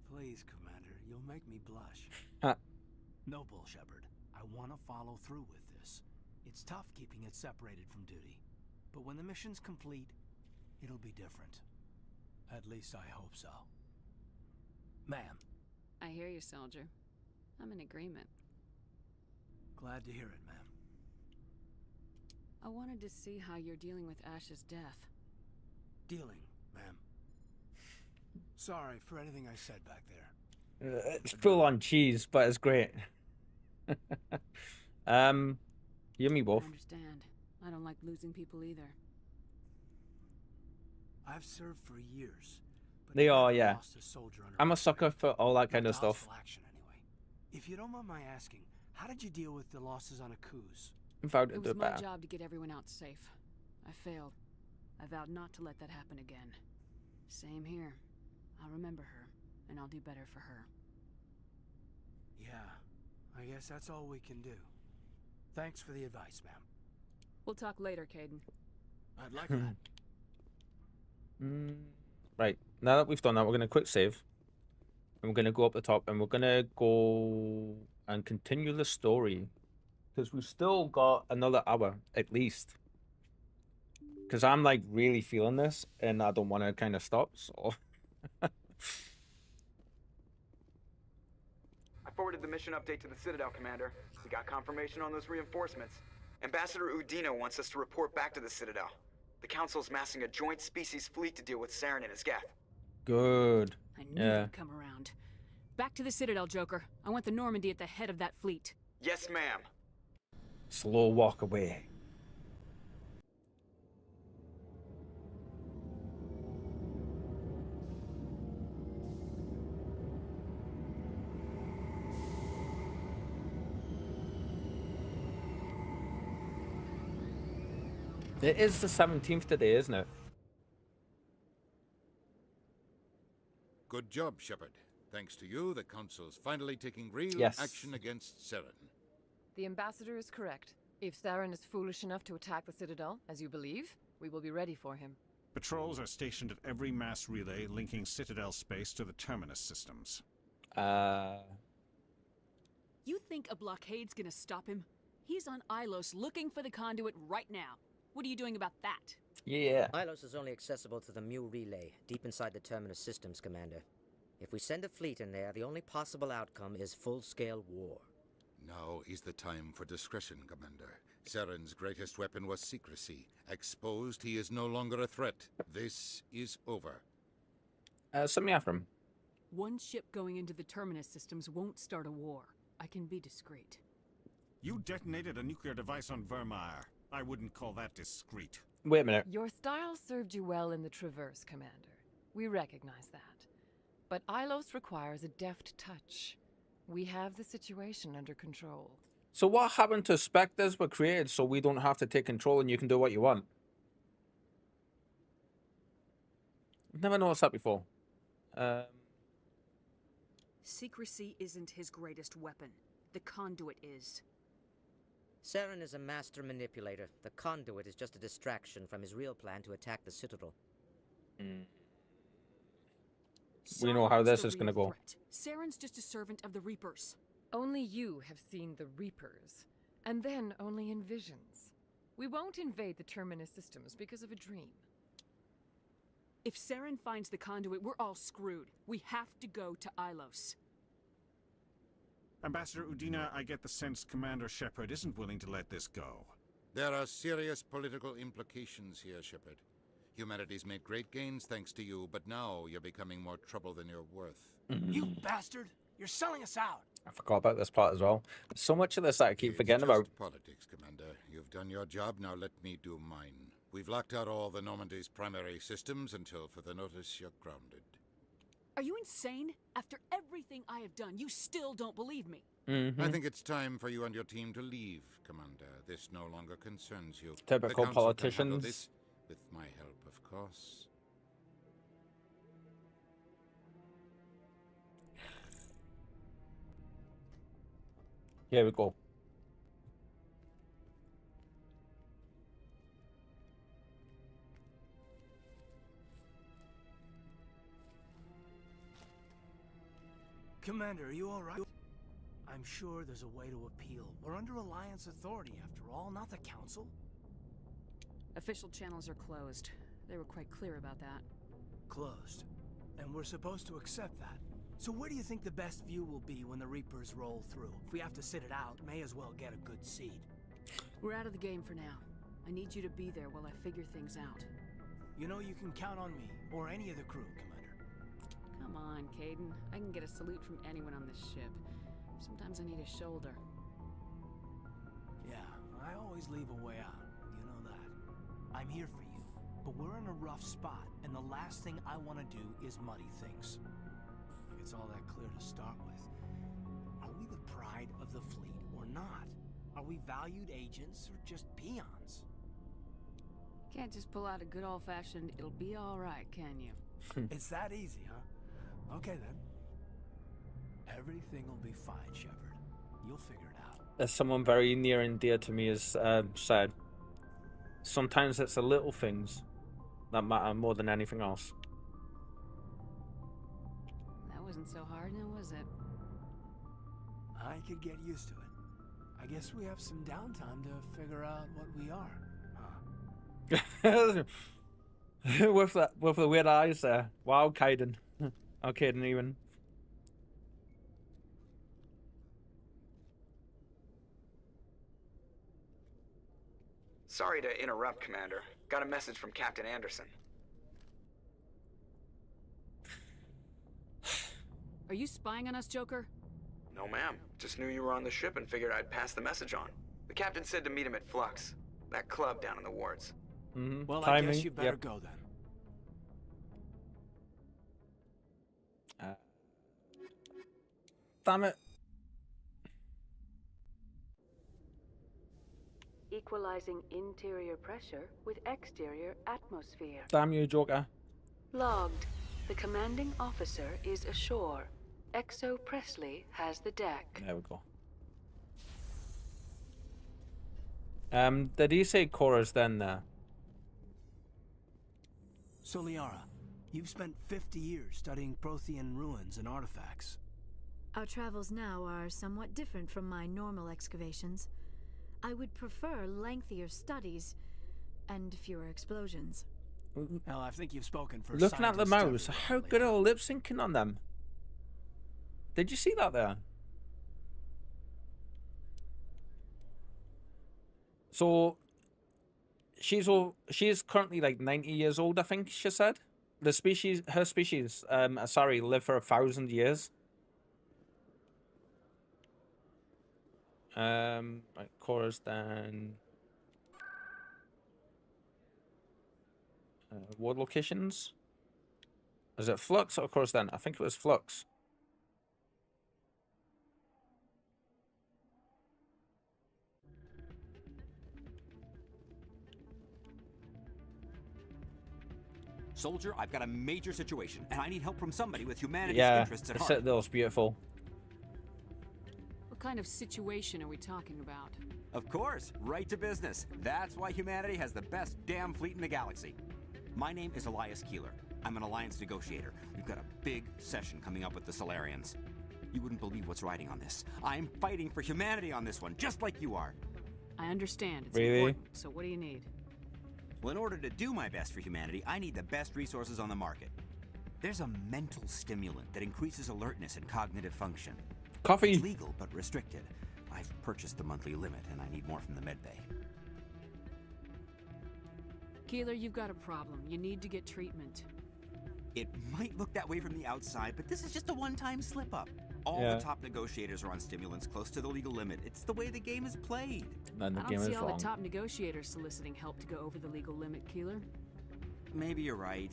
Please, Commander, you'll make me blush. No bull, Shepard. I want to follow through with this. It's tough keeping it separated from duty. But when the mission's complete, it'll be different. At least I hope so. Ma'am. I hear you, soldier. I'm in agreement. Glad to hear it, ma'am. I wanted to see how you're dealing with Ash's death. Dealing, ma'am. Sorry for anything I said back there. It's full on cheese, but it's great. You and me both. I understand. I don't like losing people either. I've served for years. But They are, never yeah. lost a soldier under I'm a sucker for all that kind of stuff. hostile action, anyway. If you don't mind my asking, how did you deal with the losses on Akuz? Vowed to It do was my better. job to get everyone out safe. I failed. I vowed not to let that happen again. Same here. I'll remember her, and I'll do better for her. Yeah, I guess that's all we can do. Thanks for the advice, ma'am. We'll talk later, Caden. I'd like that. Right, now that we've done that, we're going to quick save. And we're going to go up the top, and we're going to go and continue the story. Because we've still got another hour, at least. Because I'm, like, really feeling this, and I don't want to kind of stop, so... I forwarded the mission update to the Citadel, Commander. We got confirmation on those reinforcements. Ambassador Udino wants us to report back to the Citadel. The Council's massing a joint species fleet to deal with Saren and his geth. Good. I knew they'd come around. Back to the Citadel, Joker. I want the Normandy at the head of that fleet. Yes, ma'am. Slow walk away. It is the 17th today, isn't it? Good job, Shepard. Thanks to you, the Council's finally taking real action against Saren. The Ambassador is correct. If Saren is foolish enough to attack the Citadel, as you believe, we will be ready for him. Patrols are stationed at every mass relay linking Citadel space to the Terminus systems. You think a blockade's gonna stop him? He's on Ilos looking for the conduit right now. What are you doing about that? Yeah. Ilos is only accessible to the Mu relay, deep inside the Terminus systems, Commander. If we send a fleet in there, the only possible outcome is full-scale war. Now is the time for discretion, Commander. Saren's greatest weapon was secrecy. Exposed, he is no longer a threat. This is over. Send me after him. One ship going into the Terminus systems won't start a war. I can be discreet. You detonated a nuclear device on Vermeer. I wouldn't call that discreet. Wait a minute. Your style served you well in the Traverse, Commander. We recognize that. But Ilos requires a deft touch. We have the situation under control. So what happened to Spectres were created so we don't have to take control and you can do what you want? I've never noticed that before. Secrecy isn't his greatest weapon. The conduit is. Saren is a master manipulator. The conduit is just a distraction from his real plan to attack the Citadel. We know how this is going to go. Saren's just a servant of the Reapers. Only you have seen the Reapers, and then only in visions. We won't invade the Terminus systems because of a dream. If Saren finds the conduit, we're all screwed. We have to go to Ilos. Ambassador Udina, I get the sense Commander Shepard isn't willing to let this go. There are serious political implications here, Shepard. Humanity's made great gains thanks to you, but now you're becoming more trouble than you're worth. You bastard! You're selling us out! I forgot about this part as well. So much of this I keep forgetting about. Politics, Commander. You've done your job, now let me do mine. We've locked out all the Normandy's primary systems until further notice you're grounded. Are you insane? After everything I have done, you still don't believe me. I think it's time for you and your team to leave, Commander. This no longer concerns you. Typical The Council can handle politicians. this, with my help, of course. Here we go. Commander, are you alright? I'm I'm sure there's a way to appeal. We're under Alliance authority, after all, not the Council. Official channels are closed. They were quite clear about that. Closed. And we're supposed to accept that. So where do you think the best view will be when the Reapers roll through? If we have to sit it out, may as well get a good seat. We're out of the game for now. I need you to be there while I figure things out. You know you can count on me, or any of the crew, Commander. Come on, Caden. I can get a salute from anyone on this ship. Sometimes I need a shoulder. Yeah, I always leave a way out. You know that. I'm here for you, but we're in a rough spot, and the last thing I want to do is muddy things. If it's all that clear to start with, are we the pride of the fleet or not? Are we valued agents or just peons? Can't just pull out a good old-fashioned, it'll be all right, can you? It's that easy, huh? Okay, then. Everything will be fine, Shepard. You'll figure it out. As someone very near and dear to me has said, sometimes it's the little things that matter more than anything else. That wasn't so hard, now was it? I could get used to it. I guess we have some downtime to figure out what we are, huh? with the weird eyes there. Wow, Kaiden. Oh, Kaiden even. Sorry to interrupt, Commander. Got a message from Captain Anderson. Are you spying on us, Joker? No, ma'am. Just knew you were on the ship and figured I'd pass the message on. The captain said to meet him at Flux, that club down in the wards. Well, Timing. I guess you better go then. Damn it. Equalizing interior pressure with exterior atmosphere. Damn you, Joker. Logged. The commanding officer is ashore. Exo Presley has the deck. There we go. Did he say chorus then there? So, Liara, you've spent 50 years studying Prothean ruins and artifacts. Our travels now are somewhat different from my normal excavations. I would prefer lengthier studies and fewer explosions. Well, I think you've spoken for Looking at the mouse, everyone, how good are lip syncing on them? Did you see that there? So she's currently like 90 years old, I think she said. Her species, live for 1,000 years. Right, chorus then. Ward locations. Is it Flux or chorus then? I think it was Flux. Soldier, I've got a major situation, and I need help from somebody with humanity's Yeah, interests at the heart. Citadel's beautiful. What kind of situation are we talking about? Of course, right to business. That's why humanity has the best damn fleet in the galaxy. My name is Elias Keeler. I'm an alliance negotiator. We've got a big session coming up with the Solarians. You wouldn't believe what's riding on this. I'm fighting for humanity on this one, just like you are. I understand. It's Really? important. So what do you need? Well, in order to do my best for humanity, I need the best resources on the market. There's a mental stimulant that increases alertness and cognitive function. Coffee. It's legal, but restricted. I've purchased the monthly limit, and I need more from the medbay. Keeler, you've got a problem. You need to get treatment. It might look that way from the outside, but this is just a one-time slip-up. All Yeah. the top negotiators are on stimulants close to the legal limit. It's the way the game is played. Then the I game don't is see all wrong. the top negotiators soliciting help to go over the legal limit, Keeler. Maybe you're right.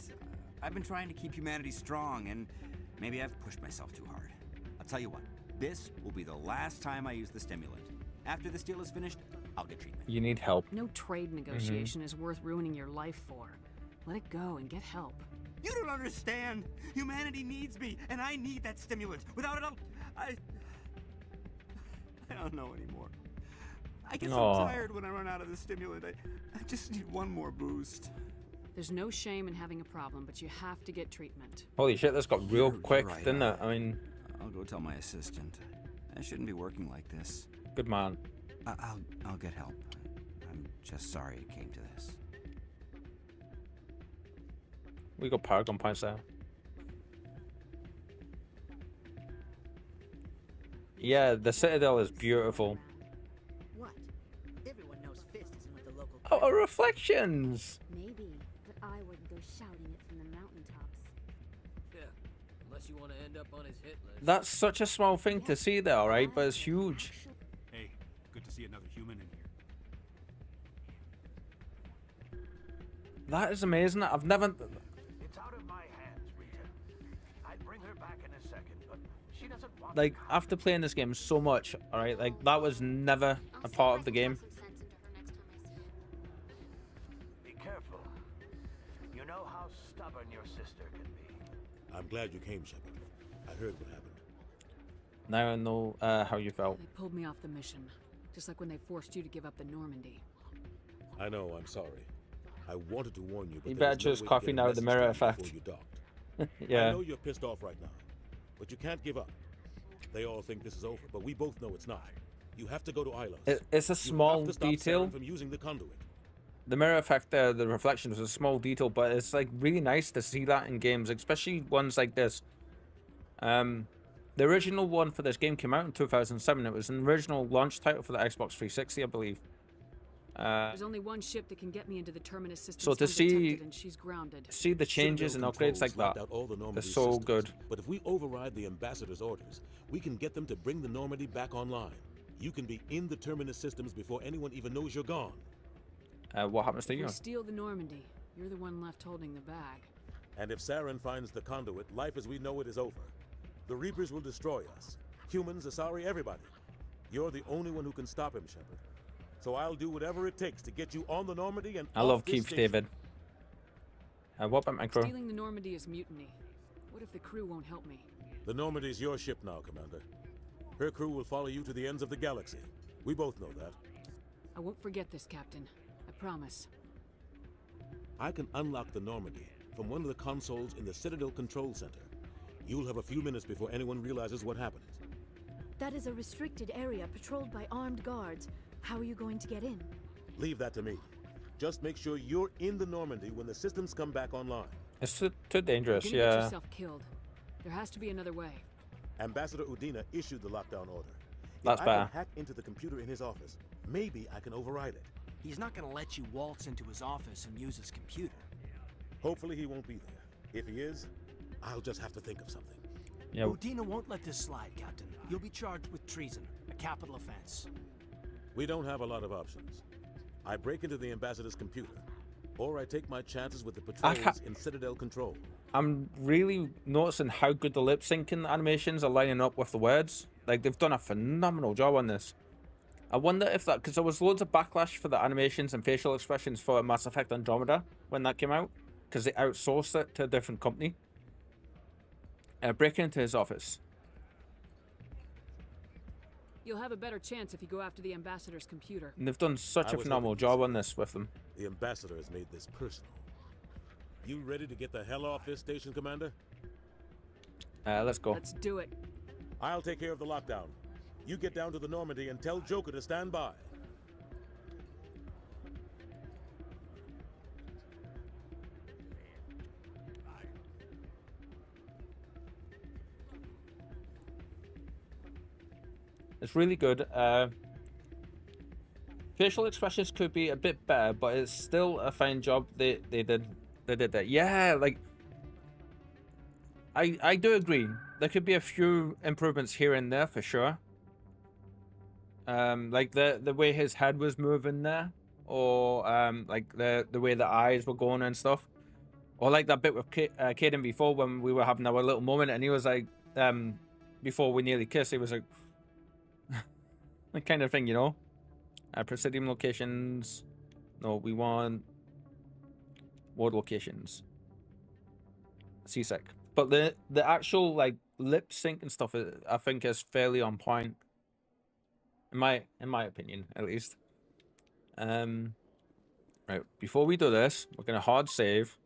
I've been trying to keep humanity strong, and maybe I've pushed myself too hard. I'll tell you what, this will be the last time I use the stimulant. After this deal is finished, I'll get treatment. You need help. No trade negotiation is worth ruining your life for. Let it go and get help. You don't understand. Humanity needs me, and I need that stimulant. Without it, I don't know anymore. I get so Aw. tired when I run out of the stimulant. I just need one more boost. There's no shame in having a problem, but you have to get treatment. Holy shit, this got real You're quick, right, didn't it? I mean, I'll go tell my assistant. I shouldn't be working like this. Good man. I'll get help. I'm just sorry it came to this. We got Paragon points there. Yeah, the Citadel is beautiful. What? Everyone knows Fist isn't with the local. Oh, reflections! Maybe, but I wouldn't go shouting it from the mountaintops. Yeah, unless you want to end up on his hit list. That's such a small thing to see there, alright? But it's huge. Hey, good to see another human in here. That is amazing. I've never... It's out of my hands, Rita. I'd bring her back in a second, but she doesn't want Like, after playing this game so much, alright? Like, that was never a part of the game. Be careful. You know how stubborn your sister can be. I'm glad you came, Shepard. I heard what happened. Now I know how you felt. They pulled me off the mission, just like when they forced you to give up the Normandy. I know, I'm sorry. I wanted to warn you, but You there better was choose no way to coffee get a now with the message mirror to you effect. before you docked. Yeah. I know you're pissed off right now, but you can't give up. They all think this is over, but we both know it's not. You have to go to Ilos. It's a You small have to stop detail. Saren from using the conduit. The mirror effect there, the reflection was a small detail, but it's like really nice to see that in games, especially ones like this. The original one for this game came out in 2007. It was an original launch title for the Xbox 360, I believe. There's only one ship that can get me into the terminus system. So to see and she's grounded. the changes and upgrades like that, they're so good. But if we override the ambassador's orders, we can get them to bring the Normandy back online. You can be in the terminus systems before anyone even knows you're gone. What happens to If you? we steal the Normandy, you're the one left holding the bag. And if Saren finds the conduit, life as we know it is over. The Reapers will destroy us. Humans, Asari, everybody. You're the only one who can stop him, Shepard. So I'll do whatever it takes to get you on the Normandy and I off love this Keith station. David. What about my crew? Stealing the Normandy is mutiny. What if the crew won't help me? The Normandy's your ship now, Commander. Her crew will follow you to the ends of the galaxy. We both know that. I won't forget this, Captain. I promise. I can unlock the Normandy from one of the consoles in the Citadel Control Center. You'll have a few minutes before anyone realizes what happened. That is a restricted area patrolled by armed guards. How are you going to get in? Leave that to me. Just make sure you're in the Normandy when the systems come back online. It's too dangerous, You're gonna get yeah. yourself killed. There has to be another way. Ambassador Udina issued the lockdown order. That's if I better. can hack into the computer in his office, maybe I can override it. He's not gonna let you waltz into his office and use his computer. Hopefully he won't be there. If he is, I'll just have to think of something. Yeah. Udina won't let this slide, Captain. You'll be charged with treason, a capital offense. We don't have a lot of options. I break into the Ambassador's computer, or I take my chances with the patrols in Citadel Control. I'm really noticing how good the lip syncing animations are lining up with the words. Like, they've done a phenomenal job on this. I wonder if that, because there was loads of backlash for the animations and facial expressions for Mass Effect Andromeda when that came out, because they outsourced it to a different company. Break into his office. You'll have a better chance if you go after the Ambassador's computer. And they've done such a phenomenal job on this with them. The Ambassador has made this personal. You ready to get the hell off this station, Commander? Let's go. Let's do it. I'll take care of the lockdown. You get down to the Normandy and tell Joker to stand by. It's really good. Facial expressions could be a bit better, but it's still a fine job they did that. Yeah, like I do agree. There could be a few improvements here and there for sure. Like the way his head was moving there, or like the way the eyes were going and stuff, or like that bit with Caden before when we were having our little moment and he was like, before we nearly kissed, he was like, that kind of thing, you know. Presidium locations. No, we want ward locations. Seasick. But the actual like lip sync and stuff, I think, is fairly on point. In my opinion, at least. Right, before we do this, we're gonna hard save.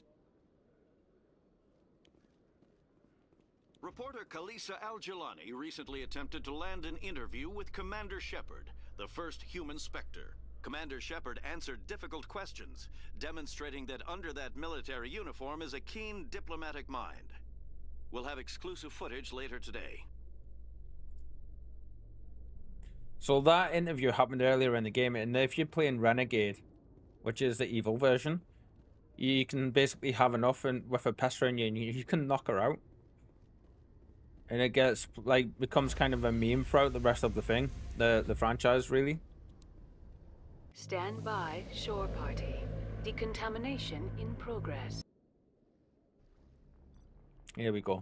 Reporter Kalisa Al-Jilani recently attempted to land an interview with Commander Shepard, the first human Spectre. Commander Shepard answered difficult questions, demonstrating that under that military uniform is a keen diplomatic mind. We'll have exclusive footage later today. So that interview happened earlier in the game, and if you're playing Renegade, which is the evil version, you can basically have enough with a pestering you, and you can knock her out. And it gets, like, becomes kind of a meme throughout the rest of the thing, the franchise, really. Stand by, shore party. Decontamination in progress. Here we go.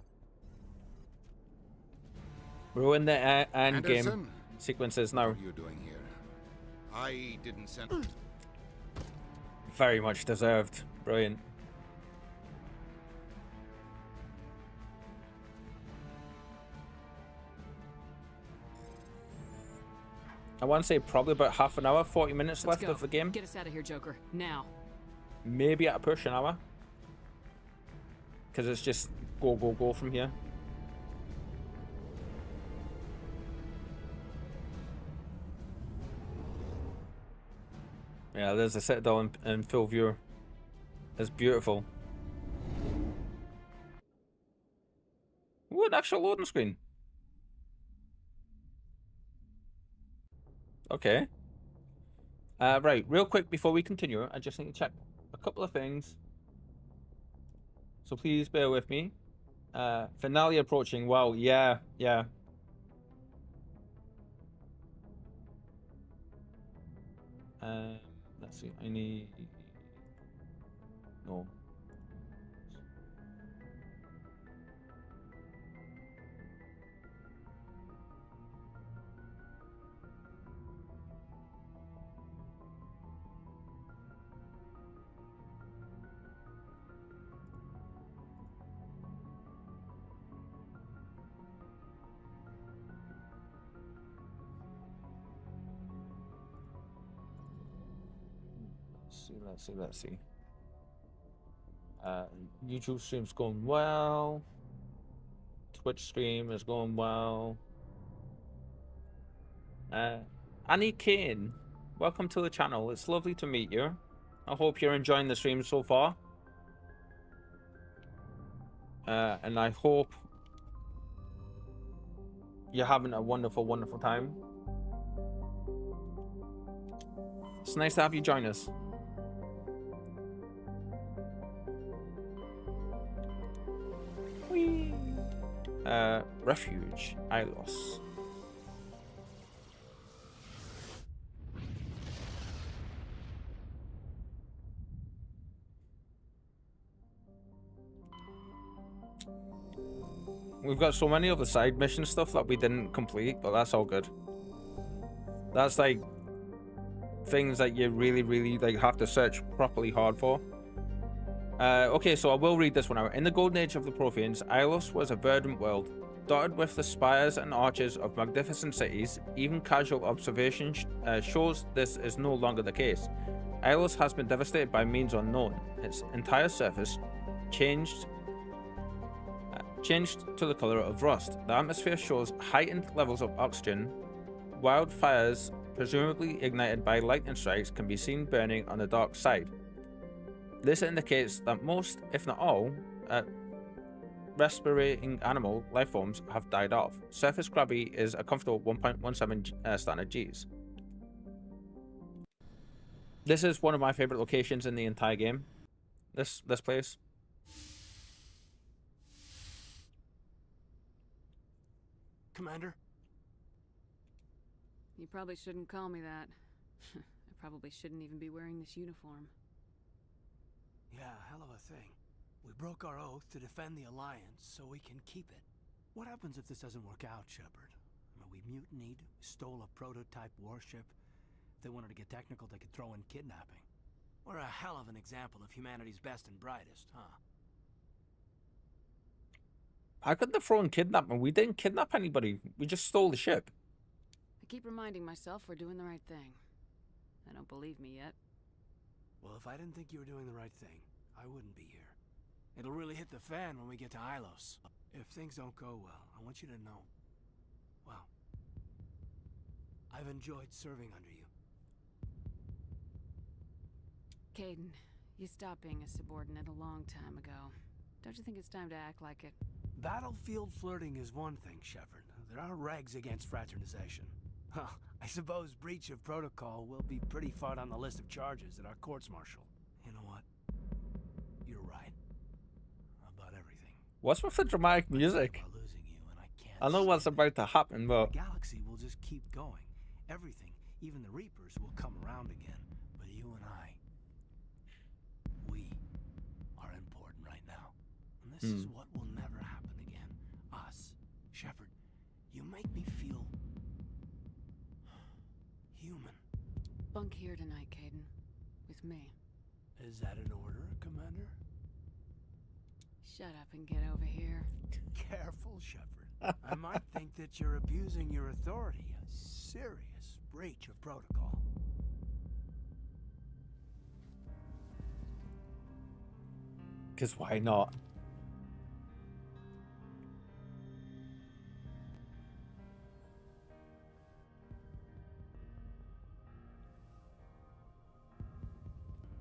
We're in the end game Anderson? sequences now. What are you doing here? I didn't send... Very much deserved. Brilliant. I want to say probably about half an hour, 40 minutes left of the game. Get us out of here, Joker. Now. Maybe at a push an hour. Because it's just go, go, go from here. Yeah, there's a Citadel in full view. It's beautiful. Ooh, an actual loading screen. Okay. Right, real quick before we continue, I just need to check a couple of things. So please bear with me. Finale approaching. Wow, yeah. Let's see, I need... No. Let's see. YouTube stream's going well. Twitch stream is going well. Annie Kane, welcome to the channel. It's lovely to meet you. I hope you're enjoying the stream so far. And I hope you're having a wonderful, wonderful time. It's nice to have you join us. Refuge, Ilos. We've got so many of the side mission stuff that we didn't complete, but that's all good. That's like things that you really like have to search properly hard for. Okay, so I will read this one out. In the golden age of the Protheans, Ilos was a verdant world, dotted with the spires and arches of magnificent cities. Even casual observation shows this is no longer the case. Ilos has been devastated by means unknown. Its entire surface changed to the color of rust. The atmosphere shows heightened levels of oxygen. Wildfires, presumably ignited by lightning strikes, can be seen burning on the dark side. This indicates that most, if not all, respirating animal life forms have died off. Surface gravity is a comfortable 1.17 standard Gs. This is one of my favorite locations in the entire game. This place. Commander? You probably shouldn't call me that. I probably shouldn't even be wearing this uniform. Yeah, hell of a thing. We broke our oath to defend the Alliance, so we can keep it. What happens if this doesn't work out, Shepard? I mean, we mutinied, stole a prototype warship. If they wanted to get technical, they could throw in kidnapping. We're a hell of an example of humanity's best and brightest, huh? How could they throw in kidnapping? We didn't kidnap anybody. We just stole the ship. I keep reminding myself we're doing the right thing. They don't believe me yet. Well, if I didn't think you were doing the right thing, I wouldn't be here. It'll really hit the fan when we get to Ilos. If things don't go well, I want you to know, well, I've enjoyed serving under you. Caden, you stopped being a subordinate a long time ago. Don't you think it's time to act like it? Battlefield flirting is one thing, Shepard. There are regs against fraternization. Huh, I suppose breach of protocol will be pretty far on the list of charges at our courts-martial. You know what? You're right. About everything. What's with the dramatic music? Losing you, and I can't I know what's about to happen, but the galaxy will just keep going. Everything, even the Reapers, will come around again. But you and I, we are important right now. And this is what will never happen again. Us. Shepard, you make me feel human. Bunk here tonight, Caden. With me. Is that an order, Commander? Shut up and get over here. Careful, Shepard. I might think that you're abusing your authority. A serious breach of protocol. because why not?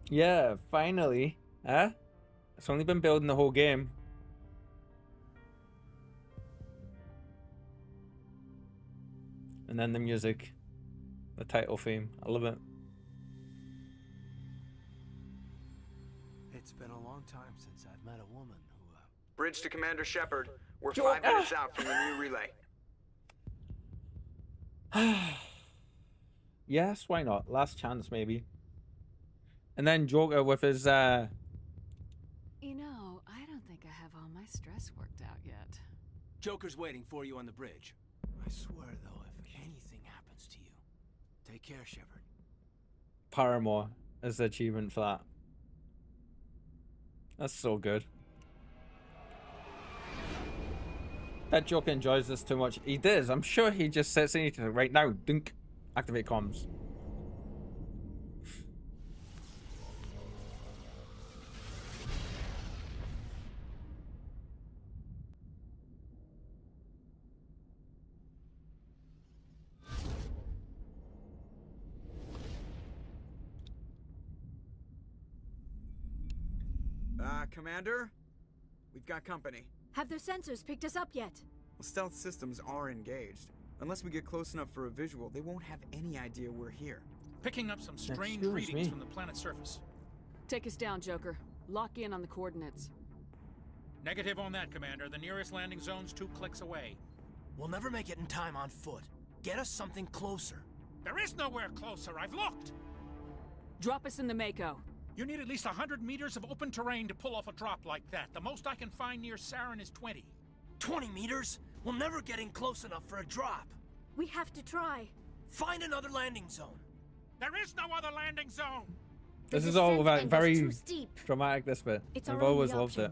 Yeah, finally. Huh? It's only been building the whole game. And then the music. The title theme. I love it. It's been a long time since I've met a woman who, Bridge to Commander Shepard. We're 5 minutes out from the new relay. Yes, why not? Last chance, maybe. And then Joker with his, You know, I don't think I have all my stress worked out yet. Joker's waiting for you on the bridge. I swear, though, if anything happens to you, take care, Shepard. Paramore as the achievement for that. That's so good. That Joker enjoys this too much. He does. I'm sure he just sits in it right now. Dunk. Activate comms. Commander? We've got company. Have their sensors picked us up yet? Well, stealth systems are engaged. Unless we get close enough for a visual, they won't have any idea we're here. Picking up some strange readings from the planet's surface. Take us down, Joker. Lock in on the coordinates. Negative on that, Commander. The nearest landing zone's 2 clicks away. We'll never make it in time on foot. Get us something closer. There is nowhere closer. I've looked. Drop us in the Mako. You need at least 100 meters of open terrain to pull off a drop like that. The most I can find near Saren is 20. 20 meters? We'll never get in close enough for a drop. We have to try. Find another landing zone. There is no other landing zone. This is all very dramatic, this bit. I've always loved it.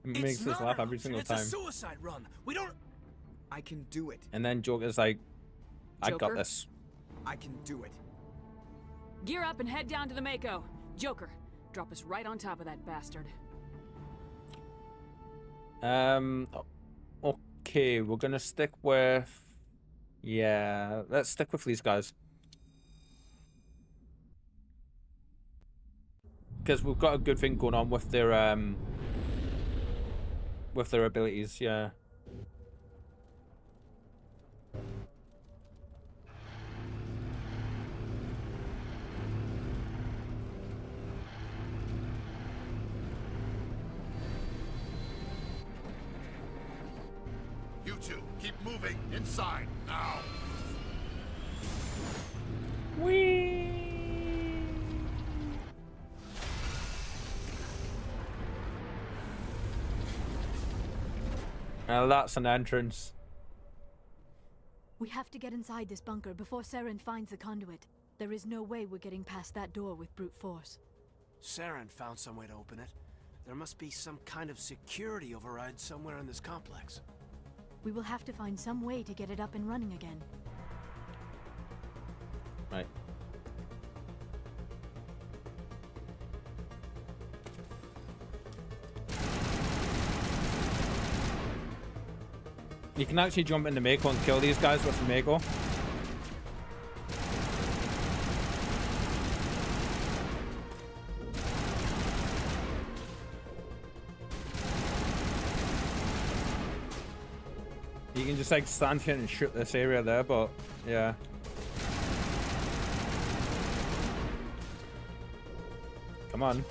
It makes us laugh every single time. It's a suicide run. We don't... I can do it. And then Joker's like, I got this. I can do it. Gear up and head down to the Mako. Joker, drop us right on top of that bastard. Okay, we're gonna stick with... Yeah, let's stick with these guys. Because we've got a good thing going on with their abilities, yeah. You two, keep moving inside now. Whee! Now that's an entrance. We have to get inside this bunker before Saren finds the conduit. There is no way we're getting past that door with brute force. Saren found some way to open it. There must be some kind of security override somewhere in this complex. We will have to find some way to get it up and running again. Right. You can actually jump into Mako and kill these guys with the Mako. You can just like stand here and shoot this area there, but yeah. Come on.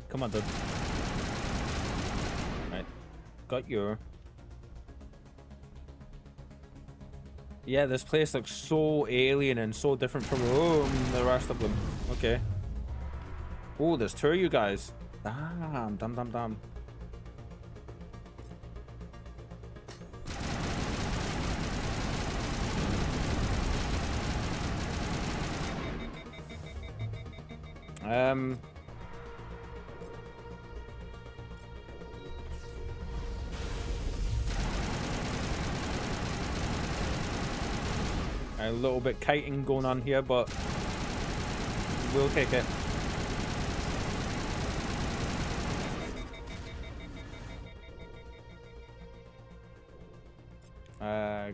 Come on, dude. Right. Got your... Yeah, this place looks so alien and so different from the rest of them. Okay. Oh, there's two of you guys. Damn. A little bit kiting going on here, but we'll take it.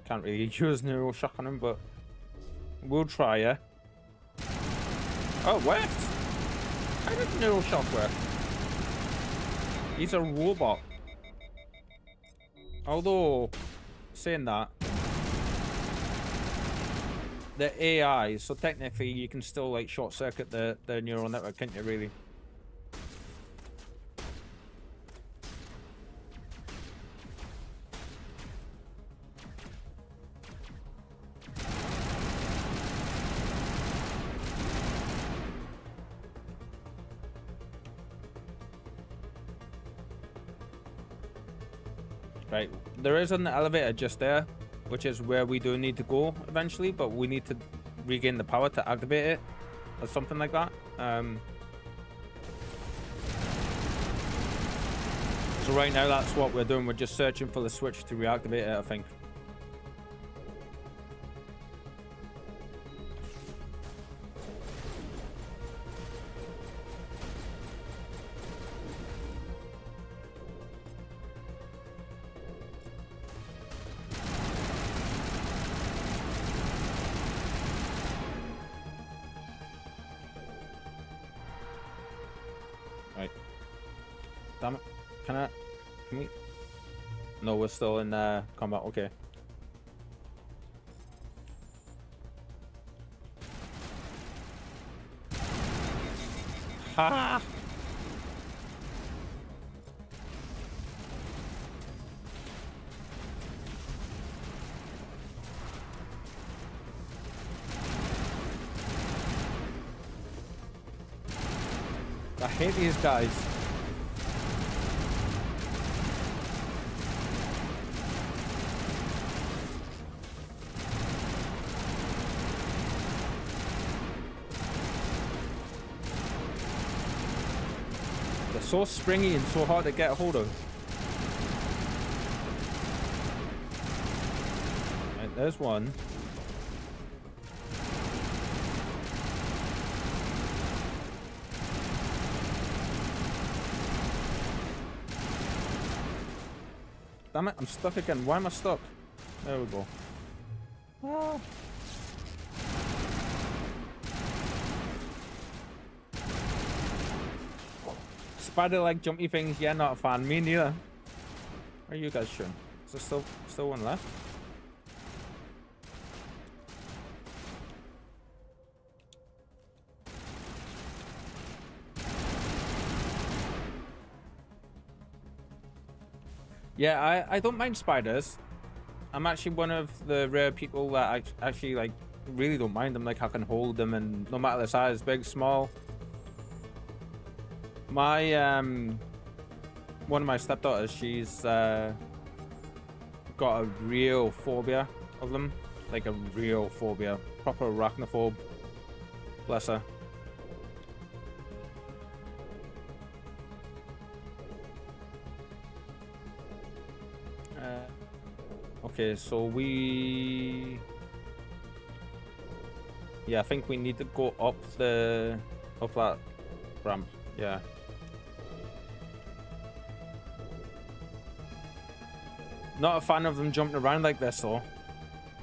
Can't really use neural shock on him, but we'll try, yeah. Oh, it worked! How did neural shock work? He's a robot. Although, saying that, the AI, so technically you can still like short circuit the neural network, can't you, really? Right, there is an elevator just there, which is where we do need to go eventually, but we need to regain the power to activate it or something like that. So right now that's what we're doing. We're just searching for the switch to reactivate it, I think. Damn it. Can we? No, we're still in combat. Okay. Ha! I hate these guys. So springy and so hard to get a hold of. Right, there's one. Damn it, I'm stuck again. Why am I stuck? There we go. Ah. Spider-like jumpy things, yeah, not a fan. Me neither. Where are you guys shooting? Is there still one left? Yeah, I don't mind spiders. I'm actually one of the rare people that I actually like really don't mind them. Like I can hold them, and no matter the size, big, small. My one of my stepdaughters, she's got a real phobia of them, like a real phobia, proper arachnophobe. Bless her. Okay, so we... Yeah, I think we need to go up that ramp. Yeah. Not a fan of them jumping around like this, though.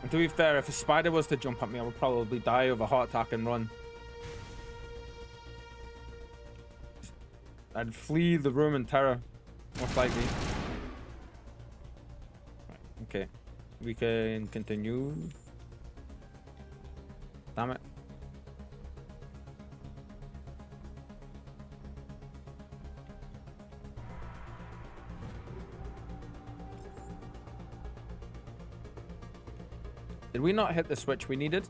And to be fair, if a spider was to jump at me, I would probably die of a heart attack and run. I'd flee the room in terror, most likely. Right, okay, we can continue. Damn it. Did we not hit the switch we needed?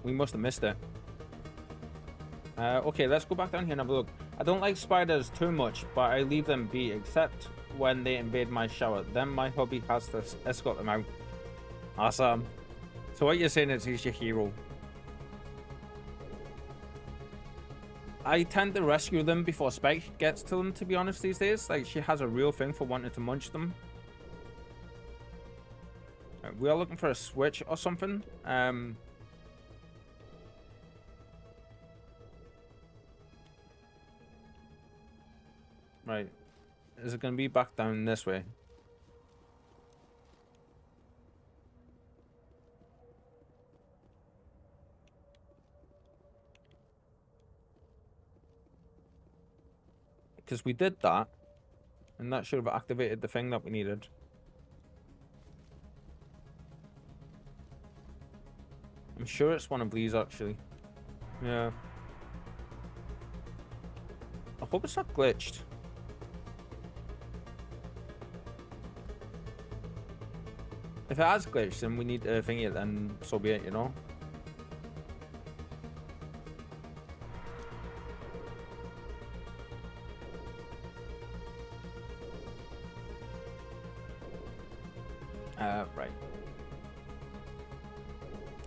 We must have missed it. Okay, let's go back down here and have a look. I don't like spiders too much, but I leave them be, except when they invade my shower. Then my hubby has to escort them out. Awesome. So what you're saying is he's your hero. I tend to rescue them before Spike gets to them, to be honest, these days. Like, she has a real thing for wanting to munch them. We are looking for a switch or something. Right. Is it going to be back down this way? Because we did that. And that should have activated the thing that we needed. I'm sure it's one of these, actually. Yeah. I hope it's not glitched. If it has glitched, then we need to thingy it, then so be it, you know? Right.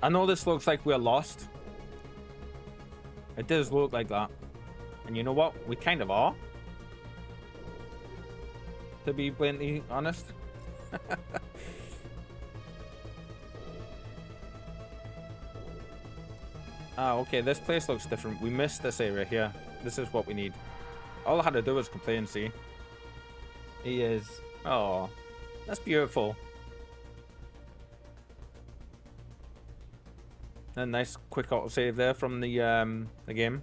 I know this looks like we're lost. It does look like that. And you know what? We kind of are. To be blatantly honest. Ah, okay, this place looks different. We missed this area here. This is what we need. All I had to do was complain, see? He is. Oh, that's beautiful. A nice quick autosave there from the game.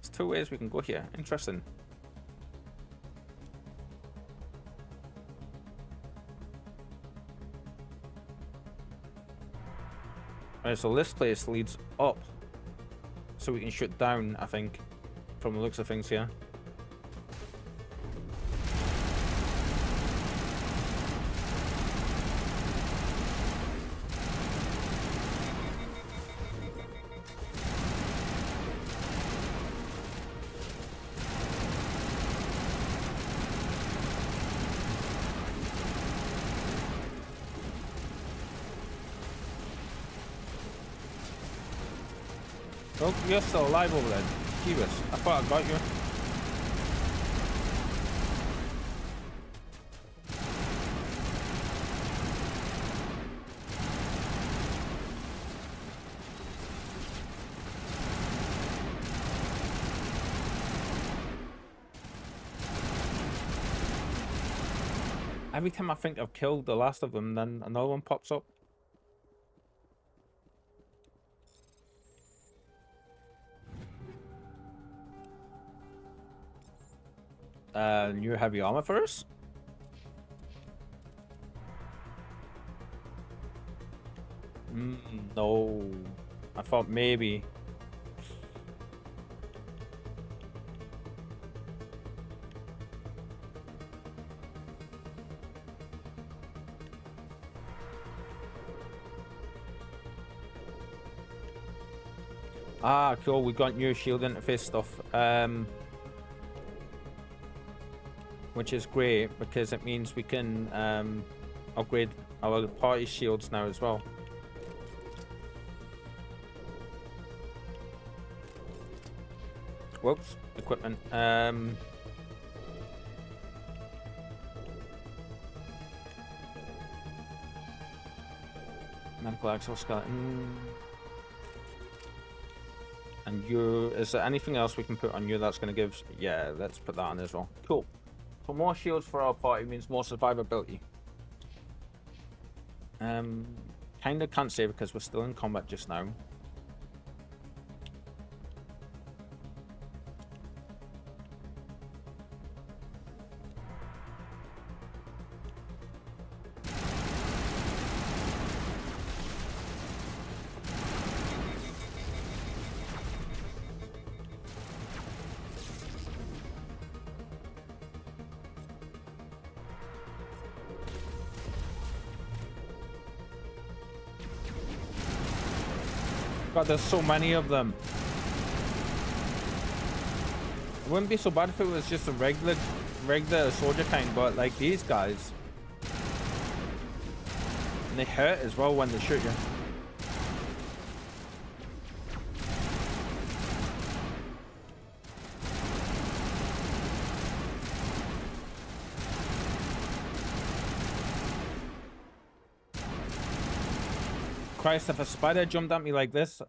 There's two ways we can go here. Interesting. Alright, so this place leads up. So we can shoot down, I think. From the looks of things here. Oh, you're still alive over there. Jeebus. I thought I got you. Every time I think I've killed the last of them, then another one pops up. New heavy armor for us? No. I thought maybe. Ah, cool. We got new shield interface stuff. Which is great because it means we can upgrade our party shields now as well. Whoops, equipment. Medical exoskeleton. And you, is there anything else we can put on you that's going to give? Yeah, let's put that on as well. Cool. So more shields for our party means more survivability. Kind of can't save because we're still in combat just now. God, there's so many of them. It wouldn't be so bad if it was just a regular soldier kind, but like these guys. And they hurt as well when they shoot you. Christ, if a spider jumped at me like this,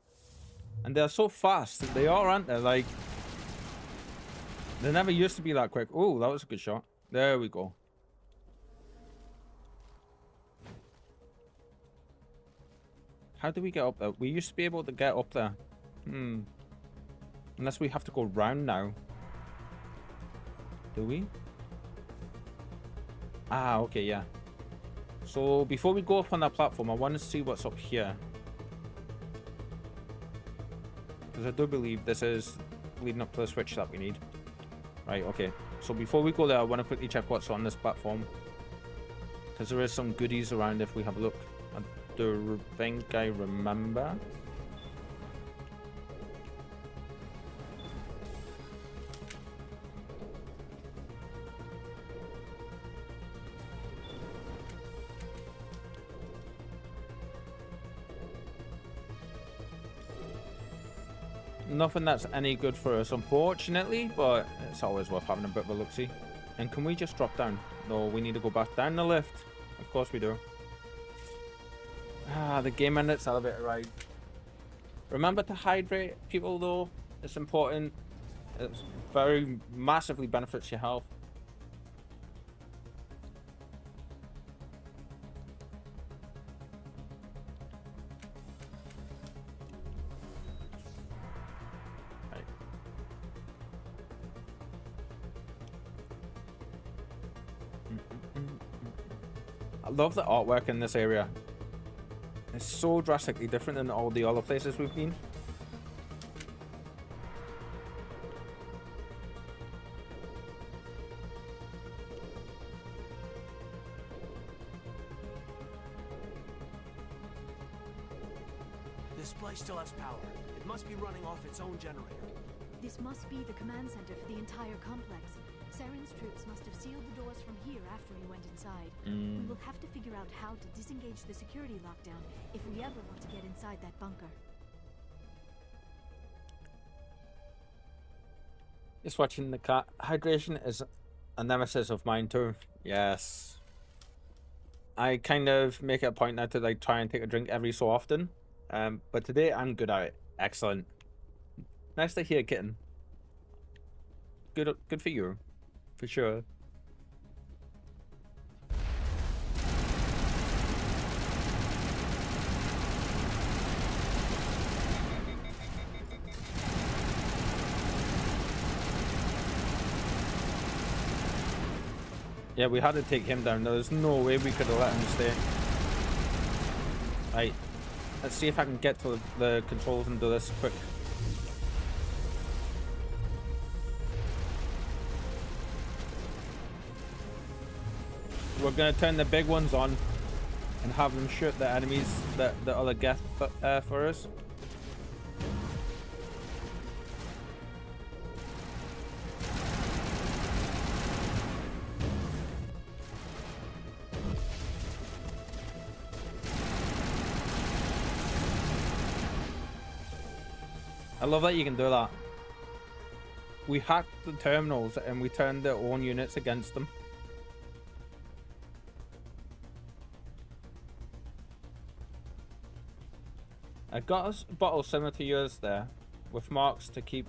and they're so fast, they are, aren't they? Like, they never used to be that quick. Oh, that was a good shot. There we go. How do we get up there? We used to be able to get up there. Unless we have to go round now. Do we? Ah, okay, yeah. So before we go up on that platform, I want to see what's up here. Because I do believe this is leading up to the switch that we need. Right, okay. So before we go there, I want to quickly check what's on this platform. Because there is some goodies around if we have a look. I do think I remember. Nothing that's any good for us, unfortunately, but it's always worth having a bit of a look-see. And can we just drop down? No, we need to go back down the lift. Of course we do. Ah, the game and its elevator ride. Remember to hydrate, people, though. It's important. It's very massively benefits your health. I love the artwork in this area. It's so drastically different than all the other places we've been. This place still has power. It must be running off its own generator. This must be the command center for the entire complex. Saren's troops must have sealed the doors from here after he went inside. We will have to figure out how to disengage the security lockdown if we ever want to get inside that bunker. Just watching the cat. Hydration is a nemesis of mine too. Yes. I kind of make it a point now to like try and take a drink every so often. But today I'm good at it. Excellent. Nice to hear, kitten. Good for you. For sure. Yeah, we had to take him down. There's no way we could have let him stay. Right. Let's see if I can get to the controls and do this quick. We're gonna turn the big ones on and have them shoot the enemies that are the death for us. I love that you can do that. We hacked the terminals and we turned their own units against them. I got a bottle similar to yours there, with marks to keep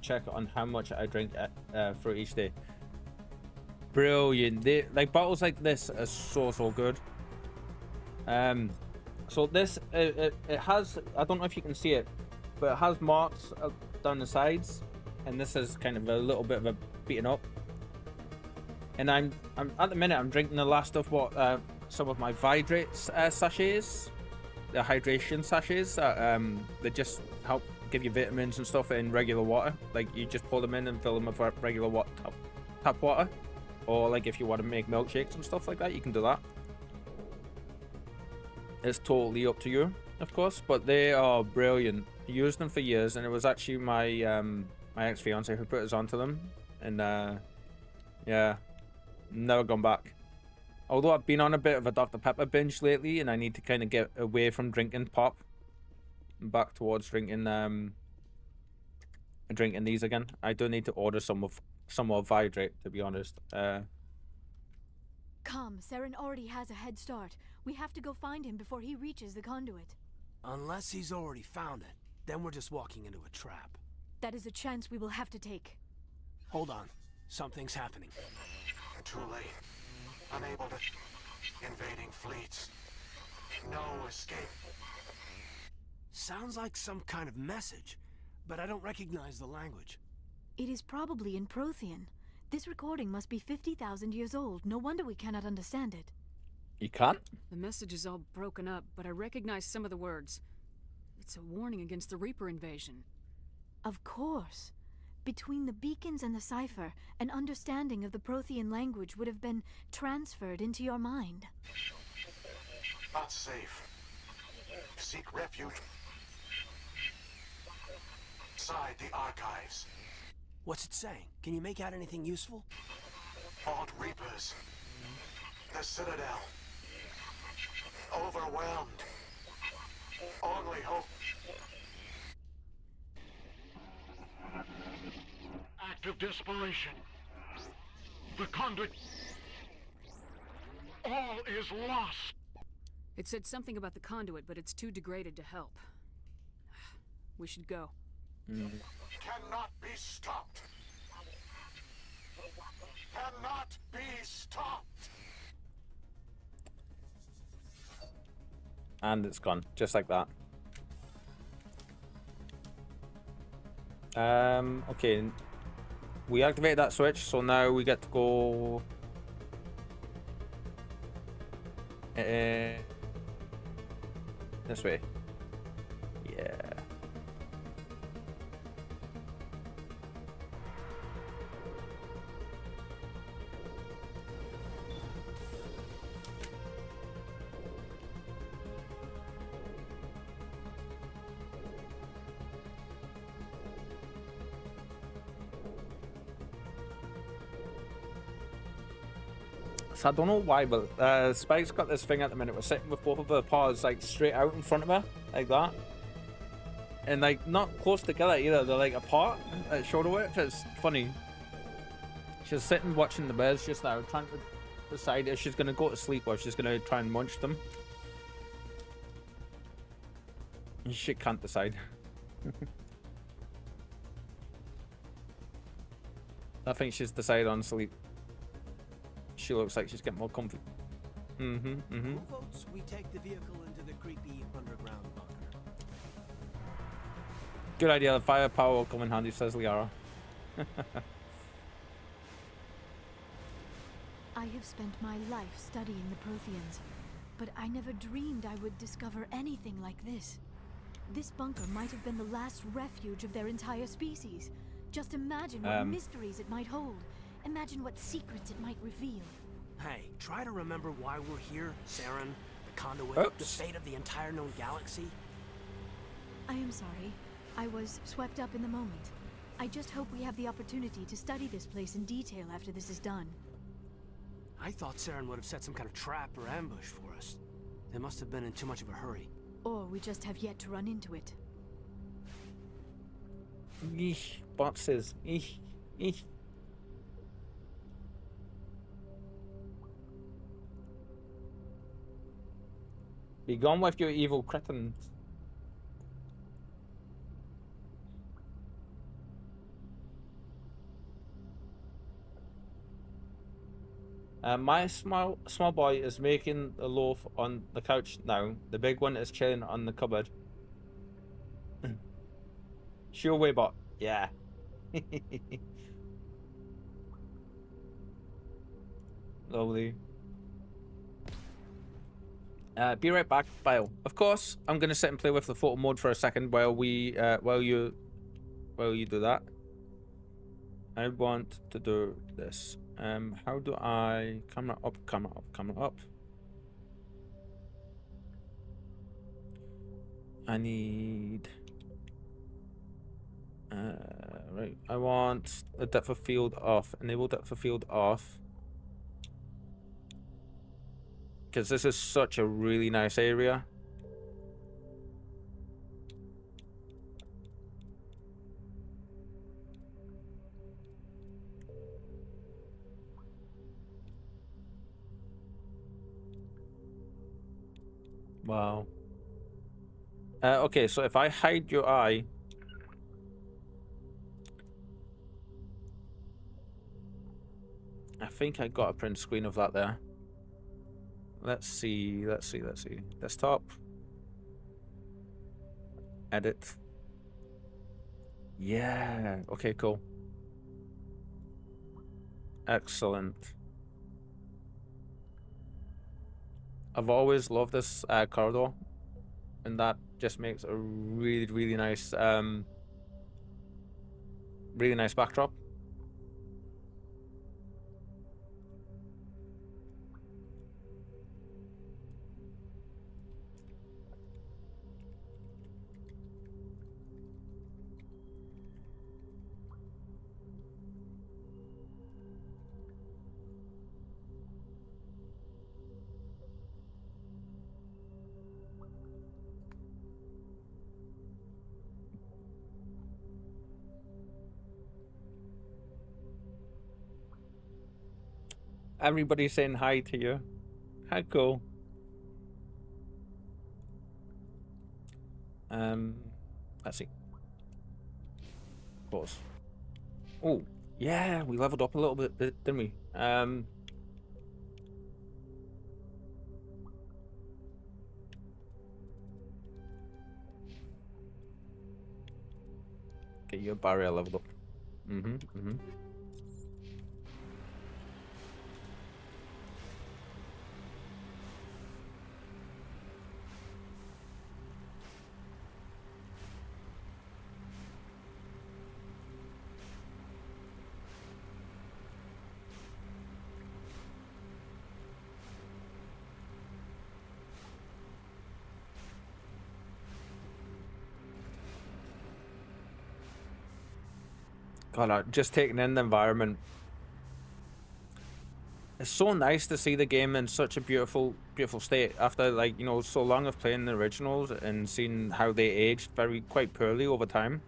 check on how much I drink through each day. Brilliant. Like bottles like this are so good. So this it has, I don't know if you can see it, but it has marks down the sides, and this is kind of a little bit of a beaten up. And I'm at the minute I'm drinking the last of what some of my Vidrate sachets, the hydration sachets that they just help give you vitamins and stuff in regular water. Like you just pour them in and fill them with regular water, tap water, or like if you want to make milkshakes and stuff like that, you can do that. It's totally up to you, of course, but they are brilliant. I used them for years, and it was actually my my ex-fiance who put us onto them, and yeah, never gone back. Although I've been on a bit of a Dr. Pepper binge lately, and I need to kind of get away from drinking pop and back towards drinking drinking these again. I do need to order some more Vidrate, to be honest. Come, Saren already has a head start. We have to go find him before he reaches the conduit. Unless he's already found it, then we're just walking into a trap. That is a chance we will have to take. Hold on. Something's happening. Too late. Unable to... Invading fleets. No escape. Sounds like some kind of message, but I don't recognize the language. It is probably in Prothean. This recording must be 50,000 years old. No wonder we cannot understand it. You can't? The message is all broken up, but I recognize some of the words. It's a warning against the Reaper invasion. Of course. Between the beacons and the cipher, an understanding of the Prothean language would have been transferred into your mind. Not safe. Seek refuge inside the archives. What's it saying? Can you make out anything useful? Fought Reapers. The Citadel. Overwhelmed. Only hope. Act of desperation. The conduit. All is lost. It said something about the conduit, but it's too degraded to help. We should go. Cannot be stopped. Cannot be stopped. And it's gone, just like that. Okay. We activated that switch, so now we get to go... this way. Yeah. So I don't know why, but Spike's got this thing at the minute. We're sitting with both of her paws like straight out in front of her, like that, and like not close together either. They're like apart at shoulder width. It's funny. She's sitting watching the birds just now, trying to decide if she's gonna go to sleep or if she's gonna try and munch them. And she can't decide. I think she's decided on sleep. She looks like she's getting more comfy. Who votes we take the vehicle into the creepy underground bunker? Good idea. The firepower will come in handy, says Liara. I have spent my life studying the Protheans, but I never dreamed I would discover anything like this. This bunker might have been the last refuge of their entire species. Just imagine what mysteries it might hold. Imagine what secrets it might reveal. Hey, try to remember why we're here, Saren, the conduit, the fate of the entire known galaxy. I am sorry. I was swept up in the moment. I just hope we have the opportunity to study this place in detail after this is done. I thought Saren would have set some kind of trap or ambush for us. They must have been in too much of a hurry. Or we just have yet to run into it. Eesh, boxes. Eesh, eesh. Be gone with your evil cretins. My small boy is making a loaf on the couch now. The big one is chilling on the cupboard. Sure way, bot. Yeah. Lovely. Be right back, Bile. Of course, I'm gonna sit and play with the photo mode for a second while you do that. I want to do this. How do I camera up, camera up, camera up? I need right. I want the depth of field off. Enable depth of field off. Because this is such a really nice area. Wow. Okay, so if I hide your eye, I think I got a print screen of that there. Let's see. Desktop. Edit. Yeah. Okay, cool. Excellent. I've always loved this corridor, and that just makes a really, really nice backdrop. Everybody's saying hi to you. Hi, cool. Let's see. Pause. Oh, yeah, we leveled up a little bit, didn't we? Get your barrier leveled up. God, just taking in the environment. It's so nice to see the game in such a beautiful state after, like, you know, so long of playing the originals and seeing how they aged quite poorly over time.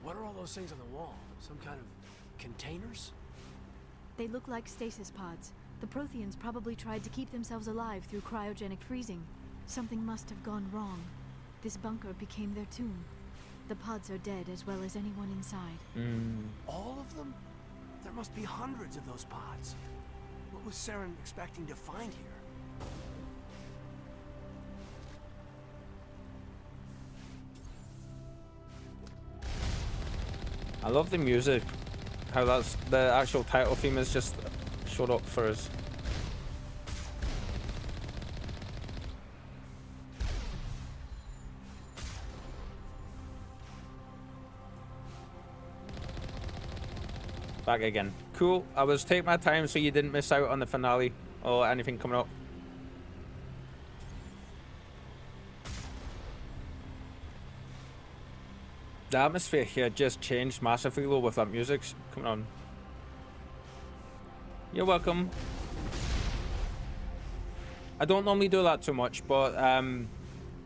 What are all those things on the wall? Some kind of containers? They look like stasis pods. The Protheans probably tried to keep themselves alive through cryogenic freezing. Something must have gone wrong. This bunker became their tomb. The pods are dead as well as anyone inside. All of them? There must be hundreds of those pods. What was Saren expecting to find here? I love the music. How that's the actual title theme is just showed up for us. Back again. Cool. I was taking my time so you didn't miss out on the finale or anything coming up. The atmosphere here just changed massively though with that music coming on. You're welcome. I don't normally do that too much, but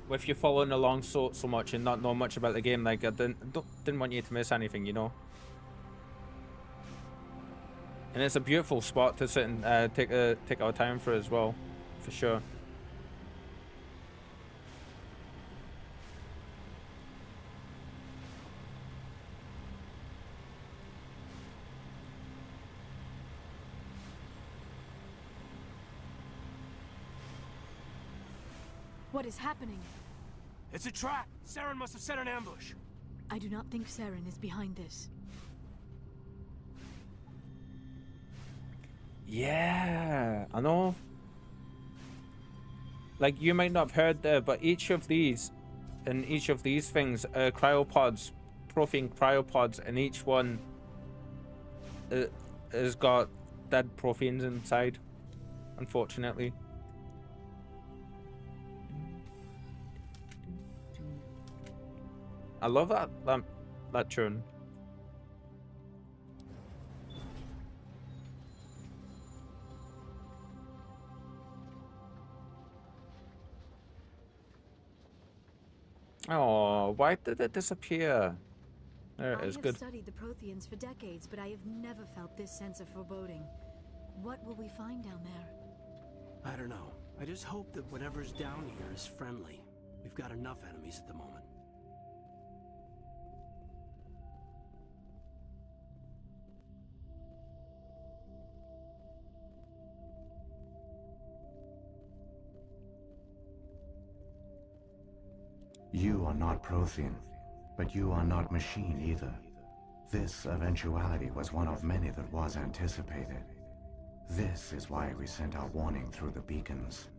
with you following along so much and not knowing much about the game, like I didn't want you to miss anything, you know. And it's a beautiful spot to sit and take our time for as well, for sure. What is happening? It's a trap! Saren must have set an ambush! I do not think Saren is behind this. Yeah, I know. Like, you might not have heard there, but each of these things are cryopods, Prothean cryopods, and each one has got dead Protheans inside, unfortunately. I love that tune. Oh, why did it disappear? There it is. Good. I have studied the Protheans for decades, but I have never felt this sense of foreboding. What will we find down there? I don't know. I just hope that whatever's down here is friendly. We've got enough enemies at the moment. You are not Prothean, but you are not machine either. This eventuality was one of many that was anticipated. This is why we sent our warning through the beacons.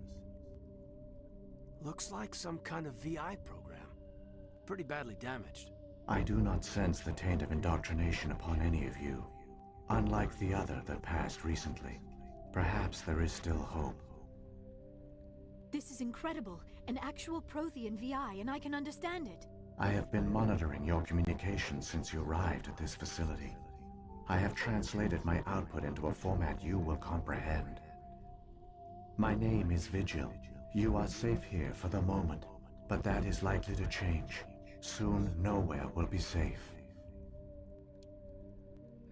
Looks like some kind of VI program. Pretty badly damaged. I do not sense the taint of indoctrination upon any of you. Unlike the other that passed recently. Perhaps there is still hope. This is incredible. An actual Prothean VI, and I can understand it. I have been monitoring your communications since you arrived at this facility. I have translated my output into a format you will comprehend. My name is Vigil. You are safe here for the moment, but that is likely to change. Soon, nowhere will be safe.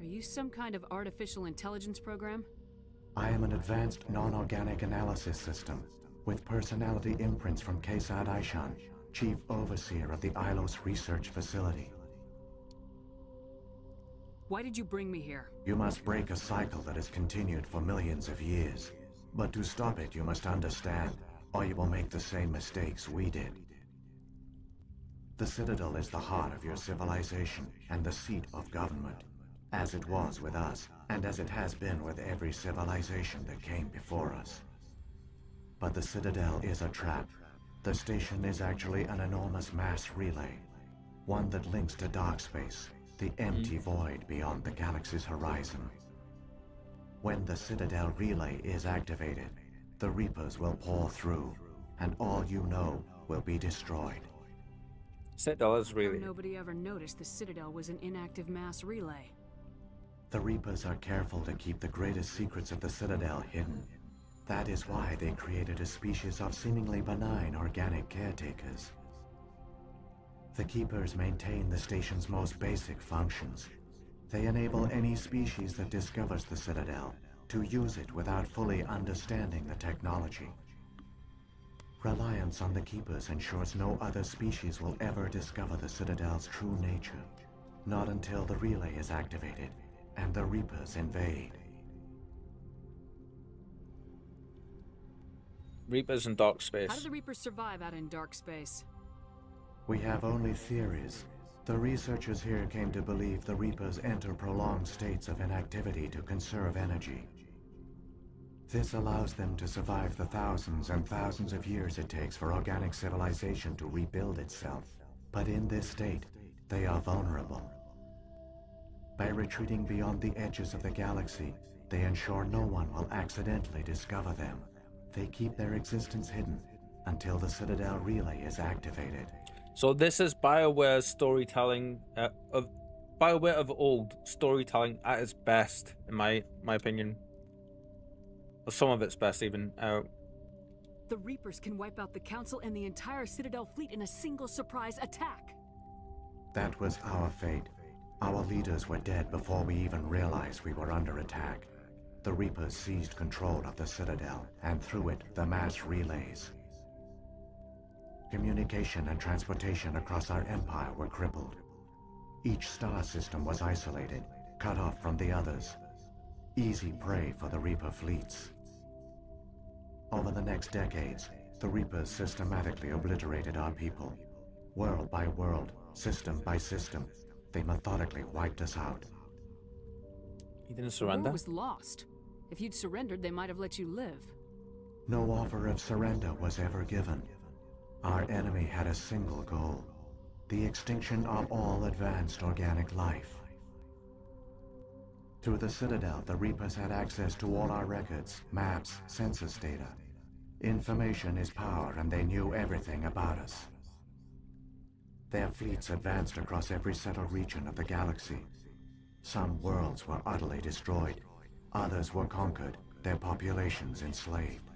Are you some kind of artificial intelligence program? I am an advanced non-organic analysis system, with personality imprints from Kesad Aishan, Chief Overseer of the Ilos Research Facility. Why did you bring me here? You must break a cycle that has continued for millions of years. But to stop it, you must understand, or you will make the same mistakes we did. The Citadel is the heart of your civilization and the seat of government, as it was with us, and as it has been with every civilization that came before us. But the Citadel is a trap. The station is actually an enormous mass relay, one that links to dark space, the empty void beyond the galaxy's horizon. When the Citadel relay is activated, the Reapers will pour through, and all you know will be destroyed. Citadel is really... Nobody ever noticed the Citadel was an inactive mass relay. The Reapers are careful to keep the greatest secrets of the Citadel hidden. That is why they created a species of seemingly benign organic caretakers. The Keepers maintain the station's most basic functions. They enable any species that discovers the Citadel to use it without fully understanding the technology. Reliance on the Keepers ensures no other species will ever discover the Citadel's true nature. Not until the relay is activated and the Reapers invade. Reapers in dark space. How do the Reapers survive out in dark space? We have only theories. The researchers here came to believe the Reapers enter prolonged states of inactivity to conserve energy. This allows them to survive the thousands and thousands of years it takes for organic civilization to rebuild itself. But in this state, they are vulnerable. By retreating beyond the edges of the galaxy, they ensure no one will accidentally discover them. They keep their existence hidden until the Citadel relay is activated. So this is BioWare's storytelling, BioWare of old storytelling at its best, in my opinion. Or some of its best, even. The Reapers can wipe out the Council and the entire Citadel fleet in a single surprise attack. That was our fate. Our leaders were dead before we even realized we were under attack. The Reapers seized control of the Citadel, and through it, the mass relays. Communication and transportation across our empire were crippled. Each star system was isolated, cut off from the others. Easy prey for the Reaper fleets. Over the next decades, the Reapers systematically obliterated our people. World by world, system by system, they methodically wiped us out. You didn't The surrender? war was lost. If you'd surrendered, they might have let you live. No offer of surrender was ever given. Our enemy had a single goal: the extinction of all advanced organic life. Through the Citadel, the Reapers had access to all our records, maps, census data. Information is power, and they knew everything about us. Their fleets advanced across every settled region of the galaxy. Some worlds were utterly destroyed. Others were conquered, their populations enslaved.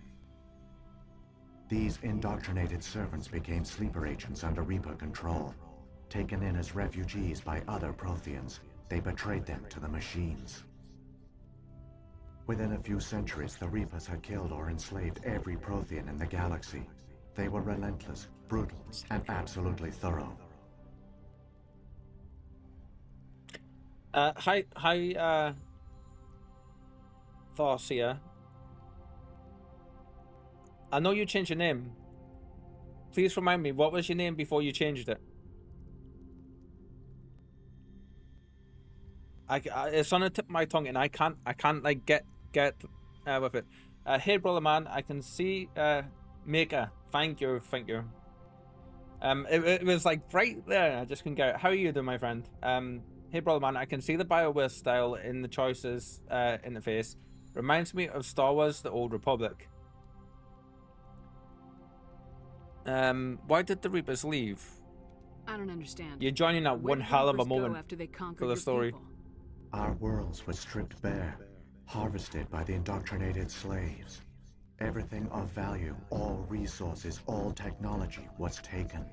These indoctrinated servants became sleeper agents under Reaper control. Taken in as refugees by other Protheans, they betrayed them to the machines. Within a few centuries, the Reapers had killed or enslaved every Prothean in the galaxy. They were relentless, brutal, and absolutely thorough. Hi, Tharsia. I know you changed your name. Please remind me, what was your name before you changed it? It's on the tip of my tongue, and I can't like get with it. Hey, brother man, I can see Maker. Thank you. It was like right there. I just couldn't get it. How are you doing, my friend? Hey, brother man, I can see the BioWare style in the choices interface. Reminds me of Star Wars: The Old Republic. Why did the Reapers leave? I don't understand. You're joining at Where one did the hell of a Reapers go moment after they conquered for the your story. people? Our worlds were stripped bare, harvested by the indoctrinated slaves. Everything of value, all resources, all technology was taken.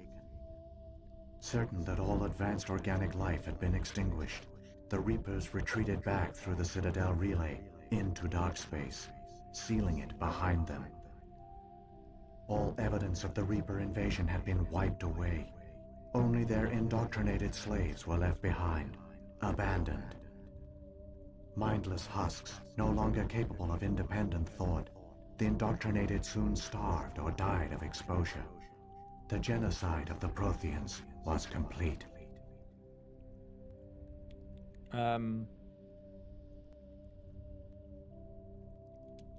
Certain that all advanced organic life had been extinguished, the Reapers retreated back through the Citadel relay into dark space, sealing it behind them. All evidence of the Reaper invasion had been wiped away. Only their indoctrinated slaves were left behind, abandoned. Mindless husks, no longer capable of independent thought, the indoctrinated soon starved or died of exposure. The genocide of the Protheans was complete.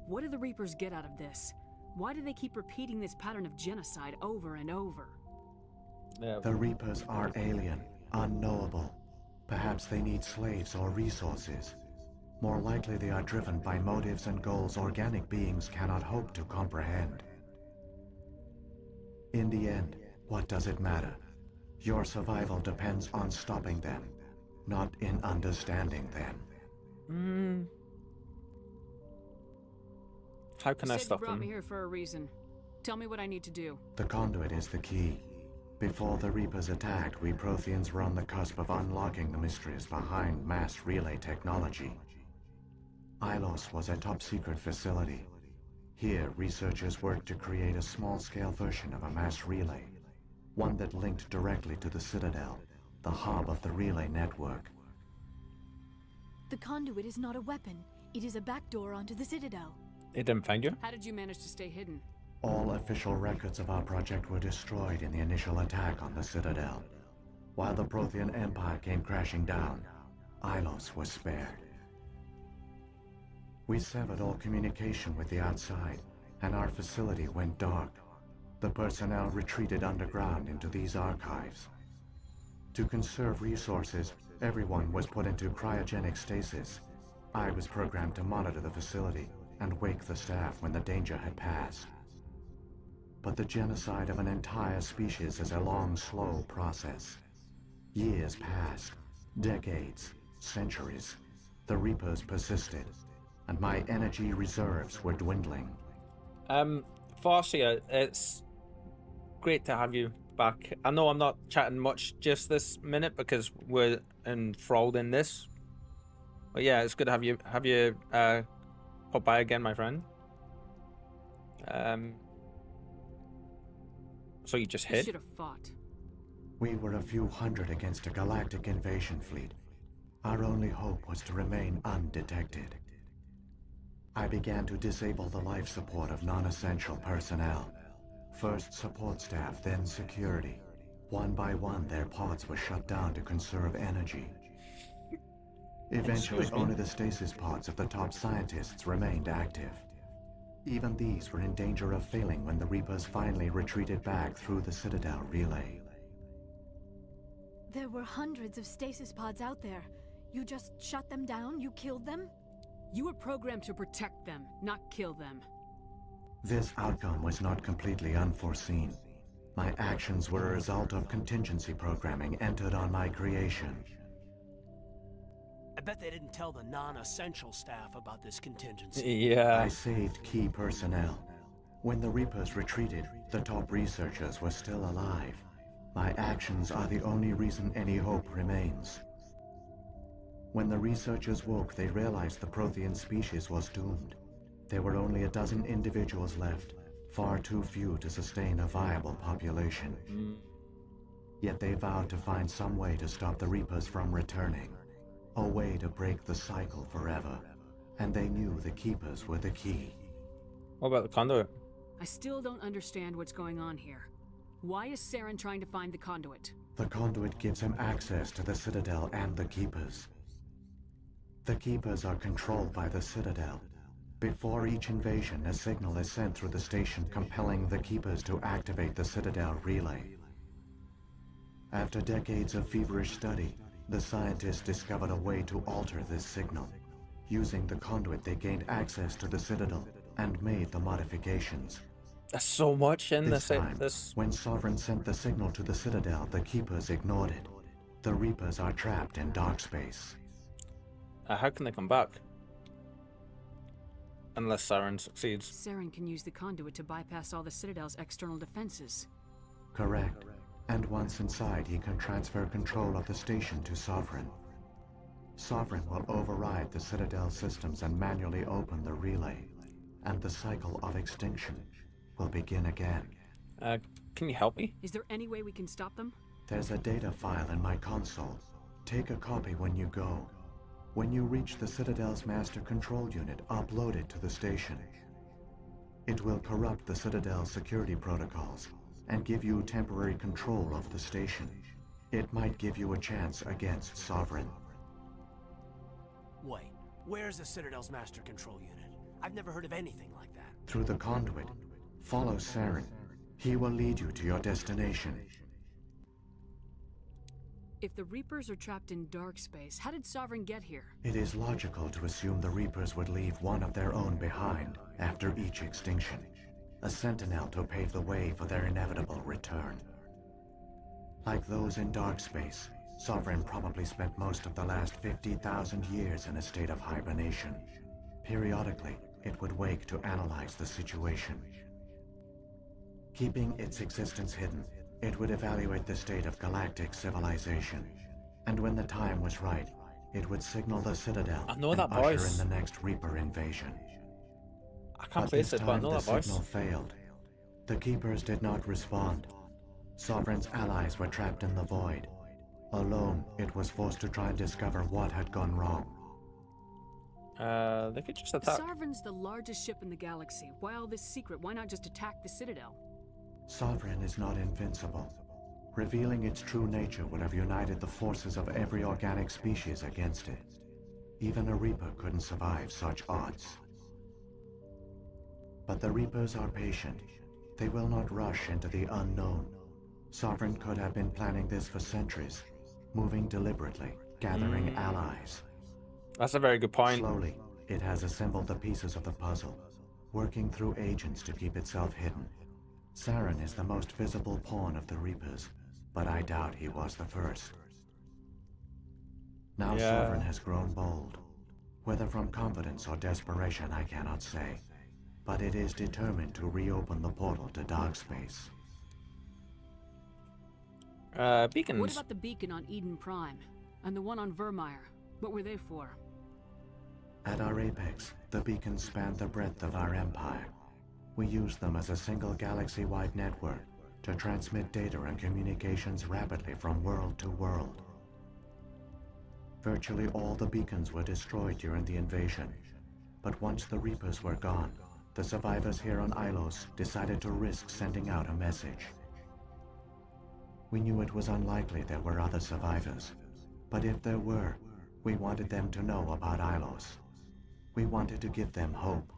What do the Reapers get out of this? Why do they keep repeating this pattern of genocide over and over? The Reapers are alien, unknowable. Perhaps they need slaves or resources. More likely they are driven by motives and goals organic beings cannot hope to comprehend. In the end, what does it matter? Your survival depends on stopping them, not in understanding them. How can I stop You brought them? me here for a reason. Tell me what I need to do. The conduit is the key. Before the Reapers attacked, we Protheans were on the cusp of unlocking the mysteries behind mass relay technology. Ilos was a top-secret facility. Here, researchers worked to create a small-scale version of a mass relay, one that linked directly to the Citadel, the hub of the relay network. The conduit is not a weapon. It is a backdoor onto the Citadel. It didn't find you? How did you manage to stay hidden? All official records of our project were destroyed in the initial attack on the Citadel. While the Prothean Empire came crashing down, Ilos was spared. We severed all communication with the outside, and our facility went dark. The personnel retreated underground into these archives. To conserve resources, everyone was put into cryogenic stasis. I was programmed to monitor the facility and wake the staff when the danger had passed. But the genocide of an entire species is a long, slow process. Years passed, decades, centuries. The Reapers persisted, and my energy reserves were dwindling. Farsia, it's great to have you back. I know I'm not chatting much just this minute because we're enthralled in this. But yeah, it's good to have you pop by again, my friend. So you just hit? Should have fought. We were a few hundred against a galactic invasion fleet. Our only hope was to remain undetected. I began to disable the life support of non-essential personnel. First support staff, then security. One by one, their pods were shut down to conserve energy. Eventually, only the stasis pods of the top scientists remained active. Even these were in danger of failing when the Reapers finally retreated back through the Citadel relay. There were hundreds of stasis pods out there. You just shut them down? You killed them? You were programmed to protect them, not kill them. This outcome was not completely unforeseen. My actions were a result of contingency programming entered on my creation. I bet they didn't tell the non-essential staff about this contingency. Yeah. I saved key personnel. When the Reapers retreated, the top researchers were still alive. My actions are the only reason any hope remains. When the researchers woke, they realized the Prothean species was doomed. There were only a dozen individuals left, far too few to sustain a viable population. Yet they vowed to find some way to stop the Reapers from returning. A way to break the cycle forever. And they knew the Keepers were the key. What about the conduit? I still don't understand what's going on here. Why is Saren trying to find the conduit? The conduit gives him access to the Citadel and the Keepers. The Keepers are controlled by the Citadel. Before each invasion, a signal is sent through the station compelling the Keepers to activate the Citadel relay. After decades of feverish study, the scientists discovered a way to alter this signal. Using the conduit, they gained access to the Citadel and made the modifications. That's so much in this time. When Sovereign sent the signal to the Citadel, the Keepers ignored it. The Reapers are trapped in dark space. How can they come back? Unless Saren succeeds. Saren can use the conduit to bypass all the Citadel's external defenses. Correct. And once inside, he can transfer control of the station to Sovereign. Sovereign will override the Citadel systems and manually open the relay. And the cycle of extinction will begin again. Can you help me? Is there any way we can stop them? There's a data file in my console. Take a copy when you go. When you reach the Citadel's master control unit, upload it to the station. It will corrupt the Citadel's security protocols and give you temporary control of the station. It might give you a chance against Sovereign. Wait, where's the Citadel's master control unit? I've never heard of anything like that. Through the conduit, follow Saren. He will lead you to your destination. If the Reapers are trapped in dark space, how did Sovereign get here? It is logical to assume the Reapers would leave one of their own behind after each extinction. A sentinel to pave the way for their inevitable return. Like those in dark space, Sovereign probably spent most of the last 50,000 years in a state of hibernation. Periodically, it would wake to analyze the situation. Keeping its existence hidden, it would evaluate the state of galactic civilization. And when the time was right, it would signal the Citadel and usher in the next Reaper invasion. I can't face it, but I know that voice. The signal failed. The Keepers did not respond. Sovereign's allies were trapped in the void. Alone, it was forced to try and discover what had gone wrong. They could just attack. Sovereign's the largest ship in the galaxy. Why all this secret? Why not just attack the Citadel? Sovereign is not invincible. Revealing its true nature would have united the forces of every organic species against it. Even a Reaper couldn't survive such odds. But the Reapers are patient. They will not rush into the unknown. Sovereign could have been planning this for centuries, moving deliberately, gathering allies. That's a very good point. Slowly, it has assembled the pieces of the puzzle, working through agents to keep itself hidden. Saren is the most visible pawn of the Reapers, but I doubt he was the first. Now Sovereign has grown bold. Whether from confidence or desperation, I cannot say. But it is determined to reopen the portal to dark space. Beacons. What about the beacon on Eden Prime? And the one on Vermeer? What were they for? At our apex, the beacons spanned the breadth of our empire. We used them as a single galaxy-wide network to transmit data and communications rapidly from world to world. Virtually all the beacons were destroyed during the invasion, but once the Reapers were gone, the survivors here on Ilos decided to risk sending out a message. We knew it was unlikely there were other survivors, but if there were, we wanted them to know about Ilos. We wanted to give them hope,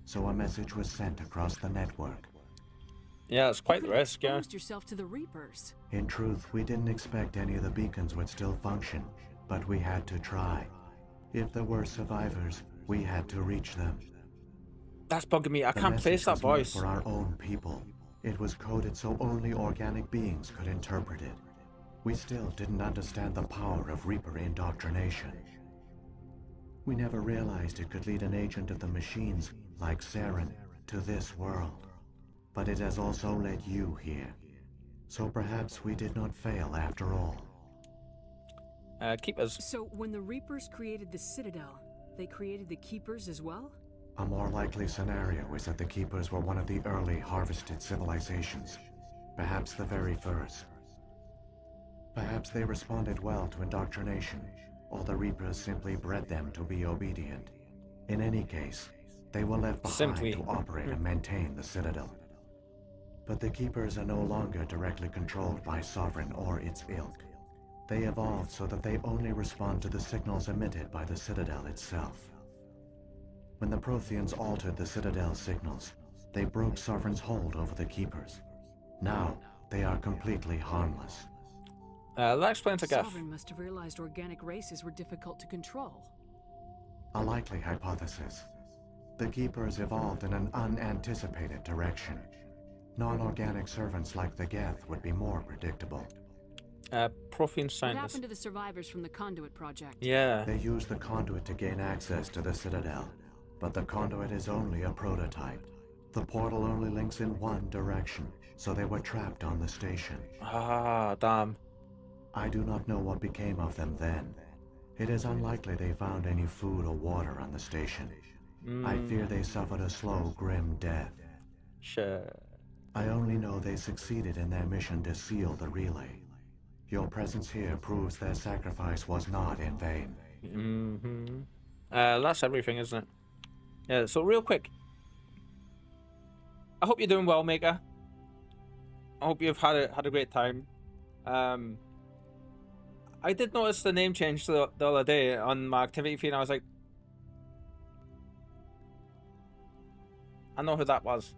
so a message was sent across the network. Yeah, it's quite the risk, yeah. Exposed yourself to the Reapers. In truth, we didn't expect any of the beacons would still function, but we had to try. If there were survivors, we had to reach them. That's bugging me. I can't place that voice. For our own people. It was coded so only organic beings could interpret it. We still didn't understand the power of Reaper indoctrination. We never realized it could lead an agent of the machines, like Saren, to this world. But it has also led you here. So perhaps we did not fail after all. Keepers. So when the Reapers created the Citadel, they created the Keepers as well? A more likely scenario is that the Keepers were one of the early harvested civilizations. Perhaps the very first. Perhaps they responded well to indoctrination, or the Reapers simply bred them to be obedient. In any case, they were left behind to operate and maintain the Citadel. But the Keepers are no longer directly controlled by Sovereign or its ilk. They evolved so that they only respond to the signals emitted by the Citadel itself. When the Protheans altered the Citadel's signals, they broke Sovereign's hold over the Keepers. Now, they are completely harmless. That explains a guess. Sovereign must have realized organic races were difficult to control. A likely hypothesis. The Keepers evolved in an unanticipated direction. Non-organic servants like the Geth would be more predictable. Prothean What scientists. happened to the survivors from the Conduit project? Yeah. They used the Conduit to gain access to the Citadel, but the Conduit is only a prototype. The portal only links in one direction, so they were trapped on the station. Ah, damn. I do not know what became of them then. It is unlikely they found any food or water on the station. I fear they suffered a slow, grim death. Sure. I only know they succeeded in their mission to seal the relay. Your presence here proves their sacrifice was not in vain. Mm-hmm. That's everything, isn't it? Yeah, so real quick. I hope you're doing well, Maker. I hope you've had a great time. I did notice the name change the other day on my activity feed, and I was like, I know who that was.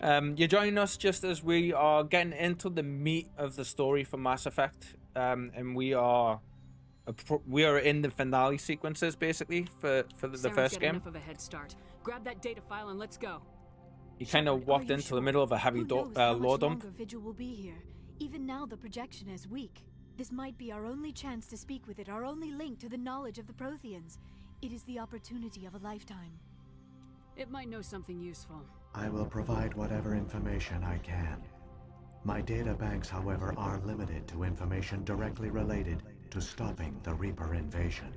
You're joining us just as we are getting into the meat of the story for Mass Effect, and we are in the finale sequences basically for the first game. Enough of a head start. Grab that data file and let's go. You kind of walked into the middle of a heavy lore dump. Longer Vigil will be here. Even now, the projection is weak. This might be our only chance to speak with it, our only link to the knowledge of the Protheans. It is the opportunity of a lifetime. It might know something useful. I will provide whatever information I can. My data banks, however, are limited to information directly related to stopping the Reaper invasion.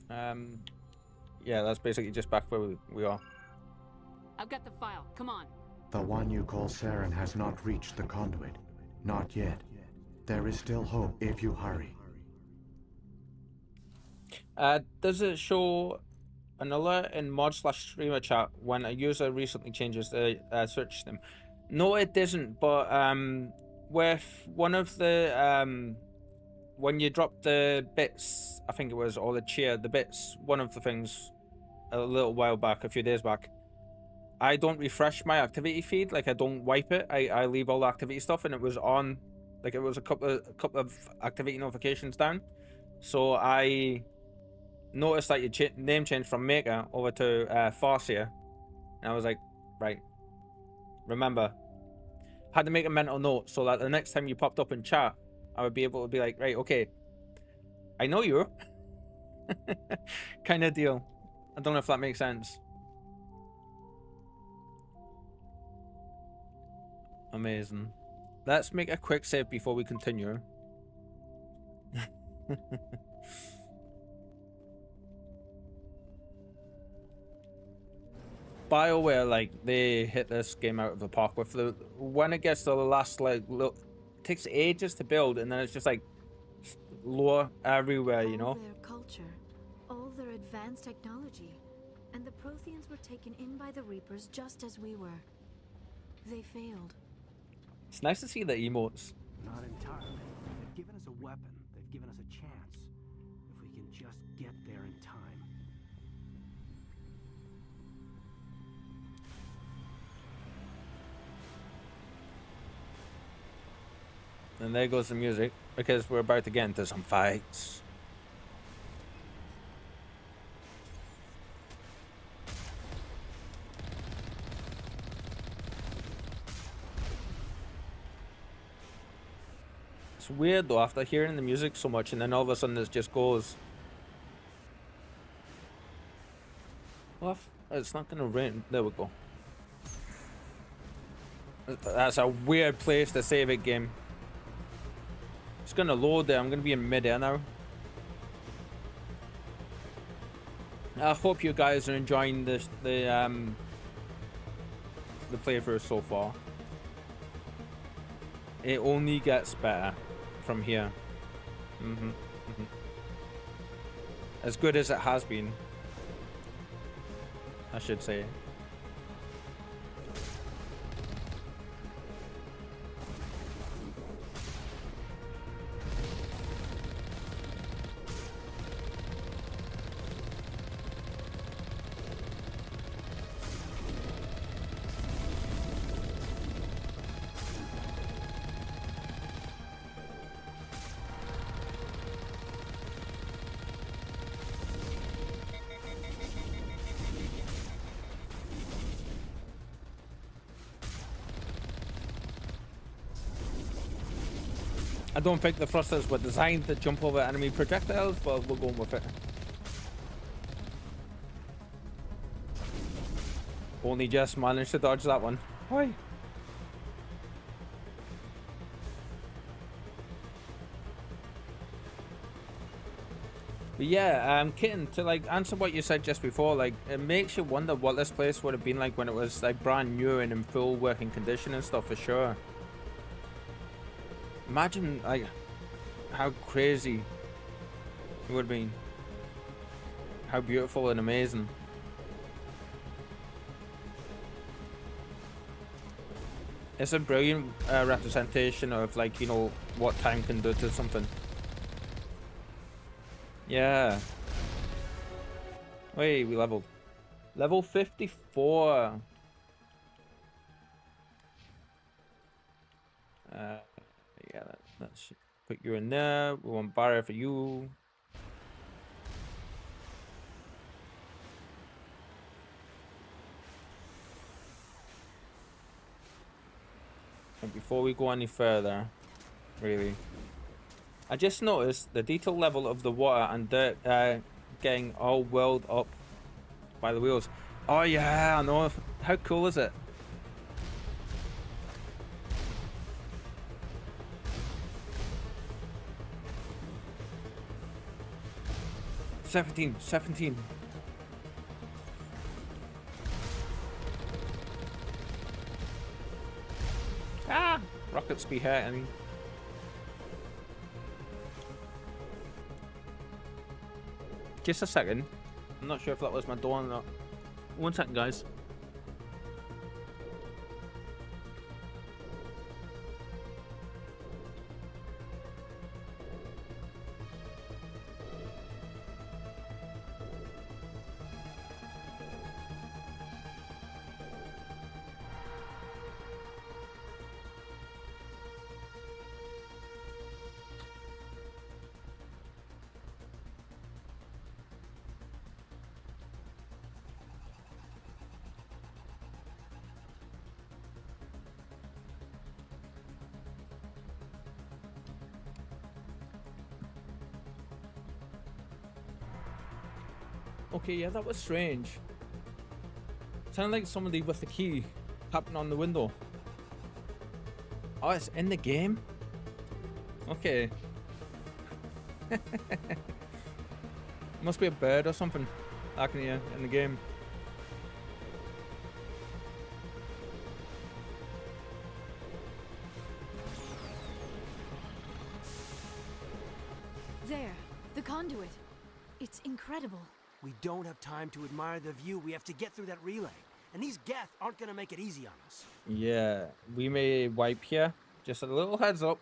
Yeah, that's basically just back where we are. I've got the file. Come on. The one you call Saren has not reached the Conduit. Not yet. There is still hope if you hurry. Does it show an alert in mod/streamer chat when a user recently changes the search name? No, it doesn't, but with one of the when you drop the bits, I think it was, or the cheer, the bits, one of the things a little while back, a few days back, I don't refresh my activity feed, like I don't wipe it. I leave all the activity stuff, and it was on, like it was a couple of activity notifications down. So I noticed that your name changed from Maker over to Farseer, and I was like, right, remember, had to make a mental note so that the next time you popped up in chat, I would be able to be like, right, okay, I know you, kind of deal. I don't know if that makes sense. Amazing. Let's make a quick save before we continue. BioWare, like, they hit this game out of the park with the when it gets to the last, like, look, it takes ages to build, and then it's just like lore everywhere, you know. All their culture, all their advanced technology, and the Protheans were taken in by the Reapers just as we were. They failed. It's nice to see the emotes. Not entirely. They've given us a weapon. They've given us a chance. If we can just get there in time. And there goes the music, because we're about to get into some fights. It's weird though, after hearing the music so much, and then all of a sudden it just goes. Well, it's not gonna rain. There we go. That's a weird place to save it, game. It's gonna load there. I'm gonna be in mid-air now. I hope you guys are enjoying the playthrough so far. It only gets better from here. As good as it has been, I should say. I don't think the thrusters were designed to jump over enemy projectiles, but we're going with it. Only just managed to dodge that one. Why? But yeah, Kitten, to like answer what you said just before, like it makes you wonder what this place would have been like when it was like brand new and in full working condition and stuff, for sure. Imagine like how crazy it would have been. How beautiful and amazing. It's a brilliant representation of, like, you know, what time can do to something. Yeah. Wait, we leveled. Level 54. Yeah, let's put you in there. We want barrier for you. And before we go any further, really, I just noticed the detail level of the water and dirt getting all whirled up by the wheels. Oh yeah, I know. How cool is it? Seventeen. Ah! Rockets be hurting. Just a second. I'm not sure if that was my door or not. 1 second, guys. Okay, yeah, that was strange. Sounded like somebody with the key tapping on the window. Oh, it's in the game? Okay. Must be a bird or something. I can hear in the game. There, the conduit. It's incredible. We don't have time to admire the view. We have to get through that relay. And these Geth aren't gonna make it easy on us. Yeah, we may wipe here. Just a little heads up.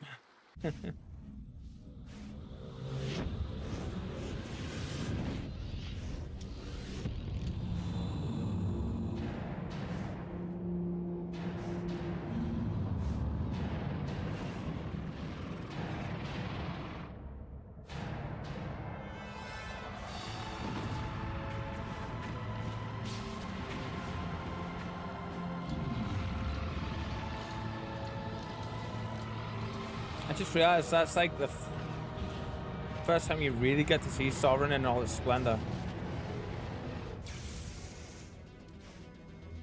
I just realized that's like the first time you really get to see Sovereign in all its splendor.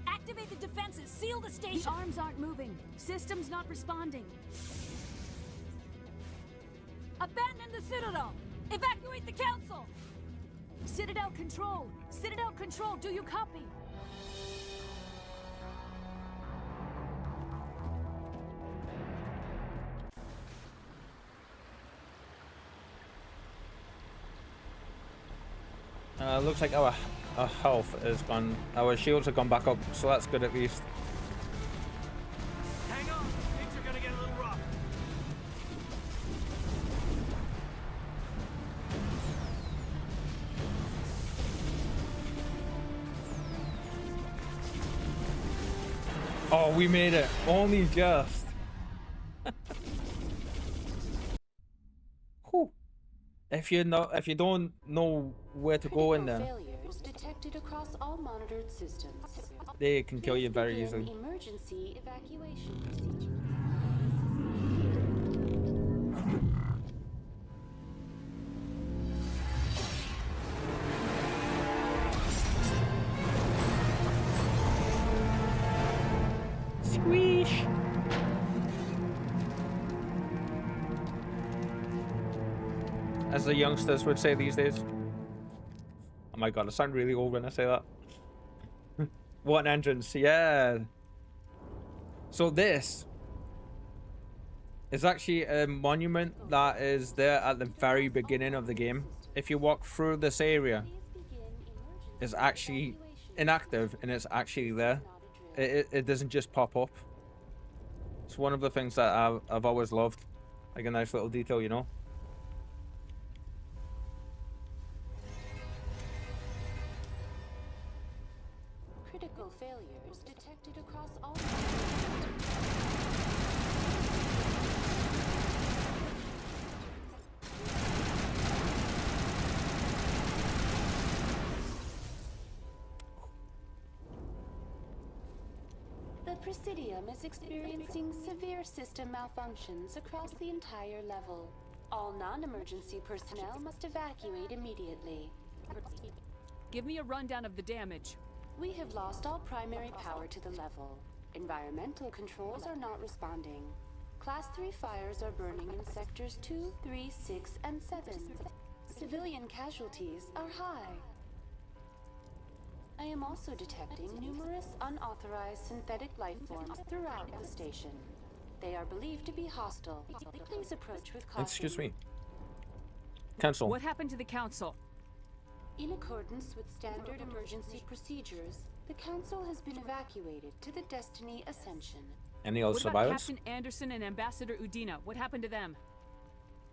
Activate the defenses. Seal the station. The arms aren't moving. Systems not responding. Abandon the Citadel. Evacuate the Council. Citadel Control. Citadel Control, do you copy? Looks like our health is gone. Our shields have gone back up, so that's good at least. Hang on, things are gonna get a little rough. Oh, we made it. Only just. Whew. If you don't know where to go in there, Failures detected across all monitored systems. they can kill you very Begin easily. Emergency evacuation procedure. Squeesh. As the youngsters would say these days. Oh my god, I sound really old when I say that. What an entrance, yeah. So this is actually a monument that is there at the very beginning of the game. If you walk through this area, it's actually inactive and it's actually there. It doesn't just pop up. It's one of the things that I've always loved. Like a nice little detail, you know? Critical failures detected across all. The Presidium is experiencing severe system malfunctions across the entire level. All non-emergency personnel must evacuate immediately. Give me a rundown of the damage. We have lost all primary power to the level. Environmental controls are not responding. Class 3 fires are burning in sectors 2, 3, 6, and 7. Civilian casualties are high. I am also detecting numerous unauthorized synthetic life forms throughout the station. They are believed to be hostile. Please approach with caution. Excuse me. Cancel. What happened to the Council? In accordance with standard emergency procedures, the Council has been evacuated to the Destiny Ascension. Any other What about survivors? Captain Anderson and Ambassador Udina? What happened to them?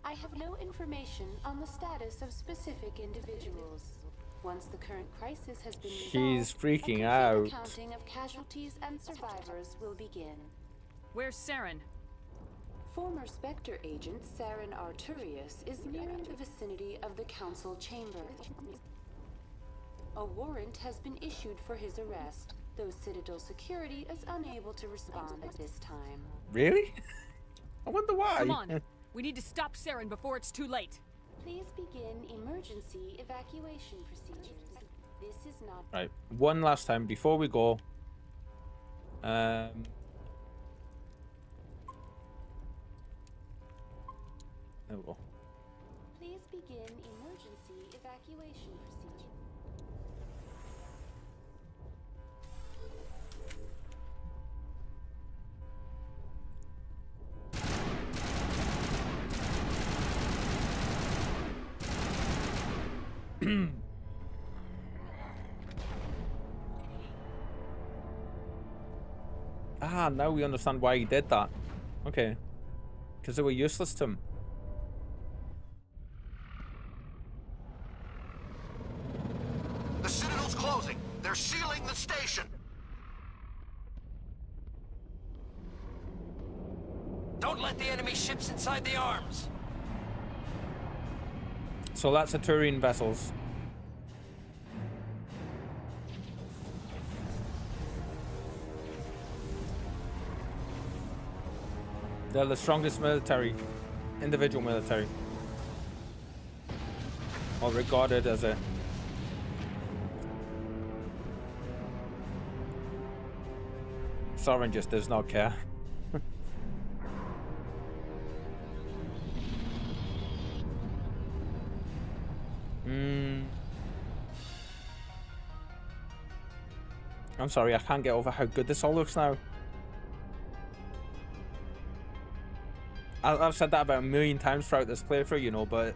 I have no information on the status of specific individuals. Once the current crisis has been resolved, She's freaking a out. complete accounting of casualties and survivors will begin. Where's Saren? Former Spectre agent Saren Arturius is nearing the vicinity of the Council chamber. A warrant has been issued for his arrest, though Citadel security is unable to respond at this time. Really? I wonder why. Come on. We need to stop Saren before it's too late. Please begin emergency evacuation procedures. This is not... Right, one last time before we go. There we go. Please begin emergency evacuation procedure. Ah, now we understand why he did that. Okay. Because they were useless to him. The Citadel's closing. They're sealing the station. Don't let the enemy ships inside the arms. So that's Turian vessels. They're the strongest military, individual military. Or regarded as a... Sovereign just does not care. I'm sorry, I can't get over how good this all looks now. I've said that about a million times throughout this playthrough, you know, but...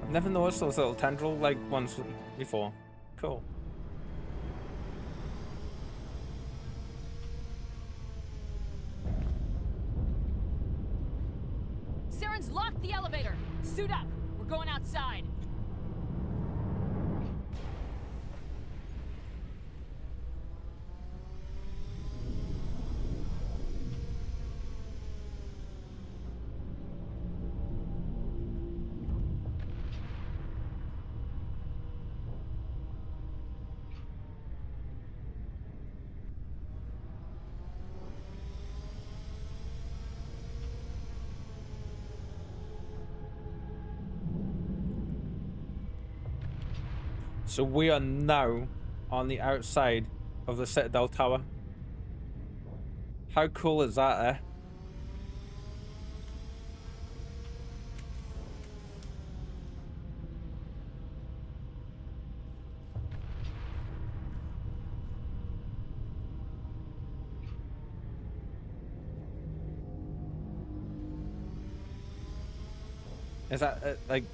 I've never noticed those little tendril-like ones before. Cool. Saren's locked the elevator. Suit up. We're going outside. So we are now on the outside of the Citadel Tower. How cool is that, eh? Is that, like...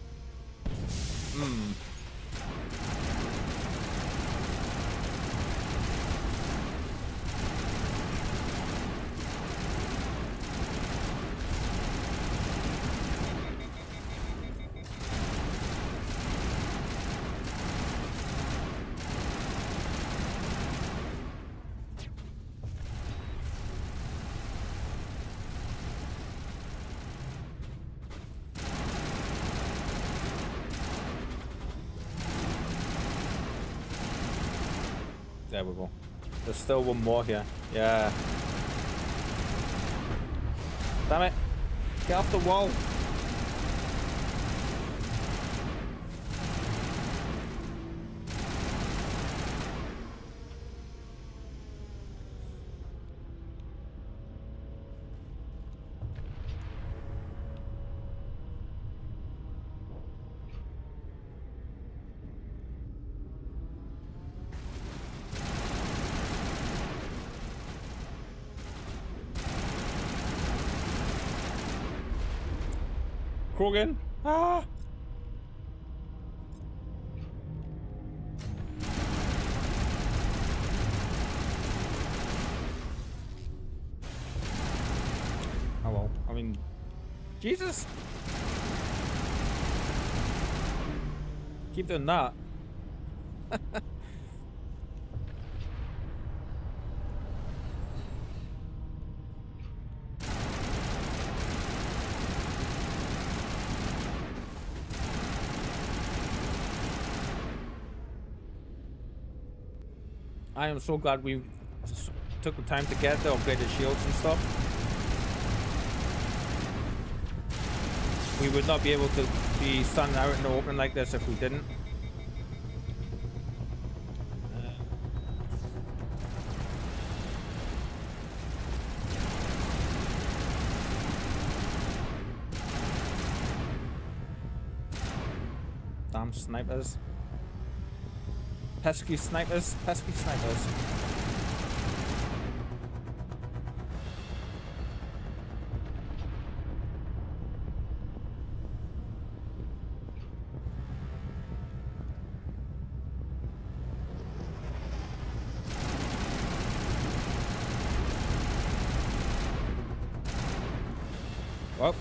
There we go. There's still one more here. Yeah. Damn it. Get off the wall. Krogan. Ah. Oh well, I mean, Jesus. Keep doing that. I am so glad we took the time to get the upgraded shields and stuff. We would not be able to be standing out in the open like this if we didn't. Damn snipers. Pesky snipers, pesky snipers. Whoops.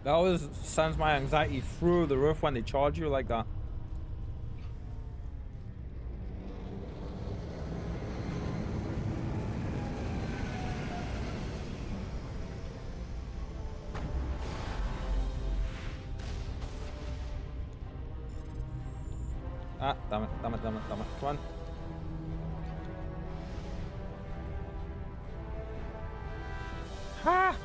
That always sends my anxiety through the roof when they charge you like that. Ah, damn it, damn it, damn it, damn it. Come on. Ha!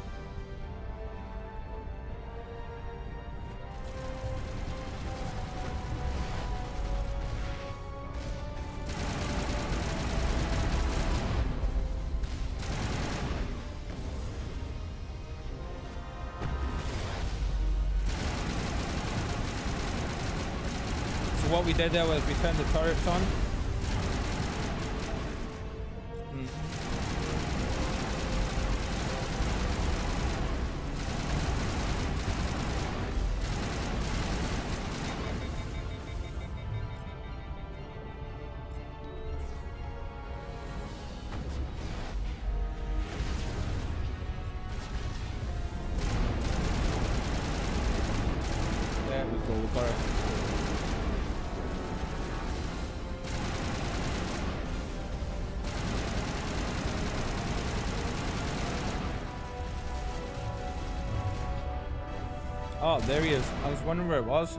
What we did there was we turned the turrets on. There we go, we got it. Oh, there he is. I was wondering where it was.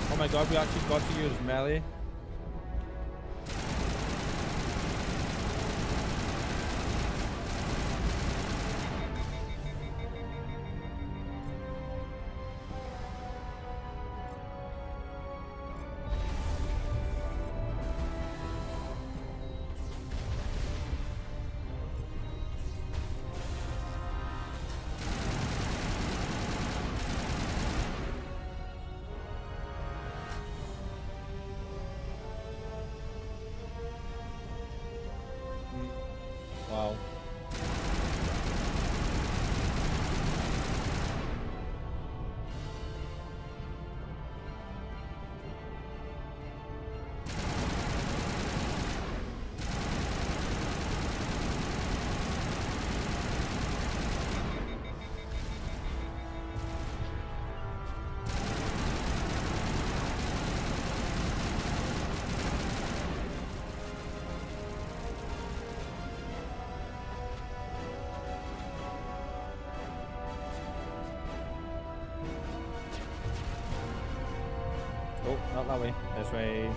Oh my god, we actually got to use melee. Wow. Oh, not that way. This way.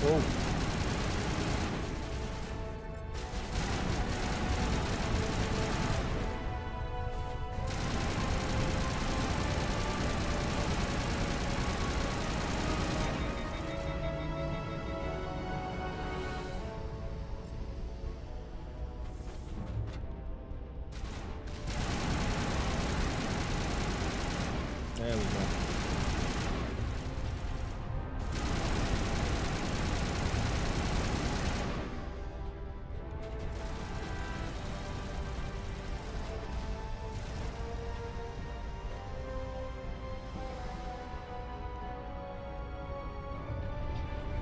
Oh. There we go.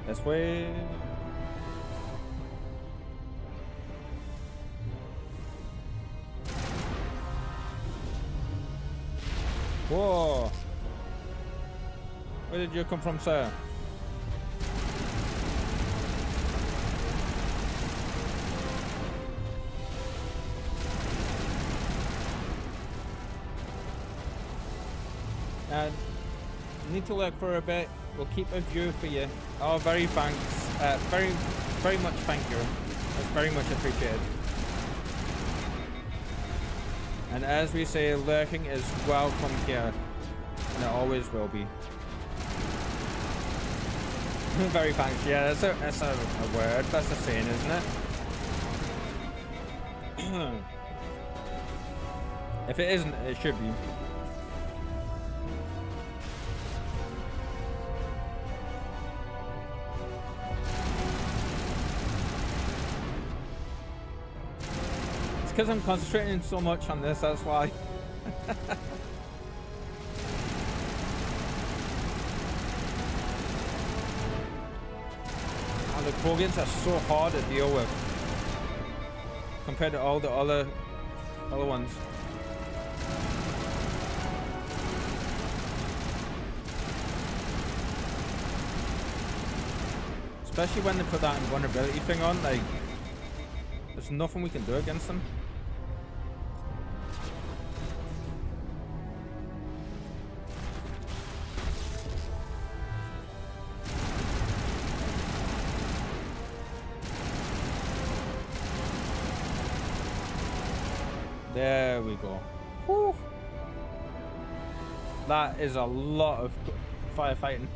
This way. Whoa! Where did you come from, sir? And need to look for a bit. We'll keep a view for you. Oh, very thanks. Very much thank you. That's very much appreciated. And as we say, lurking is welcome here, and it always will be. Very thanks. Yeah, that's a word. That's a saying, isn't it? If it isn't, it should be. Because I'm concentrating so much on this, that's why. And the Krogans are so hard to deal with compared to all the other ones. Especially when they put that invulnerability thing on, like, there's nothing we can do against them. There we go. Whew. That is a lot of firefighting.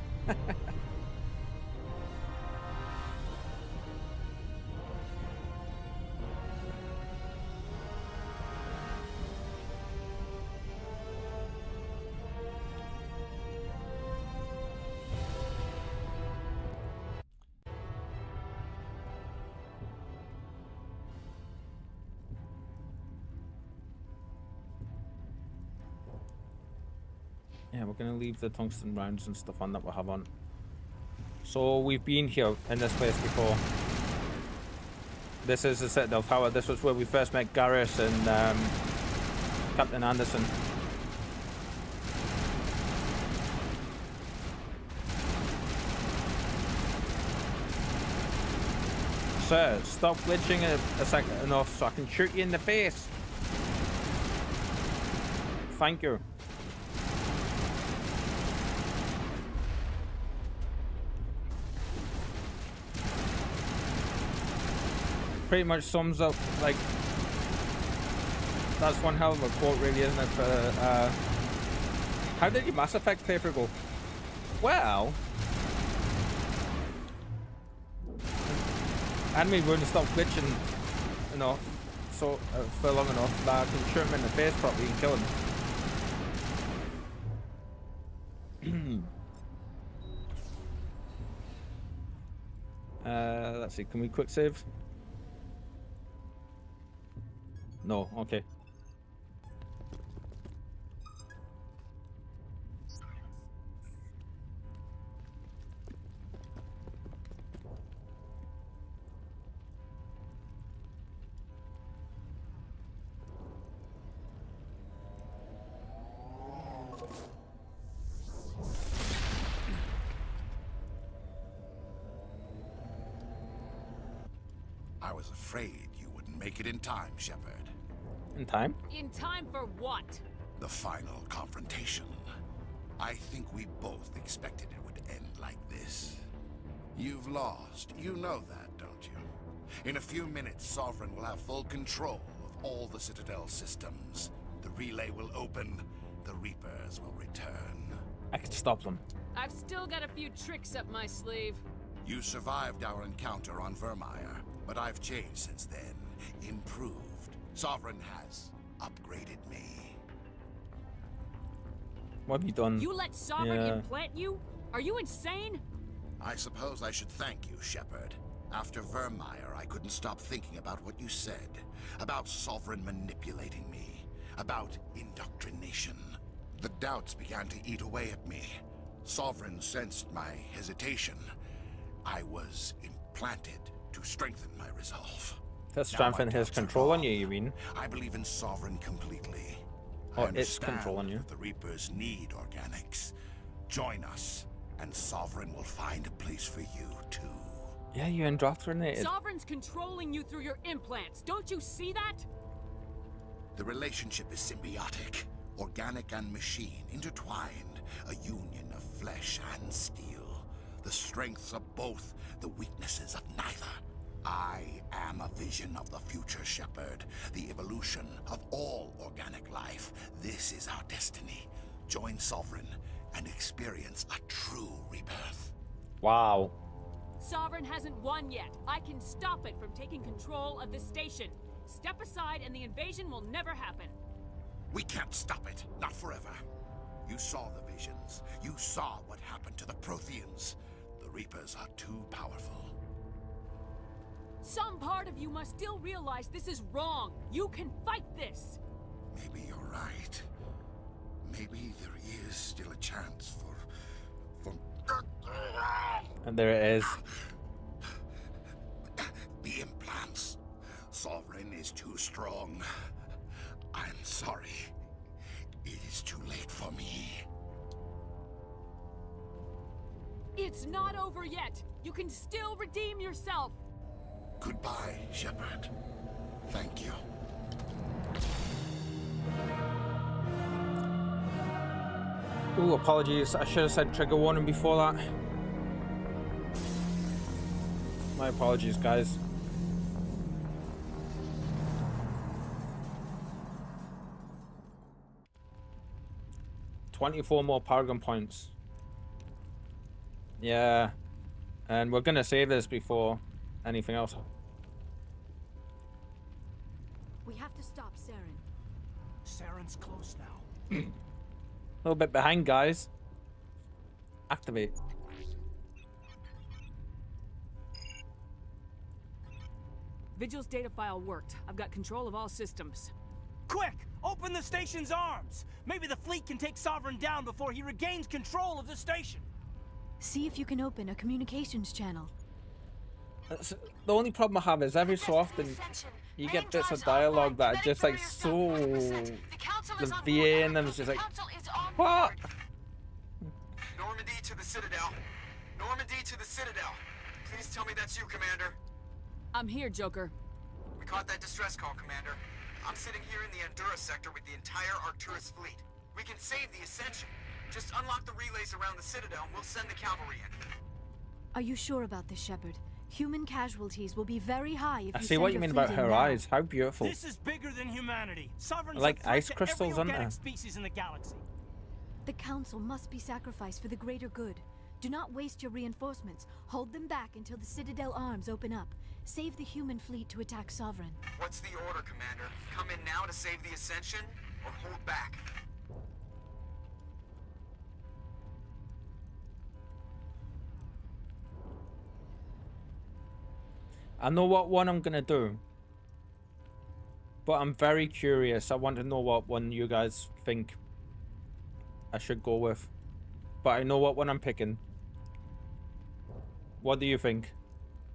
Yeah, we're gonna leave the tungsten rounds and stuff on that we have on. So we've been here in this place before. This is the Citadel Tower. This was where we first met Garrus and Captain Anderson. Sir, stop glitching a second enough so I can shoot you in the face. Thank you. Pretty much sums up, like, that's one hell of a quote, really, isn't it? For, how did your Mass Effect paper go? Well, enemy wouldn't stop glitching enough, so for long enough that I can shoot him in the face properly and kill him. Let's see, can we quick save? No, okay. I was afraid you wouldn't make it in time, Shepard. In time? In time for what? The final confrontation. I think we both expected it would end like this. You've lost. You know that, don't you? In a few minutes, Sovereign will have full control of all the Citadel systems. The relay will open. The Reapers will return. I can stop them. I've still got a few tricks up my sleeve. You survived our encounter on Vermeer, but I've changed since then. Improved. Sovereign has upgraded me. What have you done? You let Sovereign implant you? Are you insane? I suppose I should thank you, Shepard. After Vermeer, I couldn't stop thinking about what you said. About Sovereign manipulating me. About indoctrination. The doubts began to eat away at me. Sovereign sensed my hesitation. I was implanted to strengthen my resolve. To strengthen his control on you mean? I believe in Sovereign completely. Or its control on you. The Reapers need organics. Join us, and Sovereign will find a place for you, too. Yeah, you indoctrinated. Sovereign's controlling you through your implants. Don't you see that? The relationship is symbiotic. Organic and machine, intertwined. A union of flesh and steel. The strengths of both, the weaknesses of neither. I am a vision of the future, Shepard. The evolution of all organic life. This is our destiny. Join Sovereign and experience a true rebirth. Wow. Sovereign hasn't won yet. I can stop it from taking control of the station. Step aside and the invasion will never happen. We can't stop it. Not forever. You saw the visions. You saw what happened to the Protheans. The Reapers are too powerful. Some part of you must still realize this is wrong. You can fight this. Maybe you're right. Maybe there is still a chance for... And there it is. The implants. Sovereign is too strong. I'm sorry. It is too late for me. It's not over yet. You can still redeem yourself. Goodbye, Shepard. Thank you. Ooh, apologies. I should have said trigger warning before that. My apologies, guys. $24 more Paragon points. Yeah. And we're gonna save this before anything else. We have to stop Saren. Saren's close now. A little bit behind, guys. Activate. Vigil's data file worked. I've got control of all systems. Quick! Open the station's arms! Maybe the fleet can take Sovereign down before he regains control of the station. See if you can open a communications channel. The only problem I have is every so often you get bits of dialogue that are just like so... The VA in them is just like... What? Normandy to the Citadel. Normandy to the Citadel. Please tell me that's you, Commander. I'm here, Joker. We caught that distress call, Commander. I'm sitting here in the Honduras sector with the entire Arcturus fleet. We can save the Ascension. Just unlock the relays around the Citadel and we'll send the cavalry in. Are you sure about this, Shepard? Human casualties will be very high if I you see what you mean about her eyes. How beautiful. This is bigger than humanity. Sovereign's like a threat ice to crystals, every aren't organic they? species in the galaxy. The Council must be sacrificed for the greater good. Do not waste your reinforcements. Hold them back until the Citadel arms open up. Save the human fleet to attack Sovereign. What's the order, Commander? Come in now to save the Ascension, or hold back? I know what one I'm gonna do, but I'm very curious. I want to know what one you guys think I should go with, but I know what one I'm picking. What do you think?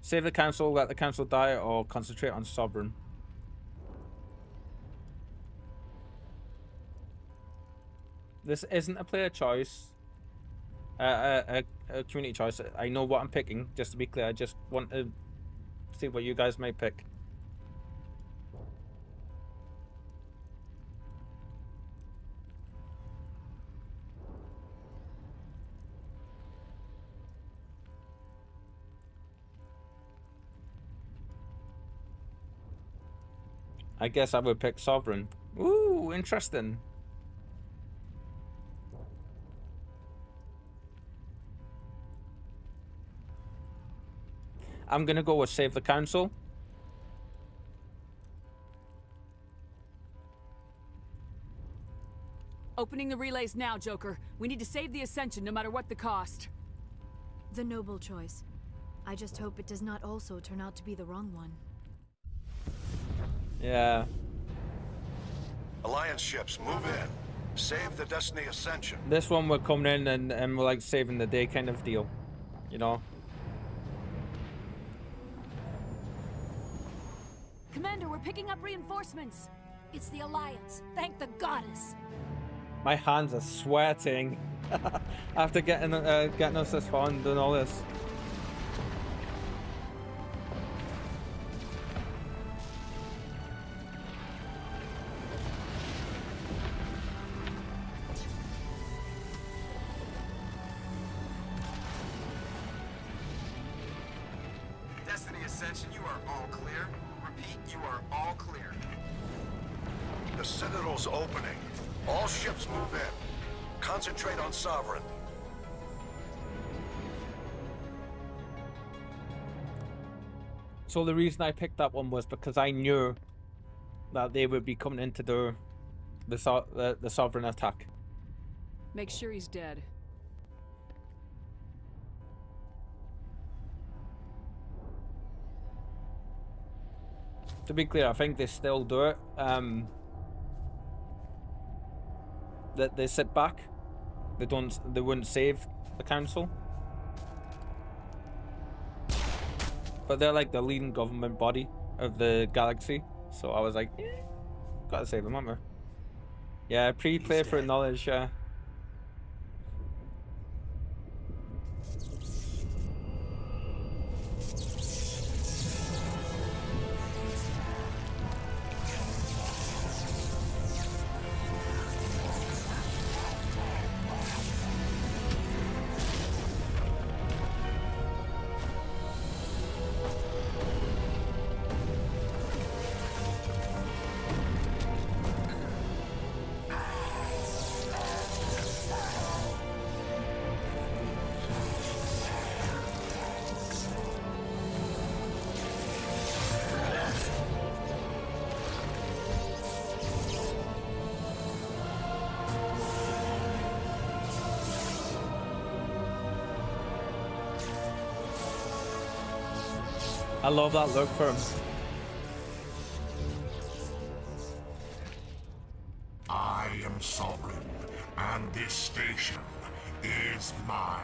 Save the Council, let the Council die, or concentrate on Sovereign? This isn't a player choice, a community choice. I know what I'm picking, just to be clear. I just want to see what you guys may pick. I guess I would pick Sovereign. Ooh, interesting. I'm gonna go with Save the Council. Opening the relays now, Joker. We need to save the Ascension no matter what the cost. The noble choice. I just hope it does not also turn out to be the wrong one. Yeah. Alliance ships, move in. Save the Destiny Ascension. This one we're coming in and we're like saving the day kind of deal. You know? Commander, we're picking up reinforcements. It's the Alliance. Thank the goddess. My hands are sweating after getting us this far and doing all this. Destiny Ascension, you are all clear. Repeat, you are all clear. The Citadel's opening. All ships move in. Concentrate on Sovereign. So the reason I picked that one was because I knew that they would be coming in to do the Sovereign attack. Make sure he's dead. To be clear, I think they still do it. That they sit back. They wouldn't save the council. But they're like the leading government body of the galaxy. So I was like, gotta save them, haven't we? Yeah, pre-playthrough knowledge, yeah. I love that look for him. I am Sovereign, and this station is mine.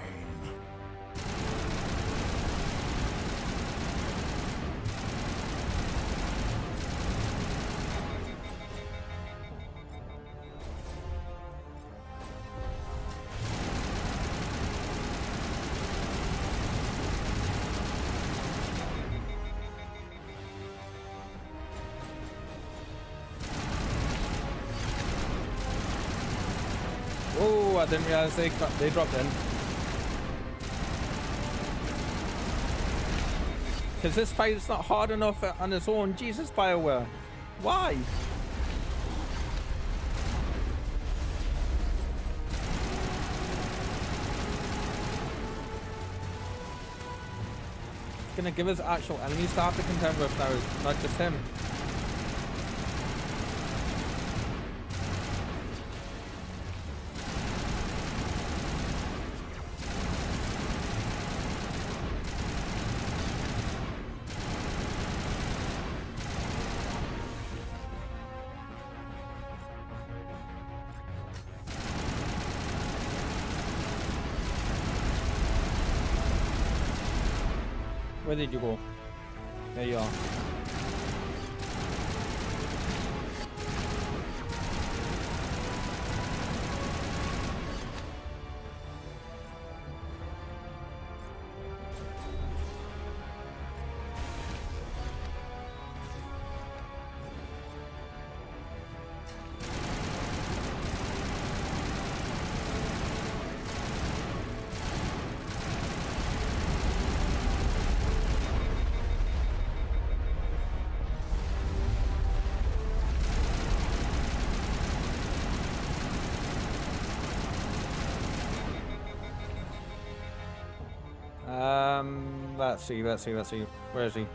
Oh, I didn't realize they dropped in. Because this fight is not hard enough on its own. Jesus, BioWare. Why? It's gonna give us actual enemies to have to contend with now, not just him. Where did you go? There you are. Let's see. Where is he?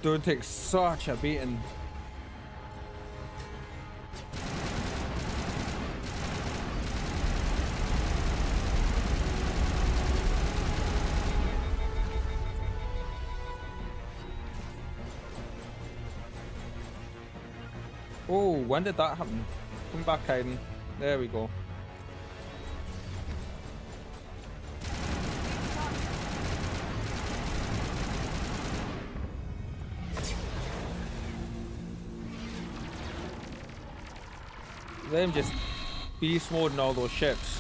Dude takes such a beating. Oh, when did that happen? Come back, Hayden. There we go. Them just beast moding all those ships.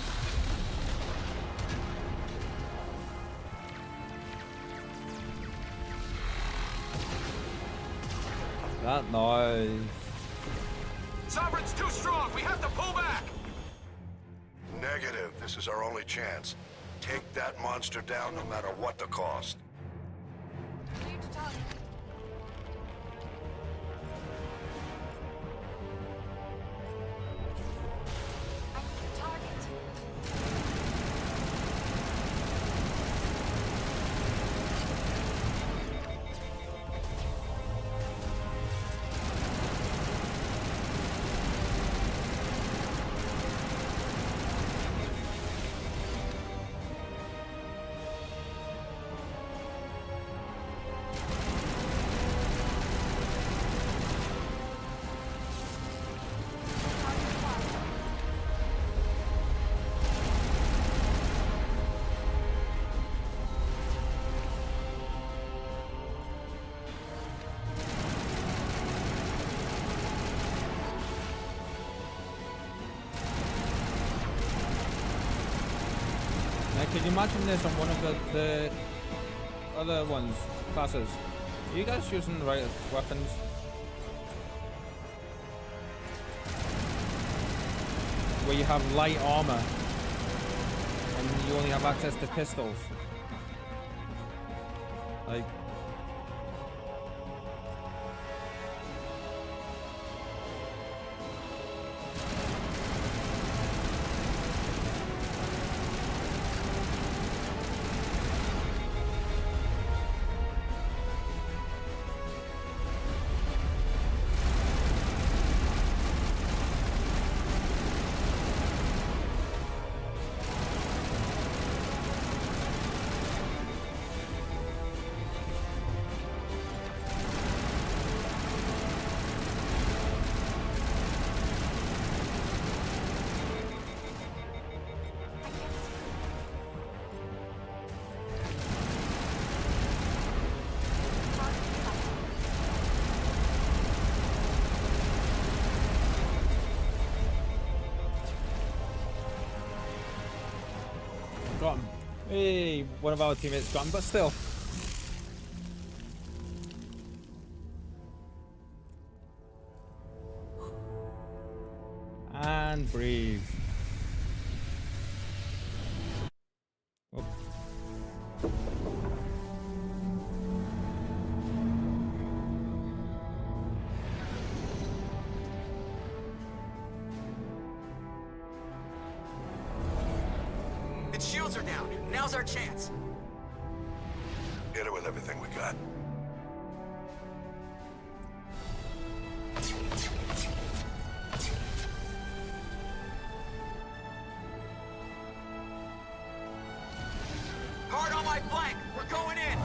That noise. Sovereign's too strong. We have to pull back. Negative. This is our only chance. Take that monster down no matter what the cost. Clear to target. Could you imagine this on one of the other ones, classes? Are you guys using the right weapons? Where you have light armor and you only have access to pistols. Like, got him. Hey, one of our teammates got him, but still. And breathe. Oh. Its shields are down. Now's our chance. Hit it with everything we got. Hard on my flank. We're going in.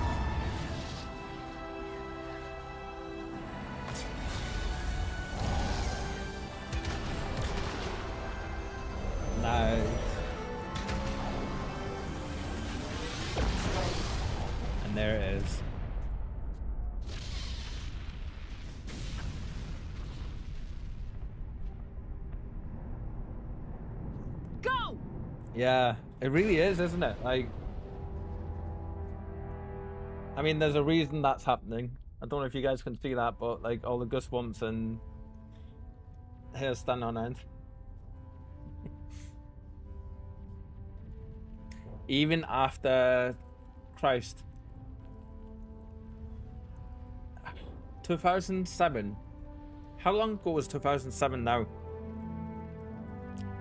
Nice. And there it is. Go! Yeah, it really is, isn't it? Like, I mean, there's a reason that's happening. I don't know if you guys can see that, but like all the goosebumps and hair stand on end. Even after Christ. 2007. How long ago was 2007 now?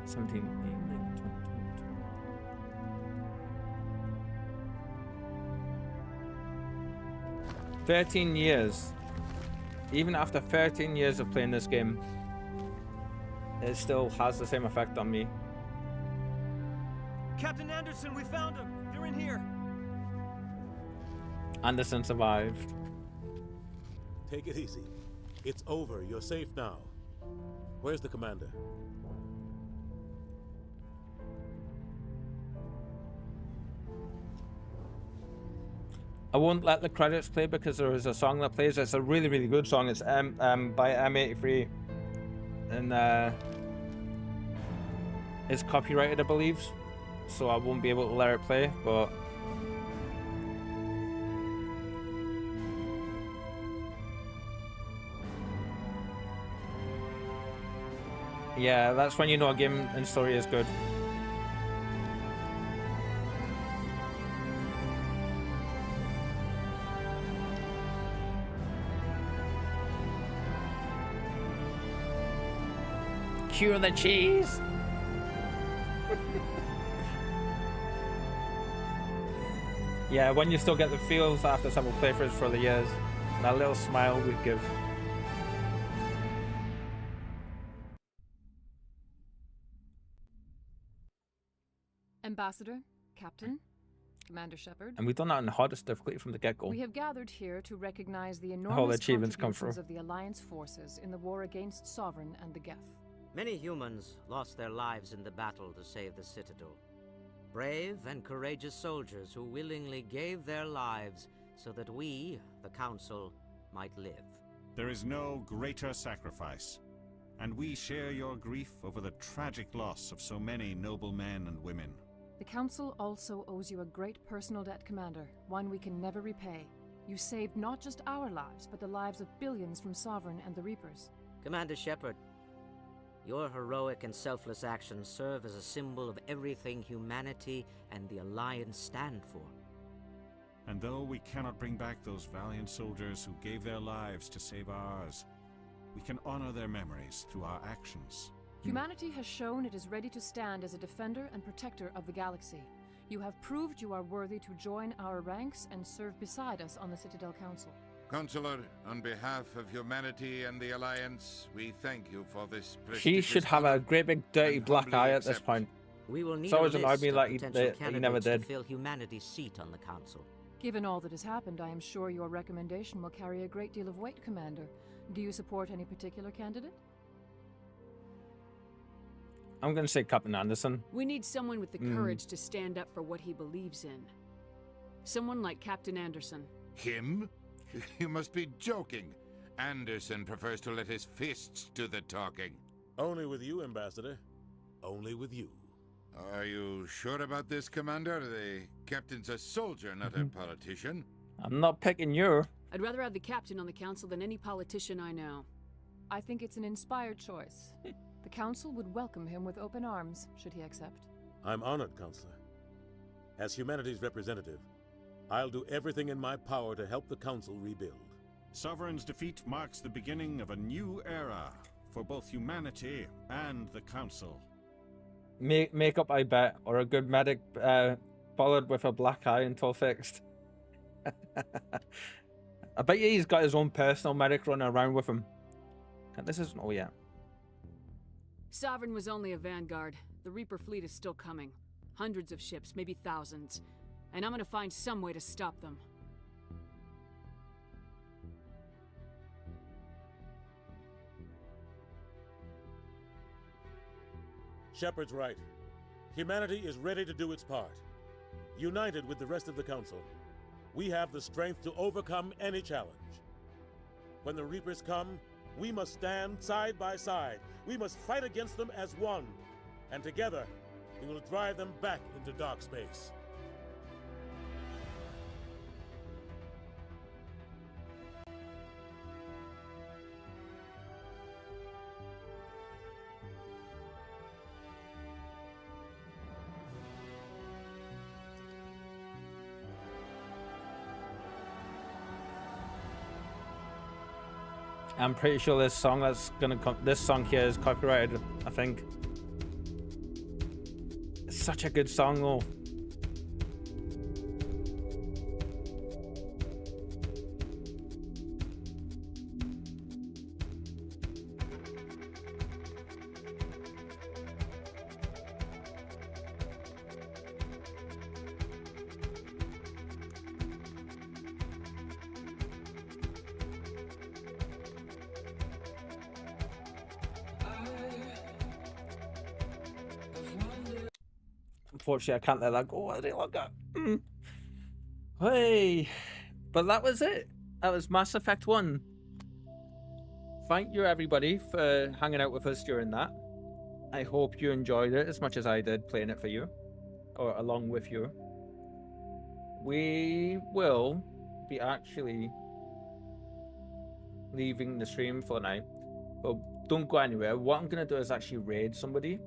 17, 18, 19, 20, 13 years. Even after 13 years of playing this game, it still has the same effect on me. Captain Anderson, we found them. They're in here. Anderson survived. Take it easy. It's over. You're safe now. Where's the commander? I won't let the credits play because there is a song that plays. It's a really, really good song. It's by M83, and it's copyrighted, I believe, so I won't be able to let it play. But yeah, that's when you know a game and story is good. Cue the cheese. Yeah, when you still get the feels after several playthroughs for the years, that little smile we give. Ambassador, Captain, Commander Shepard. And we've done that in the hardest difficulty from the get-go. We have gathered here to recognize the All enormous the achievements come through. contributions of the Alliance forces in the war against Sovereign and the Geth. Many humans lost their lives in the battle to save the Citadel. Brave and courageous soldiers who willingly gave their lives so that we, the Council, might live. There is no greater sacrifice, and we share your grief over the tragic loss of so many noble men and women. The Council also owes you a great personal debt, Commander, one we can never repay. You saved not just our lives, but the lives of billions from Sovereign and the Reapers. Commander Shepard, your heroic and selfless actions serve as a symbol of everything humanity and the Alliance stand for. And though we cannot bring back those valiant soldiers who gave their lives to save ours, we can honor their memories through our actions. Humanity has shown it is ready to stand as a defender and protector of the galaxy. You have proved you are worthy to join our ranks and serve beside us on the Citadel Council. Consular, on behalf of humanity and the Alliance, we thank you for this She prestigious should have a great big dirty black eye at this point. We will need It's always a annoyed list me of like potential he never candidates did. to fill humanity's seat on the Council. Given all that has happened, I am sure your recommendation will carry a great deal of weight, Commander. Do you support any particular candidate? I'm going to say Captain Anderson. We need someone with the courage to stand up for what he believes in. Someone like Captain Anderson. Him? You must be joking. Anderson prefers to let his fists do the talking. Only with you, Ambassador. Only with you. Are you sure about this, Commander? The captain's a soldier, not a politician. I'm not picking you. I'd rather have the captain on the council than any politician I know. I think it's an inspired choice. The Council would welcome him with open arms, should he accept. I'm honored, Counselor. As humanity's representative, I'll do everything in my power to help the Council rebuild. Sovereign's defeat marks the beginning of a new era for both humanity and the Council. Makeup, I bet, or a good medic followed with a black eye until fixed. I bet you he's got his own personal medic running around with him. This isn't all yet. Sovereign was only a vanguard. The Reaper fleet is still coming. Hundreds of ships, maybe thousands. And I'm gonna find some way to stop them. Shepard's right. Humanity is ready to do its part. United with the rest of the Council, we have the strength to overcome any challenge. When the Reapers come, we must stand side by side. We must fight against them as one. And together, we will drive them back into dark space. I'm pretty sure this song this song here is copyrighted, I think. It's such a good song though. unfortunately, I can't let that go any longer. Hey, but that was it. That was Mass Effect 1. Thank you, everybody, for hanging out with us during that. I hope you enjoyed it as much as I did playing it for you, or along with you. We will be actually leaving the stream for the night, but don't go anywhere. What I'm gonna do is actually raid somebody.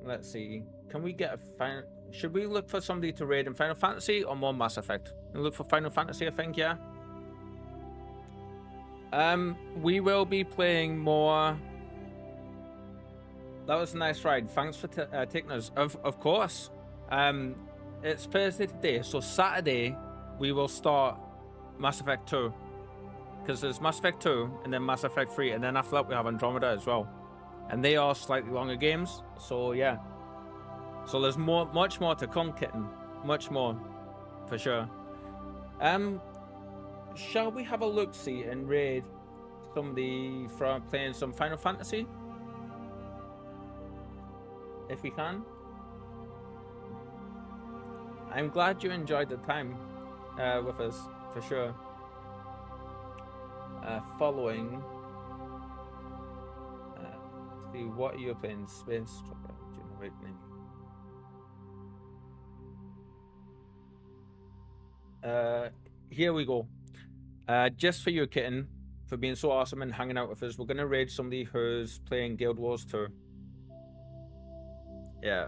Let's see. Can we get a final? Should we look for somebody to raid in Final Fantasy or more Mass Effect? We'll look for Final Fantasy, I think. Yeah. We will be playing more. That was a nice ride. Thanks for taking us. Of course. It's Thursday today, so Saturday we will start Mass Effect 2. Because there's Mass Effect 2 and then Mass Effect 3, and then after that we have Andromeda as well. And they are slightly longer games, so yeah. So there's much more to come, kitten. Much more, for sure. Shall we have a look-see and raid somebody from playing some Final Fantasy? If we can. I'm glad you enjoyed the time with us, for sure. Following. See, what are you playing? Space Awakening. Here we go. Just for you, kitten, for being so awesome and hanging out with us, we're gonna raid somebody who's playing Guild Wars 2. Yeah.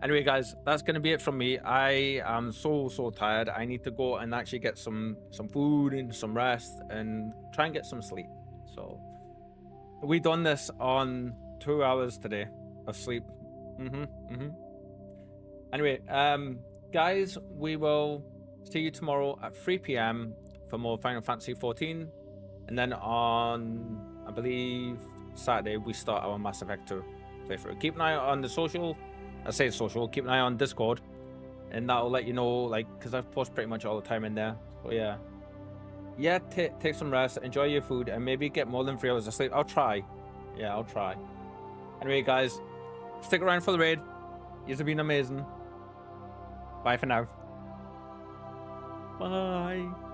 Anyway, guys, that's gonna be it from me. I am so tired. I need to go and actually get some food and some rest and try and get some sleep. So we done this on 2 hours today of sleep. Anyway, guys, we will see you tomorrow at 3 p.m. for more Final Fantasy 14, and then on, I believe, Saturday we start our Mass Effect 2 playthrough. Keep an eye on the social. I say social. Keep an eye on Discord, and that'll let you know, like, because I post pretty much all the time in there. So yeah. Take some rest, enjoy your food, and maybe get more than 3 hours of sleep. I'll try. Yeah, I'll try. Anyway, guys, stick around for the raid. You've been amazing. Bye for now. Bye.